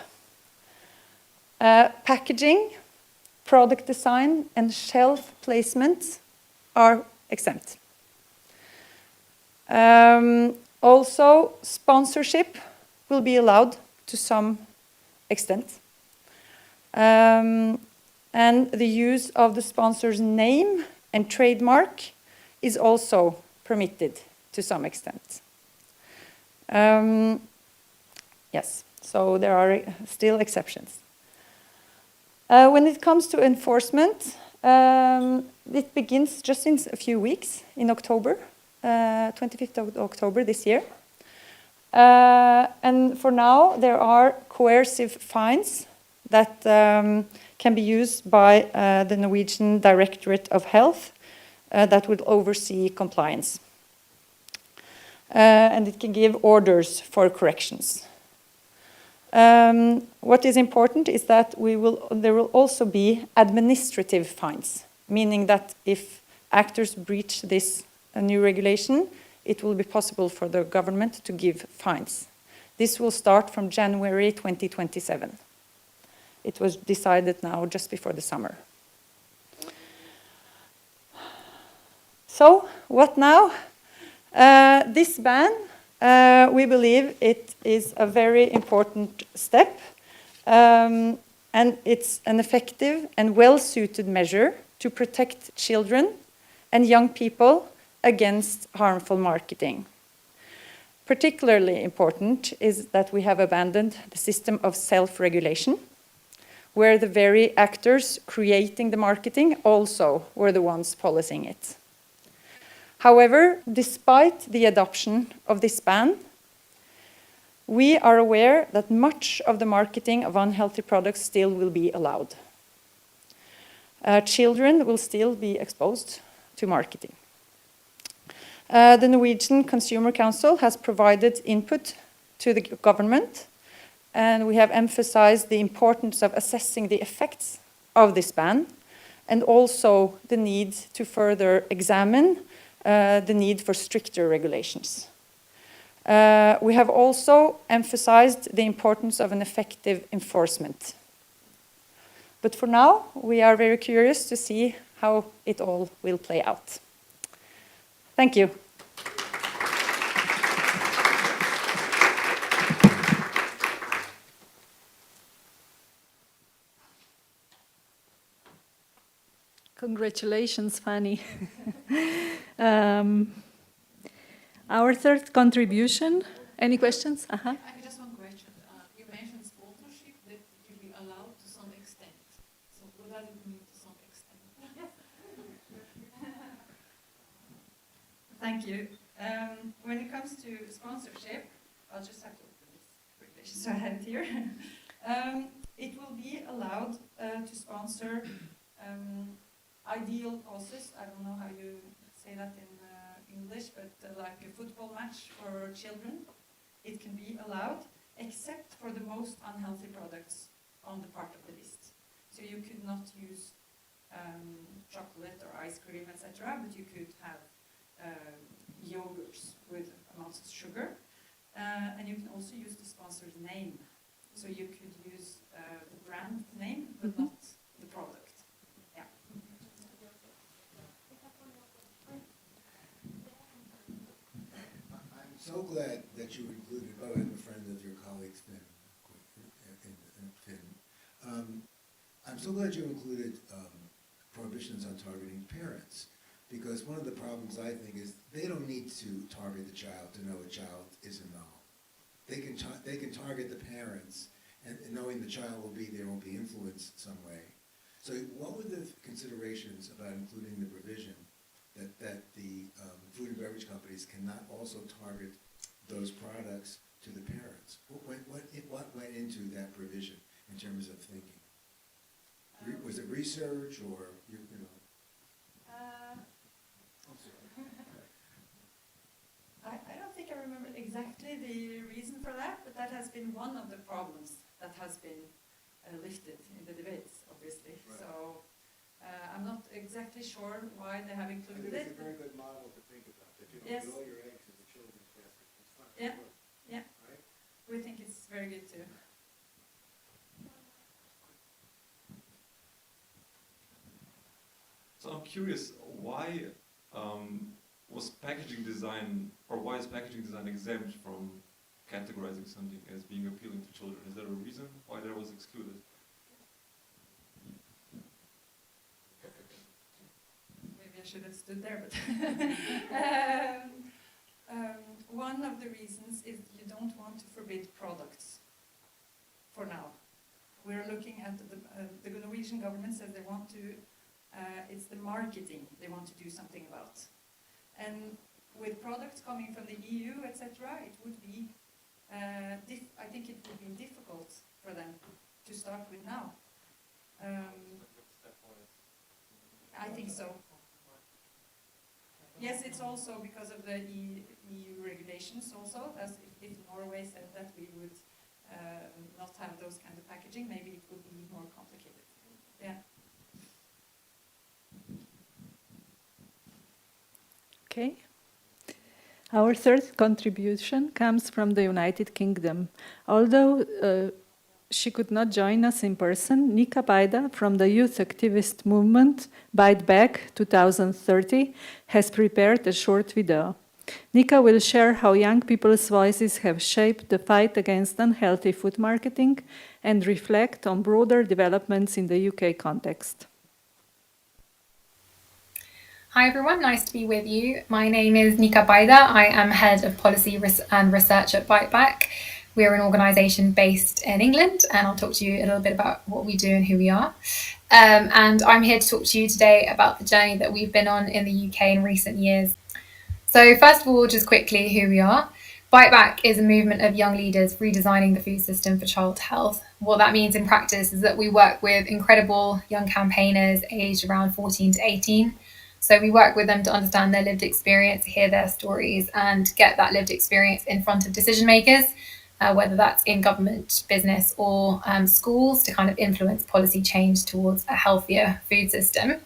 Packaging, product design, and shelf placement are exempt. Also, sponsorship will be allowed to some extent. And the use of the sponsor's name and trademark is also permitted to some extent. Yes, so there are still exceptions. When it comes to enforcement, It begins just in a few weeks, in October, 25th of October this year. And for now, there are coercive fines that can be used by the Norwegian Directorate of Health that will oversee compliance. And it can give orders for corrections. What is important is that there will also be administrative fines, meaning that if actors breach this new regulation, it will be possible for the government to give fines. This will start from January 2027. It was decided now just before the summer. So, what now? This ban, we believe it is a very important step, and it's an effective and well-suited measure to protect children and young people against harmful marketing. Particularly important is that we have abandoned the system of self-regulation, where the very actors creating the marketing also were the ones policing it. However, despite the adoption of this ban, we are aware that much of the marketing of unhealthy products still will be allowed. Children will still be exposed to marketing. The Norwegian Consumer Council has provided input to the government, and we have emphasized the importance of assessing the effects of this ban, and also the need to further examine the need for stricter regulations. We have also emphasized the importance of an effective enforcement. But for now, we are very curious to see how it all will play out. Thank you. Congratulations, Fanny. Our third contribution. Any questions? I have just one question. You mentioned sponsorship that it will be allowed to some extent. So what does it mean to some extent? Thank you. When it comes to sponsorship, I'll just have to open this quickly so I have it here. It will be allowed to sponsor ideal causes. I don't know how you say that in English, but like a football match for children. It can be allowed, except for the most unhealthy products on the part of the list. So you could not use chocolate or ice cream, etc., but you could have yogurts with amounts of sugar. And you can also use the sponsor's name. So you could use the brand name, but not the product. Yeah. I'm so glad that you included, oh, I'm a friend of your colleagues, Finn. I'm so glad you included prohibitions on targeting parents, because one of the problems I think is they don't need to target the child to know a child is involved. They can target the parents, and knowing the child will be there, will be influenced some way. So what were the considerations about including the provision that the food and beverage companies cannot also target those products to the parents? What went into that provision in terms of thinking? Was it research or, you know? I don't think I remember exactly the reason for that, but that has been one of the problems that has been lifted in the debates, obviously. Right. So I'm not exactly sure why they have included it. It's a very good model to think about, that you don't Yes. put all your eggs in the children's basket. It's not Yeah, good, yeah. right? We think it's very good too. So I'm curious, why was packaging design, or why is packaging design exempt from categorizing something as being appealing to children? Is there a reason why that was excluded? Maybe I should have stood there, but one of the reasons is you don't want to forbid products for now. We're looking at the Norwegian government says they want to it's the marketing they want to do something about. And with products coming from the EU, etc., it would be, I think it would be difficult for them to start with now. I think so. Yes, it's also because of the EU regulations also, as if Norway said that we would not have those kind of packaging, maybe it would be more complicated. Yeah. Okay. Our third contribution comes from the United Kingdom. Although she could not join us in person, Nika Baida from the youth activist movement Bite Back 2030 has prepared a short video. Nika will share how young people's voices have shaped the fight against unhealthy food marketing and reflect on broader developments in the UK context. Hi everyone, nice to be with you. My name is Nika Baida. I am Head of Policy and Research at Bite Back. We're an organisation based in England, and I'll talk to you a little bit about what we do and who we are. And I'm here to talk to you today about the journey that we've been on in the UK in recent years. So first of all, just quickly who we are. Bite Back is a movement of young leaders redesigning the food system for child health. What that means in practice is that we work with incredible young campaigners aged around 14 to 18. So we work with them to understand their lived experience, hear their stories, and get that lived experience in front of decision makers, whether that's in government, business, or schools, to kind of influence policy change towards a healthier food system.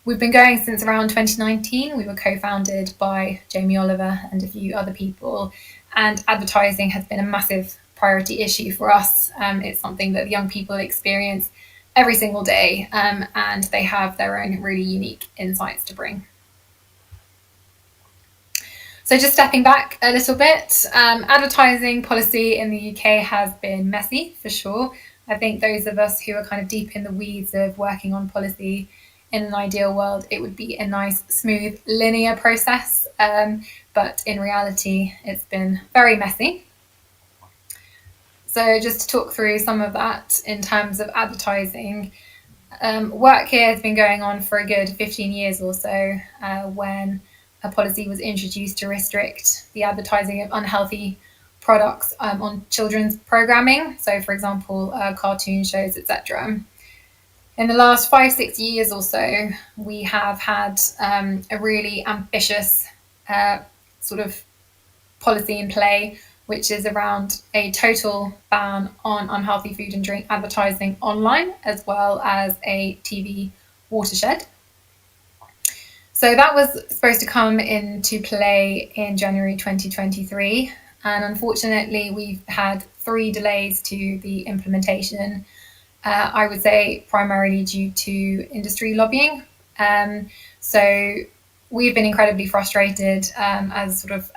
We've been going since around 2019. We were co-founded by Jamie Oliver and a few other people, and advertising has been a massive priority issue for us. It's something that young people experience every single day, and they have their own really unique insights to bring. So just stepping back a little bit, advertising policy in the UK has been messy, for sure. I think those of us who are kind of deep in the weeds of working on policy, in an ideal world, it would be a nice, smooth, linear process. But in reality, it's been very messy. So just to talk through some of that in terms of advertising, work here has been going on for a good 15 years or so, when a policy was introduced to restrict the advertising of unhealthy products on children's programming. So for example, cartoon shows, etc. In the last 5-6 years or so, we have had a really ambitious sort of policy in play, which is around a total ban on unhealthy food and drink advertising online, as well as a TV watershed. So that was supposed to come into play in January 2023, and unfortunately we've had 3 delays to the implementation. I would say primarily due to industry lobbying. So we've been incredibly frustrated as sort of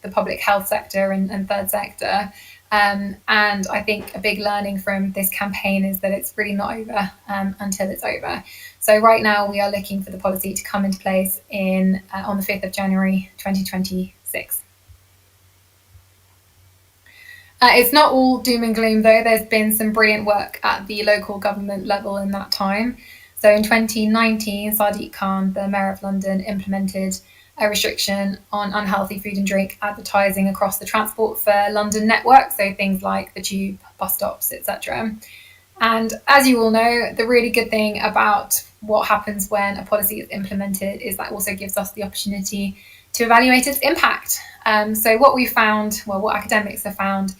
the public health sector and third sector. And I think a big learning from this campaign is that it's really not over until it's over. So right now we are looking for the policy to come into place on the 5th of January 2026. It's not all doom and gloom though. There's been some brilliant work at the local government level in that time. So in 2019, Sadiq Khan, the Mayor of London, implemented a restriction on unhealthy food and drink advertising across the Transport for London network, so things like the tube, bus stops, etc. And as you all know, the really good thing about what happens when a policy is implemented is that also gives us the opportunity to evaluate its impact. So what we found, well, what academics have found,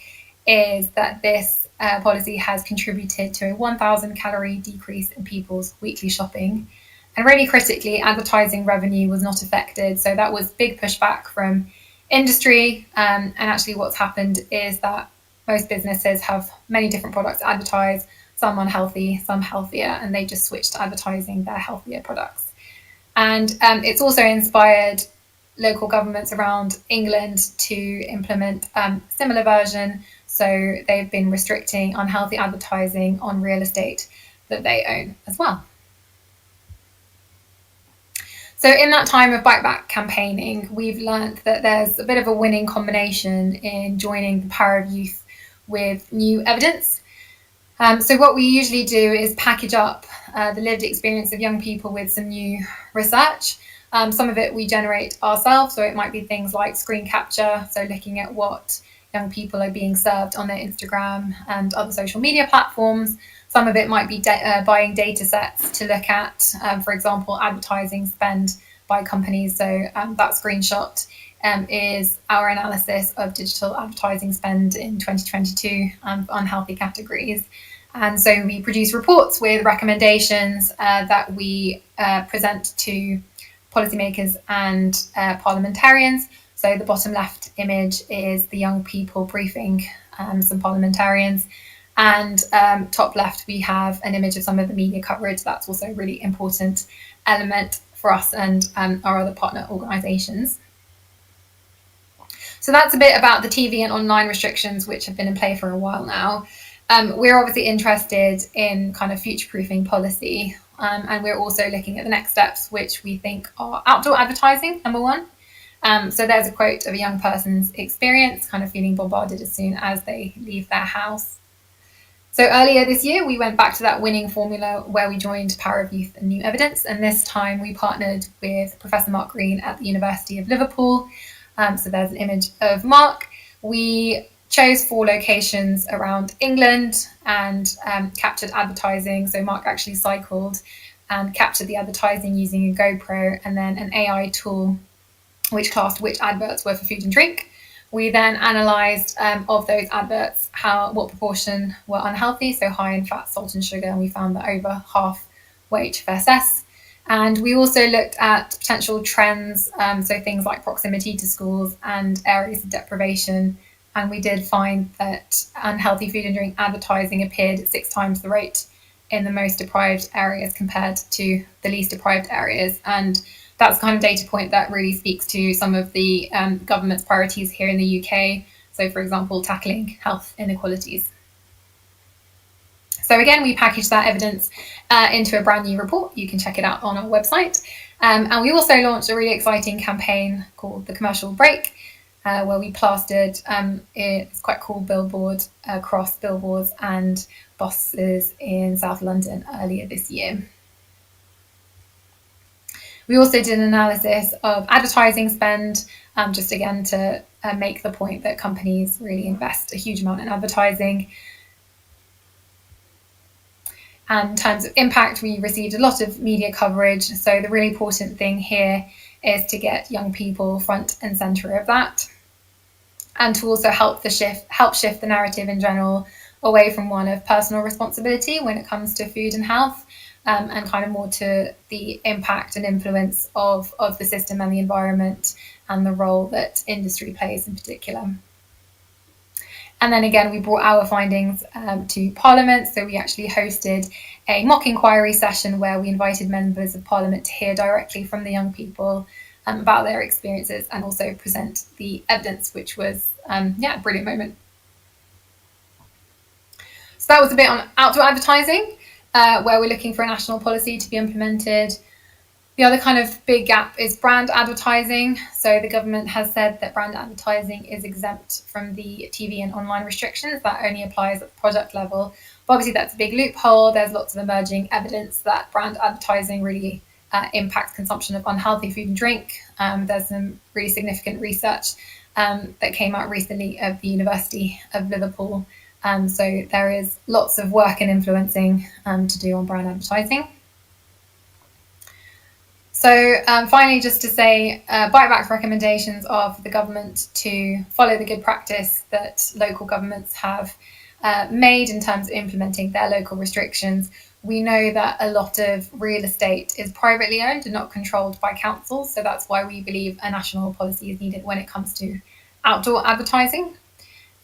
is that this policy has contributed to a 1,000 calorie decrease in people's weekly shopping. And really critically, advertising revenue was not affected. So that was big pushback from industry. And actually what's happened is that most businesses have many different products to advertise, some unhealthy, some healthier, and they just switched to advertising their healthier products. And it's also inspired local governments around England to implement a similar version. So they've been restricting unhealthy advertising on real estate that they own as well. So in that time of Bite Back campaigning, we've learned that there's a bit of a winning combination in joining the power of youth with new evidence. So what we usually do is package up the lived experience of young people with some new research. Some of it we generate ourselves, so it might be things like screen capture, so looking at what young people are being served on their Instagram and other social media platforms. Some of it might be buying data sets to look at, for example, advertising spend by companies. So that screenshot is our analysis of digital advertising spend in 2022 for unhealthy categories. And so we produce reports with recommendations that we present to policymakers and parliamentarians. So the bottom left image is the young people briefing some parliamentarians. And top left, we have an image of some of the media coverage. That's also a really important element for us and our other partner organisations. So that's a bit about the TV and online restrictions, which have been in play for a while now. We're obviously interested in kind of future-proofing policy, and we're also looking at the next steps, which we think are outdoor advertising, number one. So there's a quote of a young person's experience, kind of feeling bombarded as soon as they leave their house. So earlier this year, we went back to that winning formula where we joined Power of Youth and New Evidence, and this time we partnered with Professor Mark Green at the University of Liverpool. So there's an image of Mark. We chose 4 locations around England and captured advertising. So Mark actually cycled and captured the advertising using a GoPro and then an AI tool which classed which adverts were for food and drink. We then analysed of those adverts what proportion were unhealthy, so high in fat, salt and sugar, and we found that over half were HFSS. And we also looked at potential trends, so things like proximity to schools and areas of deprivation. And we did find that unhealthy food and drink advertising appeared at 6 times the rate in the most deprived areas compared to the least deprived areas. And that's the kind of data point that really speaks to some of the government's priorities here in the UK. So, for example, tackling health inequalities. So again, we packaged that evidence into a brand new report. You can check it out on our website. And we also launched a really exciting campaign called The Commercial Break, where we plastered it's quite cool billboard across billboards and buses in South London earlier this year. We also did an analysis of advertising spend, just again to make the point that companies really invest a huge amount in advertising. And in terms of impact, we received a lot of media coverage. So the really important thing here is to get young people front and centre of that, and to also help shift the narrative in general away from one of personal responsibility when it comes to food and health, and kind of more to the impact and influence of the system and the environment and the role that industry plays in particular. And then again, we brought our findings to Parliament. So we actually hosted a mock inquiry session where we invited members of Parliament to hear directly from the young people about their experiences and also present the evidence, which was a brilliant moment. So that was a bit on outdoor advertising, where we're looking for a national policy to be implemented. The other kind of big gap is brand advertising. So the government has said that brand advertising is exempt from the TV and online restrictions. That only applies at the product level. But obviously that's a big loophole. There's lots of emerging evidence that brand advertising really impacts consumption of unhealthy food and drink. There's some really significant research that came out recently of the University of Liverpool. So there is lots of work and influencing to do on brand advertising. So finally, just to say, bite-back recommendations are for the government to follow the good practice that local governments have made in terms of implementing their local restrictions. We know that a lot of real estate is privately owned and not controlled by councils, so that's why we believe a national policy is needed when it comes to outdoor advertising.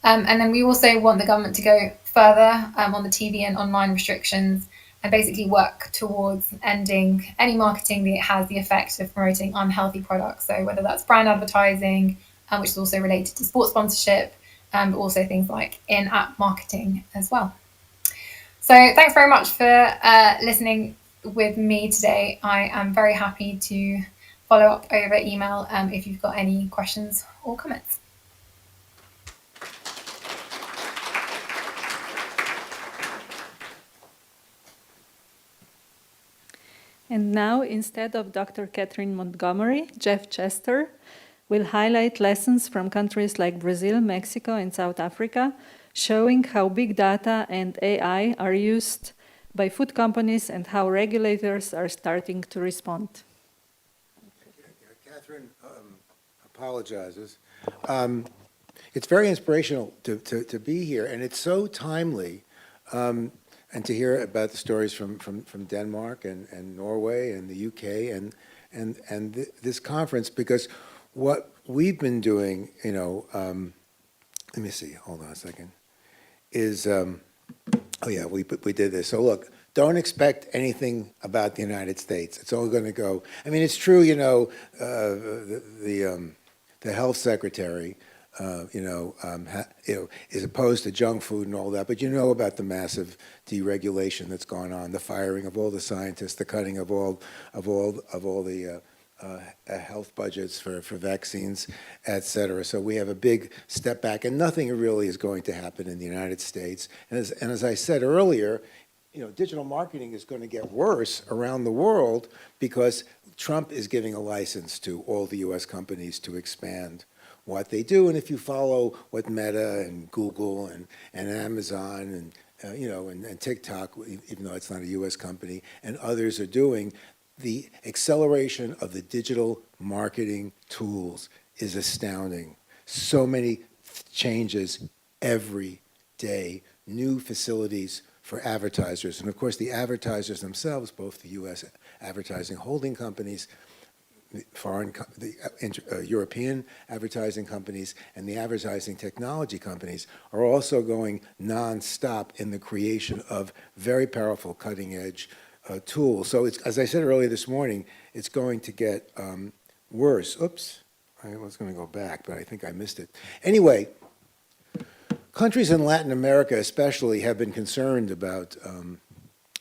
And then we also want the government to go further on the TV and online restrictions and basically work towards ending any marketing that has the effect of promoting unhealthy products. So whether that's brand advertising, which is also related to sports sponsorship, but also things like in-app marketing as well. So thanks very much for listening with me today. I am very happy to follow up over email if you've got any questions or comments. And now, instead of Dr. Catherine Montgomery, Jeff Chester will highlight lessons from countries like Brazil, Mexico, and South Africa, showing how big data and AI are used by food companies and how regulators are starting to respond. Catherine apologizes. It's very inspirational to be here, and it's so timely, and to hear about the stories from Denmark and Norway and the UK and this conference, because what we've been doing, you know, let me see, hold on a second, is, oh yeah, we did this. So look, don't expect anything about the United States. It's all going to go, I mean, it's true, you know, the health secretary, is opposed to junk food and all that, but you know about the massive deregulation that's gone on, the firing of all the scientists, the cutting of all the health budgets for vaccines, et cetera. So we have a big step back, and nothing really is going to happen in the United States. And as I said earlier, you know, digital marketing is going to get worse around the world because Trump is giving a license to all the U.S. companies to expand what they do. And if you follow what Meta and Google and Amazon and and TikTok, even though it's not a U.S. company, and others are doing, the acceleration of the digital marketing tools is astounding. So many changes every day, new facilities for advertisers. And of course, the advertisers themselves, both the U.S. advertising holding companies, European advertising companies, and the advertising technology companies are also going non-stop in the creation of very powerful cutting-edge tools. So it's, as I said earlier this morning, it's going to get worse. Oops, I was going to go back, but I think I missed it. Anyway, countries in Latin America especially have been concerned about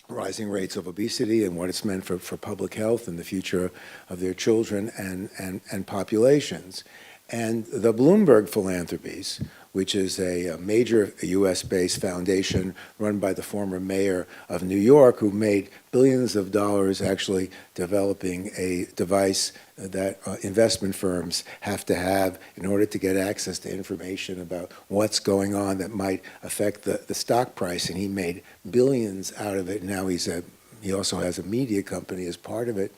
rising rates of obesity and what it's meant for public health and the future of their children and populations. And the Bloomberg Philanthropies, which is a major US-based foundation run by the former mayor of New York, who made billions of dollars actually developing a device that investment firms have to have in order to get access to information about what's going on that might affect the stock price. And he made billions out of it. Now he also has a media company as part of it.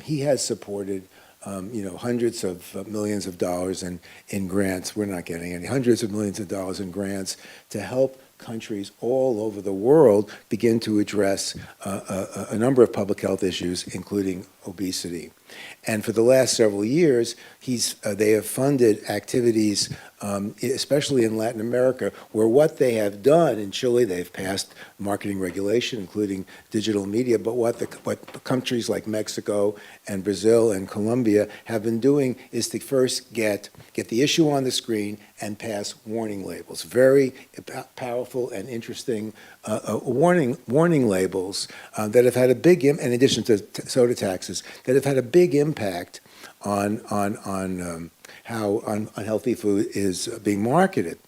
He has supported hundreds of millions of dollars in grants. We're not getting any. Hundreds of millions of dollars in grants to help countries all over the world begin to address a number of public health issues, including obesity. And for the last several years, they have funded activities, especially in Latin America, where what they have done in Chile, they've passed marketing regulation, including digital media, but what countries like Mexico and Brazil and Colombia have been doing is to first get the issue on the screen and pass warning labels. Very powerful and interesting warning labels that have had a big, in addition to soda taxes, that have had a big impact on how unhealthy food is being marketed.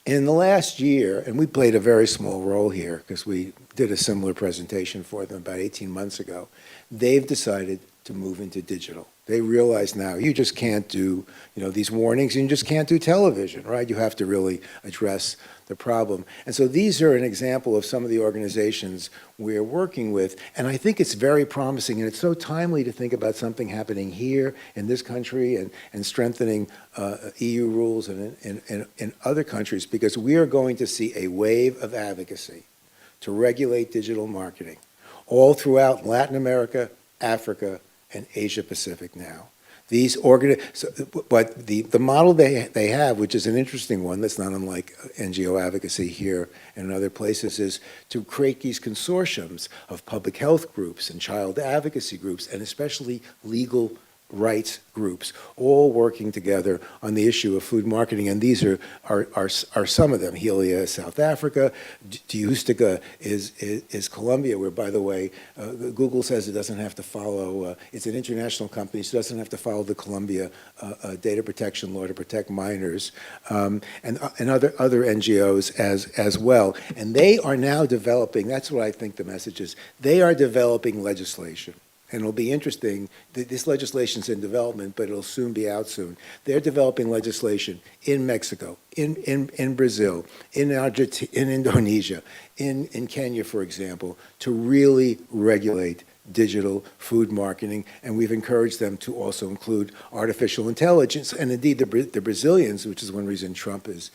In the last year, and we played a very small role here because we did a similar presentation for them about 18 months ago, they've decided to move into digital. They realize now you just can't do these warnings, and you just can't do television, right? You have to really address the problem. And so these are an example of some of the organizations we're working with, and I think it's very promising, and it's so timely to think about something happening here in this country and strengthening EU rules and in other countries, because we are going to see a wave of advocacy to regulate digital marketing all throughout Latin America, Africa, and Asia Pacific now. But the model they have, which is an interesting one that's not unlike NGO advocacy here and in other places, is to create these consortiums of public health groups and child advocacy groups, and especially legal rights groups, all working together on the issue of food marketing. And these are some of them. Helia, South Africa. Diustica is Colombia, where, by the way, Google says it doesn't have to follow, it's an international company, so it doesn't have to follow the Colombia data protection law to protect minors, and other NGOs as well. And they are now developing, that's what I think the message is, they are developing legislation and it'll be interesting. This legislation's in development, but it'll soon be out soon. They're developing legislation in Mexico, in Brazil, in Argentina, in Indonesia, in Kenya, for example, to really regulate digital food marketing, and we've encouraged them to also include artificial intelligence. And indeed, the Brazilians, which is one reason Trump is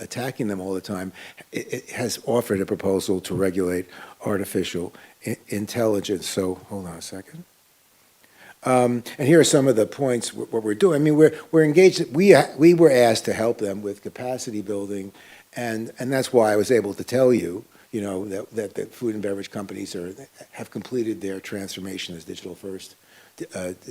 attacking them all the time, it has offered a proposal to regulate artificial intelligence. So hold on a second. And here are some of the points what we're doing. I mean, we're engaged. We were asked to help them with capacity building, and that's why I was able to tell you, you know, that food and beverage companies have completed their transformation as digital first,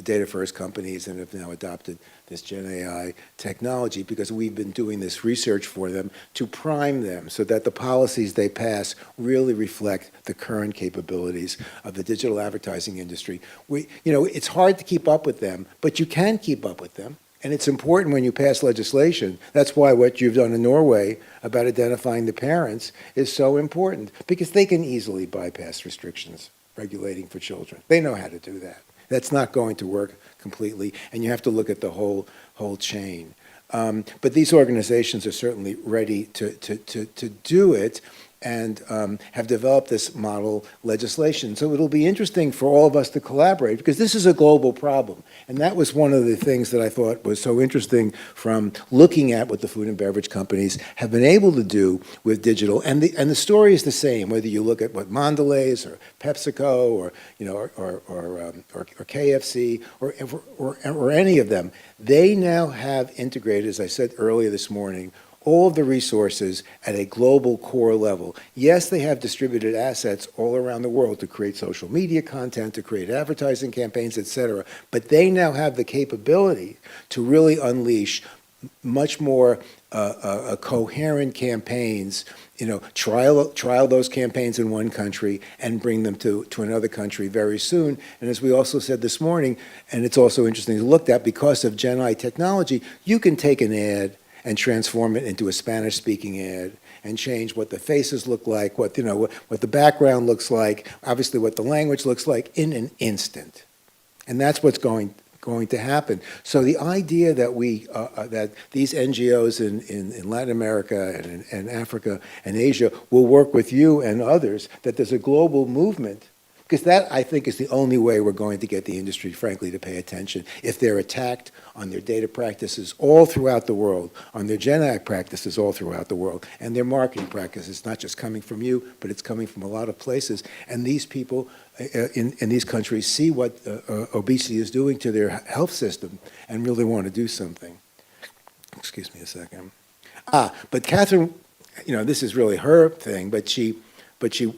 data first companies, and have now adopted this Gen AI technology, because we've been doing this research for them to prime them so that the policies they pass really reflect the current capabilities of the digital advertising industry. You know, it's hard to keep up with them, but you can keep up with them. And it's important when you pass legislation. That's why what you've done in Norway about identifying the parents is so important, because they can easily bypass restrictions regulating for children. They know how to do that. That's not going to work completely, and you have to look at the whole chain. But these organizations are certainly ready to do it, and have developed this model legislation. So it'll be interesting for all of us to collaborate, because this is a global problem. And that was one of the things that I thought was so interesting from looking at what the food and beverage companies have been able to do with digital. And the story is the same, whether you look at what Mondelez or PepsiCo or, you know, or KFC or any of them. They now have integrated, as I said earlier this morning, all of the resources at a global core level. Yes, they have distributed assets all around the world to create social media content, to create advertising campaigns, etc. But they now have the capability to really unleash much more coherent campaigns, you know, trial those campaigns in one country and bring them to another country very soon. And as we also said this morning, and it's also interesting to look at, because of Gen AI technology, you can take an ad and transform it into a Spanish-speaking ad, and change what the faces look like, what the background looks like, obviously what the language looks like, in an instant. And that's what's going to happen. So the idea that that these NGOs in Latin America and Africa and Asia will work with you and others, that there's a global movement, because that, I think, is the only way we're going to get the industry, frankly, to pay attention. If they're attacked on their data practices all throughout the world, on their Gen AI practices all throughout the world, and their marketing practices, not just coming from you, but it's coming from a lot of places. And these people in these countries see what obesity is doing to their health system and really want to do something. Excuse me a second. But Catherine, you know, this is really her thing, but she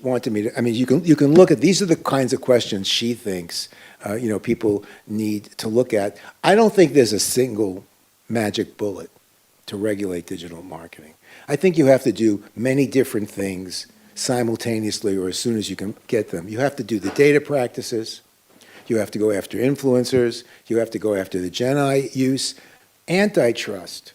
wanted me to, I mean, you can look at, these are the kinds of questions she thinks, you know, people need to look at. I don't think there's a single magic bullet to regulate digital marketing. I think you have to do many different things simultaneously, or as soon as you can get them. You have to do the data practices, you have to go after influencers, you have to go after the Gen AI use, antitrust,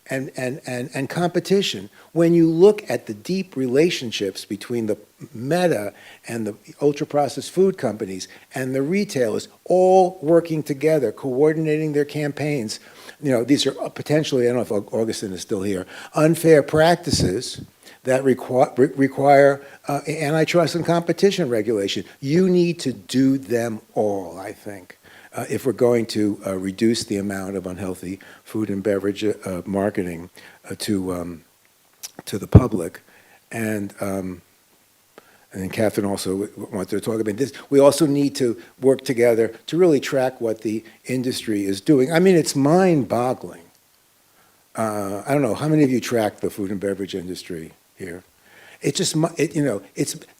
and competition. When you look at the deep relationships between the Meta and the ultra-processed food companies and the retailers all working together, coordinating their campaigns, you know, these are potentially, I don't know if Augustin is still here, unfair practices that require antitrust and competition regulation. You need to do them all, I think. If we're going to reduce the amount of unhealthy food and beverage marketing to the public. And Catherine also wanted to talk about this. We also need to work together to really track what the industry is doing. I mean, it's mind-boggling. I don't know, how many of you track the food and beverage industry here? It just, you know,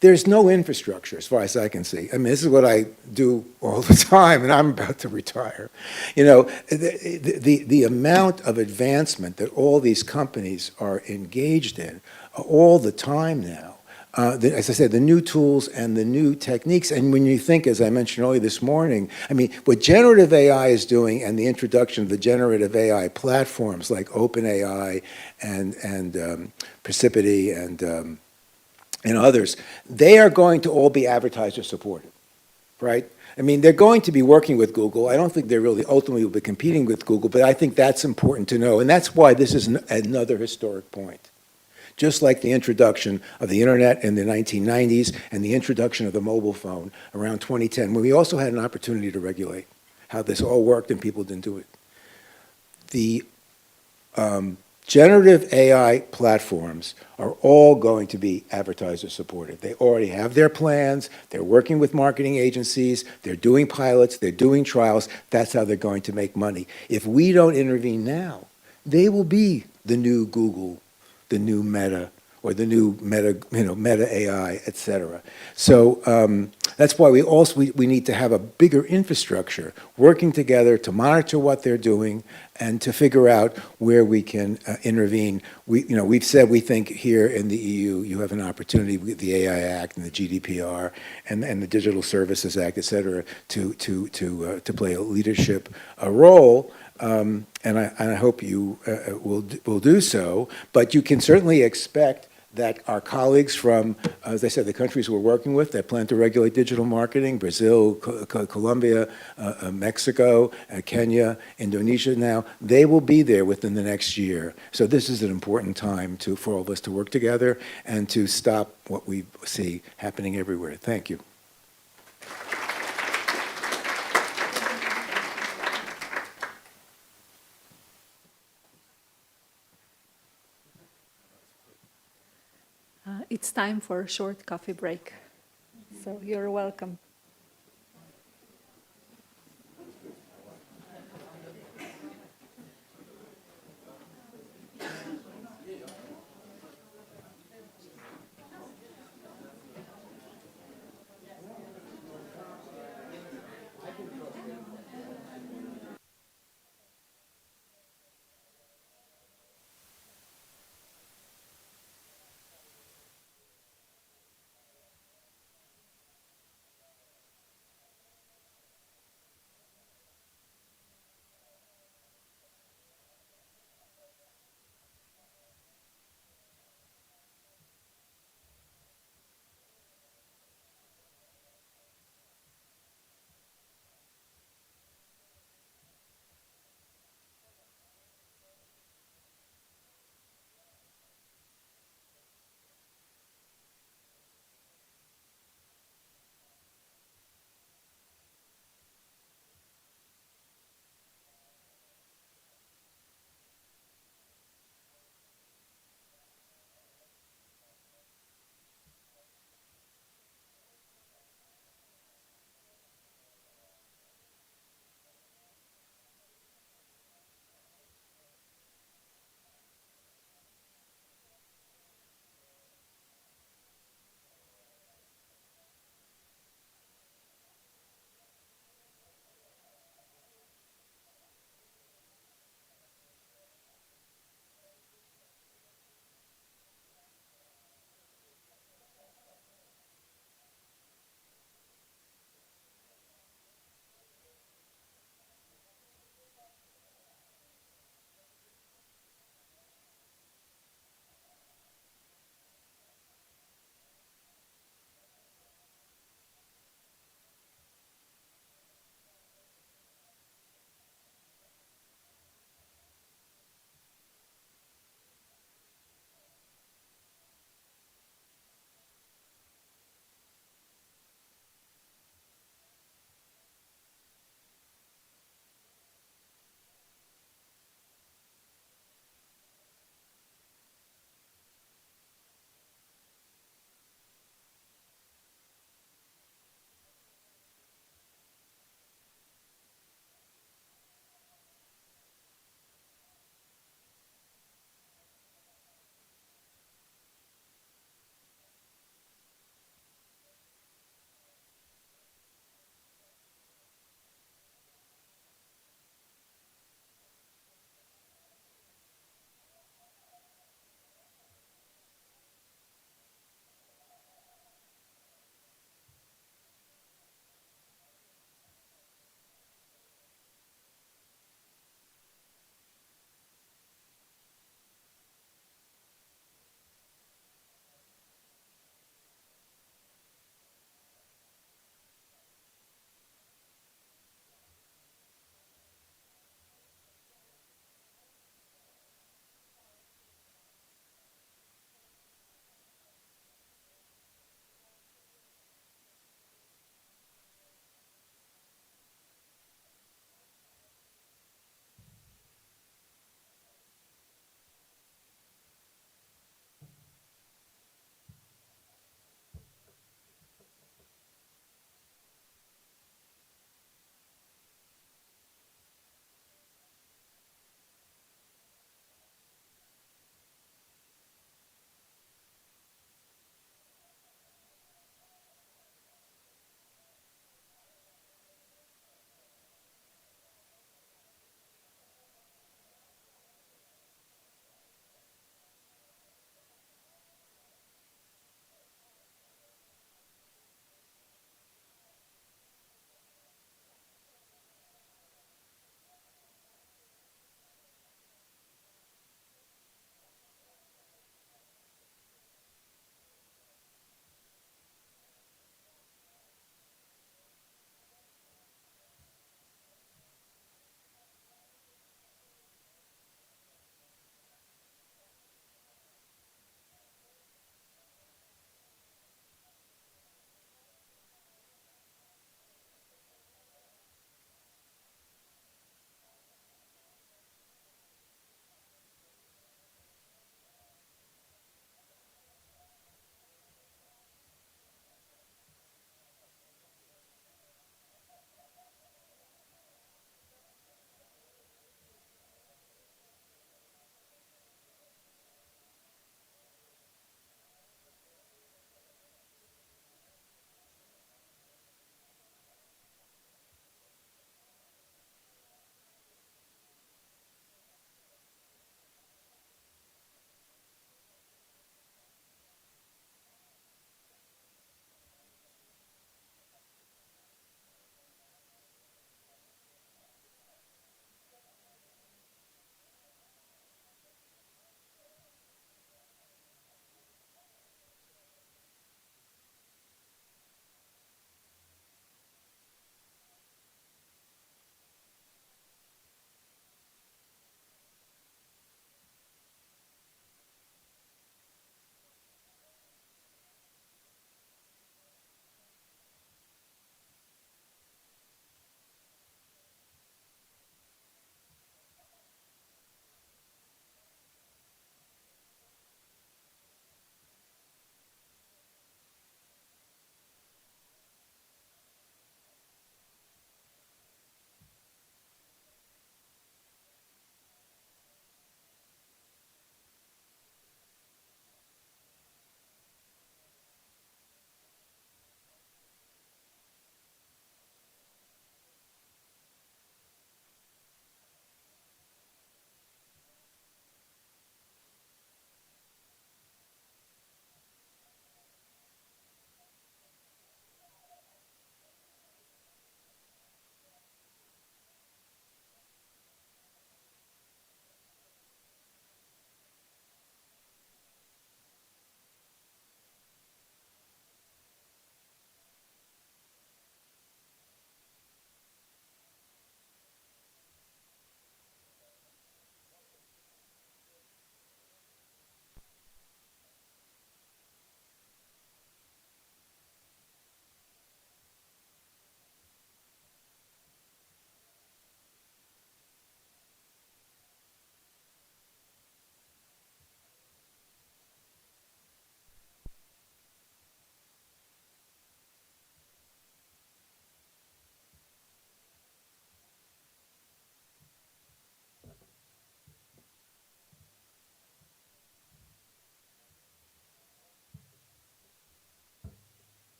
there's no infrastructure as far as I can see. I mean, this is what I do all the time, and I'm about to retire. You know, the amount of advancement that all these companies are engaged in all the time now. As I said, the new tools and the new techniques, and when you think, as I mentioned earlier this morning, I mean, what generative AI is doing and the introduction of the generative AI platforms like OpenAI and Percipity and others, they are going to all be advertiser supported, right? I mean, they're going to be working with Google. I don't think they're really ultimately will be competing with Google, but I think that's important to know. And that's why this is another historic point. Just like the introduction of the internet in the 1990s and the introduction of the mobile phone around 2010, when we also had an opportunity to regulate how this all worked and people didn't do it. The generative AI platforms are all going to be advertiser supported. They already have their plans, they're working with marketing agencies, they're doing pilots, they're doing trials. That's how they're going to make money. If we don't intervene now, they will be the new Google, the new Meta, or the new Meta AI, et cetera. So that's why we need to have a bigger infrastructure working together to monitor what they're doing and to figure out where we can intervene. We've said we think here in the EU you have an opportunity with the AI Act and the GDPR and the Digital Services Act, et cetera, to play a leadership role. And I hope you will do so. But you can certainly expect that our colleagues from, as I said, the countries we're working with that plan to regulate digital marketing, Brazil, Colombia, Mexico, Kenya, Indonesia now, they will be there within the next year. So this is an important time for all of us to work together and to stop what we see happening everywhere. Thank you. It's time for a short coffee break, so you're welcome.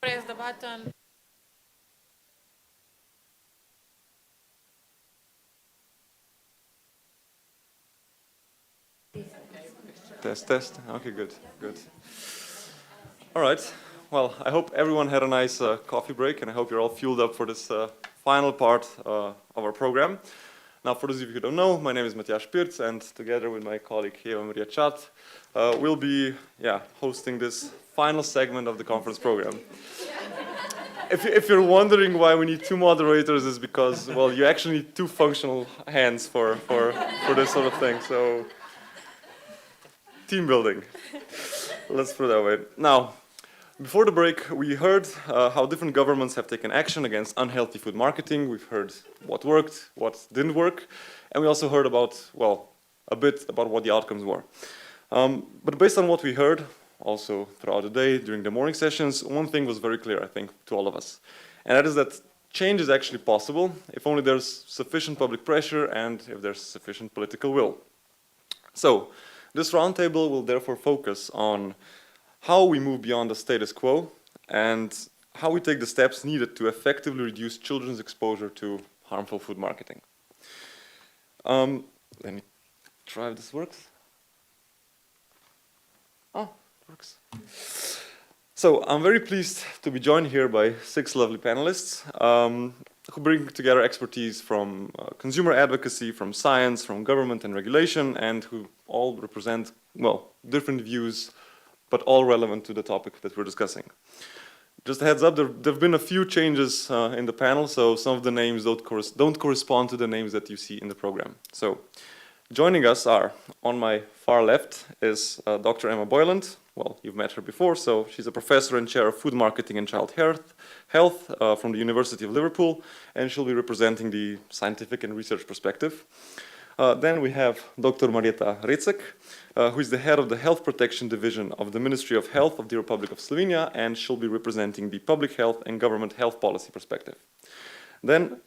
Press the button. Test, test. Okay, good, good. All right. Well, I hope everyone had a nice coffee break, and I hope you're all fueled up for this final part of our program. Now, for those of you who don't know, my name is Matjaž Pirc, and together with my colleague Eva Maria-Čat, we'll be hosting this final segment of the conference program. If you're wondering why we need two moderators, is because, well, you actually need two functional hands for this sort of thing. So, team building. Let's put it that way. Now, before the break, we heard how different governments have taken action against unhealthy food marketing. We've heard what worked, what didn't work, and we also heard about, well, a bit about what the outcomes were. But based on what we heard, also throughout the day, during the morning sessions, one thing was very clear, I think, to all of us. And that is that change is actually possible if only there's sufficient public pressure and if there's sufficient political will. So, this roundtable will therefore focus on how we move beyond the status quo and how we take the steps needed to effectively reduce children's exposure to harmful food marketing. Let me try if this works. Oh, it works. So I'm very pleased to be joined here by 6 lovely panelists who bring together expertise from consumer advocacy, from science, from government and regulation, and who all represent, well, different views, but all relevant to the topic that we're discussing. Just a heads up, there have been a few changes in the panel, so some of the names don't correspond to the names that you see in the program. So, joining us are, on my far left is Dr. Emma Boyland. Well, you've met her before, so she's a professor and chair of food marketing and child health from the University of Liverpool, and she'll be representing the scientific and research perspective. Then we have Dr. Marjeta Recek, who is the head of the Health Protection Division of the Ministry of Health of the Republic of Slovenia, and she'll be representing the public health and government health policy perspective. Then,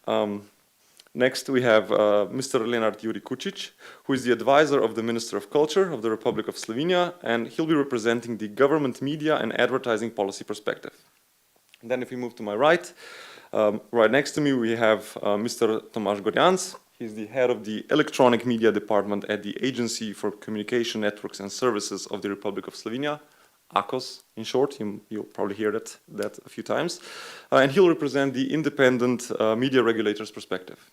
next we have Mr. Lenart Juri Kučić, who is the advisor of the Minister of Culture of the Republic of Slovenia, and he'll be representing the government media and advertising policy perspective. And then if we move to my right, right next to me we have Mr. Tomaž Gorjanc. He's the head of the Electronic Media Department at the Agency for Communication Networks and Services of the Republic of Slovenia, ACOS in short. You'll probably hear that a few times. And he'll represent the independent media regulator's perspective.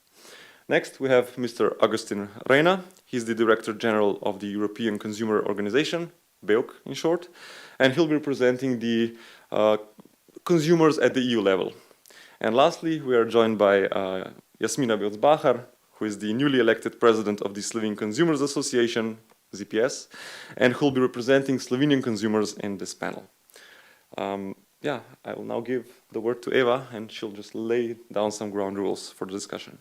Next, we have Mr. Agustin Reina. He's the Director General of the European Consumer Organization, BEUC in short. And he'll be representing the consumers at the EU level. And lastly, we are joined by Jasmina Bilc-Bahar, who is the newly elected president of the Slovene Consumers Association, ZPS, and who will be representing Slovenian consumers in this panel. Yeah, I will now give the word to Eva, and she'll just lay down some ground rules for the discussion.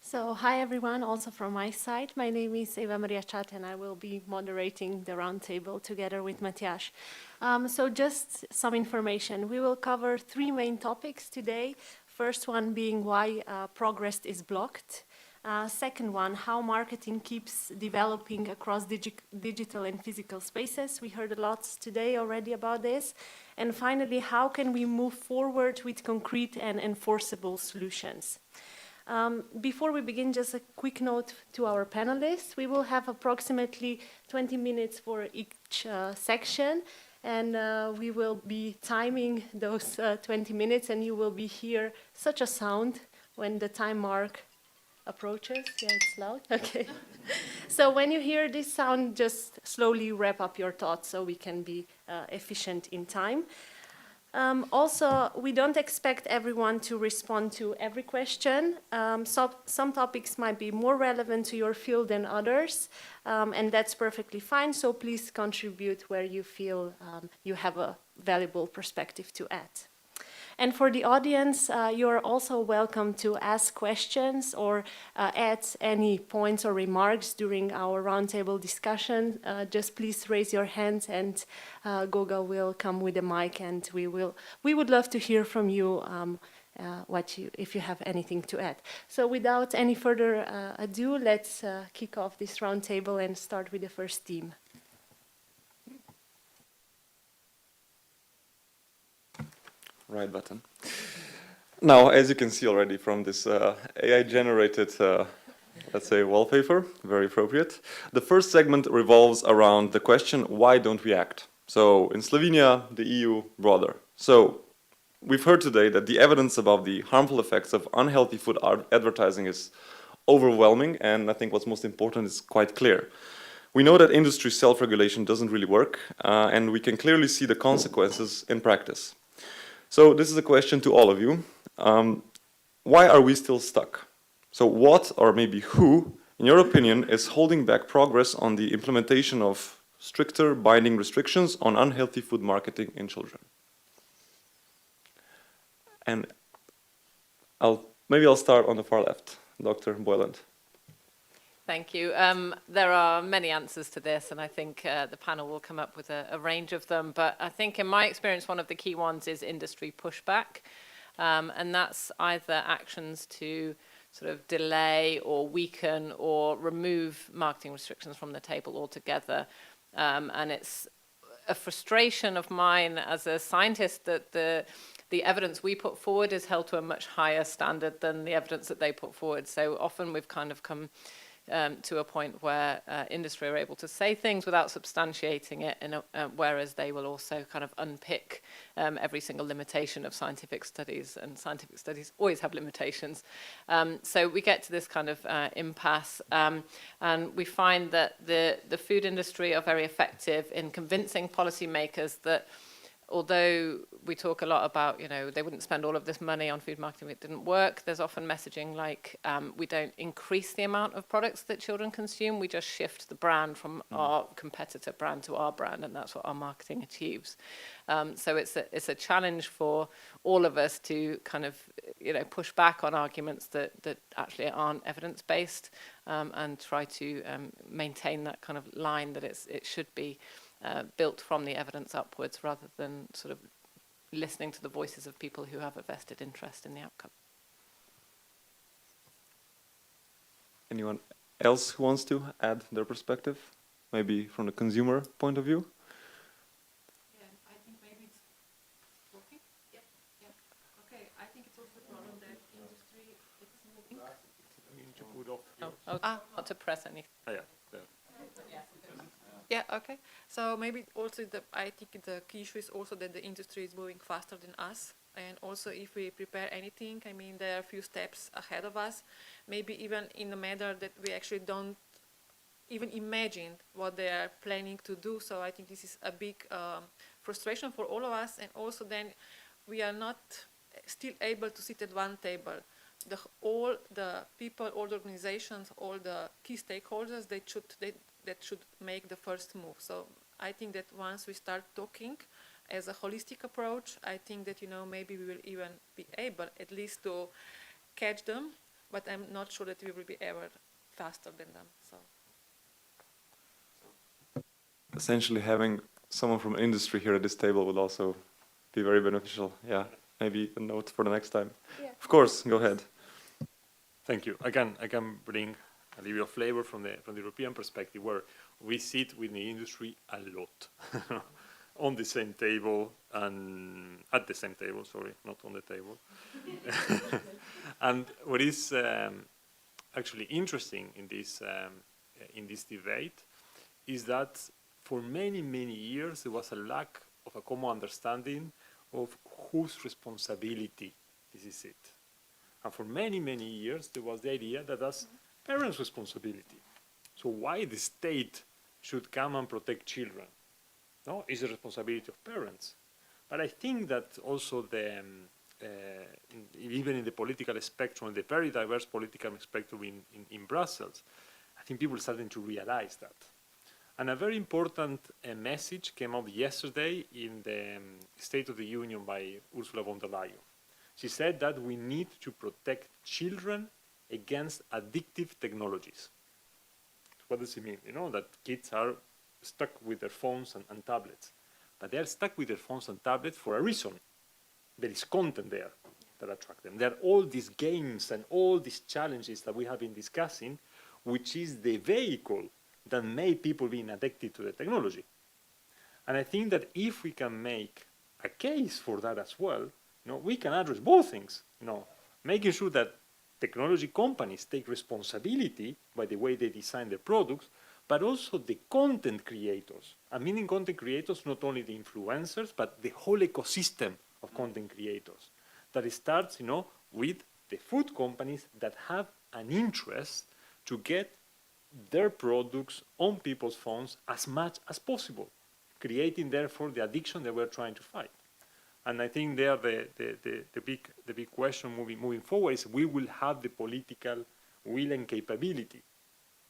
So, hi everyone, also from my side. My name is Eva Maria-Čat, and I will be moderating the roundtable together with Matjaž. So just some information. We will cover 3 main topics today. First one being why progress is blocked. Second one, how marketing keeps developing across digital and physical spaces. We heard a lot today already about this. And finally, how can we move forward with concrete and enforceable solutions? Before we begin, just a quick note to our panelists. We will have approximately 20 minutes for each section. And we will be timing those 20 minutes, and you will be hear such a sound when the time mark approaches. Yeah, it's loud. Okay. So when you hear this sound, just slowly wrap up your thoughts so we can be efficient in time. Also, we don't expect everyone to respond to every question. Some topics might be more relevant to your field than others, and that's perfectly fine, so please contribute where you feel you have a valuable perspective to add. And for the audience, you're also welcome to ask questions or add any points or remarks during our roundtable discussion. Just please raise your hands, and Goga will come with a mic, and we would love to hear from you if you have anything to add. So without any further ado, let's kick off this roundtable and start with the first theme. right button. Now, as you can see already from this AI-generated, let's say, wallpaper, very appropriate, the first segment revolves around the question, why don't we act? So, in Slovenia, the EU brother. So, we've heard today that the evidence about the harmful effects of unhealthy food advertising is overwhelming, and I think what's most important is quite clear. We know that industry self-regulation doesn't really work, and we can clearly see the consequences in practice. So this is a question to all of you. Why are we still stuck? So what, or maybe who, in your opinion, is holding back progress on the implementation of stricter binding restrictions on unhealthy food marketing in children? And maybe I'll start on the far left, Dr. Boyland. Thank you. There are many answers to this, and I think the panel will come up with a range of them. But I think in my experience, one of the key ones is industry pushback. And that's either actions to sort of delay or weaken or remove marketing restrictions from the table altogether. And it's a frustration of mine as a scientist that the evidence we put forward is held to a much higher standard than the evidence that they put forward. So often we've kind of come to a point where industry are able to say things without substantiating it, whereas they will also kind of unpick every single limitation of scientific studies, and scientific studies always have limitations. So we get to this kind of impasse, and we find that the food industry are very effective in convincing policymakers that although we talk a lot about, you know, they wouldn't spend all of this money on food marketing if it didn't work, there's often messaging like we don't increase the amount of products that children consume, we just shift the brand from our competitor brand to our brand, and that's what our marketing achieves. So it's a challenge for all of us to kind of, you know, push back on arguments that actually aren't evidence-based, and try to maintain that kind of line that it should be built from the evidence upwards, rather than sort of listening to the voices of people who have a vested interest in the outcome. Anyone else who wants to add their perspective? Maybe from the consumer point of view? Yeah, I think maybe it's working. Yep, yep. Okay, I think it's also a problem that industry is moving. Not to press anything. Yeah, okay. So maybe also I think the key issue is also that the industry is moving faster than us. And also if we prepare anything, I mean, there are a few steps ahead of us, maybe even in a matter that we actually don't even imagine what they are planning to do. So I think this is a big frustration for all of us. And also then we are not still able to sit at one table. All the people, all the organizations, all the key stakeholders, that should make the first move. So I think that once we start talking as a holistic approach, I think that, you know, maybe we will even be able at least to catch them, but I'm not sure that we will be ever faster than them. So essentially having someone from industry here at this table would also be very beneficial. Yeah, maybe a note for the next time. Yeah. Of course, go ahead. Thank you. I can bring a little bit of flavor from the European perspective, where we sit with the industry a lot on the same table, and at the same table, sorry, not on the table. And what is actually interesting in this debate is that for many, many years there was a lack of a common understanding of whose responsibility this is it. And for many, many years there was the idea that that's parents' responsibility. So why the state should come and protect children? No, it's the responsibility of parents. But I think that also even in the political spectrum, the very diverse political spectrum in Brussels, I think people are starting to realize that. And a very important message came out yesterday in the State of the Union by Ursula von der Leyen. She said that we need to protect children against addictive technologies. What does it mean? You know, that kids are stuck with their phones and tablets. But they are stuck with their phones and tablets for a reason. There is content there that attracts them. There are all these games and all these challenges that we have been discussing, which is the vehicle that made people being addicted to the technology. And I think that if we can make a case for that as well, we can address both things, making sure that technology companies take responsibility by the way they design their products, but also the content creators. I mean in content creators, not only the influencers, but the whole ecosystem of content creators. That it starts, with the food companies that have an interest to get their products on people's phones as much as possible, creating therefore the addiction that we're trying to fight. And I think there the big question moving forward is we will have the political will and capability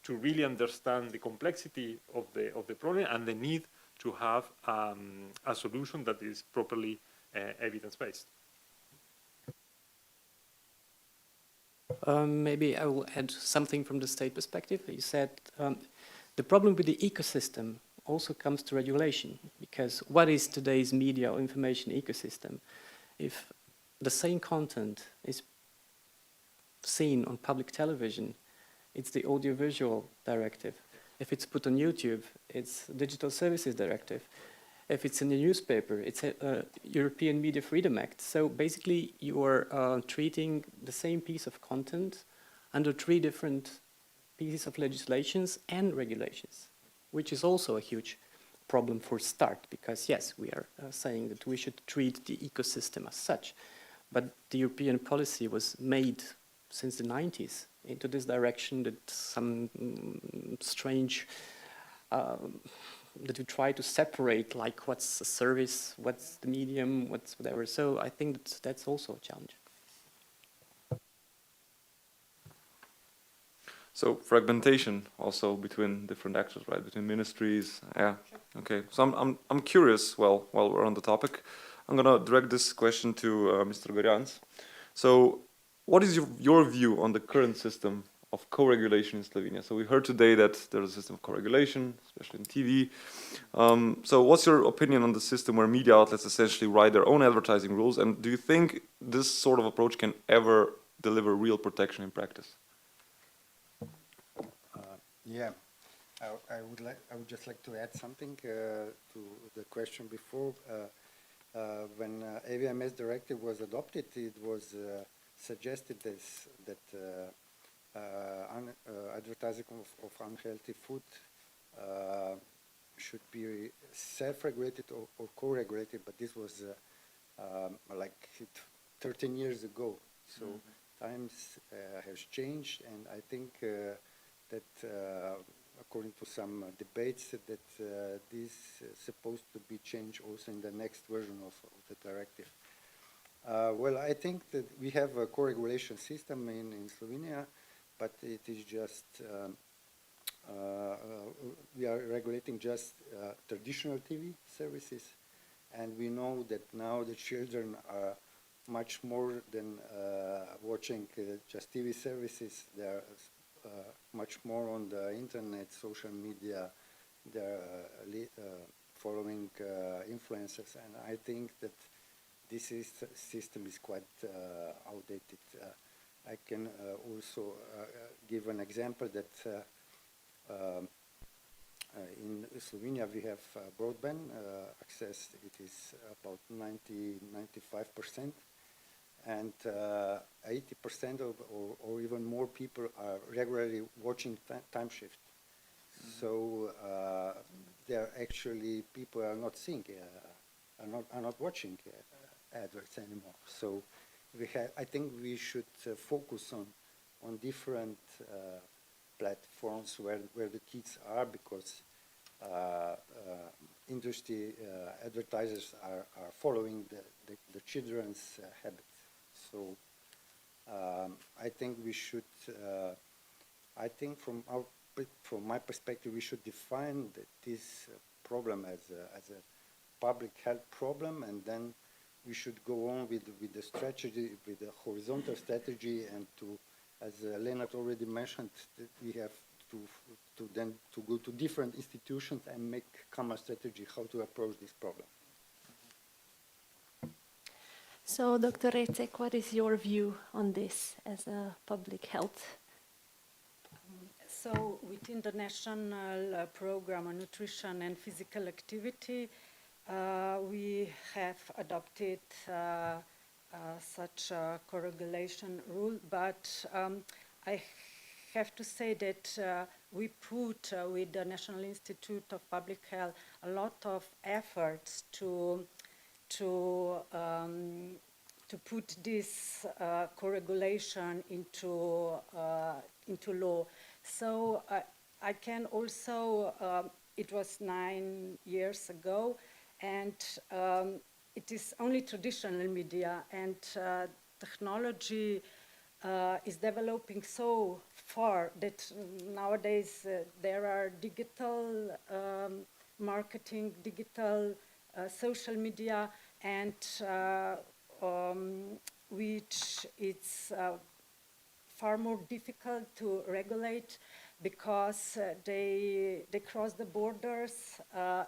to really understand the complexity of the problem and the need to have a solution that is properly evidence-based. Maybe I will add something from the state perspective. You said the problem with the ecosystem also comes to regulation, because what is today's media or information ecosystem? If the same content is seen on public television, it's the audiovisual directive. If it's put on YouTube, it's Digital Services Directive. If it's in the newspaper, it's a European Media Freedom Act. So basically, you are treating the same piece of content under 3 different pieces of legislations and regulations, which is also a huge problem for start, because yes, we are saying that we should treat the ecosystem as such, but the European policy was made since the 90s into this direction that some strange, that we try to separate, like what's a service, what's the medium, what's whatever. So I think that's also a challenge. So fragmentation also between different actors, right? Between ministries. Yeah. Okay. So I'm curious. Well, while we're on the topic, I'm gonna direct this question to Mr. Gorjans. So, what is your view on the current system of co-regulation in Slovenia? So we heard today that there's a system of co-regulation, especially in TV. So what's your opinion on the system where media outlets essentially write their own advertising rules? And do you think this sort of approach can ever deliver real protection in practice? Yeah, I would just like to add something to the question before. When AVMS directive was adopted, it was suggested that advertising of unhealthy food should be self-regulated or co-regulated, but this was like 13 years ago. So times has changed, and I think that according to some debates that this is supposed to be changed also in the next version of the directive. Well, I think that we have a co-regulation system in Slovenia, but it is just, we are regulating just traditional TV services, and we know that now the children are much more than watching just TV services. They are much more on the internet, social media, they're following influencers, and I think that this system is quite outdated. I can also give an example that in Slovenia we have broadband access. It is about 90–95%, and 80% or even more people are regularly watching time shift. So there actually people are not seeing, are not watching adverts anymore. So I think we should focus on different platforms where the kids are, because industry advertisers are following the children's habits. So I think we should, I think from my perspective, we should define this problem as a public health problem, and then we should go on with the strategy, with the horizontal strategy, and to, as Leonard already mentioned, that we have to go to different institutions and make common strategy how to approach this problem. So, Dr. Recek, what is your view on this as a public health? So, within the national program on nutrition and physical activity, we have adopted such a co-regulation rule, but I have to say that we put with the National Institute of Public Health a lot of efforts to put this co-regulation into law. So I can also, it was 9 years ago, and it is only traditional media, and technology is developing so far that nowadays there are digital marketing, digital social media, and which it's far more difficult to regulate because they cross the borders,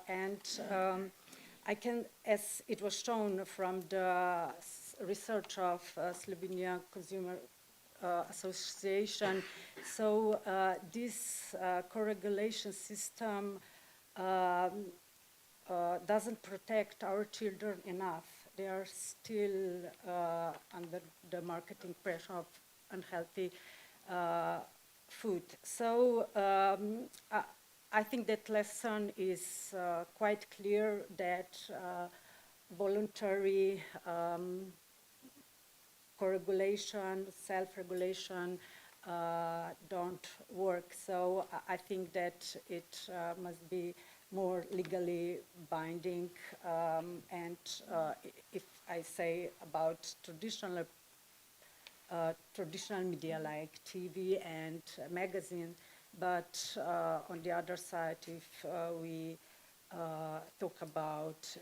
and I can, as it was shown from the research of Slovenia Consumer Association, so this co-regulation system doesn't protect our children enough. They are still under the marketing pressure of unhealthy food. So I think that lesson is quite clear that voluntary co-regulation, self-regulation don't work. So I think that it must be more legally binding, and if I say about traditional media like TV and magazine, but on the other side, if we talk about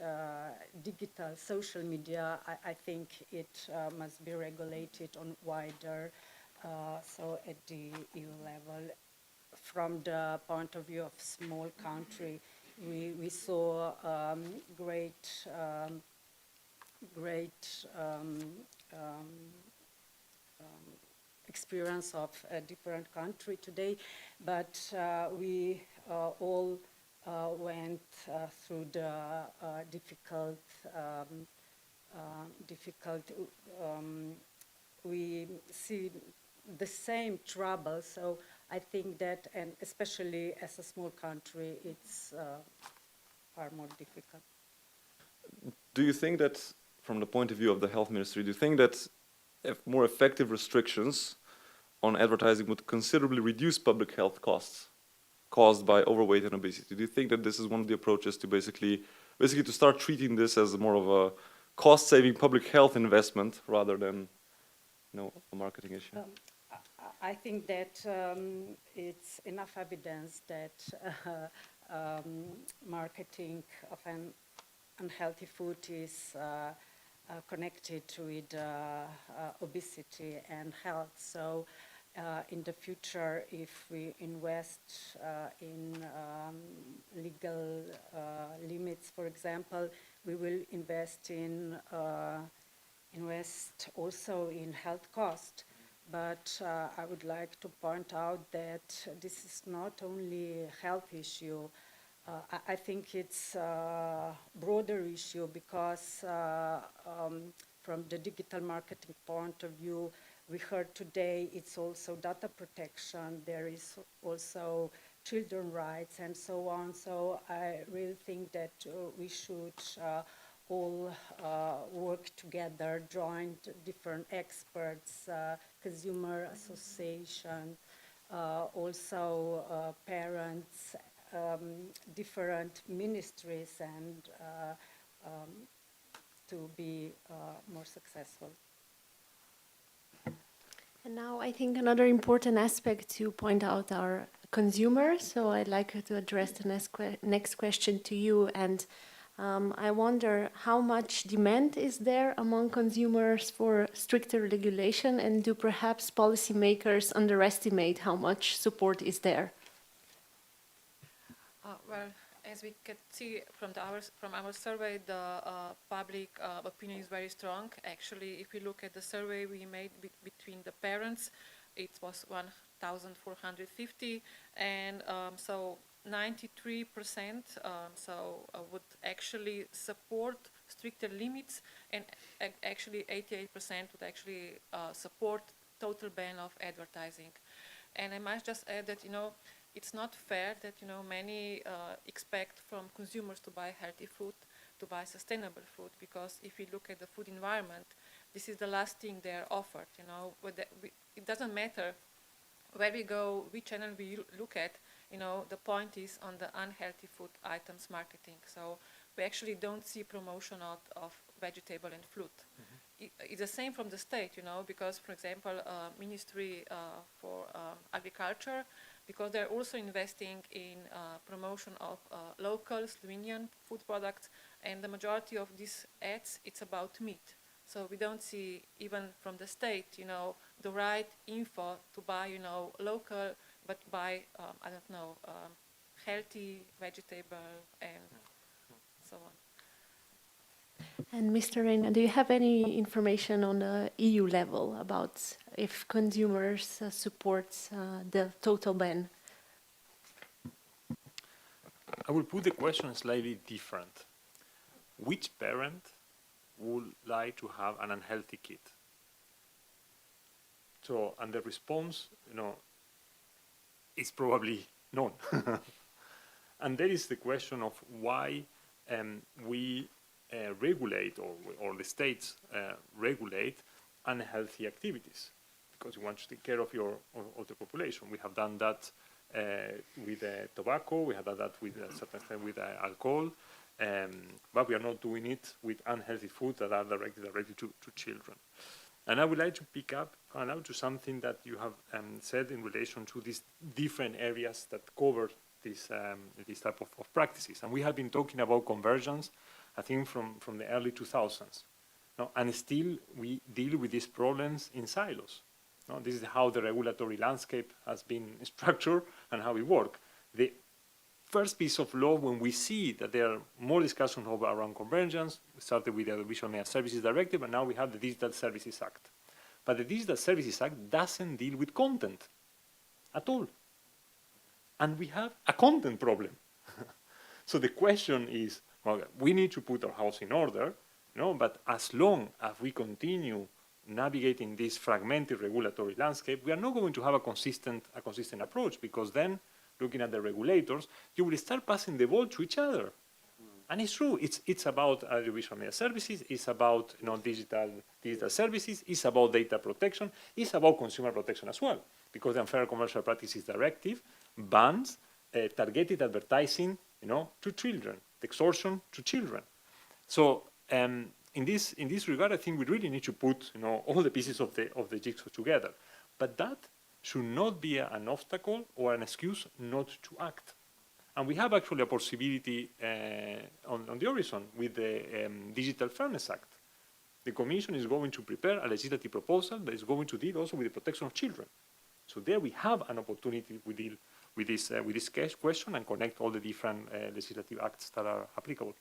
digital social media, I think it must be regulated on wider, so at the EU level. From the point of view of small country, we saw great experience of a different country today, but we all went through the difficult, we see the same trouble. So I think that, and especially as a small country, it's far more difficult. Do you think that, from the point of view of the health ministry, do you think that more effective restrictions on advertising would considerably reduce public health costs caused by overweight and obesity? Do you think that this is one of the approaches to basically to start treating this as more of a cost-saving public health investment rather than, a marketing issue? I think that it's enough evidence that marketing of an unhealthy food is connected with obesity and health. So in the future, if we invest in legal limits, for example, we will invest also in health cost. But I would like to point out that this is not only a health issue. I think it's a broader issue because from the digital marketing point of view, we heard today it's also data protection, there is also children's rights and so on. So I really think that we should all work together, join different experts, consumer association, also parents, different ministries, and to be more successful. And now I think another important aspect to point out are consumers. So I'd like to address the next question to you. And I wonder how much demand is there among consumers for stricter regulation, and do perhaps policymakers underestimate how much support is there? Well, as we can see from our survey, the public opinion is very strong. Actually, if we look at the survey we made between the parents, it was 1,450, and so 93% would actually support stricter limits, and actually 88% would actually support total ban of advertising. And I must just add that, it's not fair that, many expect from consumers to buy healthy food, to buy sustainable food, because if we look at the food environment, this is the last thing they are offered, it doesn't matter where we go, which channel we look at, the point is on the unhealthy food items marketing. So we actually don't see promotion of vegetable and fruit. It's the same from the state, because, for example, Ministry for Agriculture, because they're also investing in promotion of local Slovenian food products, and the majority of these ads, it's about meat. So we don't see, even from the state, the right info to buy, local, but buy, I don't know, healthy vegetable and so on. And Mr. Reina, do you have any information on the EU level about if consumers support the total ban? I will put the question slightly different. Which parent would like to have an unhealthy kid? So, and the response, is probably none. And that is the question of why we regulate, or the states regulate unhealthy activities, because you want to take care of the population. We have done that with tobacco. We have done that with a certain extent with alcohol, but we are not doing it with unhealthy foods that are directed to children. And I would like to pick up now to something that you have said in relation to these different areas that cover this type of practices. And we have been talking about conversions, I think, from the early 2000s. No? And still we deal with these problems in silos. No? This is how the regulatory landscape has been structured and how we work. The first piece of law, when we see that there are more discussions around convergence, we started with the Audiovisual Media Services Directive, and now we have the Digital Services Act. But the Digital Services Act doesn't deal with content at all. And we have a content problem. So the question is, well, we need to put our house in order, but as long as we continue navigating this fragmented regulatory landscape, we are not going to have a consistent approach, because then, looking at the regulators, you will start passing the ball to each other. And it's true, it's about audiovisual media services, it's about digital services, it's about data protection, it's about consumer protection as well, because the Unfair Commercial Practices Directive bans targeted advertising, to children, extortion to children. So in this regard, I think we really need to put all the pieces of the jigsaw together. But that should not be an obstacle or an excuse not to act. And we have actually a possibility on the horizon with the Digital Fairness Act. The Commission is going to prepare a legislative proposal that is going to deal also with the protection of children. So there we have an opportunity to deal with this question and connect all the different legislative acts that are applicable.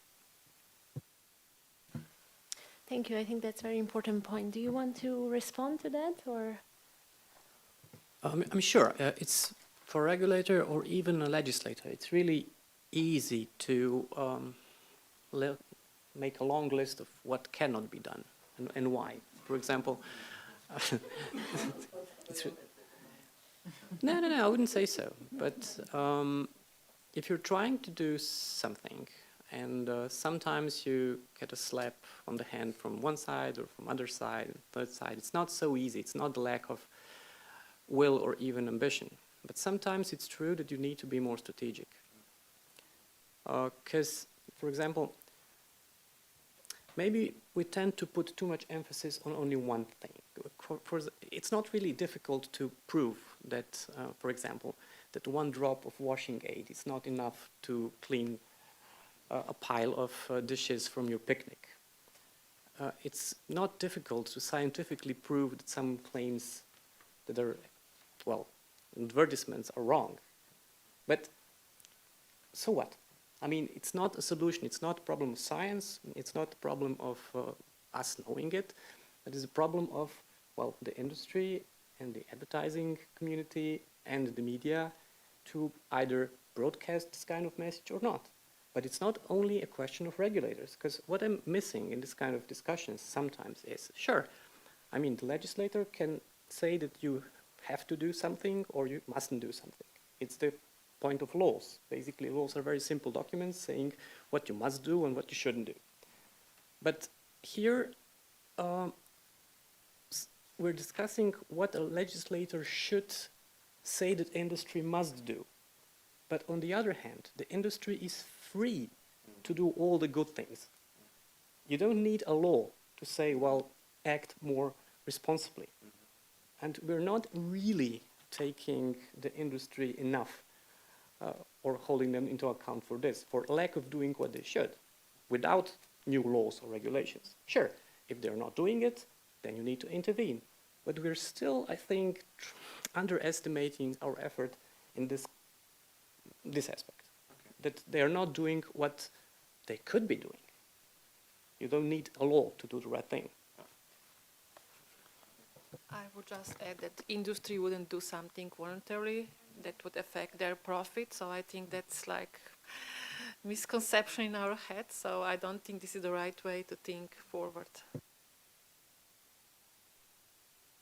Thank you. I think that's a very important point. Do you want to respond to that, or? I'm sure. It's for a regulator or even a legislator, it's really easy to make a long list of what cannot be done and why. For example, no, I wouldn't say so. But if you're trying to do something, and sometimes you get a slap on the hand from one side or from other side, third side, it's not so easy. It's not the lack of will or even ambition. But sometimes it's true that you need to be more strategic. Because, for example, maybe we tend to put too much emphasis on only one thing. It's not really difficult to prove that, for example, that one drop of washing aid is not enough to clean a pile of dishes from your picnic. It's not difficult to scientifically prove that some claims that are, well, advertisements are wrong. But so what? I mean, it's not a solution. It's not a problem of science. It's not a problem of us knowing it. It is a problem of, well, the industry and the advertising community and the media to either broadcast this kind of message or not. But it's not only a question of regulators, because what I'm missing in this kind of discussions sometimes is, sure, I mean, the legislator can say that you have to do something or you mustn't do something. It's the point of laws. Basically, laws are very simple documents saying what you must do and what you shouldn't do. But here, we're discussing what a legislator should say that industry must do. But on the other hand, the industry is free to do all the good things. You don't need a law to say, well, act more responsibly. And we're not really taking the industry enough or holding them into account for this, for lack of doing what they should, without new laws or regulations. Sure, if they're not doing it, then you need to intervene. But we're still, I think, underestimating our effort in this aspect. Okay. That they're not doing what they could be doing. You don't need a law to do the right thing. I would just add that industry wouldn't do something voluntarily that would affect their profit. So I think that's like misconception in our head. So I don't think this is the right way to think forward.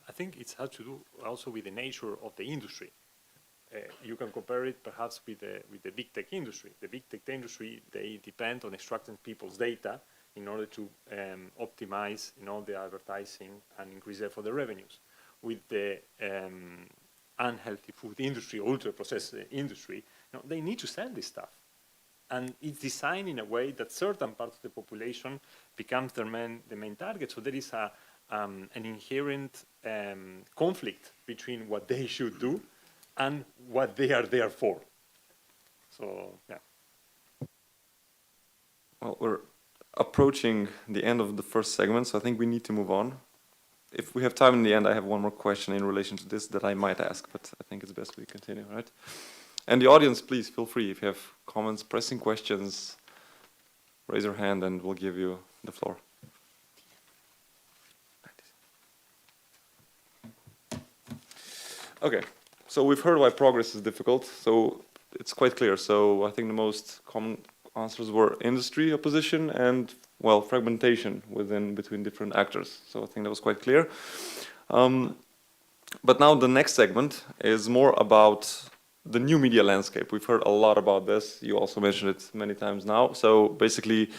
I think it's had to do also with the nature of the industry. You can compare it perhaps with the big tech industry. The big tech industry, they depend on extracting people's data in order to optimize, the advertising and increase therefore the revenues. With the unhealthy food industry, ultra-processed industry, they need to sell this stuff. And it's designed in a way that certain parts of the population becomes the main target. So there is an inherent conflict between what they should do and what they are there for. So, yeah. Well, we're approaching the end of the first segment, so I think we need to move on. If we have time in the end, I have one more question in relation to this that I might ask, but I think it's best we continue, right? And the audience, please feel free. If you have comments, pressing questions, raise your hand and we'll give you the floor. Okay, so we've heard why progress is difficult, so it's quite clear. So I think the most common answers were industry opposition and, well, fragmentation between different actors. So I think that was quite clear. But now the next segment is more about the new media landscape. We've heard a lot about this. You also mentioned it many times now. So basically,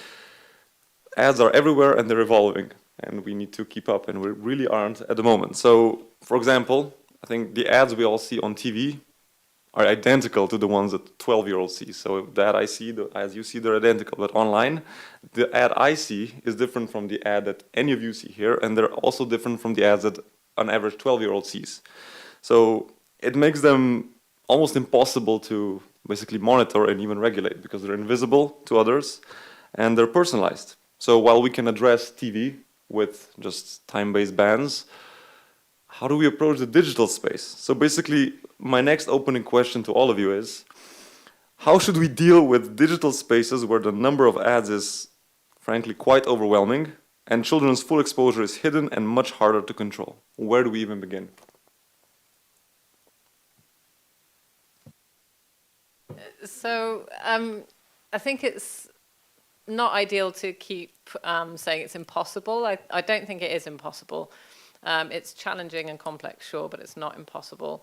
ads are everywhere and they're evolving, and we need to keep up, and we really aren't at the moment. So, for example, I think the ads we all see on TV are identical to the ones that 12-year-olds see. So the ad I see, the ads you see, they're identical. But online, the ad I see is different from the ad that any of you see here, and they're also different from the ads that an average 12-year-old sees. So it makes them almost impossible to basically monitor and even regulate because they're invisible to others and they're personalized. So while we can address TV with just time-based bans, how do we approach the digital space? So basically, my next opening question to all of you is, how should we deal with digital spaces where the number of ads is, frankly, quite overwhelming, and children's full exposure is hidden and much harder to control? Where do we even begin? So I think it's not ideal to keep saying it's impossible. I don't think it is impossible. It's challenging and complex, sure, but it's not impossible.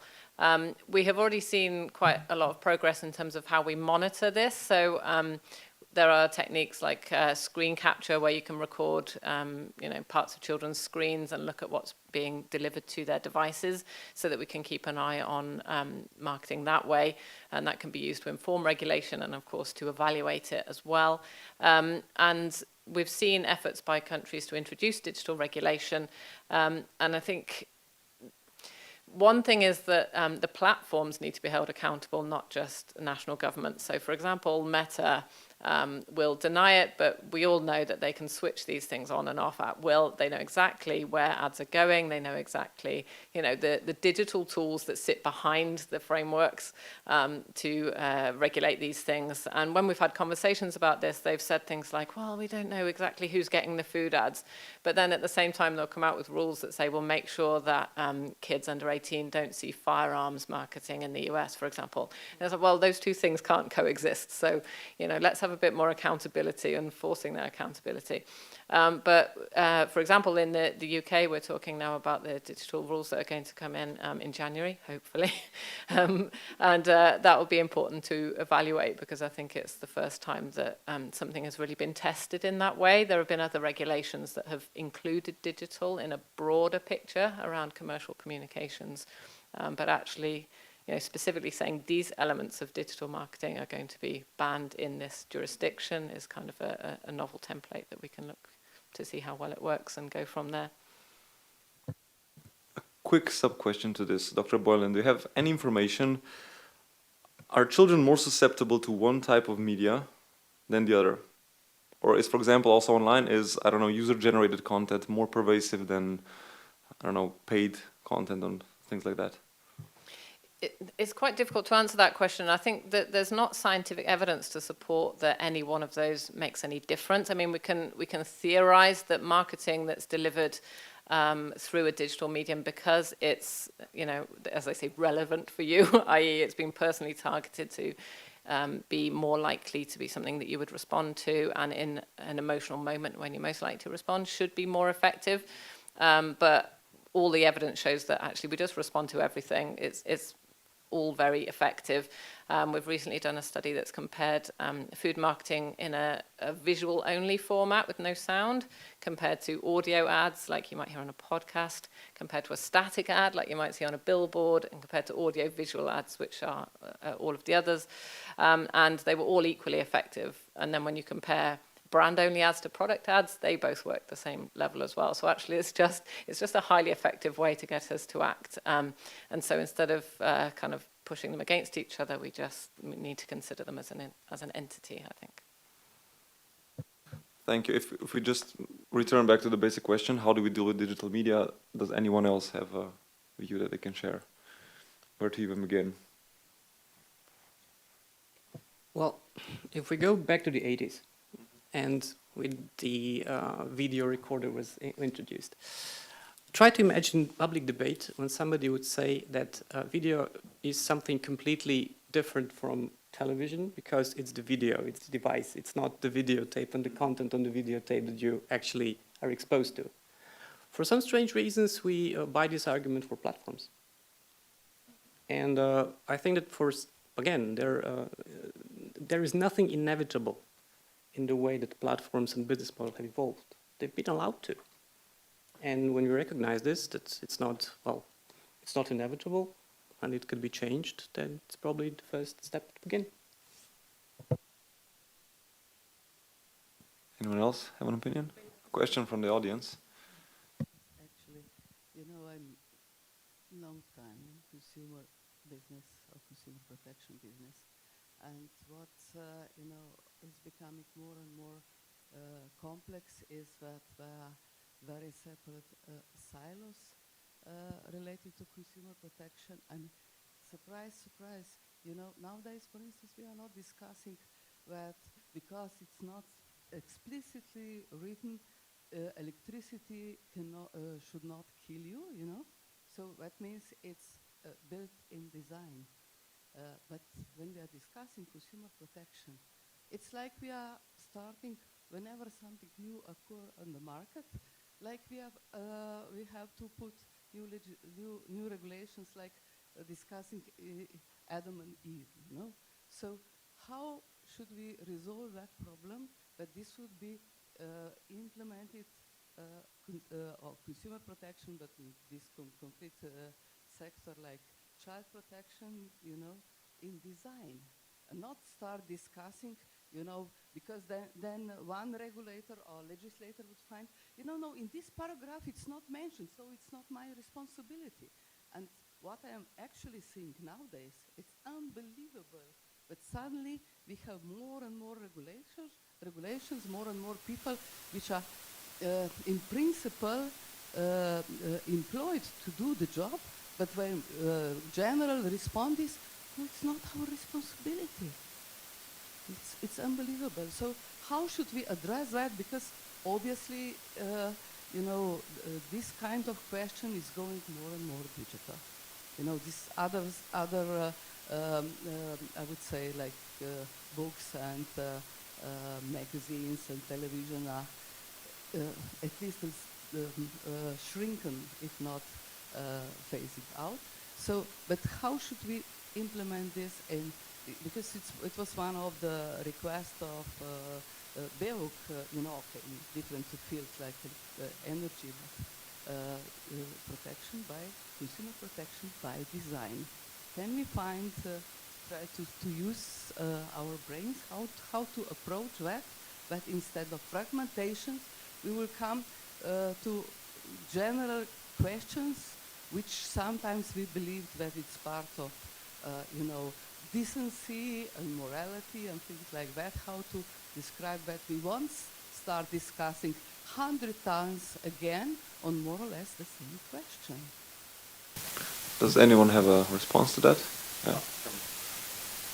We have already seen quite a lot of progress in terms of how we monitor this. So there are techniques like screen capture where you can record parts of children's screens and look at what's being delivered to their devices so that we can keep an eye on marketing that way. And that can be used to inform regulation and, of course, to evaluate it as well. And we've seen efforts by countries to introduce digital regulation. And I think one thing is that the platforms need to be held accountable, not just national governments. So, for example, Meta will deny it, but we all know that they can switch these things on and off at will. They know exactly where ads are going. They know exactly, the digital tools that sit behind the frameworks to regulate these things. And when we've had conversations about this, they've said things like, well, we don't know exactly who's getting the food ads. But then at the same time, they'll come out with rules that say, well, make sure that kids under 18 don't see firearms marketing in the US, for example. And it's like, well, those two things can't coexist. So, let's have have a bit more accountability and forcing their accountability. But for example, in the UK, we're talking now about the digital rules that are going to come in January, hopefully. And that will be important to evaluate, because I think it's the first time that something has really been tested in that way. There have been other regulations that have included digital in a broader picture around commercial communications, but actually, you know, specifically saying these elements of digital marketing are going to be banned in this jurisdiction is kind of a novel template that we can look to see how well it works and go from there. A quick sub-question to this, Dr. Boylan, do you have any information? Are children more susceptible to one type of media than the other? Or is, for example, also online, is, I don't know, user-generated content more pervasive than, I don't know, paid content and things like that? It's quite difficult to answer that question. I think that there's not scientific evidence to support that any one of those makes any difference. I mean, we can theorize that marketing that's delivered through a digital medium, because it's, you know, as I say, relevant for you, i.e. it's been personally targeted to be more likely to be something that you would respond to, and in an emotional moment when you're most likely to respond, should be more effective. But all the evidence shows that actually we just respond to everything. It's all very effective. We've recently done a study that's compared food marketing in a visual-only format with no sound, compared to audio ads like you might hear on a podcast, compared to a static ad like you might see on a billboard, and compared to audio-visual ads, which are all of the others. And they were all equally effective. And then when you compare brand-only ads to product ads, they both work the same level as well. So actually, it's just a highly effective way to get us to act. And so instead of kind of pushing them against each other, we need to consider them as an entity, I think. Thank you. If we just return back to the basic question, how do we deal with digital media? Does anyone else have a view that they can share? Where to even begin? Well, if we go back to the 80s, and with the video recorder was introduced, try to imagine public debate when somebody would say that video is something completely different from television, because it's the video, it's the device, it's not the videotape and the content on the videotape that you actually are exposed to. For some strange reasons, we buy this argument for platforms. And I think that again, there is nothing inevitable in the way that platforms and business models have evolved. They've been allowed to. And when we recognize this, that it's not inevitable, and it could be changed, then it's probably the first step to begin. Anyone else have an opinion? A question from the audience? Actually, you know, I'm long time in consumer business or consumer protection business, and what you know is becoming more and more complex is that there are very separate silos related to consumer protection. And surprise, surprise, you know, nowadays, for instance, we are not discussing that because it's not explicitly written, electricity should not kill you, you know. So that means it's built in design. But when we are discussing consumer protection, it's like we are starting whenever something new occurs on the market, like we have to put new regulations, like discussing Adam and Eve, you know. So how should we resolve that problem? That this would be implemented or consumer protection, but in this complete sector like child protection, you know, in design, and not start discussing, you know, because then one regulator or legislator would find, you know, no, in this paragraph it's not mentioned, so it's not my responsibility. And what I am actually seeing nowadays, it's unbelievable. But suddenly we have more and more regulations, more and more people which are in principle employed to do the job, but when general response is, no, it's not our responsibility. It's unbelievable. So how should we address that? Because obviously, you know, this kind of question is going more and more digital. You know, this other I would say, like books and magazines and television are at least shrinking, if not phasing out. So, but how should we implement this? And because it was one of the requests of Beuk, you know, okay, in different fields like energy, protection by consumer protection by design. Can we find try to use our brains how to approach that? But instead of fragmentations, we will come to general questions, which sometimes we believe that it's part of, you know, decency and morality and things like that. How to describe that? We once start discussing 100 times again on more or less the same question. Does anyone have a response to that? Yeah.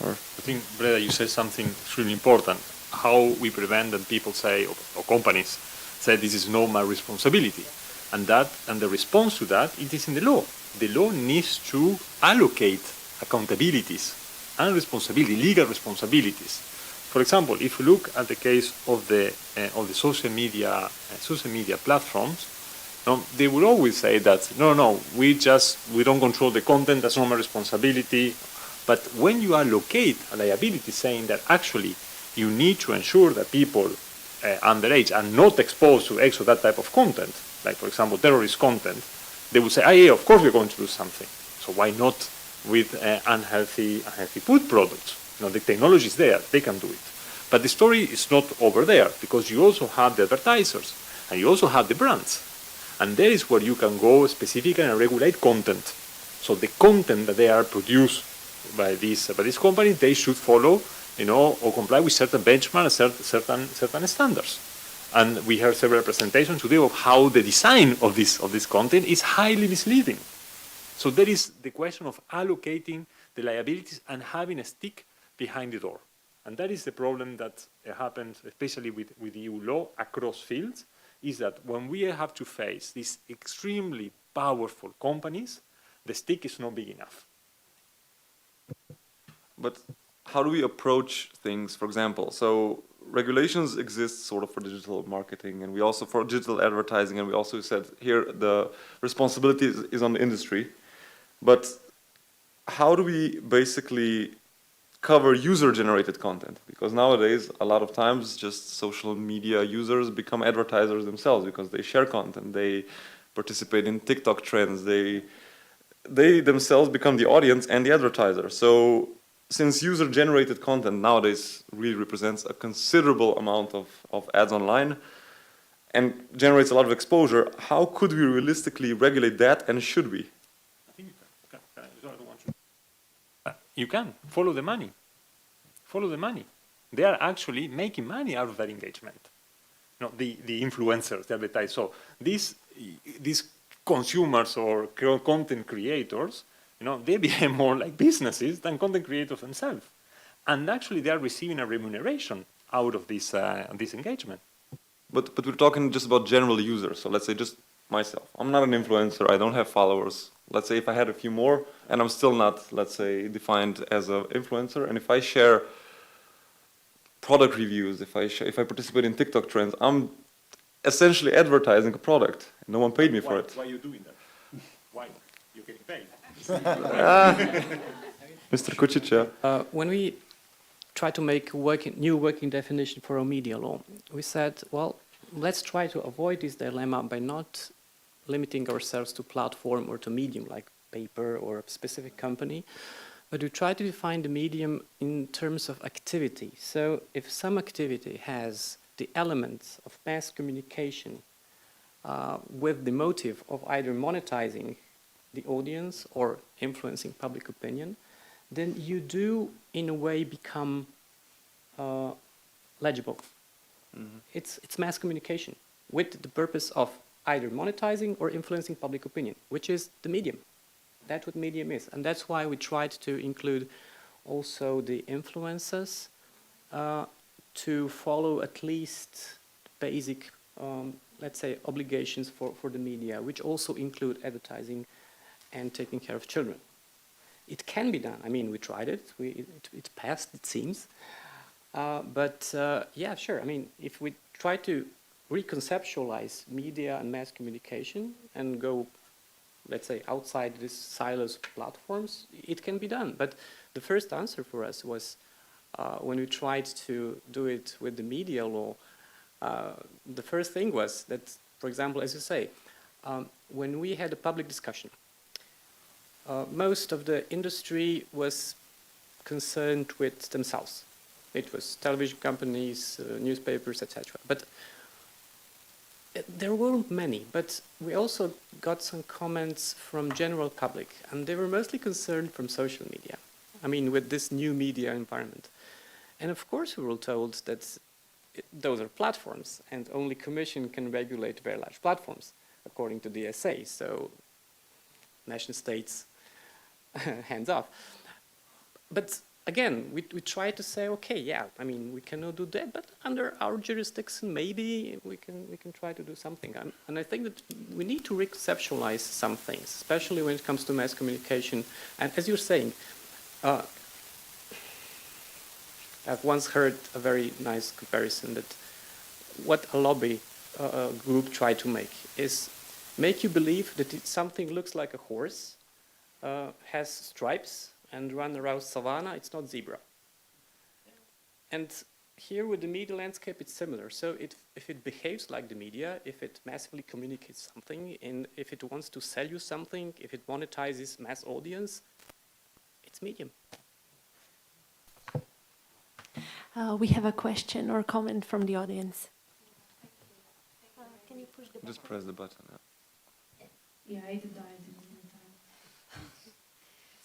Or I think, Breda, you said something extremely important. How we prevent that people say, or companies say, this is not my responsibility. And the response to that, it is in the law. The law needs to allocate accountabilities and responsibility, legal responsibilities. For example, if you look at the case of the social media platforms, they will always say that no, we don't control the content. That's not my responsibility. But when you allocate a liability, saying that actually you need to ensure that people underage are not exposed to X or that type of content, like for example terrorist content, they will say, yeah, of course we're going to do something. So why not with unhealthy food products? The technology is there, they can do it. But the story is not over there, because you also have the advertisers and you also have the brands. And there is where you can go specifically and regulate content. So the content that they are produced by these companies, they should follow, or comply with certain benchmarks, certain standards. And we heard several presentations today of how the design of this content is highly misleading. So there is the question of allocating the liabilities and having a stick behind the door. And that is the problem that happens, especially with EU law across fields, is that when we have to face these extremely powerful companies, the stick is not big enough. But how do we approach things, for example? So regulations exist sort of for digital marketing, and we also for digital advertising, and we also said here the responsibility is on the industry. But how do we basically cover user-generated content? Because nowadays, a lot of times, just social media users become advertisers themselves because they share content, they participate in TikTok trends, they themselves become the audience and the advertiser. So since user-generated content nowadays really represents a considerable amount of ads online and generates a lot of exposure, how could we realistically regulate that, and should we? I think you can follow the money. Follow the money. They are actually making money out of that engagement. The influencers, the advertisers. So these consumers or content creators, they behave more like businesses than content creators themselves. And actually they are receiving a remuneration out of this engagement. But we're talking just about general users. So let's say just myself. I'm not an influencer. I don't have followers. Let's say if I had a few more and I'm still not, let's say, defined as an influencer, and if I share product reviews, if I participate in TikTok trends, I'm essentially advertising a product. No one paid me for it. Why are you doing that? Why? You're getting paid. Mr. Kucic, yeah. When we try to make a new working definition for our media law, we said, well, let's try to avoid this dilemma by not limiting ourselves to platform or to medium like paper or a specific company, but we try to define the medium in terms of activity. So if some activity has the elements of mass communication with the motive of either monetizing the audience or influencing public opinion, then you do in a way become legible. Mm-hmm. It's mass communication with the purpose of either monetizing or influencing public opinion, which is the medium. That's what medium is. And that's why we tried to include also the influencers to follow at least basic, let's say, obligations for the media, which also include advertising and taking care of children. It can be done. I mean, we tried it. It passed, it seems. Yeah, sure. I mean, if we try to reconceptualize media and mass communication and go, let's say, outside these silos platforms, it can be done. But the first answer for us was when we tried to do it with the media law, the first thing was that, for example, as you say, when we had a public discussion, most of the industry was concerned with themselves. It was television companies, newspapers, etc. But there weren't many, but we also got some comments from general public, and they were mostly concerned from social media. I mean, with this new media environment. And of course we were told that those are platforms, and only Commission can regulate very large platforms, according to the SA. So, nation states, hands off. But again, we try to say, okay, yeah, I mean, we cannot do that, but under our jurisdiction, maybe we can try to do something. And I think that we need to reconceptualize some things, especially when it comes to mass communication. And as you're saying, I've once heard a very nice comparison that what a lobby group tried to make is make you believe that something looks like a horse, has stripes, and run around savannah, it's not zebra. And here with the media landscape, it's similar. So if it behaves like the media, if it massively communicates something, and if it wants to sell you something, if it monetizes mass audience, it's medium. We have a question or comment from the audience. Can you push the button? Just press the button. Yeah, it died in the meantime.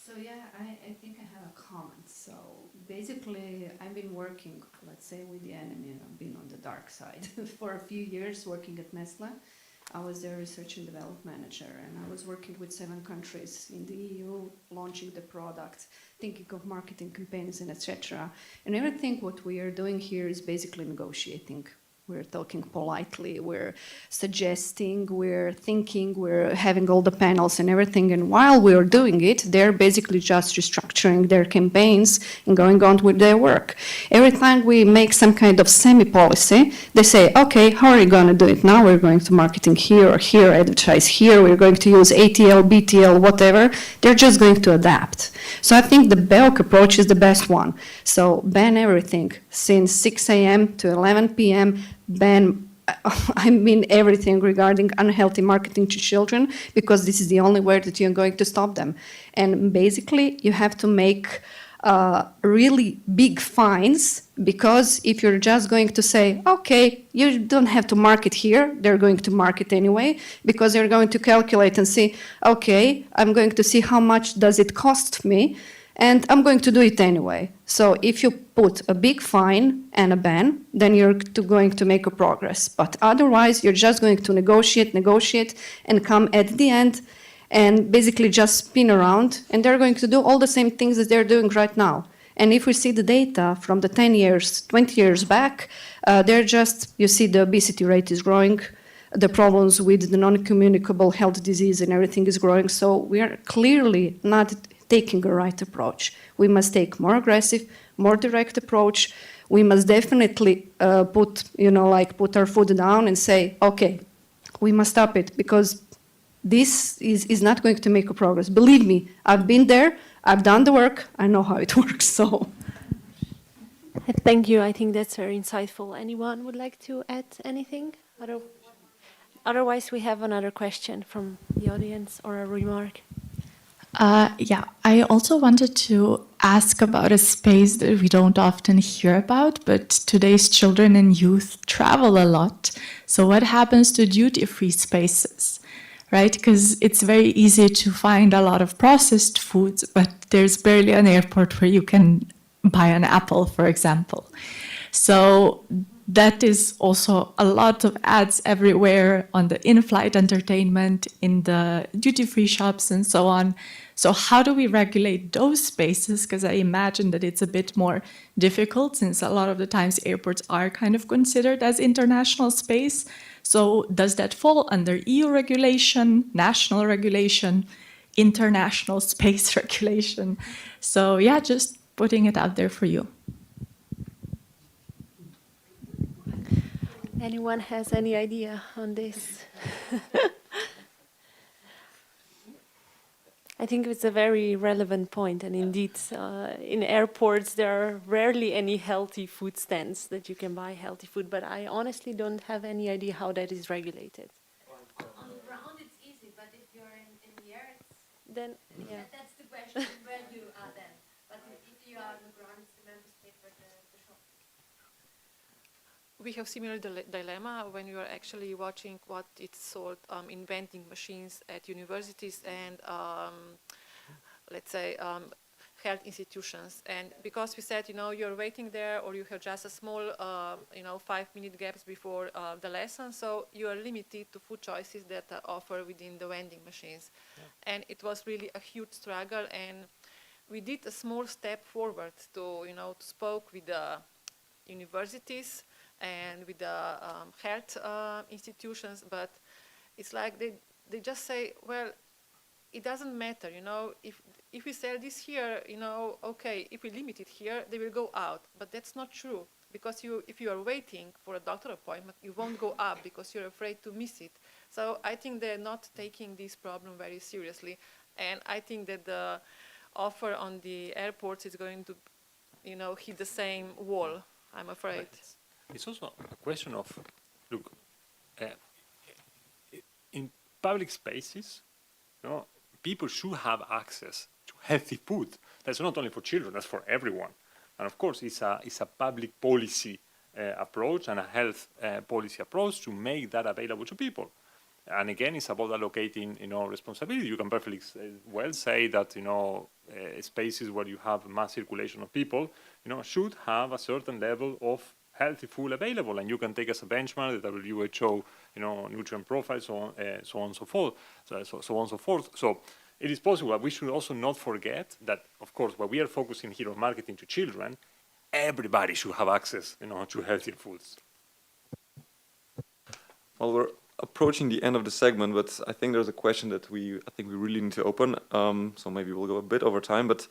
So yeah, I think I have a comment. So basically, I've been working, let's say, with the enemy. I've been on the dark side for a few years working at Nestle. I was their research and development manager, and I was working with 7 countries in the EU, launching the product, thinking of marketing campaigns, and etc. And everything what we are doing here is basically negotiating. We're talking politely, we're suggesting, we're thinking, we're having all the panels and everything. And while we're doing it, they're basically just restructuring their campaigns and going on with their work. Every time we make some kind of semi-policy, they say, okay, how are you going to do it now? We're going to marketing here or here, advertise here, we're going to use ATL, BTL, whatever. They're just going to adapt. So I think the BELK approach is the best one. So ban everything since 6 a.m. to 11 p.m., ban, I mean everything regarding unhealthy marketing to children, because this is the only way that you're going to stop them. And basically, you have to make really big fines, because if you're just going to say, okay, you don't have to market here, they're going to market anyway, because they're going to calculate and see, okay, I'm going to see how much does it cost me, and I'm going to do it anyway. So if you put a big fine and a ban, then you're going to make a progress. But otherwise, you're just going to negotiate, and come at the end and basically just spin around. And they're going to do all the same things that they're doing right now. And if we see the data from the 10 years, 20 years back, they're just, you see the obesity rate is growing, the problems with the non-communicable health disease and everything is growing. So we are clearly not taking a right approach. We must take more aggressive, more direct approach. We must definitely put our foot down and say, okay, we must stop it, because this is not going to make a progress. Believe me, I've been there, I've done the work, I know how it works, so. Thank you, I think that's very insightful. Anyone would like to add anything? Otherwise, we have another question from the audience or a remark. Yeah, I also wanted to ask about a space that we don't often hear about, but today's children and youth travel a lot. So what happens to duty-free spaces, right? Because it's very easy to find a lot of processed foods, but there's barely an airport where you can buy an apple, for example. So that is also a lot of ads everywhere on the in-flight entertainment, in the duty-free shops and so on. So how do we regulate those spaces? Because I imagine that it's a bit more difficult, since a lot of the times airports are kind of considered as international space. So does that fall under EU regulation, national regulation, international space regulation? So yeah, just putting it out there for you. Anyone has any idea on this? I think it's a very relevant point, and indeed, in airports there are rarely any healthy food stands that you can buy healthy food, but I honestly don't have any idea how that is regulated. On the ground it's easy, but if you're in the air, Then, yeah. that's the question, where you are then. But if you are on the ground, it's the member state where the shop is. We have similar dilemma when you are actually watching what it's sold in vending machines at universities and let's say health institutions. And because we said, you're waiting there, or you have just a small, 5-minute gaps before the lesson, so you are limited to food choices that are offered within the vending machines. Yeah. And it was really a huge struggle, and we did a small step forward to, to spoke with the universities and with the health institutions, but it's like they just say, well, it doesn't matter, if we sell this here, okay, if we limit it here, they will go out. But that's not true, because if you are waiting for a doctor appointment, you won't go up because you're afraid to miss it. So I think they're not taking this problem very seriously, and I think that the offer on the airports is going to, hit the same wall, I'm afraid. It's also a question of, look, in public spaces, people should have access to healthy food. That's not only for children, that's for everyone. And of course, it's a public policy approach and a health policy approach to make that available to people. And again, it's about allocating, responsibility. You can perfectly well say that, spaces where you have mass circulation of people, should have a certain level of healthy food available, and you can take as a benchmark the WHO, nutrient profile, so on and so forth. So it is possible, but we should also not forget that, of course, while we are focusing here on marketing to children, everybody should have access, to healthier foods. Well, we're approaching the end of the segment, but I think there's a question that we really need to open. So maybe we'll go a bit over time, but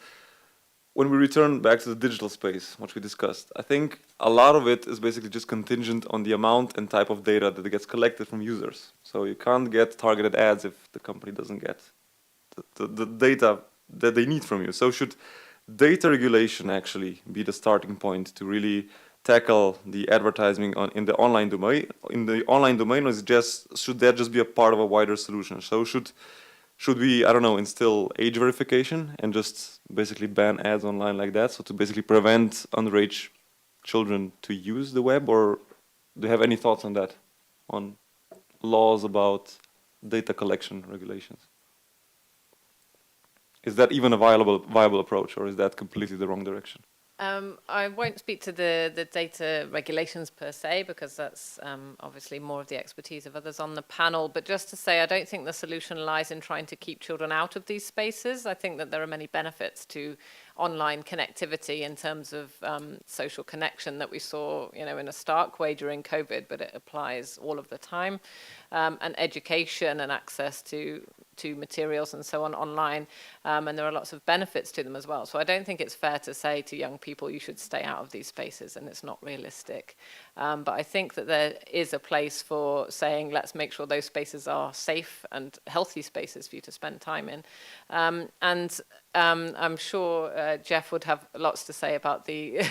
when we return back to the digital space, which we discussed, I think a lot of it is basically just contingent on the amount and type of data that gets collected from users. So you can't get targeted ads if the company doesn't get the data that they need from you. So should data regulation actually be the starting point to really tackle the advertising in the online domain? In the online domain, should that just be a part of a wider solution? So should we, I don't know, instill age verification and just basically ban ads online like that, so to basically prevent underage children to use the web? Or do you have any thoughts on that, on laws about data collection regulations? Is that even a viable approach, or is that completely the wrong direction? I won't speak to the data regulations per se, because that's obviously more of the expertise of others on the panel. But just to say, I don't think the solution lies in trying to keep children out of these spaces. I think that there are many benefits to online connectivity in terms of social connection that we saw, in a stark way during COVID, but it applies all of the time. And education and access to materials and so on online, and there are lots of benefits to them as well. So I don't think it's fair to say to young people you should stay out of these spaces, and it's not realistic. But I think that there is a place for saying, let's make sure those spaces are safe and healthy spaces for you to spend time in. I'm sure Jeff would have lots to say about the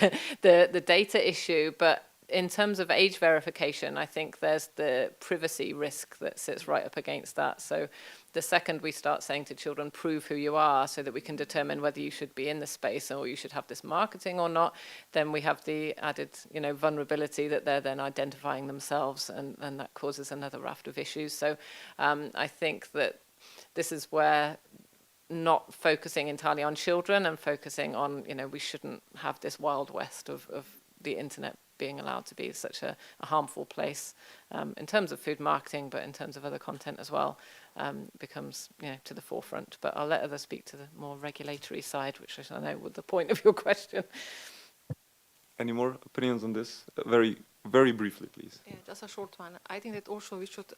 the data issue, but in terms of age verification, I think there's the privacy risk that sits right up against that. So the second we start saying to children, prove who you are so that we can determine whether you should be in the space or you should have this marketing or not, then we have the added, vulnerability that they're then identifying themselves, and that causes another raft of issues. So I think that this is where not focusing entirely on children and focusing on, we shouldn't have this wild west of the internet being allowed to be such a harmful place in terms of food marketing, but in terms of other content as well, becomes to the forefront. But I'll let others speak to the more regulatory side, which I know was the point of your question. Any more opinions on this? Very, very briefly, please. Yeah, just a short one. I think that also we should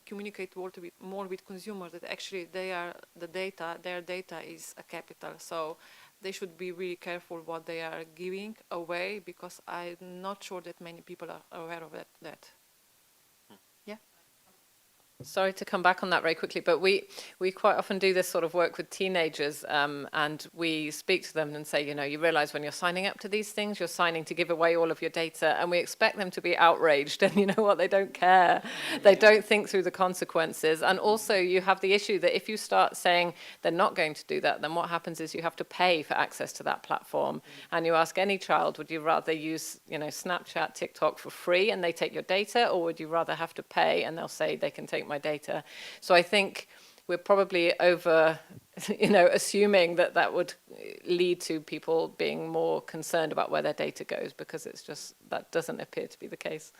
communicate more with consumers that actually their data is a capital. So they should be really careful what they are giving away, because I'm not sure that many people are aware of that. Sorry to come back on that very quickly, but we quite often do this sort of work with teenagers, and we speak to them and say, you know, you realize when you're signing up to these things, you're signing to give away all of your data, and we expect them to be outraged, and you know what, they don't care. They don't think through the consequences. And also you have the issue that if you start saying they're not going to do that, then what happens is you have to pay for access to that platform. And you ask any child, would you rather use, you know, Snapchat, TikTok for free and they take your data, or would you rather have to pay and they'll say they can take my data? So I think we're probably over, you know, assuming that that would lead to people being more concerned about where their data goes, because it's just, that doesn't appear to be the case.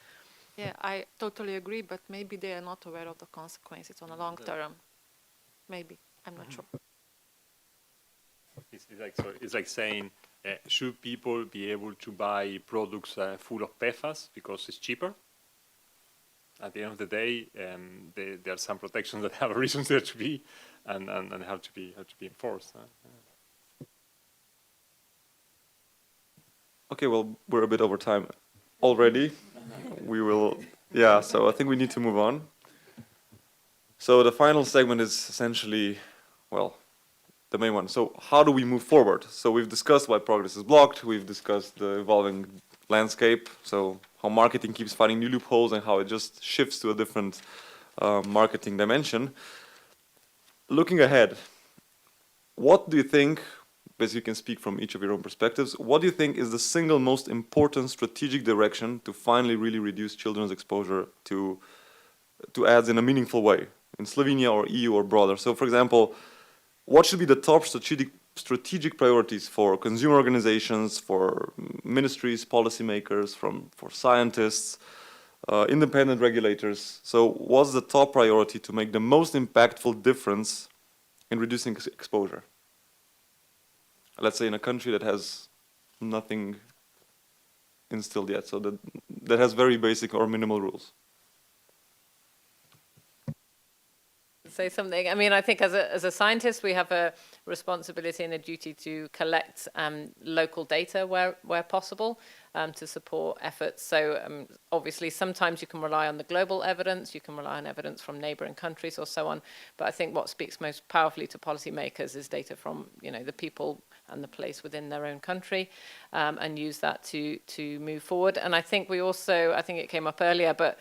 Yeah, I totally agree, but maybe they are not aware of the consequences on a long term. Maybe, I'm not sure. It's like saying, should people be able to buy products full of PFAS because it's cheaper? At the end of the day, there are some protections that have reasons there to be, and have to be enforced. Okay, well, we're a bit over time already. We will, yeah, so I think we need to move on. So the final segment is essentially, well, the main one. So how do we move forward? So we've discussed why progress is blocked. We've discussed the evolving landscape. So how marketing keeps finding new loopholes and how it just shifts to a different marketing dimension. Looking ahead, what do you think, as you can speak from each of your own perspectives, what do you think is the single most important strategic direction to finally really reduce children's exposure to ads in a meaningful way, in Slovenia or EU or broader? So for example, what should be the top strategic priorities for consumer organizations, for ministries, policymakers, for scientists, independent regulators? So what's the top priority to make the most impactful difference in reducing exposure? Let's say in a country that has nothing instilled yet, so that has very basic or minimal rules. Say something. I mean, I think as a scientist, we have a responsibility and a duty to collect local data where possible to support efforts. So obviously, sometimes you can rely on the global evidence, you can rely on evidence from neighboring countries or so on. But I think what speaks most powerfully to policymakers is data from, you know, the people and the place within their own country, and use that to move forward. And I think we also, I think it came up earlier, but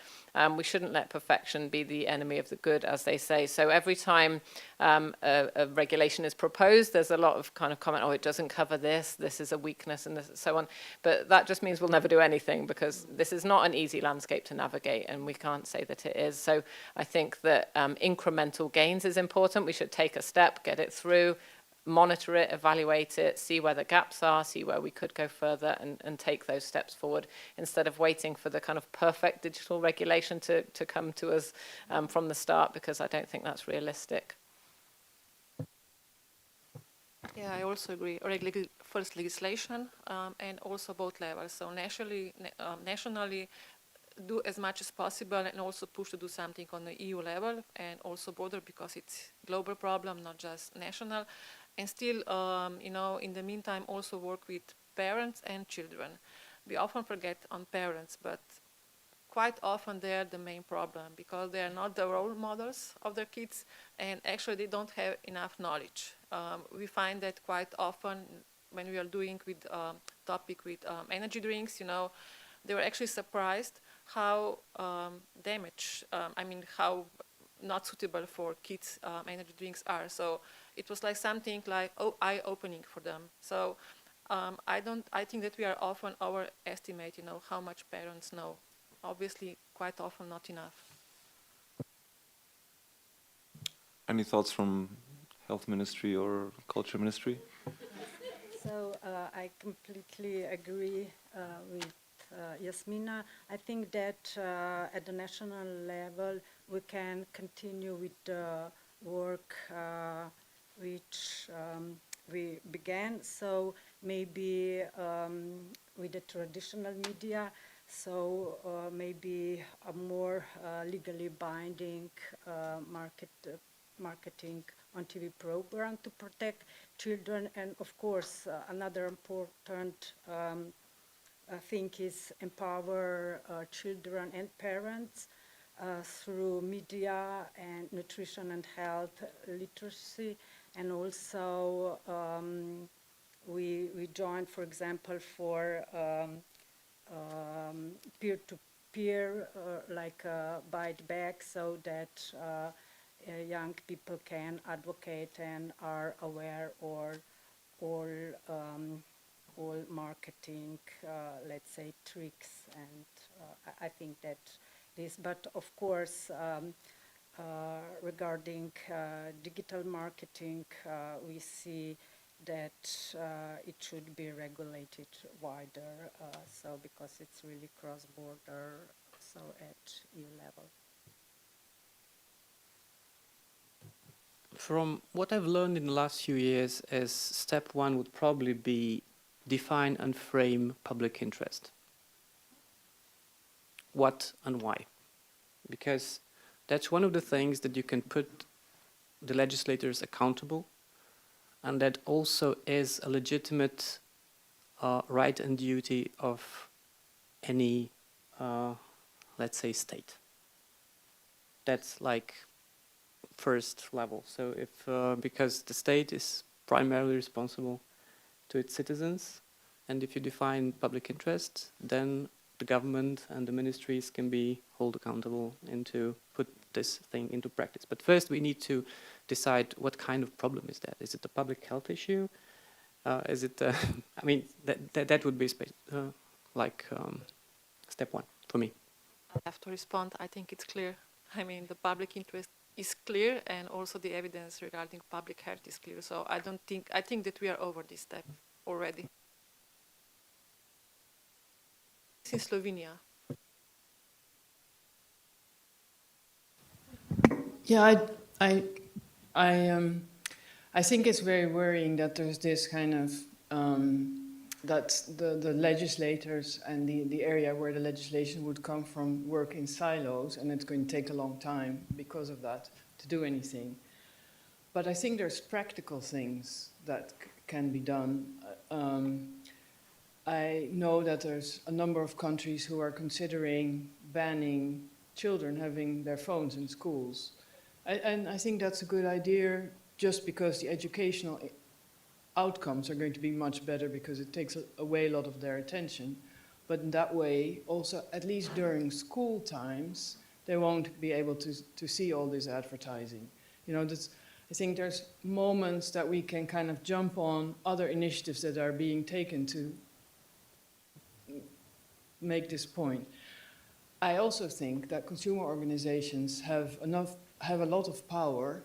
we shouldn't let perfection be the enemy of the good, as they say. So every time a regulation is proposed, there's a lot of kind of comment, oh, it doesn't cover this, this is a weakness, and this, so on. But that just means we'll never do anything, because this is not an easy landscape to navigate, and we can't say that it is. So I think that incremental gains is important. We should take a step, get it through, monitor it, evaluate it, see where the gaps are, see where we could go further, and take those steps forward, instead of waiting for the kind of perfect digital regulation to come to us from the start, because I don't think that's realistic. Yeah, I also agree. First legislation and also both levels. So nationally, do as much as possible, and also push to do something on the EU level and also border, because it's a global problem, not just national. And still, you know, in the meantime, also work with parents and children. We often forget on parents, but quite often they're the main problem, because they are not the role models of their kids, and actually they don't have enough knowledge. We find that quite often when we are doing with topic with energy drinks, you know, they were actually surprised how how not suitable for kids energy drinks are. So it was like something like eye-opening for them. So I think that we are often overestimate, you know, how much parents know. Obviously, quite often not enough. Any thoughts from Health Ministry or Culture Ministry? So I completely agree with Jasmina. I think that at the national level we can continue with the work which we began. So maybe with the traditional media, so maybe a more legally binding marketing on TV program to protect children. And of course, another important thing is empower children and parents through media and nutrition and health literacy, and also we joined, for example, for peer-to-peer, like buy it back, so that young people can advocate and are aware or all marketing, let's say, tricks, and I think that this. But of course, regarding digital marketing, we see that it should be regulated wider, so because it's really cross-border, so at EU level. From what I've learned in the last few years, as step one would probably be define and frame public interest. What and why? Because that's one of the things that you can put the legislators accountable, and that also is a legitimate right and duty of any, let's say, state. That's like first level. So if, because the state is primarily responsible to its citizens, and if you define public interest, then the government and the ministries can be held accountable and to put this thing into practice. But first we need to decide what kind of problem is that. Is it a public health issue? Is it, I mean, that would be step one for me. I have to respond. I think it's clear. I mean, the public interest is clear, and also the evidence regarding public health is clear. So I think that we are over this step already. In Slovenia. Yeah, I think it's very worrying that there's this kind of that the legislators and the area where the legislation would come from work in silos, and it's going to take a long time because of that to do anything. But I think there's practical things that can be done. I know that there's a number of countries who are considering banning children having their phones in schools. And I think that's a good idea, just because the educational outcomes are going to be much better, because it takes away a lot of their attention. But in that way, also, at least during school times, they won't be able to see all this advertising. You know, I think there's moments that we can kind of jump on other initiatives that are being taken to make this point. I also think that consumer organizations have a lot of power.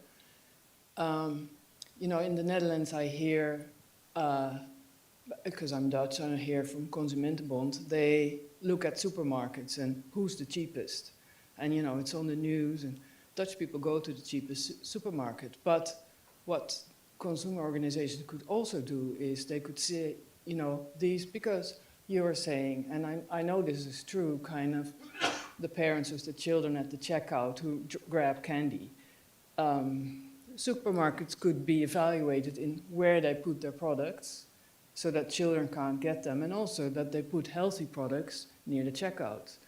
You know, in the Netherlands, I hear, because I'm Dutch, and I hear from Consumentenbond, they look at supermarkets and who's the cheapest. And, you know, it's on the news, and Dutch people go to the cheapest supermarket. But what consumer organizations could also do is they could say, you know, these, because you were saying, and I know this is true, kind of the parents of the children at the checkout who grab candy. Supermarkets could be evaluated in where they put their products so that children can't get them, and also that they put healthy products near the checkout.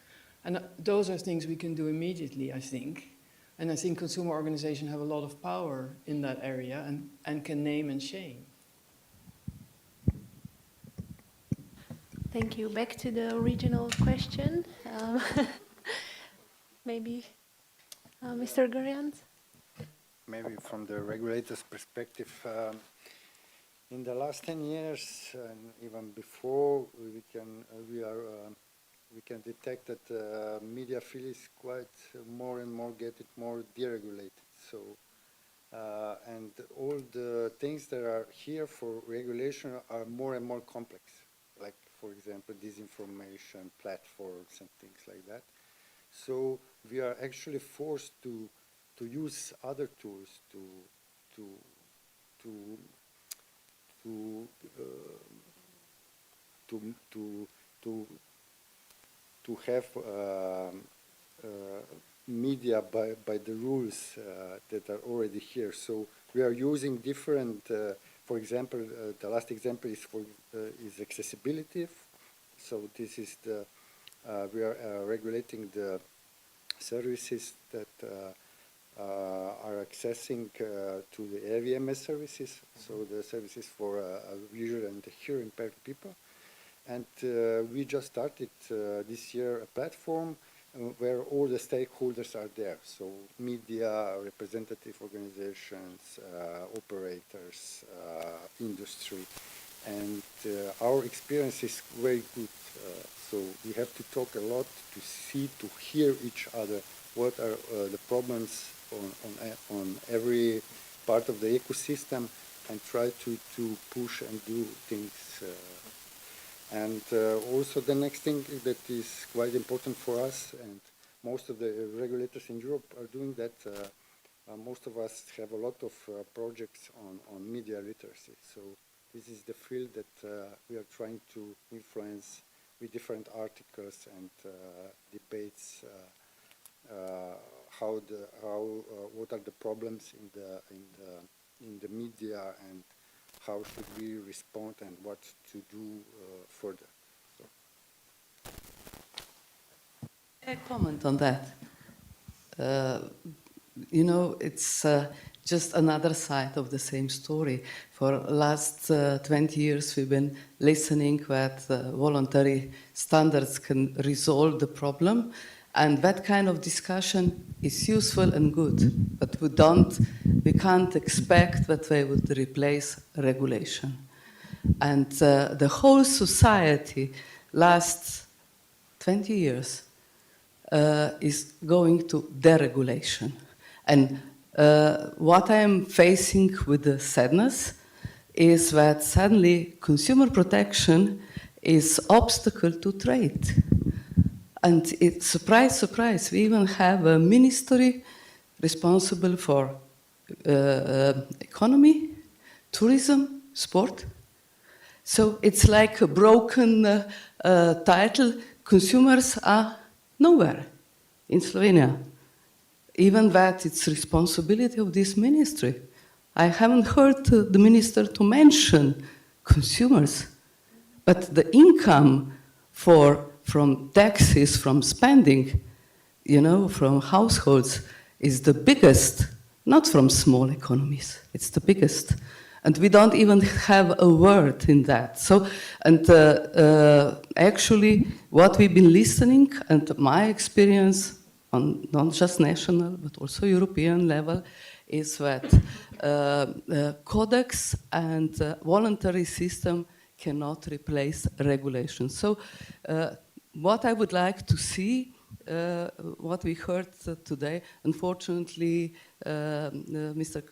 And those are things we can do immediately, I think. And I think consumer organizations have a lot of power in that area and can name and shame. Thank you. Back to the original question. Maybe Mr. Gurians? Maybe from the regulator's perspective, in the last 10 years and even before, we can detect that media field is quite more and more get it more deregulated. So, and all the things that are here for regulation are more and more complex. Like, for example, disinformation platforms and things like that. So we are actually forced to use other tools to have media by the rules that are already here. So we are using different. For example, the last example is accessibility. So this is we are regulating the services that are accessing to the AVMS services, so the services for visual and hearing impaired people. And we just started this year a platform where all the stakeholders are there. So media, representative organizations, operators, industry. And our experience is very good. So we have to talk a lot to see, to hear each other. What are the problems on every part of the ecosystem, and try to push and do things. And also the next thing that is quite important for us, and most of the regulators in Europe are doing that, most of us have a lot of projects on media literacy. So this is the field that we are trying to influence with different articles and debates. What are the problems in the media, and how should we respond, and what to do further. So. A comment on that. You know, it's just another side of the same story. For last 20 years, we've been listening that voluntary standards can resolve the problem. And that kind of discussion is useful and good, but we can't expect that they would replace regulation. And the whole society, last 20 years, is going to deregulation. And what I'm facing with the sadness is that suddenly consumer protection is obstacle to trade. And it's surprise, surprise, we even have a ministry responsible for economy, tourism, sport. So it's like a broken title. Consumers are nowhere in Slovenia. Even that it's responsibility of this ministry. I haven't heard the minister to mention consumers, but the income from taxes, from spending, you know, from households is the biggest, not from small economies, it's the biggest. And we don't even have a word in that. So, and actually what we've been listening, and my experience on not just national, but also European level, is that codex and voluntary system cannot replace regulation. So what I would like to see, what we heard today, unfortunately, Mr.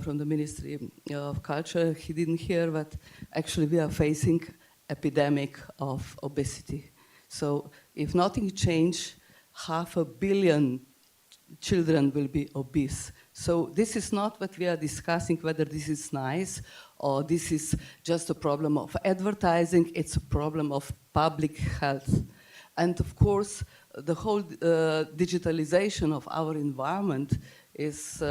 From the Ministry of Culture, he didn't hear that actually we are facing epidemic of obesity. So if nothing changes, 500 million children will be obese. So this is not what we are discussing, whether this is nice or this is just a problem of advertising, it's a problem of public health. And of course, the whole digitalization of our environment is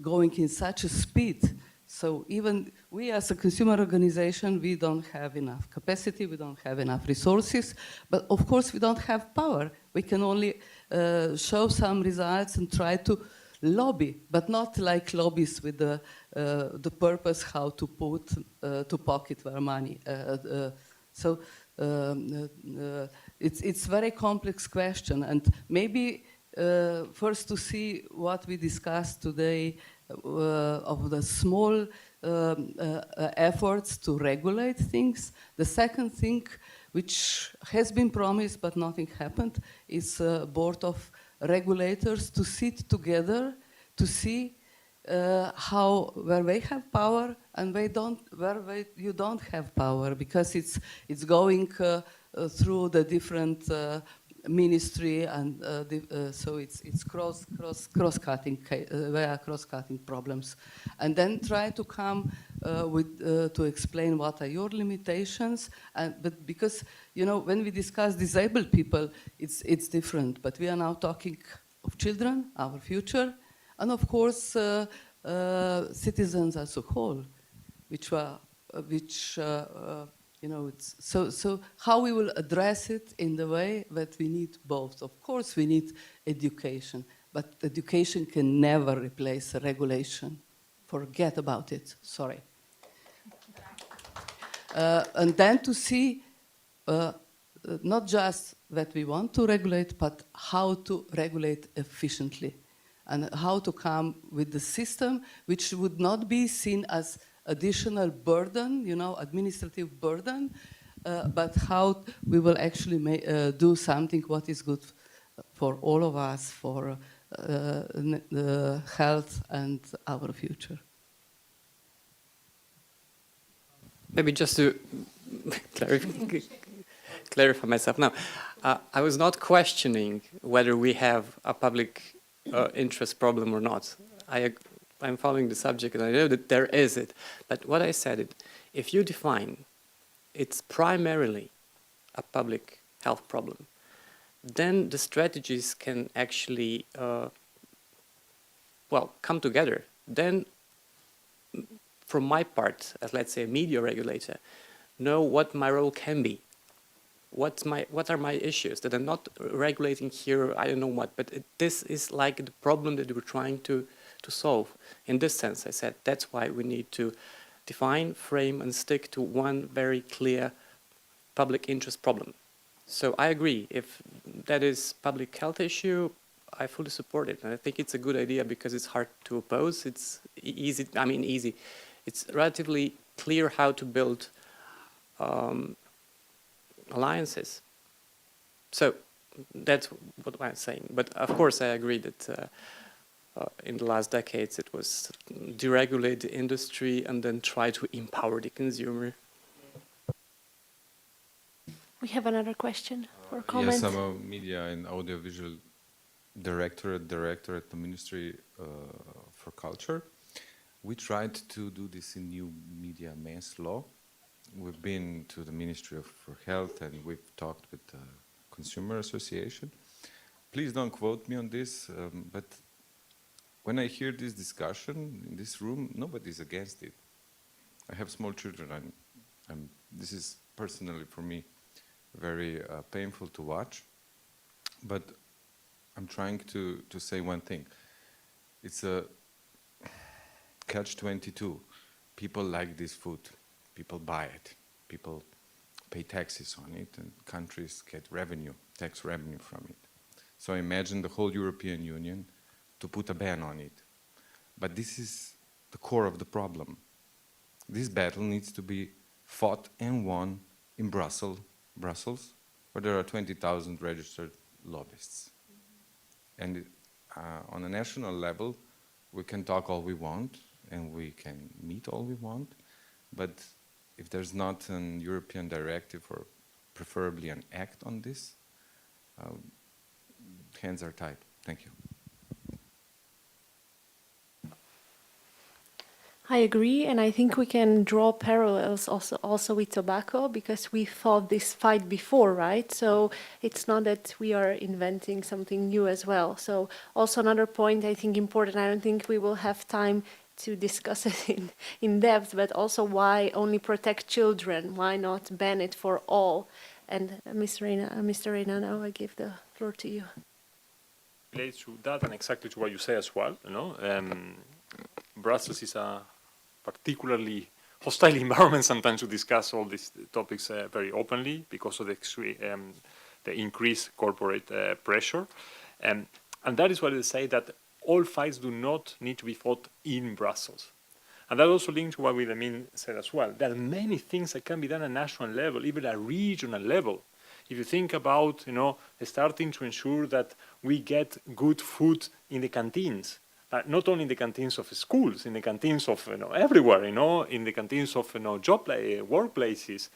going in such a speed. So even we as a consumer organization, we don't have enough capacity, we don't have enough resources, but of course we don't have power. We can only show some results and try to lobby, but not like lobbies with the purpose how to put, to pocket their money. So it's very complex question, and maybe first to see what we discussed today of the small efforts to regulate things. The second thing, which has been promised but nothing happened, is a board of regulators to sit together to see where they have power and where you don't have power, because it's going through the different ministry, and so it's cross-cutting. There are cross-cutting problems, and then try to come to explain what are your limitations. But because when we discuss disabled people, it's different. But we are now talking of children, our future, and of course citizens as a whole, which You know, so how we will address it in the way that we need both. Of course, we need education, but education can never replace regulation. Forget about it, sorry. And then to see not just that we want to regulate, but how to regulate efficiently and how to come with the system which would not be seen as additional burden, you know, administrative burden, but how we will actually do something what is good for all of us, for the health and our future. Maybe just to clarify myself now, I was not questioning whether we have a public interest problem or not. I'm following the subject and I know that there is it. But what I said, if you define it's primarily a public health problem, then the strategies can actually, well, come together. Then, from my part, as let's say a media regulator, know what my role can be. What are my issues that I'm not regulating here, I don't know what, but this is like the problem that we're trying to solve. In this sense, I said, that's why we need to define, frame, and stick to one very clear public interest problem. So I agree, if that is public health issue, I fully support it. And I think it's a good idea because it's hard to oppose. It's easy, I mean easy. It's relatively clear how to build alliances. So that's what I'm saying. But of course I agree that in the last decades it was deregulate the industry and then try to empower the consumer. We have another question or comment. Yes, I'm a media and audiovisual director at the Ministry for Culture. We tried to do this in new media mass law. We've been to the Ministry for Health and we've talked with the Consumer Association. Please don't quote me on this, but when I hear this discussion in this room, nobody's against it. I have small children. This is personally for me very painful to watch, but I'm trying to say one thing. It's a catch-22. People like this food. People buy it. People pay taxes on it, and countries get revenue, tax revenue from it. So imagine the whole European Union to put a ban on it. But this is the core of the problem. This battle needs to be fought and won in Brussels, where there are 20,000 registered lobbyists. And on a national level, we can talk all we want, and we can meet all we want, but if there's not an European directive or preferably an act on this, hands are tied. Thank you. I agree, and I think we can draw parallels also with tobacco, because we fought this fight before, right? So it's not that we are inventing something new as well. So also another point I think important, I don't think we will have time to discuss it in depth, but also why only protect children? Why not ban it for all? And Mr. Reina, now I give the floor to you. Relates to that and exactly to what you say as well. You know, Brussels is a particularly hostile environment sometimes to discuss all these topics very openly because of the increased corporate pressure. And that is why they say that all fights do not need to be fought in Brussels. And that also links to what Wilhelmine said as well. There are many things that can be done at a national level, even at a regional level. If you think about, you know, starting to ensure that we get good food in the canteens, not only in the canteens of schools, in the canteens of everywhere, in the canteens of workplaces,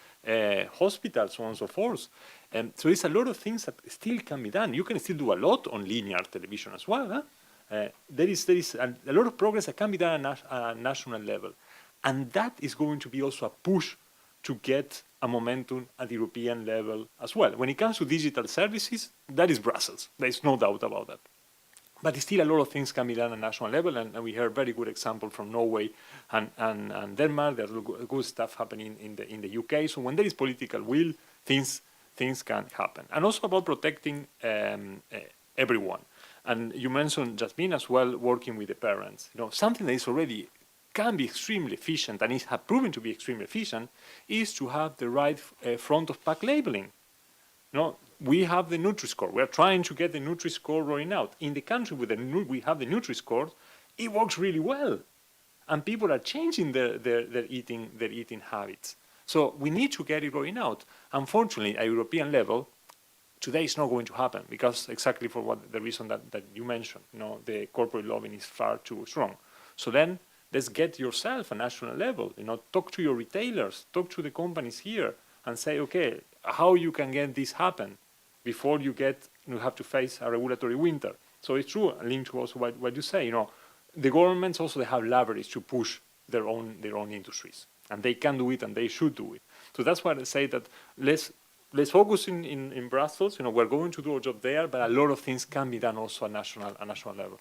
hospitals, so on and so forth. So there's a lot of things that still can be done. You can still do a lot on linear television as well. Huh? There is a lot of progress that can be done at a national level. And that is going to be also a push to get a momentum at the European level as well. When it comes to digital services, that is Brussels. There is no doubt about that. But still a lot of things can be done at national level, and we heard very good example from Norway and Denmark. There's good stuff happening in the UK. So when there is political will, things can happen. And also about protecting everyone. And you mentioned, Jasmine, as well, working with the parents. You know, something that is already can be extremely efficient and is have proven to be extremely efficient is to have the right front of pack labeling. You know, we have the Nutri-Score. We are trying to get the Nutri-Score rolling out. In the country with we have the Nutri-Score, it works really well. And people are changing their eating habits. So we need to get it rolling out. Unfortunately, at European level, today it's not going to happen because exactly for the reason that you mentioned. You know, the corporate lobbying is far too strong. So then let's get yourself a national level. You know, talk to your retailers, talk to the companies here, and say, okay, how you can get this happen before you have to face a regulatory winter. So it's true, linked to also what you say. You know, the governments also they have leverage to push their own industries, and they can do it and they should do it. So that's why I say that let's focus in Brussels. You know, we're going to do our job there, but a lot of things can be done also at national level.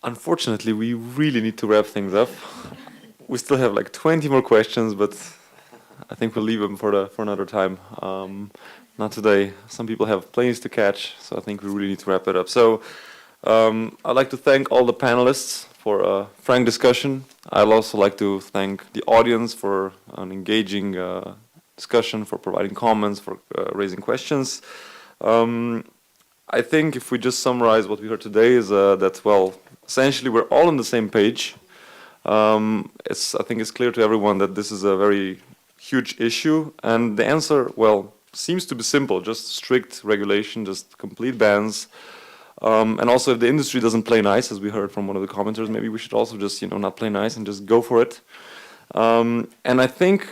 Unfortunately, we really need to wrap things up. We still have like 20 more questions, but I think we'll leave them for another time. Not today. Some people have planes to catch, so I think we really need to wrap it up. So I'd like to thank all the panelists for a frank discussion. I'd also like to thank the audience for an engaging discussion, for providing comments, for raising questions. I think if we just summarize what we heard today is that, well, essentially we're all on the same page. I think it's clear to everyone that this is a very huge issue, and the answer, well, seems to be simple: just strict regulation, just complete bans. And also, if the industry doesn't play nice, as we heard from one of the commenters, maybe we should also just, not play nice and just go for it. And I think,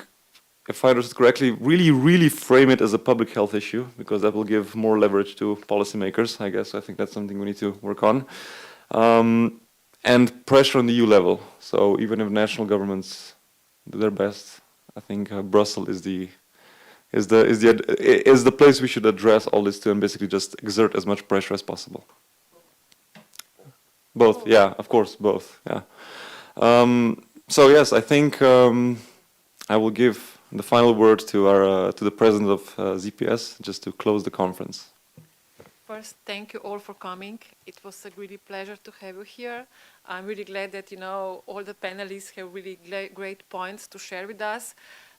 if I understood correctly, really frame it as a public health issue, because that will give more leverage to policymakers, I guess. I think that's something we need to work on. And pressure on the EU level. So even if national governments do their best, I think Brussels is the place we should address all this to, and basically just exert as much pressure as possible. Both, yeah, of course, both, yeah. So yes, I think I will give the final word to the president of ZPS just to close the conference. First, thank you all for coming. It was a really pleasure to have you here. I'm really glad that all the panelists have really great points to share with us.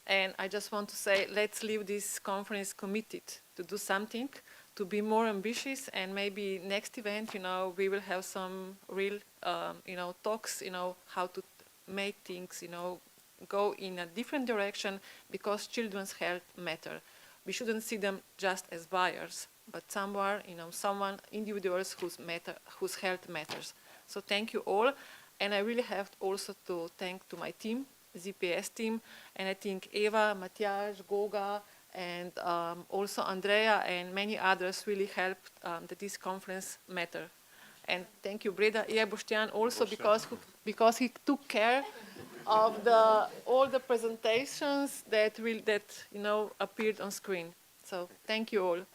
And I just want to say, let's leave this conference committed to do something, to be more ambitious, and maybe next event, we will have some real, talks, how to make things, go in a different direction, because children's health matter. We shouldn't see them just as buyers, but somewhere, individuals whose health matters. So thank you all, and I really have also to thank to my team, ZPS team, and I think Eva, Matthias, Goga, and also Andrea and many others really helped that this conference matter. And thank you, Breda Boštjan, also because he took care of all the presentations that appeared on screen. So thank you all.